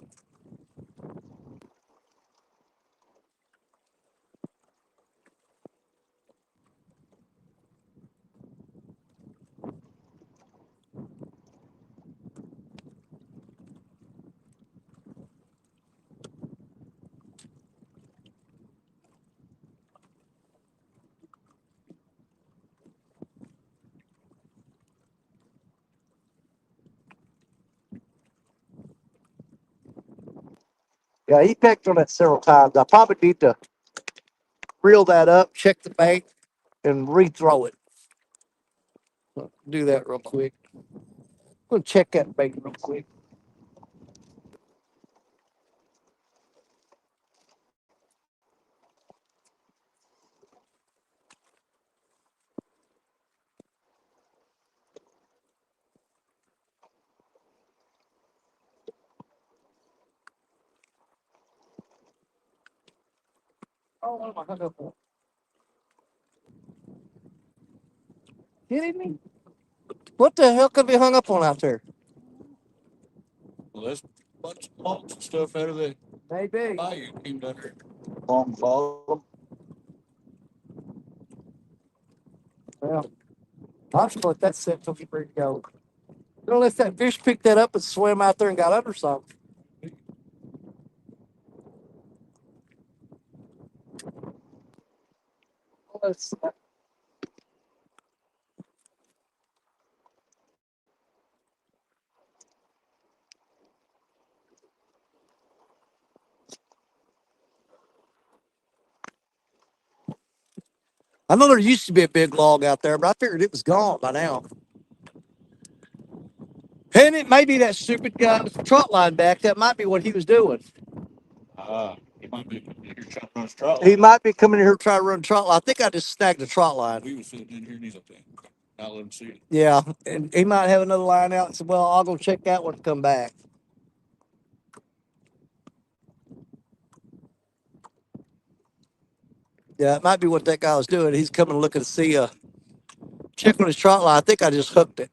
Yeah, he pecked on that several times. I probably need to reel that up, check the bait, and rethrow it. Do that real quick. I'm gonna check that bait real quick. Oh, what am I hung up on? Kidding me? What the hell could be hung up on out there? Well, that's a bunch of logs and stuff out of the Maybe. bayou came down there. Long bottom. Well, I'll just let that sit till you ready to go. Unless that fish picked that up and swam out there and got under something. Let's- I know there used to be a big log out there, but I figured it was gone by now. And it may be that stupid guy with the trot line back. That might be what he was doing. He might be here trying to run his trot He line. might be coming in here trying to run a trot line. I think I just snagged the trot line. We was sitting in here and he's up there. Not let him see it. Yeah, and he might have another line out and said, well, I'll go check that one and come back. Yeah, it might be what that guy was doing. He's coming looking to see check on his trot line. I think I just hooked it.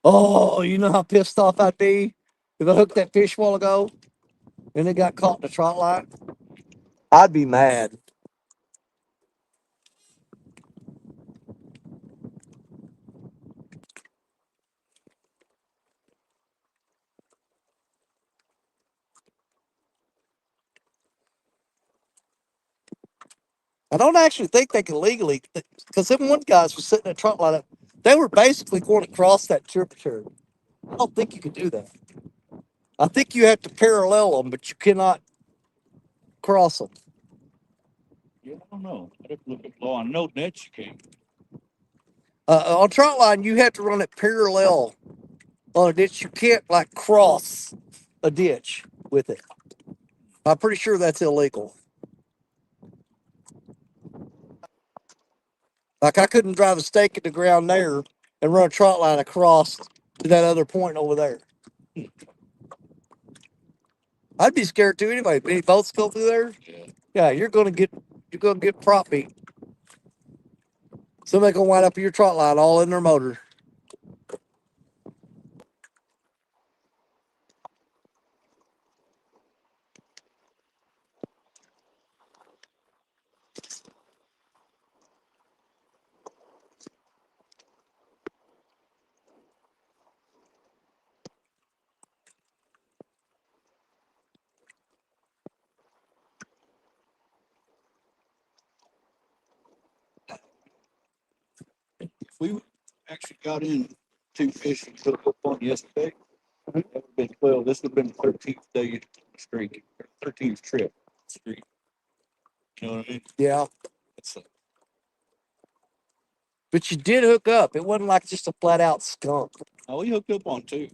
Oh, you know how pissed off I'd be if I hooked that fish a while ago and it got caught in the trot line? I'd be mad. I don't actually think they can legally, because them one guys was sitting at trot line up. They were basically going to cross that tributary. I don't think you can do that. I think you have to parallel them, but you cannot cross them. Yeah, I don't know. I'd have to look at the law. I know nets you can't. On trot line, you have to run it parallel on a ditch. You can't like cross a ditch with it. I'm pretty sure that's illegal. Like I couldn't drive a stake in the ground there and run a trot line across to that other point over there. I'd be scared too anyway. If any boats go through there, yeah, you're gonna get prop beat. Somebody gonna wind up your trot line all in their motor. If we actually got in two fish and took up on yesterday, that would have been 12. This would have been the 13th day streak, 13th trip streak. You know what I mean? Yeah. It's But you did hook up. It wasn't like just a flat out skunk. oh, we hooked up on two.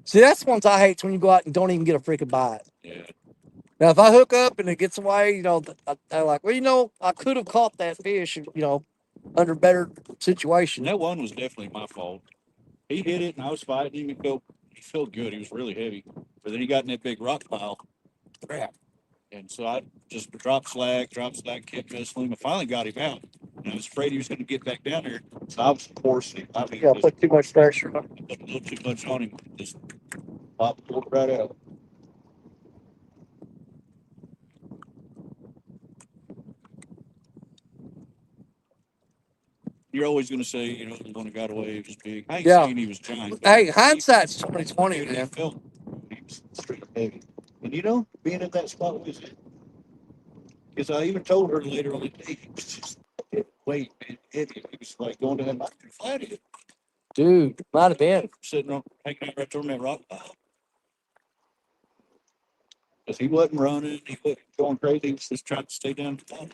See, that's the ones I hate when you go out and don't even get a freaking bite. Yeah. Now, if I hook up and it gets away, I'm like, well, I could have caught that fish, under better And situation. that one was definitely my fault. He hit it, and I was fighting him. He felt good. He was really heavy, but then he got in that big rock pile. Crap. And so I just dropped slack, kept wrestling him. I finally got him out. And I was afraid he was going to get back down there. So I was forcing him. I mean, Yeah, put too much pressure on. put a little too much on him. Just pulled right out. You're always going to say, the one that got away was big. I ain't saying he was giant. Hey, hindsight's 2020, He man. felt he was straight heavy. And being in that spot was it. Because I even told her later on the day, he was just weight, man, heavy. He was like going to that mountain flathead. Dude, might have been. Sitting on, hanging out right there on that rock pile. Because he wasn't running, he wasn't going crazy, he was just trying to stay down at the bottom.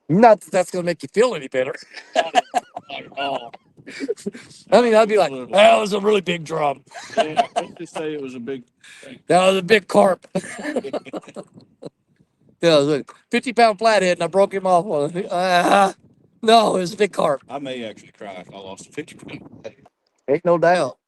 Not that that's going to make you feel any better. Not at all. I mean, I'd be like, that was a really big drum. Yeah, let's just say it was a big thing. That was a big carp. Yeah, it was a 50-pound flathead, and I broke him off. No, it was a big carp. I may actually cry if I lost a 50-pound. Ain't no doubt.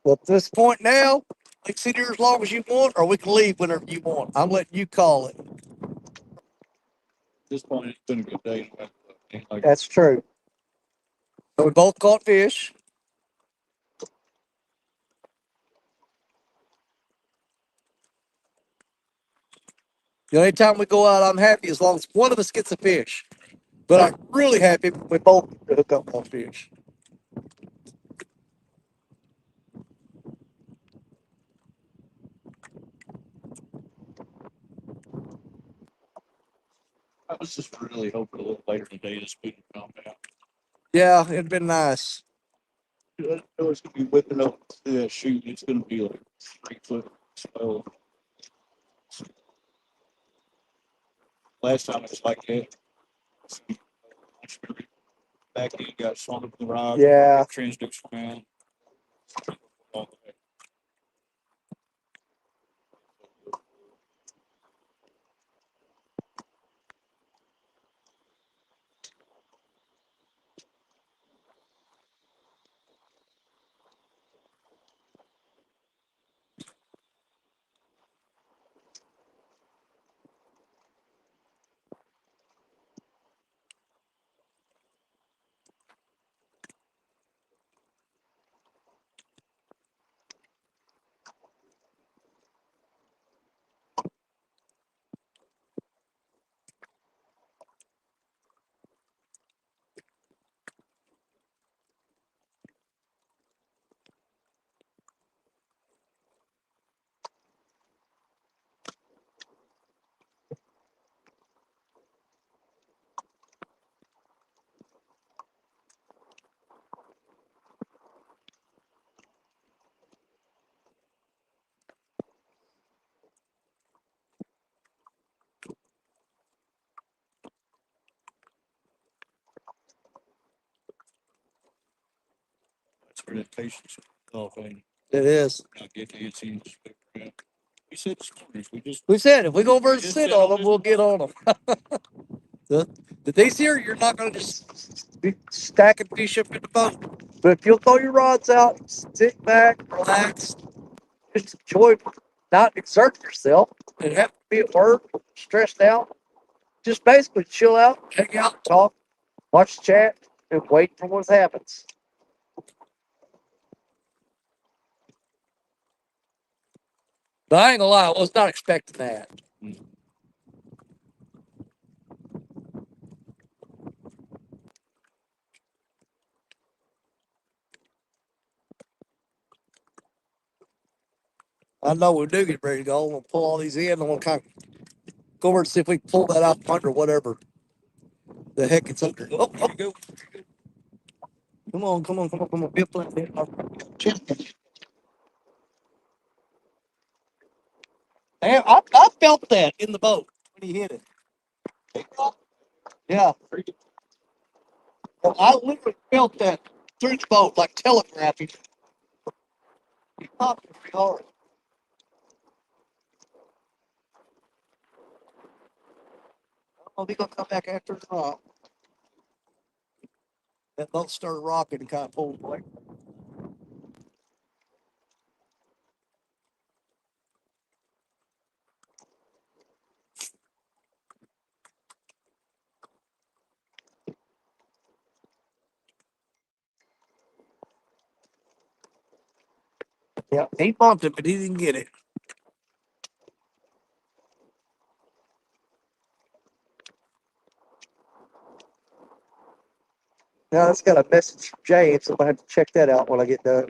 Well, at this point now, we can sit here as long as you want, or we can leave whenever you want. I'm letting you call it. At this point, it's been a good day. Like, That's true. So we both caught fish. Anytime we go out, I'm happy as long as one of us gets a fish. But I'm really happy if we both hook up on fish. I was just really hoping a little later today this would come out. Yeah, it'd been nice. I know it's going to be whipping up to that chute. It's going to be like 3 foot swell. Last time it was like that. Back end got swung up the rock. Yeah. Transducer swam. That's where that patience off and It is. not get to see. We said this morning, We said if we go over and just sit sit on on them, this- we'll get on them. These here, you're not going to just be stacking fish up in the boat. But if you'll throw your rods out, sit back, relax, just enjoy, not exert yourself, and have to be at work, stressed out. Just basically chill out, hang out, talk, watch the chat, and wait for what happens. But I ain't gonna lie, I was not expecting that. I know we do get ready to go. We'll pull all these in. I'm gonna kind of go over and see if we can pull that out from under whatever the heck it's under. Oh, there you go. Come on, come on, come on, come on. Be a flathead. Damn, I felt that in the boat when he hit it. Yeah. Well, I literally felt that through the boat, like telegraphing. He popped it pretty hard. Oh, he's gonna come back after the rock. That boat started rocking and kind of pulled away. Yeah, he bumped it, but he didn't get it. Now it's got a message from James. I'm gonna have to check that out when I get done.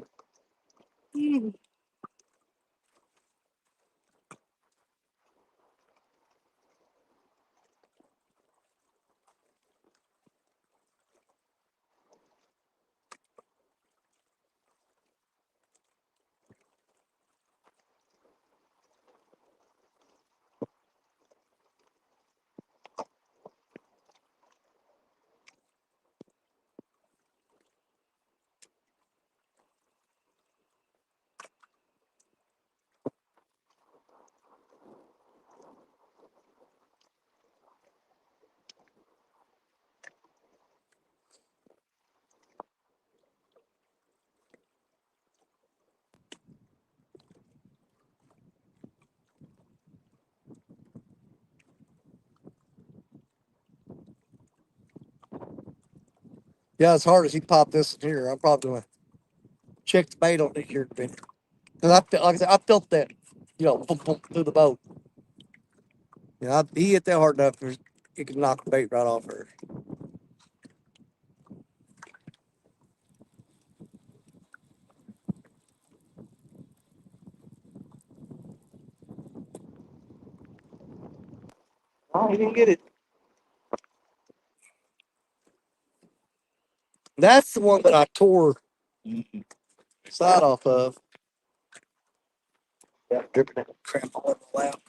Yeah, as hard as he popped this in here, I'm probably gonna check the bait on it here in a minute. Cause I felt, like I said, I felt that, boom, boom, through the boat. He hit that hard enough, it could knock the bait right off her. Oh, he didn't get it. That's the one that I tore the side off of. Yeah, dripping that crap all over the lap.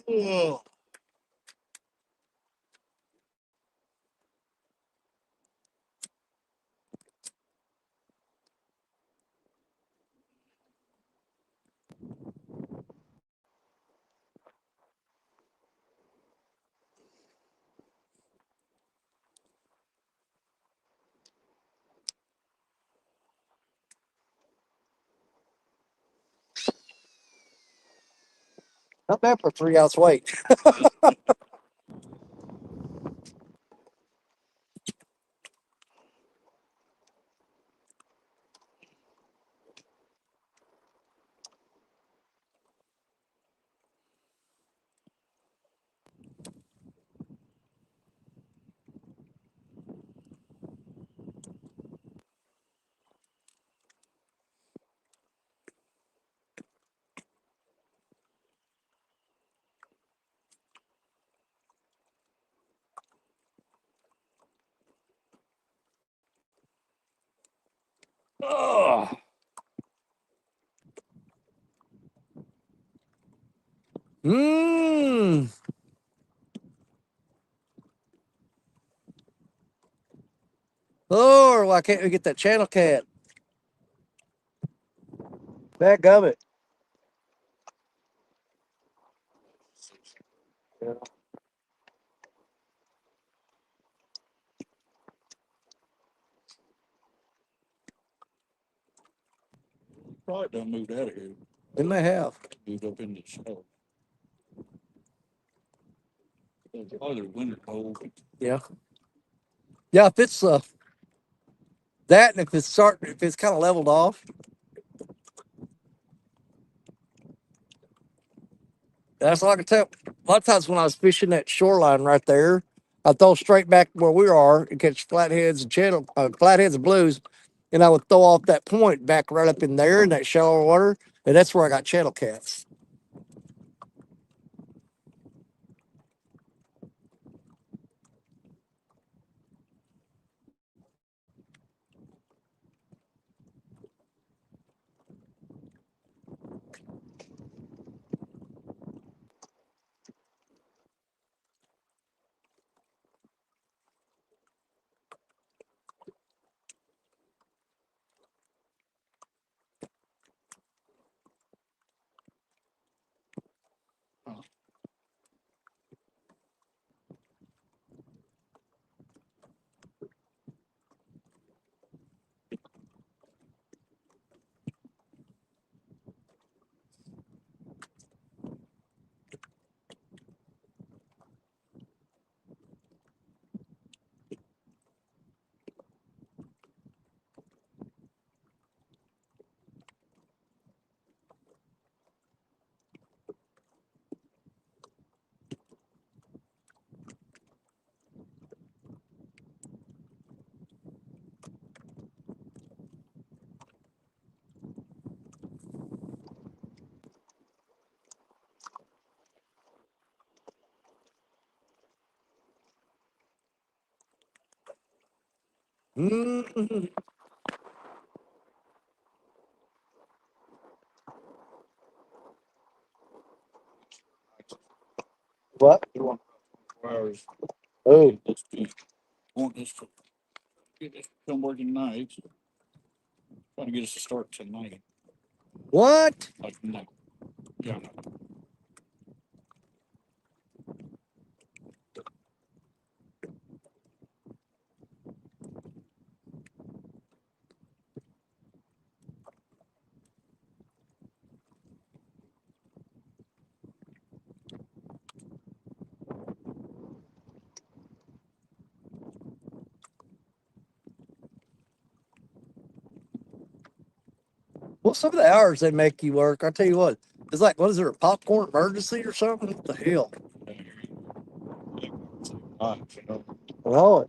Oh. Not bad for a 3 ounce weight. Oh. Mmm. Lord, why can't we get that channel cat? Back of it. Yeah. Probably done moved out of here. They may have. moved up in the snow. Oh, they're winter cold. Yeah. Yeah, if it's that and if it's kind of leveled off, that's all I can tell. A lot of times when I was fishing that shoreline right there, I throw straight back where we are and catch flatheads and flatheads and blues, and I would throw off that point back right up in there in that shallow water, and that's where I got channel cats. Mm-hmm. What? You want 4 hours. Oh, This to want this to get this to come working nights. Trying to get us to start tonight. what? Like no. Yeah, no. Well, some of the hours they make you work, I tell you what, it's like, what is it, a popcorn emergency or something? What the hell? You know. Oh,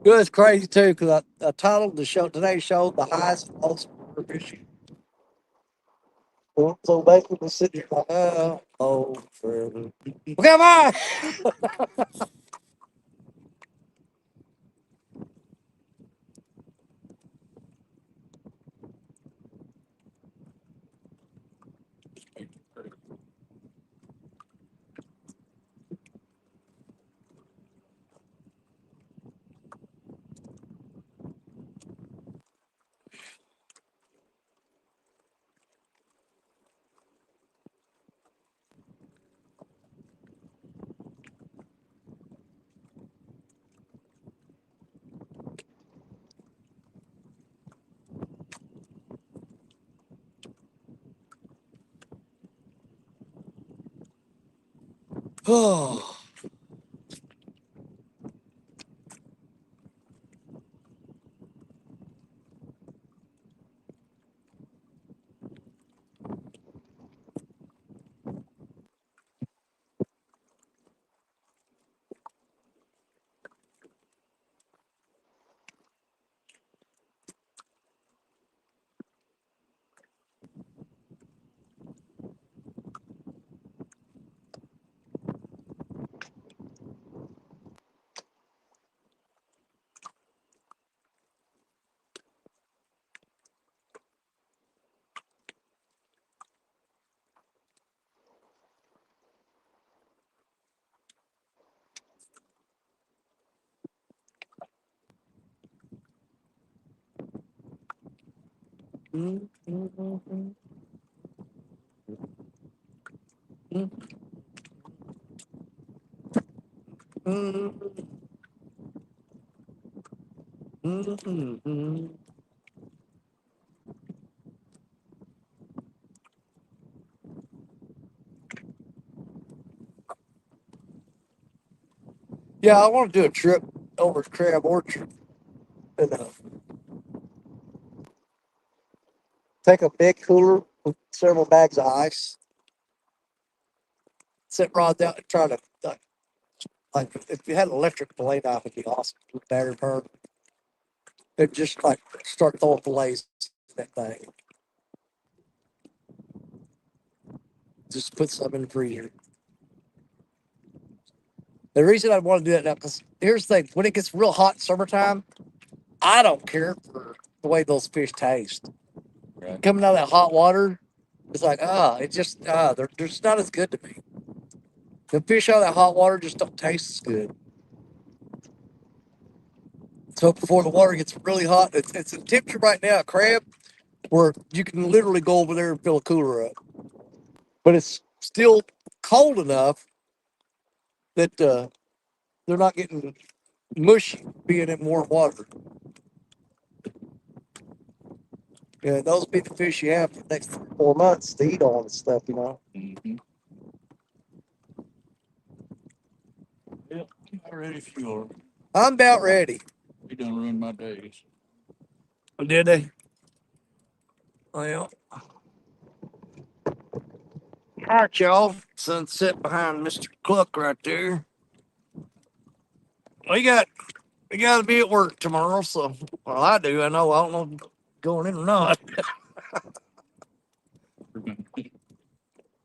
good. It's crazy too because I titled the show today's show "The Highest and Lowest River Fishing." So basically, we're sitting here like, oh, forever. Well, come on! Oh. Mm, mm, mm, mm, mm, mm, mm. Yeah, I want to do a trip over to Crab Orchard and take a big cooler with several bags of ice, sit right down and try to like if you had an electric blade knife, it'd be awesome. With battery powered, it just like start throwing fillets in that thing. Just put some in the freezer. The reason I want to do that now, because here's the thing: when it gets real hot in summertime, I don't care for the way those fish taste. Right. Coming out of that hot water, it's like it just they're just not as good to me. The fish out of that hot water just don't taste as good. So before the water gets really hot, it's a temperature right now, crab, where you can literally go over there and fill a cooler up. But it's still cold enough that they're not getting mushy being in warm water. Yeah, those be the fish you have for the next 4 months to eat on and stuff, you know. Mm-hmm. Yep. I'm ready if you are. I'm about ready. You done ruined my days. Did they? Well, all right, y'all. Sunset behind Mr. Cluck right there. We got to be at work tomorrow, so well I do. I know. I don't know going in or not.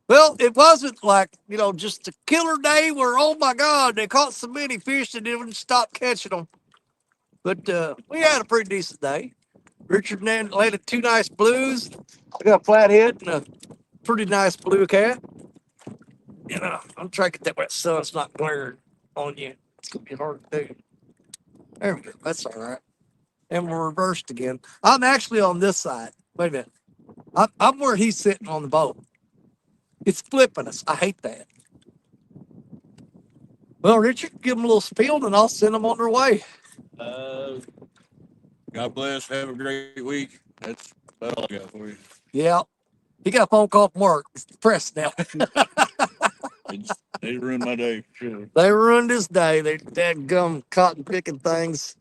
Well, it wasn't like, just a killer day where, oh my God, they caught so many fish they didn't stop catching them. But we had a pretty decent day. Richard and landed two nice blues. I got a flathead and a pretty nice blue cat. I'm trying to get that wet sun's not glaring on you. It's going to be hard to do. There we go. That's all right. And we're reversed again. I'm actually on this side. Wait a minute. I'm where he's sitting on the boat. It's flipping us. I hate that. Well, Richard, give them a little spiel and I'll send them on their way. God bless. Have a great week. That's about all I got for you. Yeah. He got a phone call from work. It's depressed now. They ruined my day for sure. They ruined his day. They dadgum cotton picking things.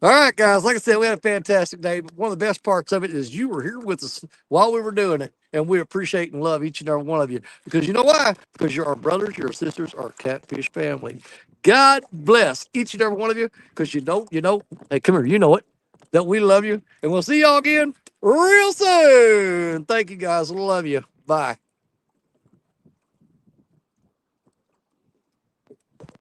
All right, guys. Like I said, we had a fantastic day. But one of the best parts of it is you were here with us while we were doing it. And we appreciate and love each and every one of you. Because you know why? Because you're our brothers, your sisters, our catfish family. God bless each and every one of you. Because you know, hey, come here, you know it, that we love you. And we'll see y'all again real soon. Thank you, guys. Love you. Bye.